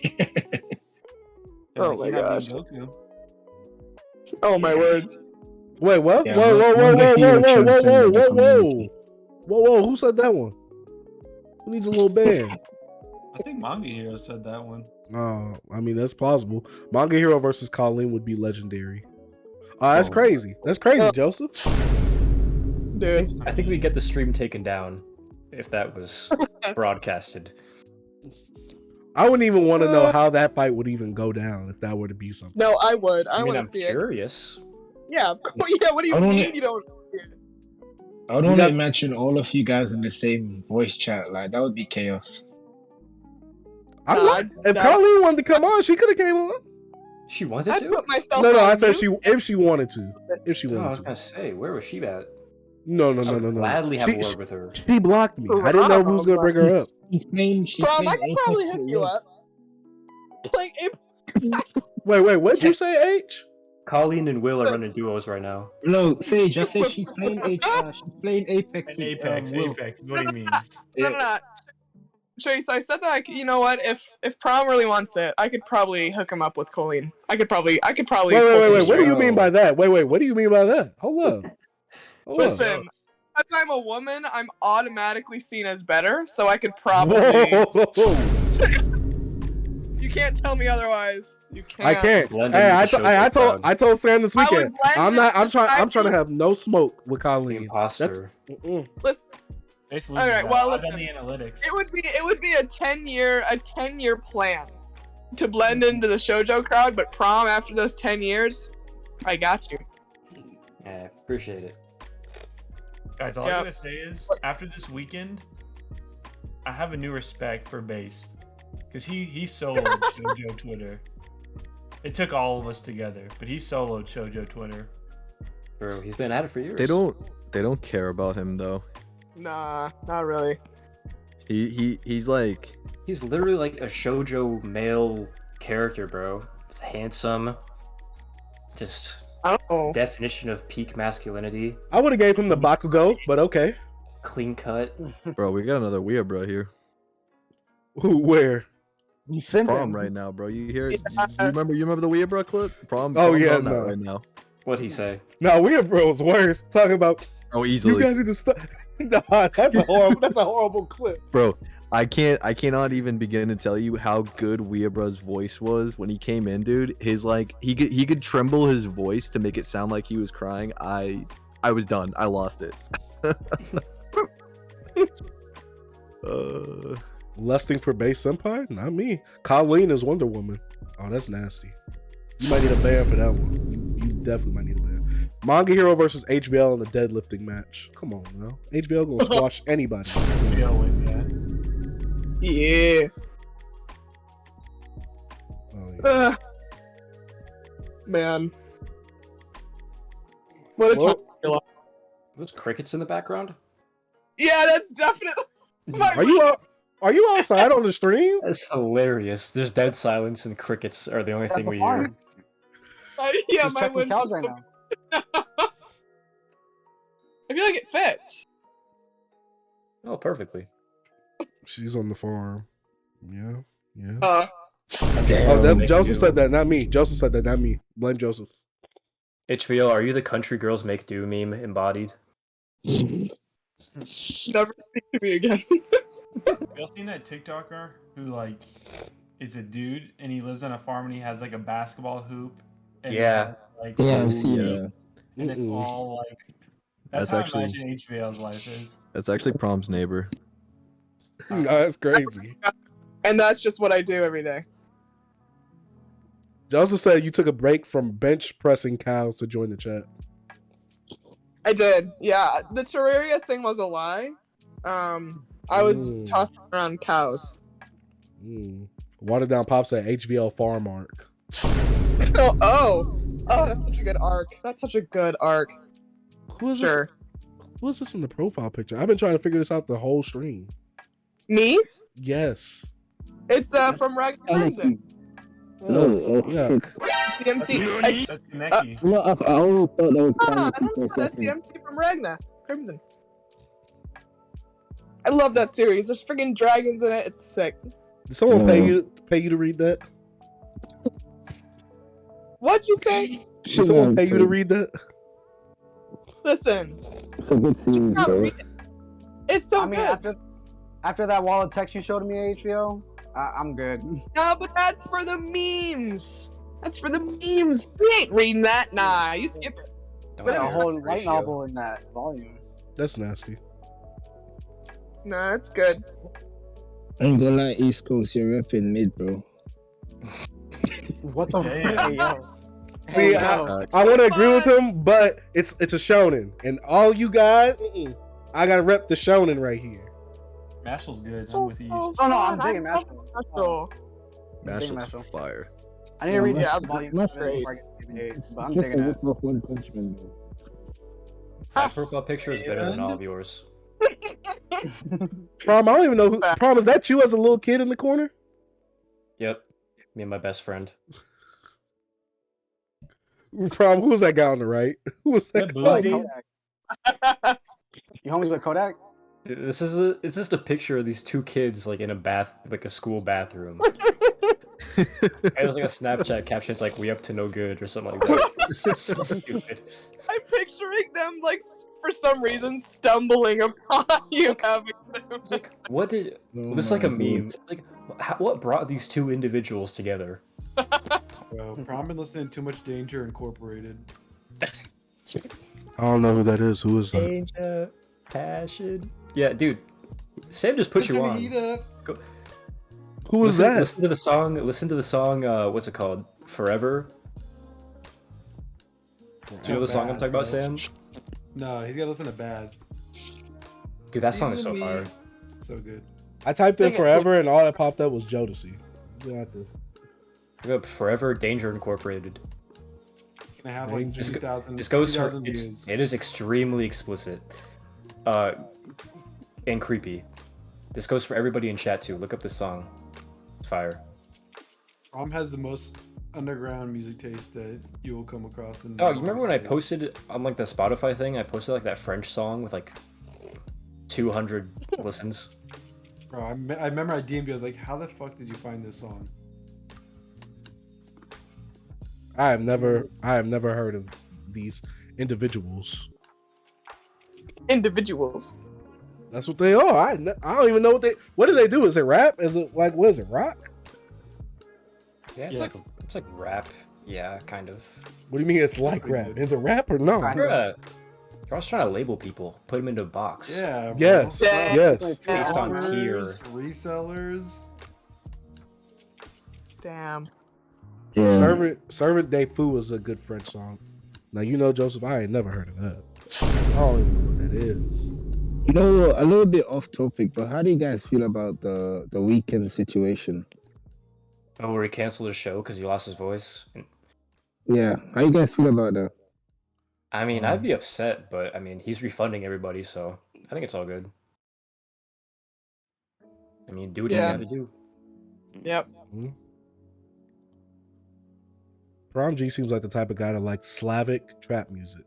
They're Oh like, my "You're not gosh. being Goku." Oh my word. Wait, what? Yeah, Whoa! community. Whoa! Who said that one? Who needs a little band? I think Manga Hero said that one. Oh, I mean that's plausible. Manga Hero versus Colleen would be legendary. Oh, that's crazy. That's crazy, Joseph. Dude. I think we'd get the stream taken down if that was broadcasted. I wouldn't even want to know how that fight would even go down if that were to be something. No, I would. I I mean, want to I'm see curious. it. Yeah, of course. Yeah, what do you I don't mean know. you don't? I would only imagine all of you guys in the same voice chat. Like that would be chaos. I'm not, if Colleen wanted to come on, she could have came on. She wanted I'd to? put myself No, on I said mute. if she wanted to. If she Oh, I wanted was to. gonna say, where was she at? No. I would gladly have a word with her. She blocked me. I didn't know who was gonna bring her up. She's playing Prom, I could probably Apex hook at you work. up. Playing Apex. Wait, what'd you say, H? Colleen and Will are running duos right now. No, Sage, I said she's playing she's playing Apex. And with, Apex, Will. Apex, what he means. No. Trace, I said that you know what? If Prom really wants it, I could probably hook him up with Colleen. I could probably. Wait. pull What some do you strings. mean by that? Wait. What do you mean by that? Hold up. Listen, as I'm a woman, I'm automatically seen as better, so I could probably. Whoa. You can't tell me otherwise. You can't. I can't. Hey, I told Sam this weekend. I'm trying to have no smoke with Colleen. Imposter. Listen. Basically, All right. Well, I've listen. done the analytics. It would be a 10-year plan to blend into the shoujo crowd, but Prom after those 10 years, I got you. Yeah, appreciate it. Guys, all I'm gonna say is, after this weekend, I have a new respect for Base. Because he soloed Shoujo Twitter. It took all of us together, but he soloed Shoujo Twitter. Bro, he's been at it for years. They don't care about him though. Nah, not really. He's like He's literally like a shoujo male character, bro. It's handsome. Just definition of peak masculinity. I would have gave him the Bakugo, but okay. Clean cut. Bro, we got another Weird bro here. Who? Where? He's Prom right now, bro. You hear it? You remember the Weird bro clip? Prom. Oh Prom's yeah, on that no. right now. What'd he say? No, Weird Bro's worse. Talking about easily. you guys need to stop. Nah, that's a horrible clip. Bro, I cannot even begin to tell you how good Weeabra's voice was when he came in, dude. His he could tremble his voice to make it sound like he was crying. I was done. I lost it. Lusting for Base Senpai? Not me. Colleen is Wonder Woman. Oh, that's nasty. You might need a ban for that one. You definitely might need a ban. Manga Hero versus HVL in the deadlifting match. Come on, now. HVL gonna squash anybody. HVL wins that. Yeah. Oh, yeah. Man. What a time. Those crickets in the background? Yeah, that's definitely. Are you outside on the stream? That's hilarious. There's dead silence and crickets are the only thing we hear. Yeah, He's my checking window. cows right now. I feel like it fits. Oh, perfectly. She's on the farm. Yeah. Damn, That's Joseph said that, not me. Joseph said that, not me. Blame Joseph. HVO, are you the country girls make do meme embodied? Never speak to me again. Y'all seen that TikToker who is a dude and he lives on a farm and he has like a basketball hoop and Yeah. has, I've seen it. And it's all that's how I imagine HVL's life is. That's actually Prom's neighbor. No, that's crazy. And that's just what I do every day. Joseph said you took a break from bench pressing cows to join the chat. I did. Yeah, the Terraria thing was a lie. I was tossing around cows. Watered down pops at HVL Farm arc. Oh, that's such a good arc. That's such a good arc. Who is Sure. this? Who is this in the profile picture? I've been trying to figure this out the whole stream. Me? Yes. It's from Rag Crimson. Oh, yeah. CMC. That's Kaneki. No, I always thought that was I don't know. That's the MC from Ragna Crimson. I love that series. There's freaking dragons in it. It's sick. Did someone pay you to read that? What'd you say? Did someone pay you to read that? Listen. It's a good series, bro. It's so I mean, good. after that wall of text you showed me, HBO, I'm good. No, but that's for the memes. That's for the memes. You ain't reading that. Nah, you skip it. But a whole light novel in that volume. That's nasty. Nah, it's good. I'm gonna lie, East Coast, you're repping mid, bro. What the Damn. hey, yo. See, Hey, I yo. want to agree with him, but it's a shonen, and all you guys, I gotta rep the shonen right here. Mashal's good. I'm with you. Oh no, I'm digging Mashal. Mashal. Mashal. Fire. I need to read Yeah, the volume that's before I great. get to the 8, but It's I'm just digging a it. rip off One Punch Man, bro. My profile picture is better than all of yours. Prom, I don't even know who. Prom, is that you as a little kid in the corner? Yep. Me and my best friend. Prom, who was that guy on the right? Who was that? That guy? boozy. Kodak. You homies with Kodak? It's just a picture of these two kids like in a school bathroom. And there's like a Snapchat caption. It's like "We up to no good" or something like that. This is so stupid. I'm picturing them like for some reason stumbling upon you having them. Like, what did Oh this is like a my meme? God. Like, what brought these two individuals together? Bro, Prom been listening to Too Much Danger Incorporated. I don't know who that is. Who is that? Danger, passion. Yeah, dude. Sam just put you on. Go, Who is listen, that? Listen to the song. Listen to the song. What's it called? Forever. Do you know the song I'm talking about, Sam? No, he's gotta listen to Bad. Dude, that song is so Me. fire. So good. I typed in Sing it. forever, and all that popped up was Jodeci. You have to. Look up Forever Danger Incorporated. Gonna have like Just 2,000 This goes for 2,000 views. it is extremely explicit, and creepy. This goes for everybody in chat too. Look up this song. It's fire. Prom has the most underground music taste that you will come across. In Oh, you remember when I taste. posted on like the Spotify thing? I posted like that French song with like 200 listens. Bro, I remember I DM'd you. I was like, "How the fuck did you find this song?" I have never heard of these individuals. Individuals. That's what they are. I don't even know what do they do? Is it rap? Is it like what is it? Rock? Yeah, Yes. it's like rap. Yeah, kind of. What do you mean it's like Pretty rap? good. Is it rap or no? Kind You're always trying to label people, put them into a box. Yeah. Bro. Yes. Yeah. Yes. Based on tier. Resellers. Damn. Yeah. Servant Day Foo is a good French song. Now you know, Joseph, I ain't never heard of that. I don't even know what that is. You know, a little bit off topic, but how do you guys feel about the weekend situation? Oh, where he canceled his show because he lost his voice. Yeah, how you guys feel about that? I mean, I'd be upset, but I mean, he's refunding everybody, so I think it's all good. I mean, do what Yeah. you gotta do. Yep. Prom G seems like the type of guy that likes Slavic trap music.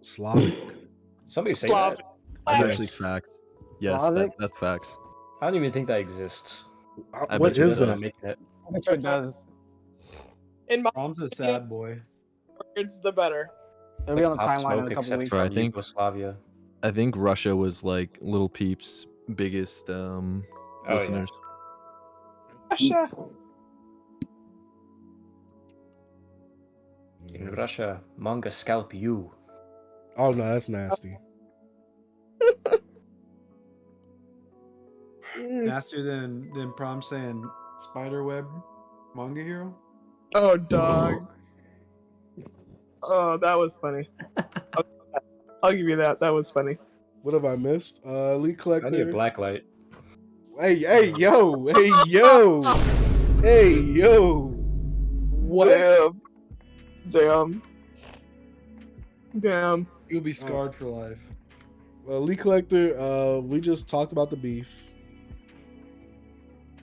Slavic. Somebody say Slav- that. That's Yes. actually facts. Yes, Slavic? that's facts. I don't even think that exists. I What bet you is it I'm does. that? making it. I'm sure it does. In my Prom's a sad boy. words, the better. It'll be on the Pop timeline in Smoke a couple except weeks. from I think- Yugoslavia. I think Russia was like Little Peep's biggest yeah. listeners. Russia. In Russia, manga scalp you. Oh no, that's nasty. Nastier than Prom saying Spiderweb manga hero. Oh, dog. Oh, that was funny. I'll give you that. That was funny. What have I missed? Elite I need a Collector. black light. Hey yo. Hey, yo. What? Damn. You'll be scarred for life. Lee Collector, we just talked about the beef.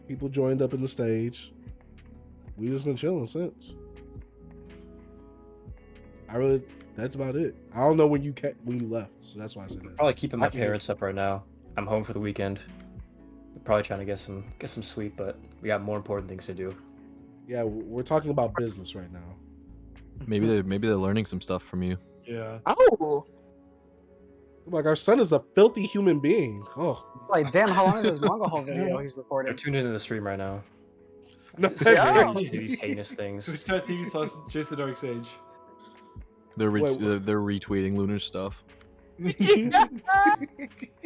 People joined up in the stage. We just been chilling since. That's about it. I don't know when you left, so that's why I said that. Probably keeping my parents up right now. I'm home for the weekend. Probably trying to get some sleep, but we got more important things to do. Yeah, we're talking about business right now. Maybe they're learning some stuff from you. Yeah. Oh. Like, our son is a filthy human being. Oh. Like, damn, how long is this manga whole video he's recording? They're tuned into the stream right now. No, These heinous things. Twitch.tv/Chase the Dark Sage. They're retweeting Lunar stuff.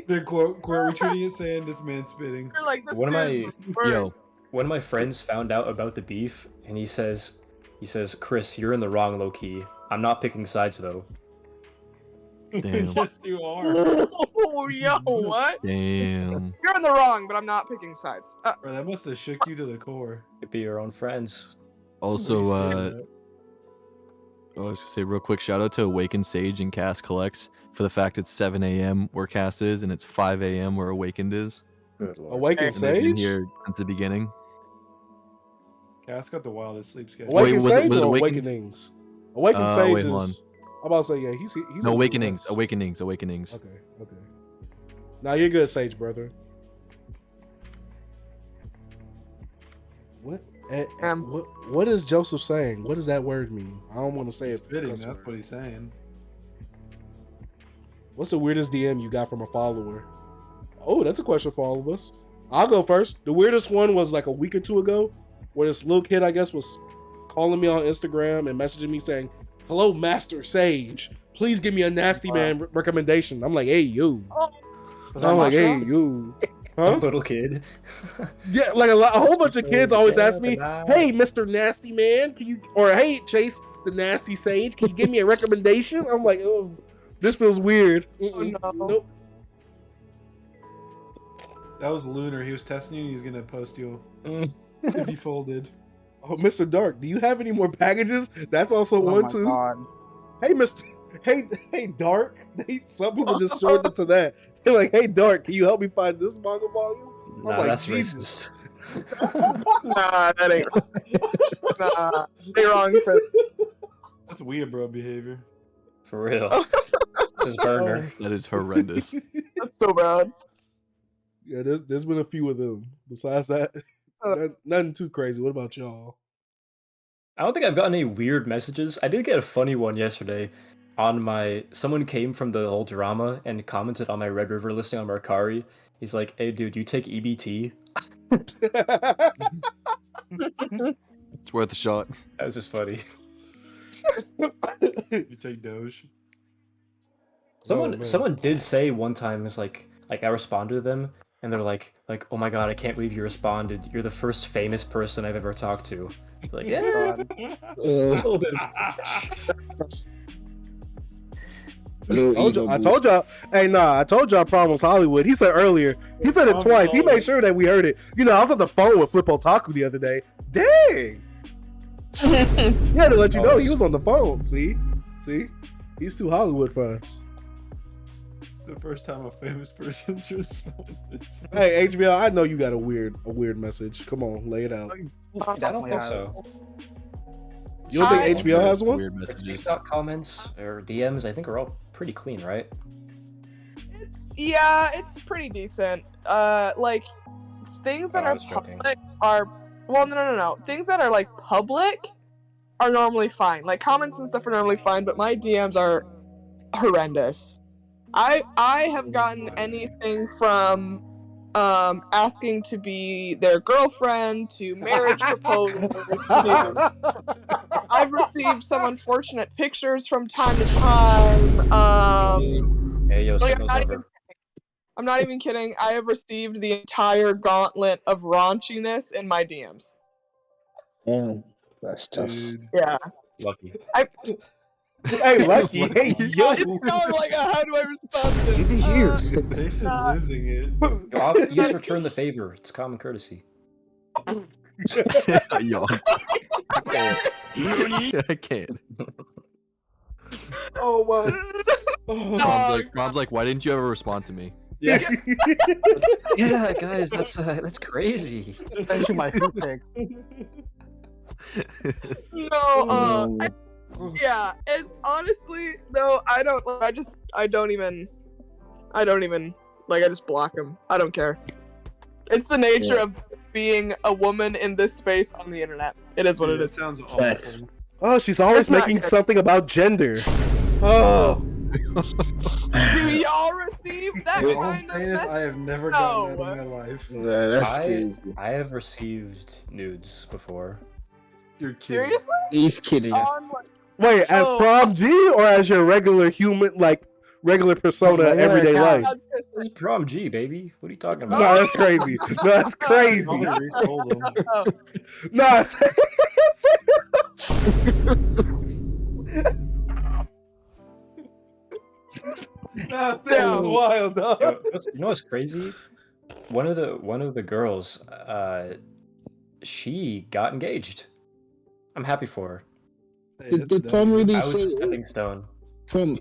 They're quote retweeting it saying this man's spitting. You're like, this One of my friends found out about the beef, and he says, Chris, you're in the wrong, low key. I'm not picking sides though. Damn. Yes, you are. Oh, yo, what? Damn. You're in the wrong, but I'm not picking sides. Bro, that must have shook you to the core. Could be your own friends. Also, I was gonna say real quick, shout out to Awakened Sage and Cast Collects for the fact it's 7 a.m. where Cast is and it's 5 a.m. where Awakened is. Awakened And they've been Sage? here since the beginning. Cass got the wildest sleep schedule. Awakened was it Sage or Awakened? Awakenings? Awakened Sage wait, hold on. is. I'm about to say, yeah, he's No, on Awakenings. the list. Awakenings. Okay. Now you're good, Sage, brother. What? What is Joseph saying? What does that word mean? I don't want to say it. Spitting, that's what he's saying. What's the weirdest DM you got from a follower? Oh, that's a question for all of us. I'll go first. The weirdest one was like a week or two ago, where this little kid, I guess, was calling me on Instagram and messaging me saying, "Hello, Master Sage. Please give me a nasty man recommendation." I'm like, "Hey, you." I'm like, "Hey, you." Huh? Little kid. Yeah, like a whole bunch of kids always ask me, "Hey, Mr. Nasty Man, can you?" Or "Hey, Chase, the Nasty Sage, can you give me a recommendation?" I'm like, "Oh, this feels weird." Oh, no. Nope. That was Lunar. He was testing you and he's gonna post you if he folded. Oh, Mr. Dark, do you have any more packages? That's also one too. God. Hey, Mr. Hey, Dark. Some people just shortened it to that. They're like, "Hey, Dark, can you help me find this manga volume?" I'm Nah, like, that's Jesus. Nah, that ain't. Nah, they wrong for. That's weird, bro, behavior. For real. This is burner. That is horrendous. That's so bad. Yeah, there's been a few of them. Besides that, nothing too crazy. What about y'all? I don't think I've gotten any weird messages. I did get a funny one yesterday on my... Someone came from the whole drama and commented on my Red River listing on Mercari. He's like, "Hey, dude, you take EBT?" It's worth a shot. That was just funny. You take Doge. Someone did say one time, is like I responded to them, and they're like, "Oh my god, I can't believe you responded. You're the first famous person I've ever talked to." Like, yeah, a little bit. I told y'all. Hey, nah, I told y'all Problem was Hollywood. He said earlier. He said it twice. He made sure that we heard it. You know, I was on the phone with Flip Otaku the other day. Dang. He had to let you know he was on the phone. See, he's too Hollywood for us. The first time a famous person's responded. Hey, HBO, I know you got a weird message. Come on, lay it out. I don't think so. You don't think HBO has one? Weird messages. TikTok comments or DMs, I think, are all pretty clean, right? It's pretty decent. Like things that Oh, I are was joking. public are no. Things that are like public are normally fine. Like comments and stuff are normally fine, but my DMs are horrendous. I have gotten anything from asking to be their girlfriend to marriage proposals. I've received some unfortunate pictures from time to time. Hey, yo, Like, signal's over. I'm not even kidding. I have received the entire gauntlet of raunchiness in my DMs. That's tough. Dude. Yeah. Lucky. Hey, Lucky. Hey, yo. It's going like, how do I respond to this? Even here. They're just losing it. You just return the favor. It's common courtesy. Yo, I can't. Oh my. Mom's like, why didn't you ever respond to me? Yeah, guys, that's crazy. Send you my food pic. No, yeah, it's honestly though I don't even like I just block them. I don't care. It's the nature of being a woman in this space on the internet. It is what it is. Sounds awful. Oh, she's always That's not making good. something about gender. Oh. Do y'all receive that All kind I'm of saying is message? I have never gotten that in my life. That's crazy. I have received nudes before. You're kidding. Seriously? He's kidding. On like, Wait, as Oh. prom G or as your regular human, like regular persona, Regular everyday account. life? It's prom G, baby. What are you talking about? No, that's crazy. No, that's crazy. Probably resold them. oh, No, that was wild, dog. You know what's crazy? One of the girls, she got engaged. I'm happy for her. Hey, Did that's the dumb. prom really I was the say stepping stone.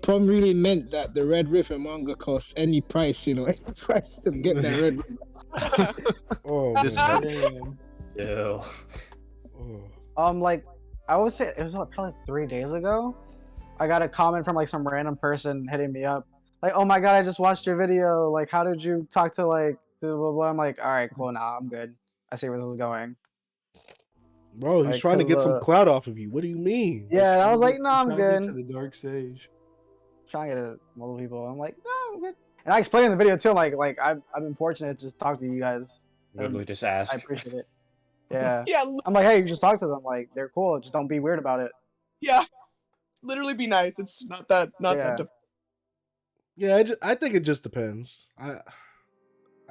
prom really meant that the Red River manga costs any price, any price to get that Red River. Oh, Just man. Ew. Oh. Like, I would say it was probably 3 days ago. I got a comment from like some random person hitting me up, like, "Oh my god, I just watched your video. Like, how did you talk to like blah blah blah?" I'm like, "All right, cool. Nah, I'm good. I see where this is going." Bro, he's Like, trying to 'cause, get some clout off of you. What do you mean? Yeah, and I was like, You're "No, I'm trying to good." get to the dark sage. Trying to get to multiple people. I'm like, "No, I'm good." And I explained in the video too. Like I've been fortunate to just talk to you guys. Literally just I ask. appreciate it. Yeah. yeah, I'm like, hey, you just talk to them. Like, they're cool. Just don't be weird about it. yeah. Literally be nice. It's not that Yeah. difficult. Yeah, I think it just depends. I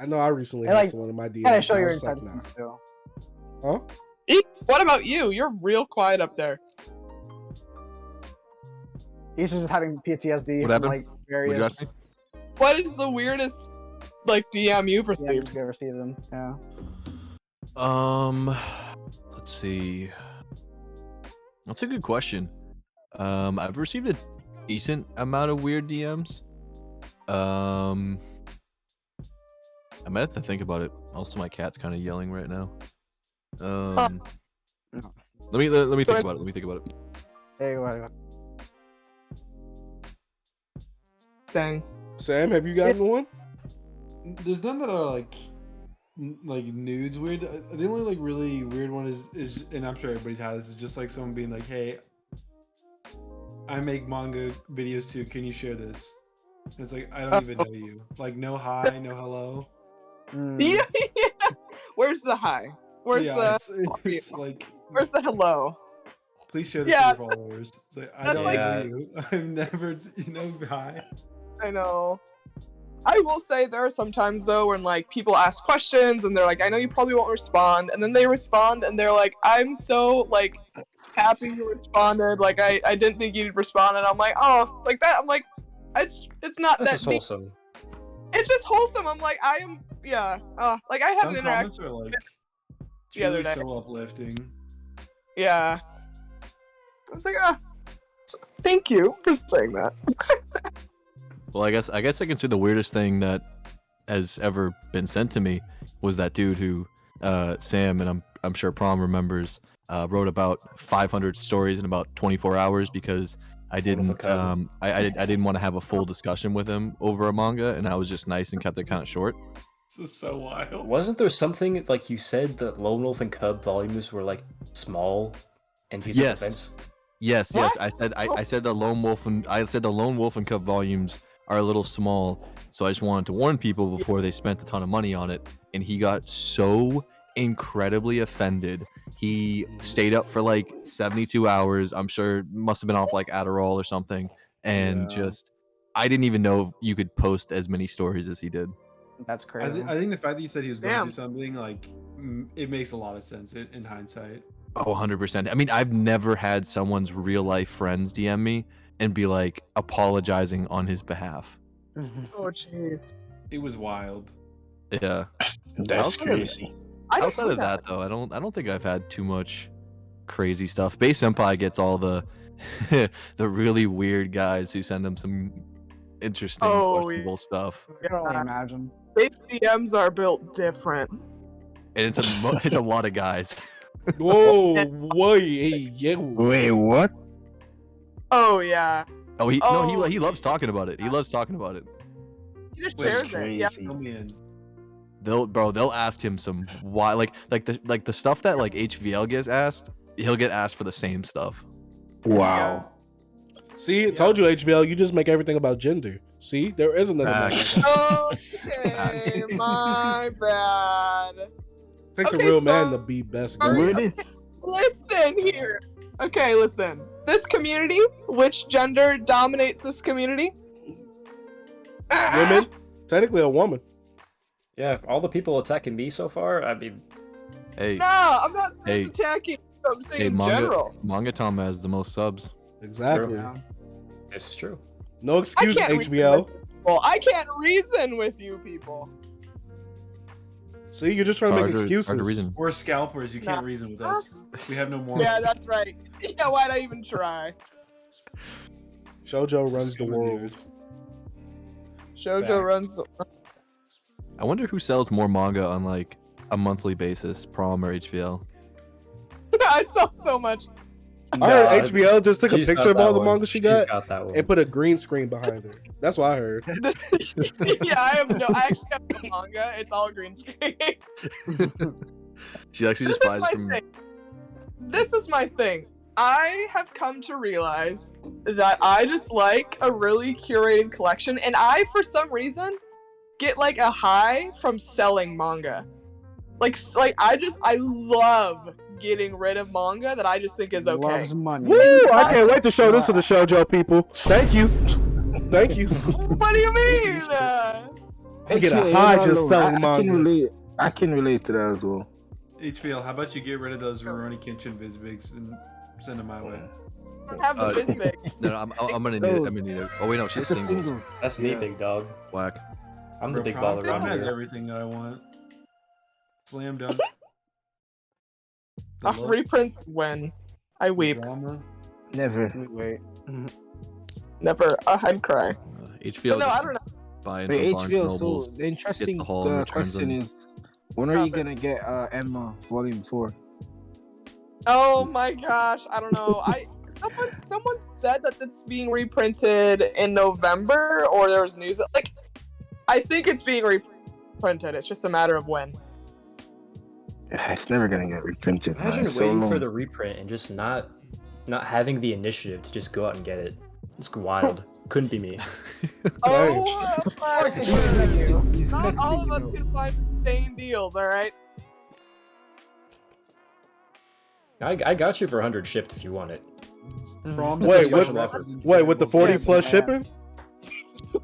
know I recently And, had like, someone in my DMs. Gotta show I your was like, intentions too. Huh? What about you? You're real quiet up there. He's just having PTSD What from happened? like What'd you ask me? various What is the weirdest like DM you've DMs received? you've ever seen them. Yeah. Let's see. That's a good question. I've received a decent amount of weird DMs. I might have to think about it. Also, my cat's kind of yelling right now. Let me think about it. Let me think about it. Hey, go. Dang. Sam, have you gotten one? There's none that are like nudes weird. The only like really weird one is, and I'm sure everybody's had this, is just like someone being like, "Hey, I make manga videos too. Can you share this?" And it's like, I don't even know you. Like, no hi, no hello. Yeah, yeah. Where's the hi? Where's Yeah, the it's like, where's the hello? please share this Yeah. with your followers. It's like, I That's don't like- know you. I've never, hi. I know. I will say there are some times though when like people ask questions and they're like, I know you probably won't respond, and then they respond and they're like, I'm so like happy you responded. Like I didn't think you'd respond, and I'm like, oh, like that. I'm like, it's not That's that just deep. wholesome. It's just wholesome. I'm like, I am, yeah. Like I had Some an comments interaction. are like the other truly day. so uplifting. Yeah. I was like, thank you for saying that. Well, I guess I can say the weirdest thing that has ever been sent to me was that dude who Sam, and I'm sure Prom remembers, wrote about 500 stories in about 24 hours because I didn't I didn't want to have a full discussion with him over a manga, and I was just nice and kept it kind of short. This is so wild. Wasn't there something like you said that Lone Wolf and Cub volumes were like small and these Yes. events? Yes. What? I said the Lone Wolf and Cub volumes are a little small, so I just wanted to warn people before they spent a ton of money on it. And he got so incredibly offended. He stayed up for like 72 hours. I'm sure must have been off like Adderall or something, and just I didn't even know you could post as many stories as he did. That's crazy. I think the fact that you said he was going Damn. through something, like, it makes a lot of sense in hindsight. Oh, 100%. I mean, I've never had someone's real life friends DM me and be like apologizing on his behalf. Oh jeez. It was wild. Yeah. That's kinda- crazy. I didn't Outside see of that, though, I don't think I've had too much crazy stuff. Base Senpai gets all the the really weird guys who send him some interesting, questionable stuff, I can only imagine. Base DMs are built different. and it's a lot of guys. Whoa, wait, yeah. Wait, what? Oh yeah. Oh, he Oh. he loves talking about it. He loves talking about it. He just Wait, shares it. Yeah. Fill me in. They'll ask him some why like the stuff that like HVL gets asked, he'll get asked for the same stuff. Wow. See, I told you, HVL, you just make everything about gender. See, there isn't another. Okay, my bad. Takes a Okay, real so- man to be best girl. Where this? Listen here. Okay, listen. This community, which gender dominates this community? Women, technically a woman. Yeah, all the people attacking me so far. I mean, Hey, No, I'm not saying Hey. it's attacking. I'm saying hey, in general. Manga Tom has the most subs. Exactly. this is true. No excuse, can't HVL. Well, I can't reason with you people. See, you're just trying to make Hard to excuses. reason. We're scalpers. You can't Nah. reason with us. We have no more. Yeah, that's right. Yeah, why'd I even try? Shoujo runs the world. Shoujo Facts. runs the... I wonder who sells more manga on like a monthly basis, Prom or HVL. I saw so much. I heard HBL just took a She's picture got of all that the one. manga she She's got that one. and put a green screen behind it. That's what I heard. Yeah, I actually have no manga. It's all green screen. She actually This just is buys my from. thing. This is my thing. I have come to realize that I just like a really curated collection, and I, for some reason, get like a high from selling manga. Like I love getting rid of manga that I just think is okay. Loves money. Woo! I can't wait to show this to the Shoujo people. Thank you. Thank you. What do you mean? I get a Actually, high you're not just alone. selling I can relate to that as well. HVL, how about you get rid of those Rurouni Kenshin Vizbigs and send them my way? I don't have the Bizbig. No, I'm gonna need it. I'm gonna need it. Oh wait, no, she's It's a single. singles. That's me, Yeah. big dog. Whack. I'm the Bro, big Prom baller around has here. everything that I want. Slam dunk. The look, Reprints when I the weep. drama. Never. Wait. Never. I'd cry. HVL. But no, I don't know. Buy into Wait, Barnes HVL. So Nobles. the interesting the haul and returns question them. is, when are you gonna get Emma Volume 4? Oh my gosh, I don't know. Someone said that it's being reprinted in November, or there was news like I think it's being reprinted. It's just a matter of when. It's never gonna get reprinted. man. Imagine It's so waiting for long. the reprint and just not having the initiative to just go out and get it. It's wild. Couldn't be me. Same. Of course course, it's flexing. He's not flexing, all of you us know. can find insane deals. All right. I got you for 100 shipped if you want it. Prom Wait, special what- offer. Wait, with the 40 Yes, plus man. shipping?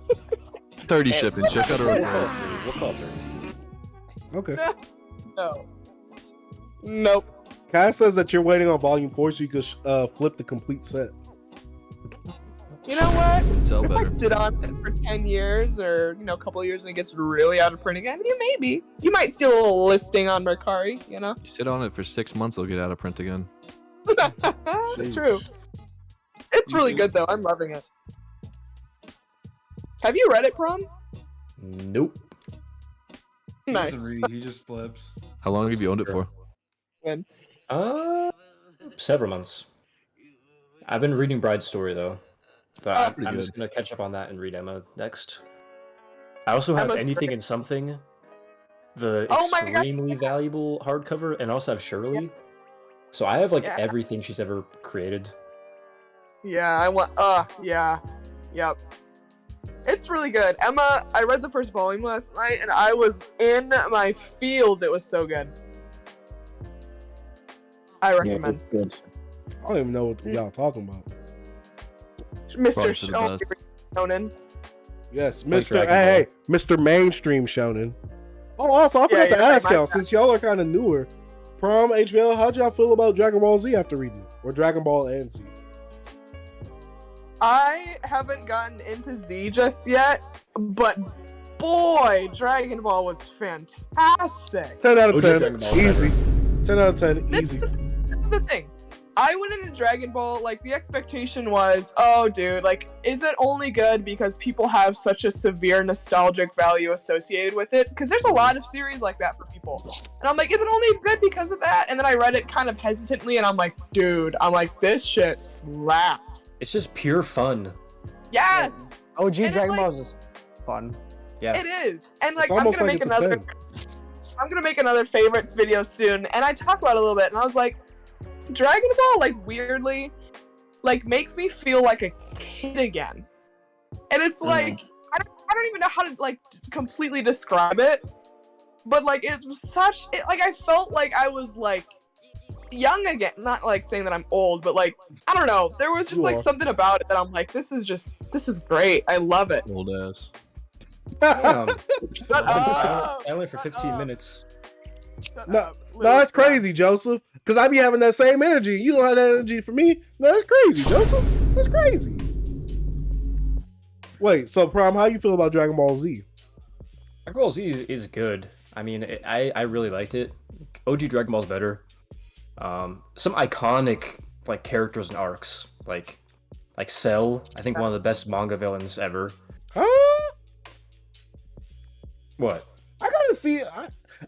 30 shipping. Ship out We'll of call it 30. We'll call it 30. Okay. No. Nope. Cass says that you're waiting on volume 4 so you could flip the complete set. You know what? Sell If I better. sit on it for 10 years or, a couple of years and it gets really out of print again, yeah, maybe. You might see a little listing on Mercari, You sit on it for 6 months, it'll get out of print again. It's true. It's really good, though. I'm loving it. Have you read it, Prom? Nope. He Nice. doesn't read, he just flips. How long have you owned it for? When? Several months. I've been reading Bride's Story though, but Pretty I'm good. just gonna catch up on that and read Emma next. I also have Emma's Anything great. and Something, the Oh my God. extremely valuable hardcover, and also have Shirley. So I have like Yeah. everything she's ever created. Yeah, I want. Yeah. Yep. It's really good. Emma, I read the first volume last night and I was in my feels. It was so good. I Yeah, recommend. good. I don't even know what y'all talking about. Mr. Probably for the best. Shonen. Yes, Like Mr. Dragon Hey, Mr. Mainstream Shonen. Oh, also, I forgot Yeah, to you're right, ask my y'all, bad. since y'all are kind of newer. Prom, HVL, how'd y'all feel about Dragon Ball Z after reading it? Or Dragon Ball and Z? I haven't gotten into Z just yet, but boy, Dragon Ball was fantastic. 10 out of OG 10. Dragon Ball Easy. 10 out of 10. This Easy. is the thing. I went into Dragon Ball, like, the expectation was, oh, dude, like, is it only good because people have such a severe nostalgic value associated with it? Because there's a lot of series like that for people. And I'm like, is it only good because of that? And then I read it kind of hesitantly, and I'm like, dude, this shit slaps. It's just pure fun. Yes! OG And Dragon like, Ball is fun. Yeah. It is. And, like, It's I'm almost gonna like make it's a another... 10. I'm gonna make another favorites video soon, and I talk about it a little bit, and I was like, Dragon Ball, like, weirdly, like, makes me feel like a kid again. And it's like, I don't even know how to, like, completely describe it, but, like, it was such, like, I felt like I was, like, young again. Not, like, saying that I'm old, but, like, I don't know. There was just, You like, are. something about it that I'm like, this is great. I love it. Old ass. Damn. Shut up! I went for 15 minutes. Shut No, up, No, little that's crap. crazy, Joseph. Because I be having that same energy. You don't have that energy for me. No, that's crazy, Joseph. That's crazy. Wait, so Prom, how you feel about Dragon Ball Z? Dragon Ball Z is good. I mean, I really liked it. OG Dragon Ball's better. Some iconic like characters and arcs, like Cell. I think one of the best manga villains ever. Huh? What? I gotta see.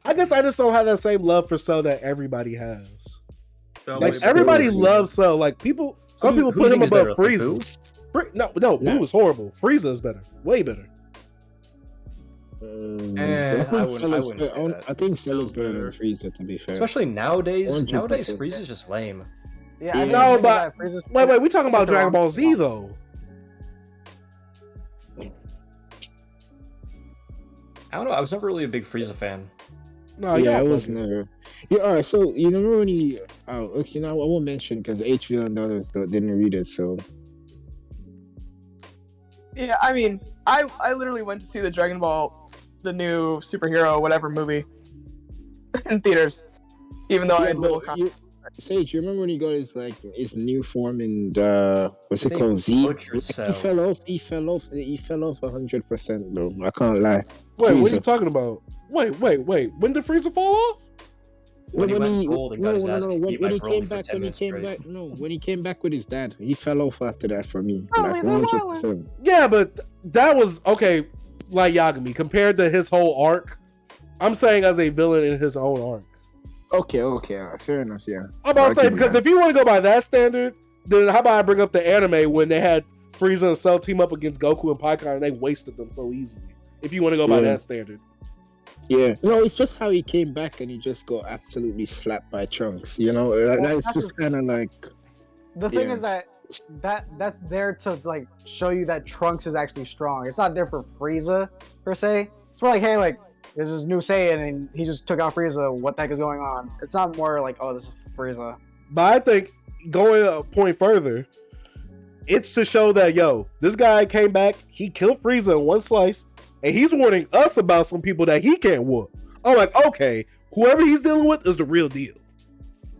I guess I just don't have that same love for Cell that everybody has. So, Like That's everybody crazy. loves Cell. Like people, some Who people do put you him think is above better, like Frieza. Boo? No, Boo No. is horrible. Frieza is better, way better. I I think Cell is wouldn't say that. I think Cell is better than Frieza, to be fair. Especially nowadays. 100%. Nowadays, Frieza's just lame. Yeah, I think No, the thing but- is that Frieza's- Wait, we talking about Super Dragon long. Ball Z though. I don't know. I was never really a big Frieza fan. No, Yeah, I y'all was bugging. never. Yeah, all right. So you remember when he? Oh, okay. Now I won't mention because HV and others didn't read it. So Yeah, I mean, I literally went to see the Dragon Ball, the new superhero whatever movie, in theaters, even though I yeah, had little. but Sage, you remember when he got his new form and what's it They called? Z. butchered He Cell. fell off. He fell off 100%, bro. I can't lie. Wait, what are you Frieza. talking about? Wait. When did Frieza fall off? When he No, went gold and got his ass kicked when by he Broly came for back, 10 when he minutes came straight. back, no, when he came back with his dad, he fell off after that for me. Broly Like the 100%. Yeah, but that was okay. Like Yagami, compared to his whole arc, I'm saying as a villain in his own arc. Okay, fair enough. Yeah. I'm about to I'll say give you because that. if you want to go by that standard, then how about I bring up the anime when they had Frieza and Cell team up against Goku and Pikkon and they wasted them so easily. If you want to go by Yeah. that standard. Yeah, no, it's just how he came back and he just got absolutely slapped by Trunks. You know, that's just kind of like The thing Yeah. is that's there to like show you that Trunks is actually strong. It's not there for Frieza per se. It's more like, hey, like there's this new Saiyan and he just took out Frieza. What the heck is going on? It's not more like, oh, this is Frieza. But I think going a point further, it's to show that this guy came back, he killed Frieza in one slice, and he's warning us about some people that he can't whoop. I'm like, okay, whoever he's dealing with is the real deal.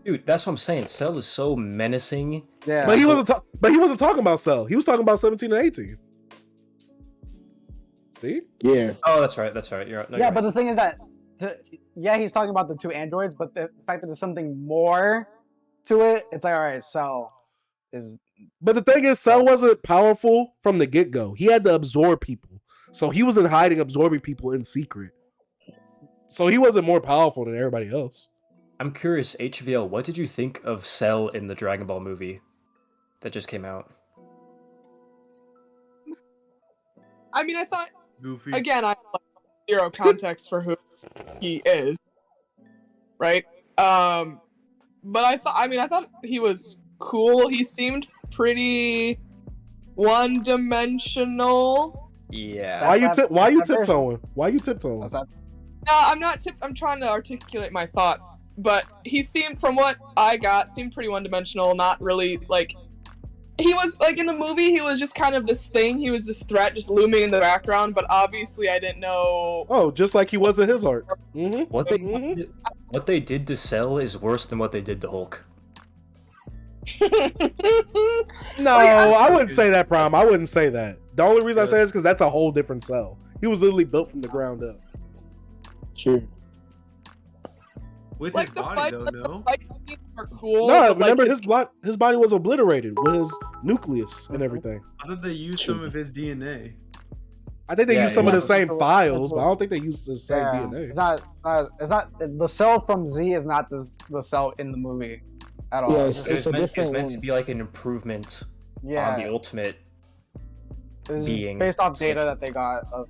Dude, that's what I'm saying. Cell is so menacing. Yeah. But he wasn't talking about Cell. He was talking about 17 and 18. See? yeah. Oh, that's right. You're right. No, Yeah, you're but right. the thing is that, he's talking about the two androids, but the fact that there's something more to it, it's like, all right, Cell is. But the thing is, Cell wasn't powerful from the get-go. He had to absorb people. So he was in hiding, absorbing people in secret. So he wasn't more powerful than everybody else. I'm curious, HVL, what did you think of Cell in the Dragon Ball movie that just came out? I mean, I thought Goofy. again, I have like, zero context for who he is, right? But I thought he was cool. He seemed pretty one-dimensional. Yeah. Why you That's not- tiptoeing? Why you tiptoeing? That's not- No, I'm not. I'm trying to articulate my thoughts. But he seemed, from what I got, seemed pretty one-dimensional. Not really like. He was like in the movie. He was just kind of this thing. He was this threat, just looming in the background. But obviously, I didn't know. Oh, just like he was in his arc. Mm-hmm. What they did to Cell is worse than what they did to Hulk. No, I wouldn't say that, Prom. I wouldn't say that. The only reason I say it is because that's a whole different Cell. He was literally built from the ground up. Sure. With Like his the body fight, though, the no? fight scenes are cool. No, but, like, remember his body was obliterated with his nucleus and everything. I thought they used some of his DNA. I think they Yeah, used some of yeah. the same files, but I don't think they used the same DNA. It's not the cell from Z is not the cell in the movie at all. Yeah, It's it's It just- a was meant different to one. be like an improvement on the yeah, ultimate. it's being. based off data that they got of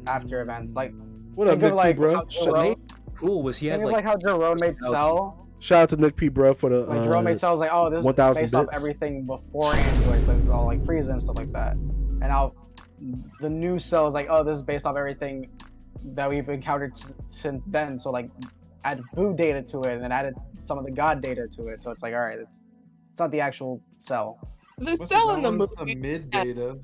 after events. Like What up, think of Nick like P, bro? how What Jerome, made it cool was he think had of like how Jerome made Cell. Shout out to Nick P, bro, for the Like Jerome made Cell was like, oh, this is 1,000 based off bits. everything before androids. It's all like Frieza and stuff like that. And now the new Cell is like, oh, this is based off everything that we've encountered since then. So like add Boo data to it and then added some of the God data to it. So it's like, all right, it's not the actual Cell. The cell in the movie. Some mid data.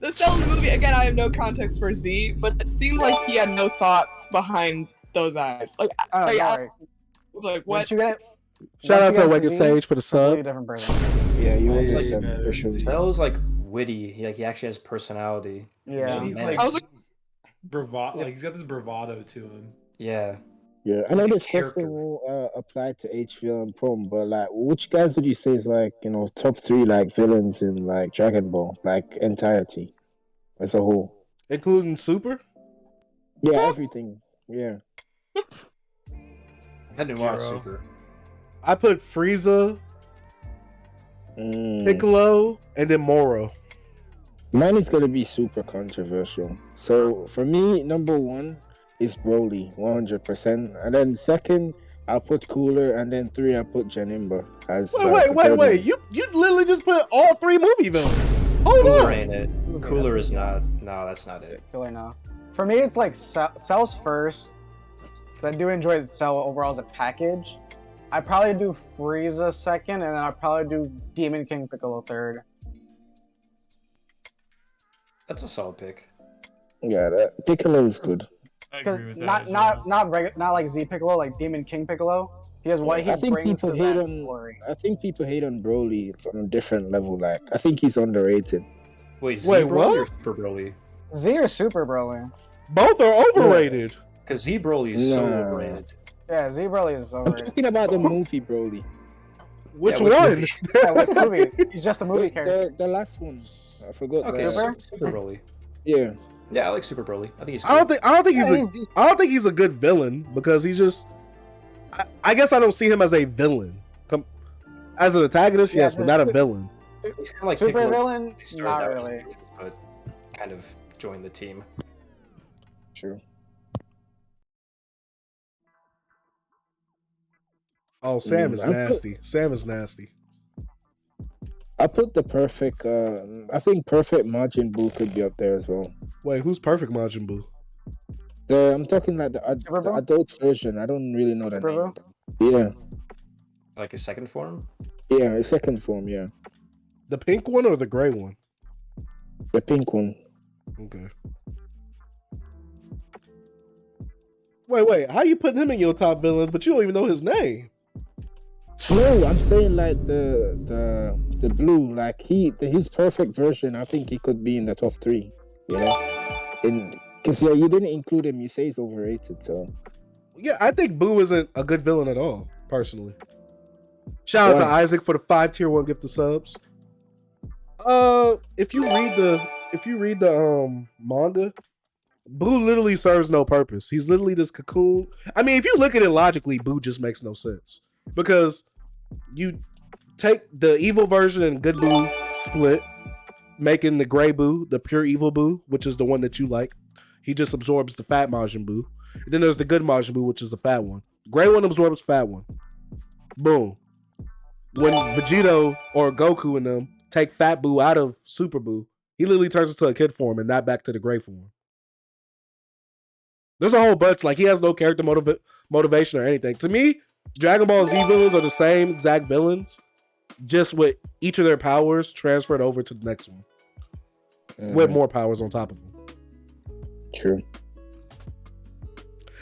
The cell in the movie, again, I have no context for Z, but it seemed like he had no thoughts behind those eyes. Like, Oh, like, no, I- right. like what? Once you get it, Shout out once to you get Awaken Z, Sage for the completely sub. different person. Yeah, you Yeah, was yeah, for yeah. sure. That was like witty. He actually has personality. Yeah. And he's Man, like I was like- bravado. Like he's got this bravado to him. Yeah. Yeah, I know like a this question character. will apply to HVL and Prom, but like, which guys would you say is like, you know, top 3 like villains in like Dragon Ball, like entirety as a whole? Including Super? Yeah, everything. Yeah. I didn't watch Zero. Super. I put Frieza, Mm. Piccolo, and then Moro. Mine is gonna be super controversial. So for me, number 1 is Broly, 100%, and then second I'll put Cooler, and then 3 I'll put Janimba as. the Wait. third one. You literally just put all 3 movie villains. Hold Cooler on. ain't it. Cooler is not. No, that's not it. Really no. For me, it's like Cell's first, because I do enjoy Cell overall as a package. I probably do Frieza second, and then I probably do Demon King Piccolo third. That's a solid pick. Yeah, that Piccolo is good. I Because agree with that. not like Z Piccolo, like Demon King Piccolo. Because what he I think brings people to hate that on. story. I think people hate on Broly on a different level. Like, I think he's underrated. Wait, Z Wait, Broly what? or Super Broly? Z or Super Broly? Both are overrated. Because Z Broly is so Nah. overrated. Yeah, Z Broly is I'm overrated. talking about the movie Broly. Which Yeah, which one? movie? Yeah, what movie? He's just a movie Wait, character. the last one. I forgot. Okay, the, Super Broly. Yeah. Yeah, I like Super Broly. I think he's. I don't think Yeah, he's decent. I don't think he's a good villain because he just. I guess I don't see him as a villain. As an antagonist, Yeah, yes, but not a the- villain. He's kind of like Super Piccolo. villain? He started Not out as really. a but kind of joined the team. True. Oh, Sam is I'm- nasty. Sam is nasty. I put the perfect. I think perfect Majin Buu could be up there as well. Wait, who's perfect Majin Buu? I'm talking like the Super Buu? adult version. I don't really know the Super name. Buu? Yeah, Like his second form. yeah, a second form. Yeah, The pink one or the gray one? the pink one. Okay. Wait, how you putting him in your top villains, but you don't even know his name? No, I'm saying like the blue, like his perfect version. I think he could be in the top 3. You know, because you didn't include him. You say he's overrated, so Yeah, I think Boo isn't a good villain at all, personally. Shout out to Why? Isaac for the 5 tier 1 gift of subs. If you read the manga, Boo literally serves no purpose. He's literally this cocoon. I mean, if you look at it logically, Boo just makes no sense. Because you take the evil version and good Boo split, making the gray Boo, the pure evil Boo, which is the one that you like. He just absorbs the fat Majin Buu. And then there's the good Majin Buu, which is the fat one. Gray one absorbs fat one. Boom. When Vegito or Goku and them take fat Buu out of Super Buu, he literally turns into a kid form and not back to the gray form. There's a whole bunch. Like, he has no character motivation or anything. To me, Dragon Ball Z villains are the same exact villains, just with each of their powers transferred over to the next one. With more powers on top of them. True.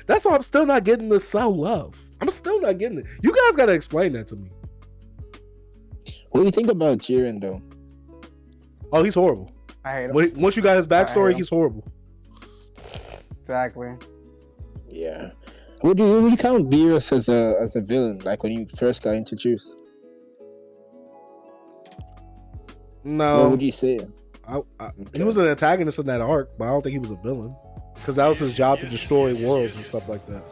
That's why I'm still not getting the Cell love. I'm still not getting it. You guys gotta explain that to me. What do you think about Jiren though? Oh, he's horrible. I hate him. Once you got his backstory, him. he's horrible. Exactly. Yeah. Would you count Beerus as a villain? Like when you first got introduced? No. What would you say? He was an antagonist in that arc, but I don't think he was a villain because that was his job to destroy worlds and stuff like that.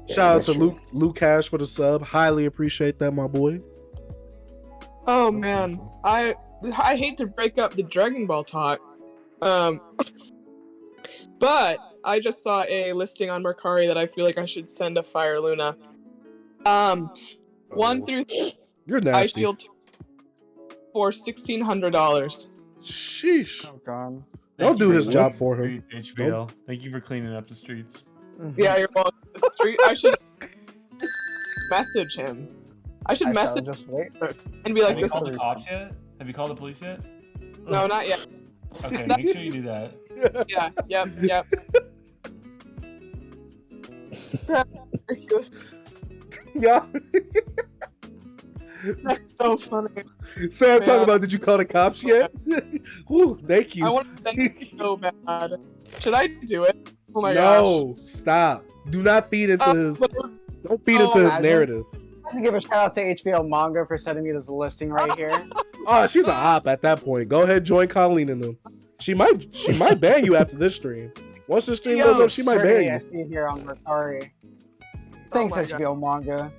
Shout out to Luke Cash for the sub. Highly appreciate that, my boy. Oh man, I hate to break up the Dragon Ball talk, but I just saw a listing on Mercari that I feel like I should send to Fire Luna. 1 through 3. You're nasty. I feel for $1,600. Sheesh. Oh god. Don't do his job for him. HBO. Thank you for cleaning up the streets. Yeah, you're welcome. The street. I should message him. I should message just wait. and be like, Have you "This." called the cops yet? Have you called the police yet? No, not yet. Okay, make sure you do that. Yeah. Yep. Yeah. That's so funny. Sam talking about, did you call the cops yet? Woo, thank you. I want to thank you so bad. Should I do it? Oh my No, stop. Do not feed into his. Don't feed into his narrative. I have to give a shout out to HBO Manga for sending me this listing right here. Oh, she's a op at that point. Go ahead, join Colleen and them. She might ban you after this stream. Once the stream goes up, she might ban you. I see here on Mercari. Thanks, HBO Manga.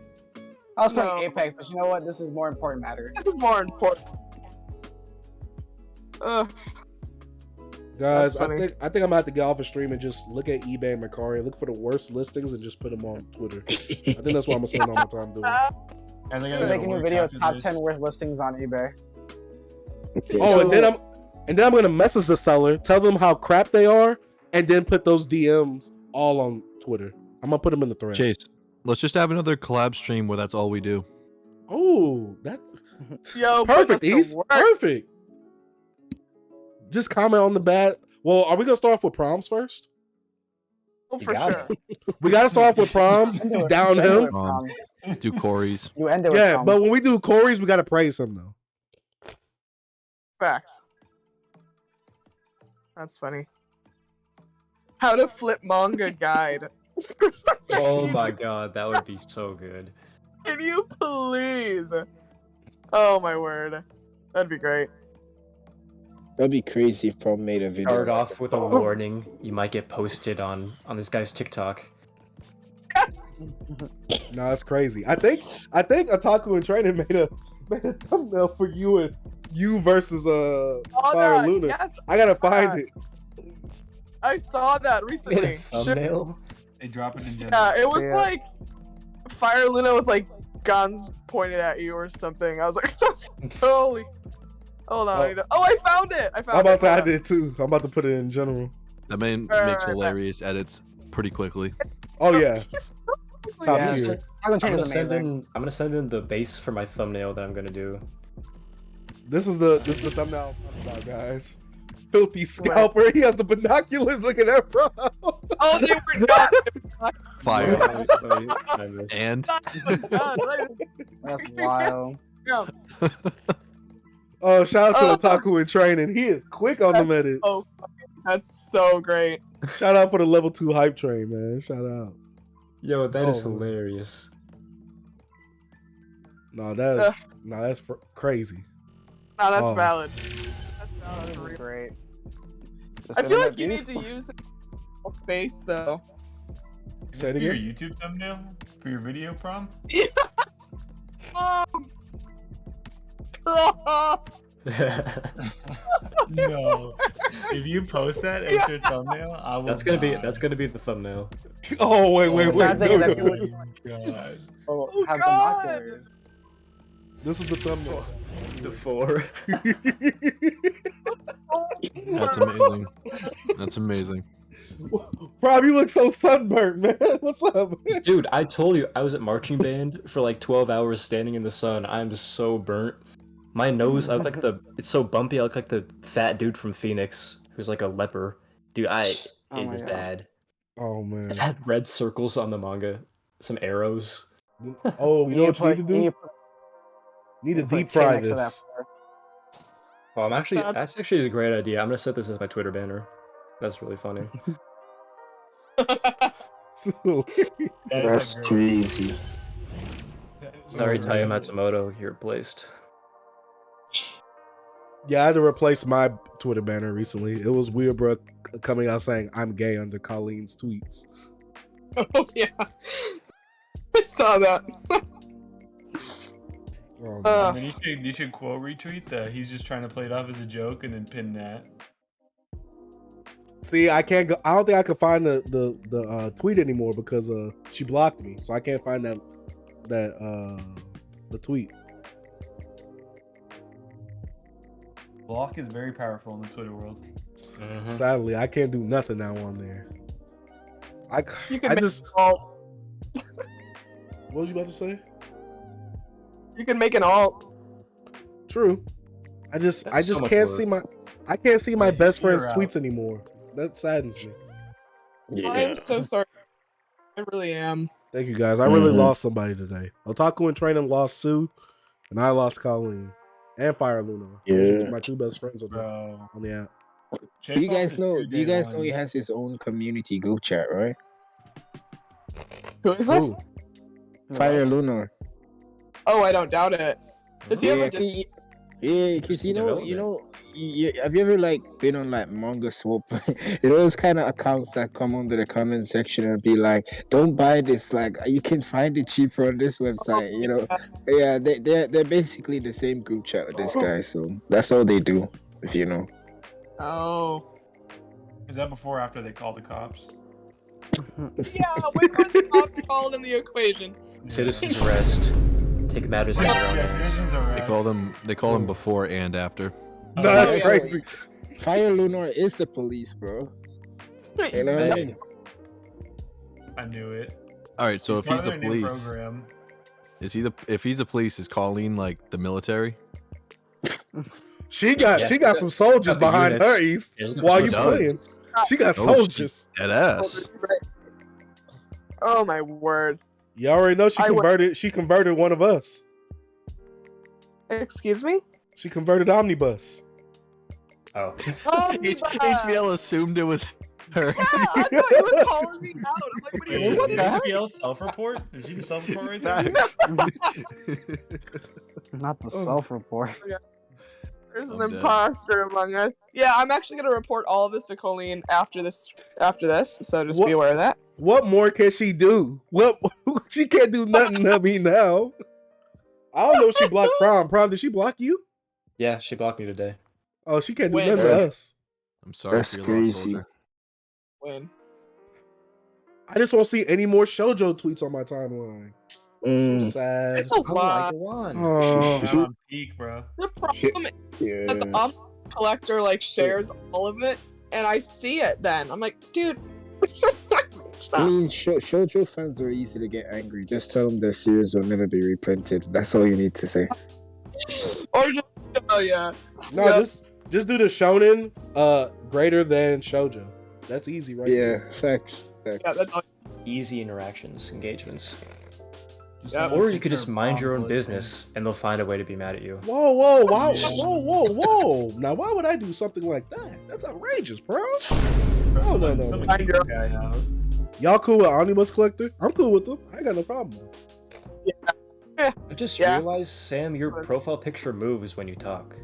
I was playing Apex, but you know what? This is more important matter. This is more important. Guys, I think I'm gonna have to get off a stream and just look at eBay and Mercari, look for the worst listings, and just put them on Twitter. I think that's what I'm gonna spend all my time doing. I'm making a video top 10 worst listings on eBay. Oh, and then I'm gonna message the seller, tell them how crap they are, and then put those DMs all on Twitter. I'm gonna put them in the thread. Chase, let's just have another collab stream where that's all we do. Oh, that's Yo, perfect, East. Perfect. Just comment on the bad. Well, are we gonna start off with proms first? Oh, for sure. We gotta start off with proms. Down him. Do Corey's. You end it with Yeah, proms. but when we do Corey's, we gotta praise him though. Facts. That's funny. How to flip manga guide. Oh my god, that would be so good. Can you please? Oh my word. That'd be great. That'd be crazy if Prom made a video. Start off with a warning. You might get posted on this guy's TikTok. No, that's crazy. I think Otaku and Training made a thumbnail for you versus Fire Luna. Yes, I gotta find it. I saw that recently. Thumbnail? They drop it in general. Yeah, it was like Fire Luna with like guns pointed at you or something. I was like, holy. Hold on. I found it. I'm about to say I did too. I'm about to put it in general. That man makes hilarious edits pretty quickly. Oh yeah. Top Yeah. tier. I'm gonna send I'm gonna send in the base for my thumbnail that I'm gonna do. This is the thumbnail I'm talking about, guys. Filthy scalper. He has the binoculars looking at bro. Oh, they were not. Fire. Wait, And That's wild. Yeah. Oh, shout out to Otaku in Training. He is quick on the edits. Oh, that's so great. Shout out for the level 2 hype train, man. Shout out. Yo, that is hilarious. No, that's crazy. No, that's Oh. valid. That's valid. for real. Great. I feel like you need to use a face though. Say it For your again. YouTube thumbnail? For your video prom? No. If you post that as your thumbnail, I will. That's gonna be the thumbnail. Oh wait. Sad thing is that No. people God. have binoculars. This is the thumbnail. The 4. that's amazing. That's amazing. Rob, you look so sunburnt, man. What's up? Man? Dude, I told you I was at marching band for like 12 hours standing in the sun. I'm so burnt. My nose, I look like it's so bumpy. I look like the fat dude from Phoenix who's like a leper. Dude, it is bad. Oh man. It had red circles on the manga, some arrows. Oh, you know what you need to do? Need to Put deep K fry next to that this. floor. Oh, That's- that's actually a great idea. I'm gonna set this as my Twitter banner. That's really funny. That's crazy. Sorry, Taya Matsumoto, you're replaced. Yeah, I had to replace my Twitter banner recently. It was Weird Bro coming out saying I'm gay under Colleen's tweets. Oh yeah, I saw that. Oh, I mean, you should quote retweet that. He's just trying to play it off as a joke and then pin that. see, I can't go. I don't think I can find the tweet anymore because she blocked me, so I can't find the tweet. Block is very powerful in the Twitter world. Sadly, I can't do nothing now on there. You can I make just. an alt. What was you about to say? You can make an alt. True. I just so much can't work. see I can't see my Yeah, best you're friend's out. tweets anymore. That saddens me. I'm so sorry. I really am. Thank you guys. I really lost somebody today. Otaku in training lost Sue, and I lost Colleen and Fire Luna. Those are my two best friends on the app. You guys know he has his own community group chat, right? Who is this? Fire Lunar. Oh, I don't doubt it. Does he ever just? Yeah, because you know, have you ever like been on like Manga Swap? Those kind of accounts that come under the comment section and be like, "Don't buy this. Like, you can find it cheaper on this website." You know, yeah, they're basically the same group chat with this guy. So that's all they do, if you know. Oh. Is that before or after they call the cops? Yeah, when were the cops called in the equation? Citizens arrest. Take matters in their own Yeah, hands. citizens arrest. They call them before and after. No, that's crazy. Fire Lunar is the police, bro. You know? Hey, I knew it. All right, so It's if part he's of the their new police, program. if he's the police, is Colleen like the military? She got some soldiers Got the behind units. her, East, Yeah, while she you does. playing. She got Oh, soldiers. Dead ass. Oh my word. You already know she I w- converted. She converted one of us. Excuse me? She converted Omnibus. Oh. HBL assumed it was her. Yeah, I thought you were calling me out. I'm like, what are you Wait, what did is HBL self-report? Is she the self-report right there? Not the self-report. There's an I'm dead. imposter among us. Yeah, I'm actually gonna report all of this to Colleen after this. So just What? be aware of that. What more can she do? What she can't do nothing to me now. I don't know if she blocked Prom. Prom, did she block you? Yeah, she blocked me today. Oh, she can't do When? nothing to us. I'm sorry. That's for your loss, crazy. Olga. When? I just won't see any more shoujo tweets on my timeline. So sad. It's a lot. Oh, Now I'm peak, bro. The problem is Yeah. that the collector like shares all of it, and I see it. Then I'm like, dude. I Stop. mean, shoujo fans are easy to get angry. Just tell them their series will never be reprinted. That's all you need to say. Or just, oh yeah. no, Yeah. just do the shonen greater than shoujo. That's easy, right? Yeah, facts. Yeah, that's all. Easy interactions, engagements. Just Yeah. send a Or you could picture just of mind your Mom's own listing. business and they'll find a way to be mad at you. Whoa, whoa, wow, Yeah. whoa. Now, why would I do something like that? That's outrageous, bro. Bro, no. someone Mind kick your- this guy out. Y'all cool with Omnibus Collector? I'm cool with them. I ain't got no problem. I just Yeah. realized, Sam, your profile picture moves when you talk.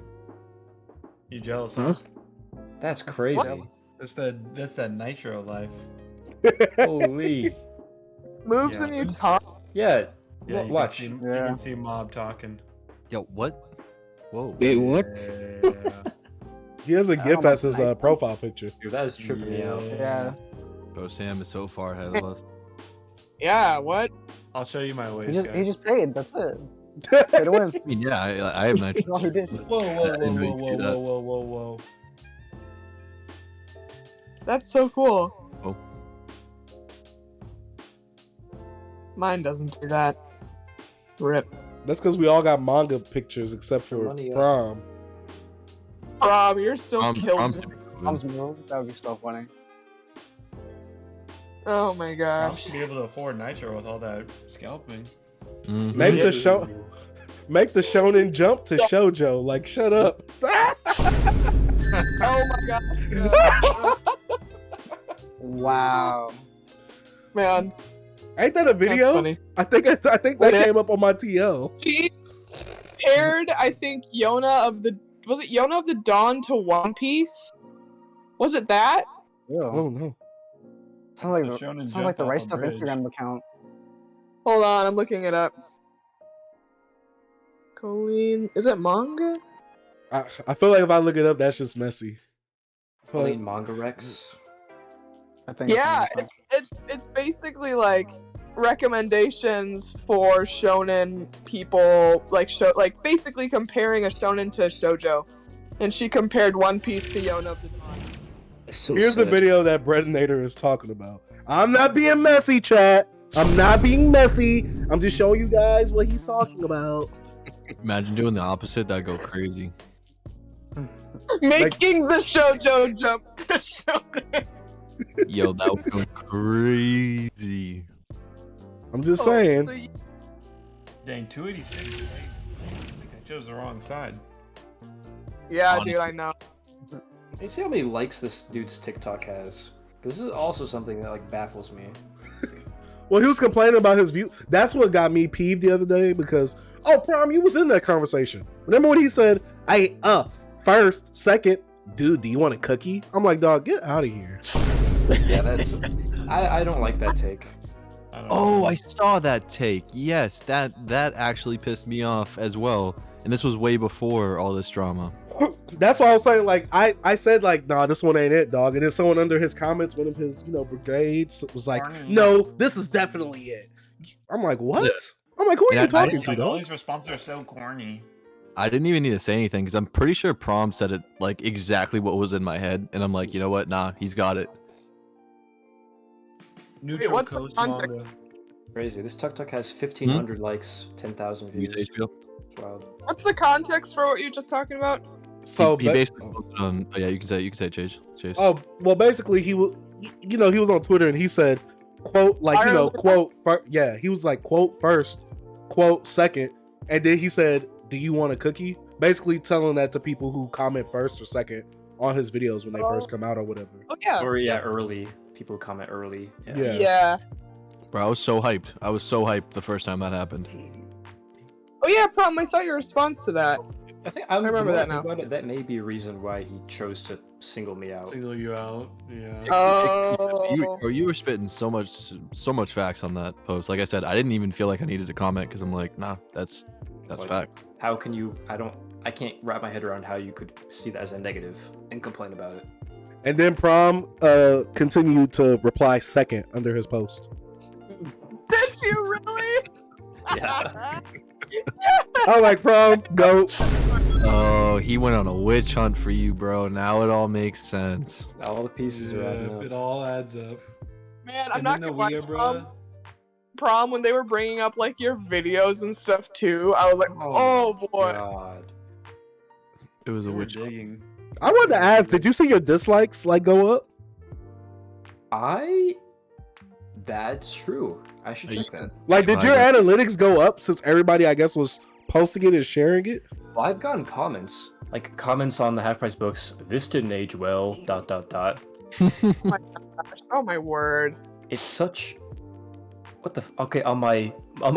You jealous, Huh? huh? That's crazy. That's that nitro life. Holy. Moves Yeah. when you talk. Yeah. Yeah, you Watch. Can see, Yeah. You can see Mob talking. Yo, what? Whoa. Wait, what? Yeah. He has a I GIF don't as his know. profile picture. Dude, that is tripping me out. Yeah. Bro, Sam is so far ahead of us. Yeah, what? I'll show you my He ways, just, guys. he just paid. That's it. Pay to win. I mean, yeah, I have That's all he did. Whoa, I didn't know you could do that. whoa. That's so cool. Oh. Mine doesn't do that. Rip. That's because we all got manga pictures except for Money up. Prom. Rob, you're still kills me. Mom's move. That would be so funny. Oh my I gosh. should be able to afford nitro with all that scalping. Maybe Yeah. the show. Make the shonen jump to shoujo. Like, shut up. Oh my god. Wow. Man. Ain't that a video? That's funny. I think that came up on my TL. She paired, I think, Yona of the Dawn to One Piece? Was it that? Oh no. Sounds like the Right Stuff Instagram account. Hold on, I'm looking it up. Colleen, is it manga? I feel like if I look it up, that's just messy. Colleen Manga Rex. I think. Yeah, it's basically like recommendations for shonen people, like basically comparing a shonen to a shoujo, and she compared One Piece to Yona of the Dawn. Here's the video that Bredinator is talking about. I'm not being messy, chat. I'm not being messy. I'm just showing you guys what he's talking about. Imagine doing the opposite. That'd go crazy. Making the shoujo jump to shonen. Yo, that would go crazy. I'm just saying. So you- Dang, 286. I think I chose the wrong side. yeah, dude, I know. You see how many likes this dude's TikTok has? This is also something that like baffles me. Well, he was complaining about his view. That's what got me peeved the other day because, Prom, you was in that conversation. Remember when he said, first, second, dude, do you want a cookie? I'm like, dog, get out of here. Yeah, that's. I don't like that take. Oh, I saw that take. Yes, that actually pissed me off as well. And this was way before all this drama. That's why I was saying, like, I said, like, nah, this one ain't it, dog. And then someone under his comments, one of his, brigades, was like, no, this is definitely it. I'm like, what? Yeah. I'm like, who are you talking to, All dog? these responses are so corny. I didn't even need to say anything because I'm pretty sure Prom said it like exactly what was in my head. And I'm like, you know what? Nah, he's got it. Neutral what's the Coast context? manga. Crazy. This TikTok has 1,500 likes, 10,000 views. HBO. It's wild. What's the context for what you're just talking about? So he basically posted on. Oh yeah, you can say it, Chase. Oh, well, basically, he was, he was on Twitter and he said, quote, like, quote, he was like, quote first, quote second, and then he said, do you want a cookie? Basically telling that to people who comment first or second on his videos when they first come out or whatever. Oh yeah. Or early. People who comment early. Yeah. Bro, I was so hyped. The first time that happened. Oh yeah, Prom, I saw your response to that. I remember that now. That may be a reason why he chose to single me out. Single you out. Yeah. Oh. You were spitting so much facts on that post. Like I said, I didn't even feel like I needed to comment because I'm like, nah, that's like, fact. How can you? I can't wrap my head around how you could see that as a negative and complain about it. And then Prom continued to reply second under his post. Did you really? Yeah. I'm like, Prom, go. Oh, he went on a witch hunt for you, bro. Now it all makes sense. All the pieces are adding up. It all adds up. Man, I'm not gonna lie, Prom, when they were bringing up like your videos and stuff too, I was like, oh boy. God. It was a witch hunt. Digging. I wanted to ask, did you see your dislikes like go up? That's true. I should check that. Like, did your analytics go up since everybody, I guess, was posting it and sharing it? Well, I've gotten comments. Like, comments on the Half Price books. This didn't age well, ... Oh my gosh. Oh my word. It's such... What the... Okay, on my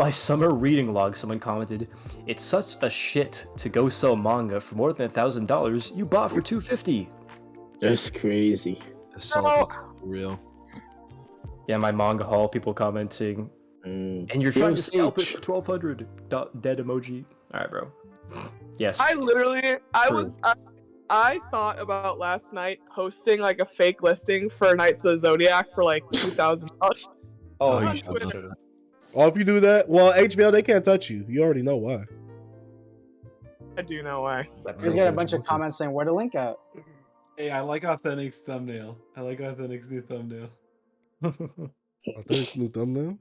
summer reading log, someone commented, it's such a shit to go sell manga for more than $1,000 you bought for $250. That's crazy. The salt is real. Yeah, my manga haul, people commenting. And you're trying to scalp it for 1,200. Dead emoji. Alright, bro. Yes. I thought about last night posting like a fake listing for Knights of the Zodiac for like $2,000. Oh, you you should. should. Well, if you do that, well, HVL, they can't touch you. You already know why. I do know why. Just get a bunch of comments saying where to link at. Hey, I like Authentic's thumbnail. I like Authentic's new thumbnail. Authentic's new thumbnail?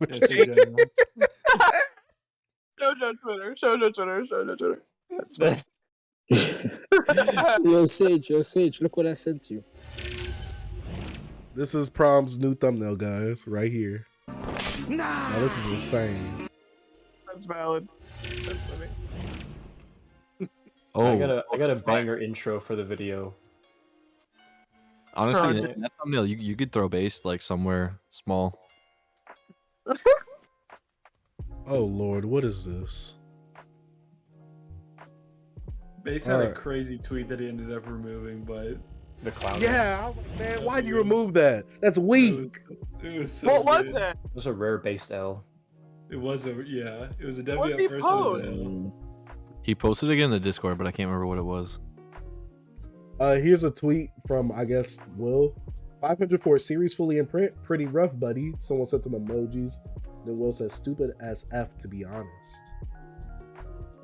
Yeah, check that out. Show Twitter. That's fine. Yo, Sage, look what I sent you. This is Prom's new thumbnail, guys, right here. Now, this is insane. That's valid. That's funny. Oh, I got a banger intro for the video. honestly, Oh, that thumbnail you could throw base like somewhere small. Oh Lord, what is this? Base had a Alright. crazy tweet that he ended up removing, but The clown. Yeah, I was like, man, why'd you remove that? That's weak. it was so What was good. it? It was a rare based L. It was a it was a What W did he at first. It was post? an L. He posted again in the Discord, but I can't remember what it was. Here's a tweet from, I guess, Will. 500 for a series fully in print. Pretty rough, buddy. Someone sent them emojis. Then Will says, stupid as F, to be honest.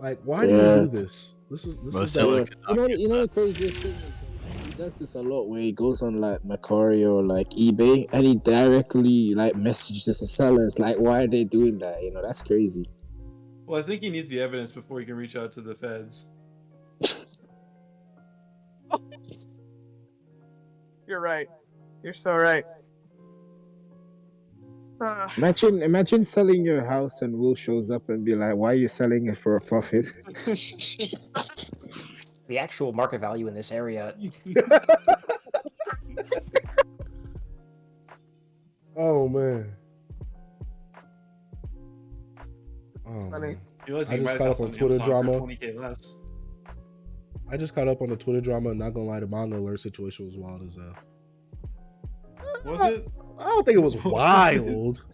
Like, why do you do this? This is silly. You know the craziest thing is he does this a lot where he goes on like Macquarie or like eBay and he directly like messages the sellers like, why are they doing that? You know, that's crazy. Well, I think he needs the evidence before he can reach out to the feds. You're right. You're so right. Imagine selling your house and Will shows up and be like, why are you selling it for a profit? The actual market value in this area. Oh man. It's funny. I just caught up on Twitter drama. 20K less. I just caught up on the Twitter drama. Not gonna lie, the manga alert situation was wild as hell. Was it? I don't think it was wild.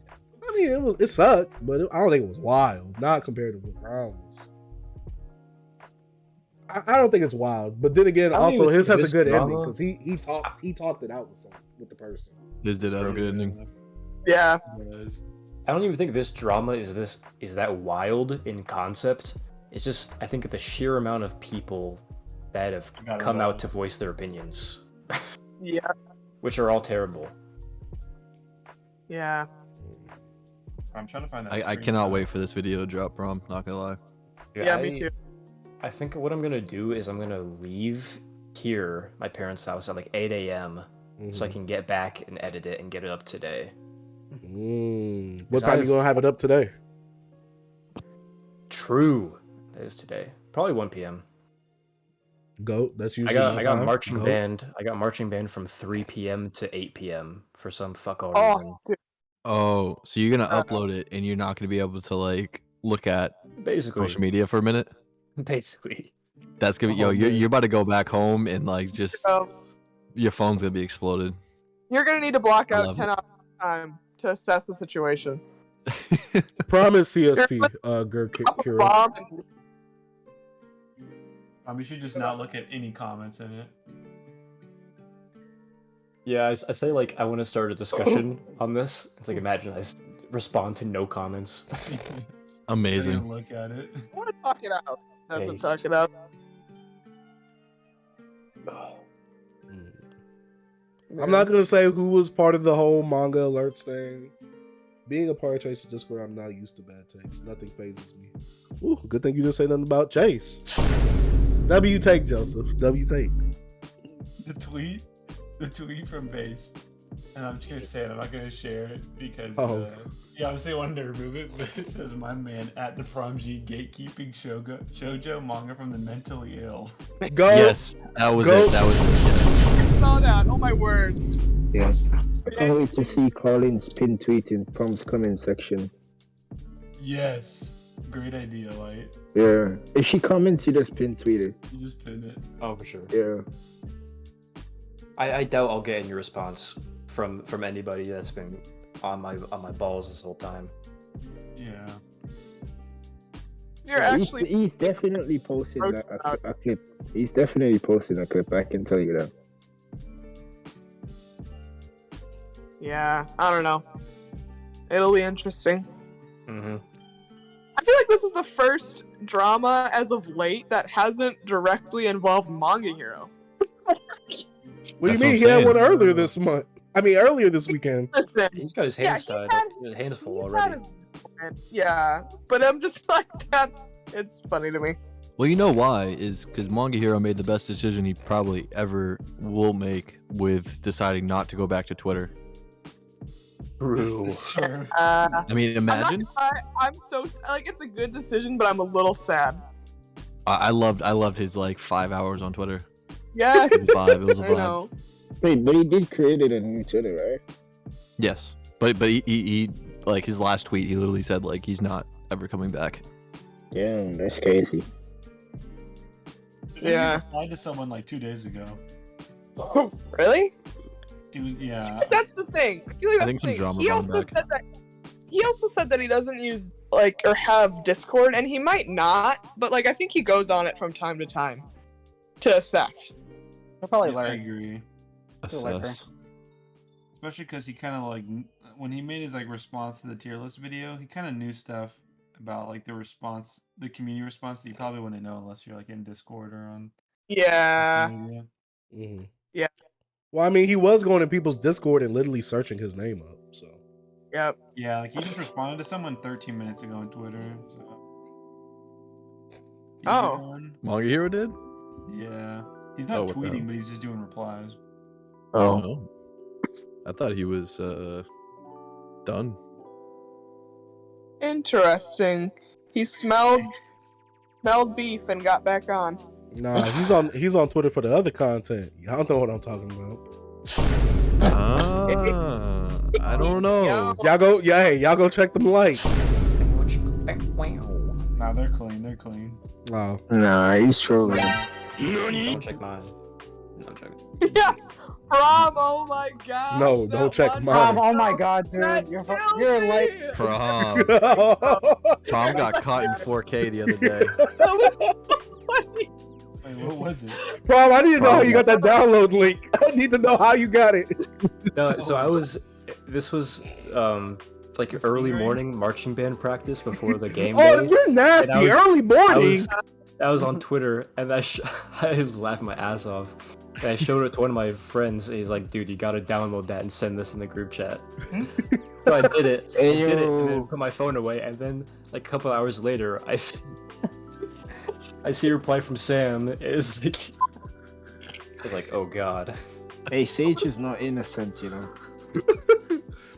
I mean, it sucked, but I don't think it was wild. Not compared to what Brown was. I don't think it's wild, but then again, also his has a good ending because he talked it out with the person. His did have a good ending. Yeah. I don't even think this drama is that wild in concept. It's just I think the sheer amount of people that have come out to voice their opinions. Yeah. Which are all terrible. Yeah. I'm trying to find that. I cannot wait for this video to drop, bro. Not gonna lie. Yeah, me too. I think what I'm gonna do is I'm gonna leave here, my parents' house, at like 8 a.m. So I can get back and edit it and get it up today. What time you gonna have it up today? True. That is today. Probably 1 p.m. Go. That's usually I got marching Go. band. I got marching band from 3 p.m. to 8 p.m. for some fuck-all reason. Oh, so you're gonna upload it and you're not gonna be able to like look at basically social media for a minute? Basically. That's gonna be you're about to go back home and like just your phone's gonna be exploded. You're gonna need to block out 10 hours of time to assess the situation. Promise CST, Kira. You should just not look at any comments in it. Yeah, I say like I want to start a discussion on this. It's like imagine I respond to no comments. Amazing. Look at it. I want to talk it out. That's Based. what talk it out. I'm not gonna say who was part of the whole manga alerts thing. Being a part of Chase's Discord, I'm not used to bad takes. Nothing phases me. Ooh, good thing you didn't say nothing about Chase. W take, Joseph. W take. The tweet from Base, and I'm just gonna say it. I'm not gonna share it because yeah, I was saying wanted to remove it, but it says my man at the Prom G gatekeeping shoujo manga from the mentally ill. Go. Yes, that was it. That was it. I saw that. Oh my word. Yeah. I can't wait to see Colin's pin tweet in Prom's comment section. Yes, great idea, Light. Yeah. If she comments, you just pin tweet it. You just pin it. Oh, for sure. Yeah. I doubt I'll get any response from anybody that's been on my balls this whole time. Yeah. You're actually he's definitely posting a clip. He's definitely posting a clip. I can tell you that. Yeah, I don't know. It'll be interesting. Mm-hmm. I feel like this is the first drama as of late that hasn't directly involved Manga Hero. What do you mean? He had one earlier this month. I mean, earlier this weekend. Listen, He's got his hands tied. His hands full already. Yeah, but I'm just like, it's funny to me. Well, you know why? Is because Manga Hero made the best decision he probably ever will make with deciding not to go back to Twitter. True. It's true. I mean, imagine. I'm so like it's a good decision, but I'm a little sad. I loved his like 5 hours on Twitter. Yes. It was a vibe. It was a I vibe. know. Wait, but he did create it on Twitter, right? Yes, but he like his last tweet, he literally said like he's not ever coming back. Damn, that's crazy. Yeah. He replied to someone like 2 days ago. Really? He was, yeah. That's the thing. I feel like I that's think the some thing. drama He brought also him back. said that. He also said that he doesn't use like or have Discord, and he might not, but like I think he goes on it from time to time to assess. He'll probably I learn. agree. Feel like Assess. Especially because he kind of like when he made his like response to the tier list video, he kind of knew stuff about like the response, the community response that you probably wouldn't know unless you're like in Discord or on. Yeah. social media. Mhm. Yeah. Well, I mean, he was going to people's Discord and literally searching his name up. So Yep. Yeah, like he just responded to someone 13 minutes ago on Twitter. So. He's Oh. doing- Manga Hero did. Yeah. He's Oh, not what the hell? tweeting, but he's just doing replies. Oh, I thought he was done. Interesting. He smelled beef and got back on. nah, he's on Twitter for the other content. Y'all know what I'm talking about. Ah, I don't know. Y'all go check them likes. Nah, they're clean. They're clean. Oh, Nah, he's trolling. Don't check mine. No, I'm joking. Yeah. Prom, oh my god. no, don't check mine. Oh my god, dude. That You're killed like me. Prom. Prom got caught in 4K the other day. That was so funny. Wait, what was it? Bro, I need to know how you got that download link. I need to know how you got it. No, so this was like early morning marching band practice before the game Oh, day. you're nasty. And Early morning. I was on Twitter and I laughed my ass off. And I showed it to one of my friends. And he's like, "Dude, you gotta download that and send this in the group chat." So I did it. I did it, and then put my phone away. And then, like a couple hours later, I see a reply from Sam. It's like, "Oh God." Hey, Sage is not innocent, you know.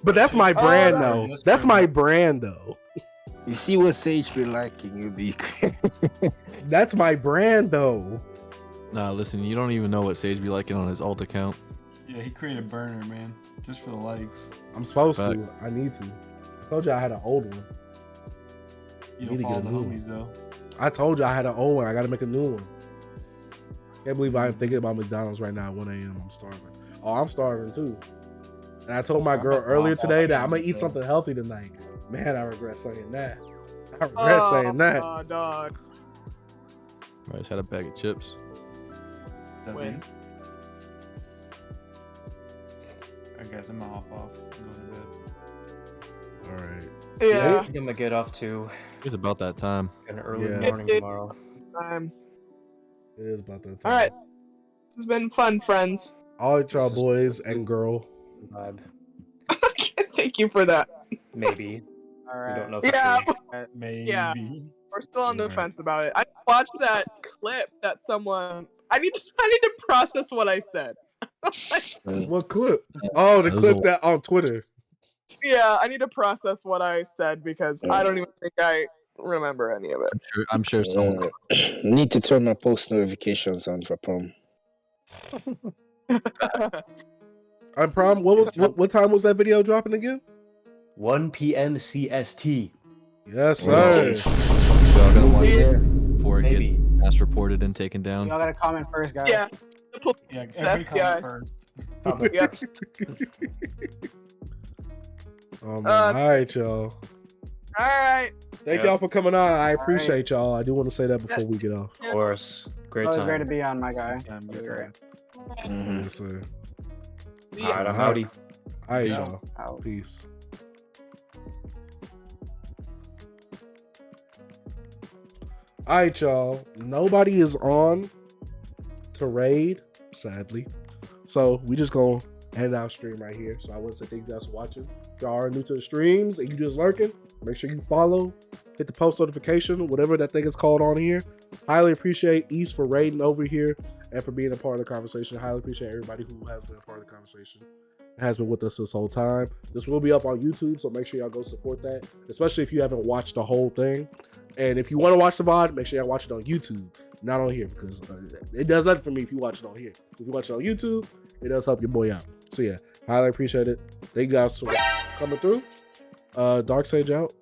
But that's my brand, though. that's That's fair. my brand, though. You see what Sage be liking, you'll be. That's my brand, though. Nah, listen, you don't even know what Sage be liking on his alt account. Yeah, he created a burner, man, just for the likes. I'm supposed Fact. to. I need to. I told you I had an old one. You Need to don't get follow a the new homies though. I told you I had an old one. I got to make a new one. Can't believe I'm thinking about McDonald's right now at 1 a.m. I'm starving. Oh, I'm starving too. And I told my girl earlier today that I'm gonna eat something healthy tonight. Man, I regret saying that. I regret saying that. Oh, dog. I just had a bag of chips. When? I guess I'm gonna hop off and go to bed. All right. I Yeah. think I'm gonna get off to It's about that time. an early Yeah. morning tomorrow. It is about that time. All right. This has been fun, friends. All right, y'all This is- boys and girl. Vibe. Thank you for that. Maybe. all We right. don't know. For Yeah. sure. Maybe. Yeah. We're still on the Alright. fence about it. I watched that clip that someone. I need to process what I said. What clip? Oh, the That was clip a- that on Twitter. Yeah, I need to process what I said because I don't even think I remember any of it. I'm sure someone. Need to turn my post notifications on for prom. On prom, what time was that video dropping again? 1 p.m. CST. Yes, sir. Y'all gotta watch Yeah. it before it Maybe. gets mass reported and taken down. Y'all gotta comment first, guys. Yeah. Yeah, That's every guy. comment first. Yep. Oh, man. All right, y'all. All right. Thank Yeah. y'all for coming on. I appreciate y'all. I do want to say that before we get off. Of course. Great Always time. great to be on, my guy. Yeah, It was great. Mhm. Yes, sir. All right, I'm howdy. All right, Yeah. y'all. Out. Peace. All right, y'all. Nobody is on to raid, sadly. So we just gonna end our stream right here. So I want to say thank you guys for watching. If y'all are new to the streams and you just lurking, make sure you follow, hit the post notification, whatever that thing is called on here. Highly appreciate East for raiding over here and for being a part of the conversation. Highly appreciate everybody who has been a part of the conversation. has been with us this whole time. This will be up on YouTube, so make sure y'all go support that, especially if you haven't watched the whole thing. And if you want to watch the VOD, make sure y'all watch it on YouTube, not on here, because it does nothing for me if you watch it on here. If you watch it on YouTube, it does help your boy out. So yeah, highly appreciate it. Thank you guys for coming through. Dark Sage out.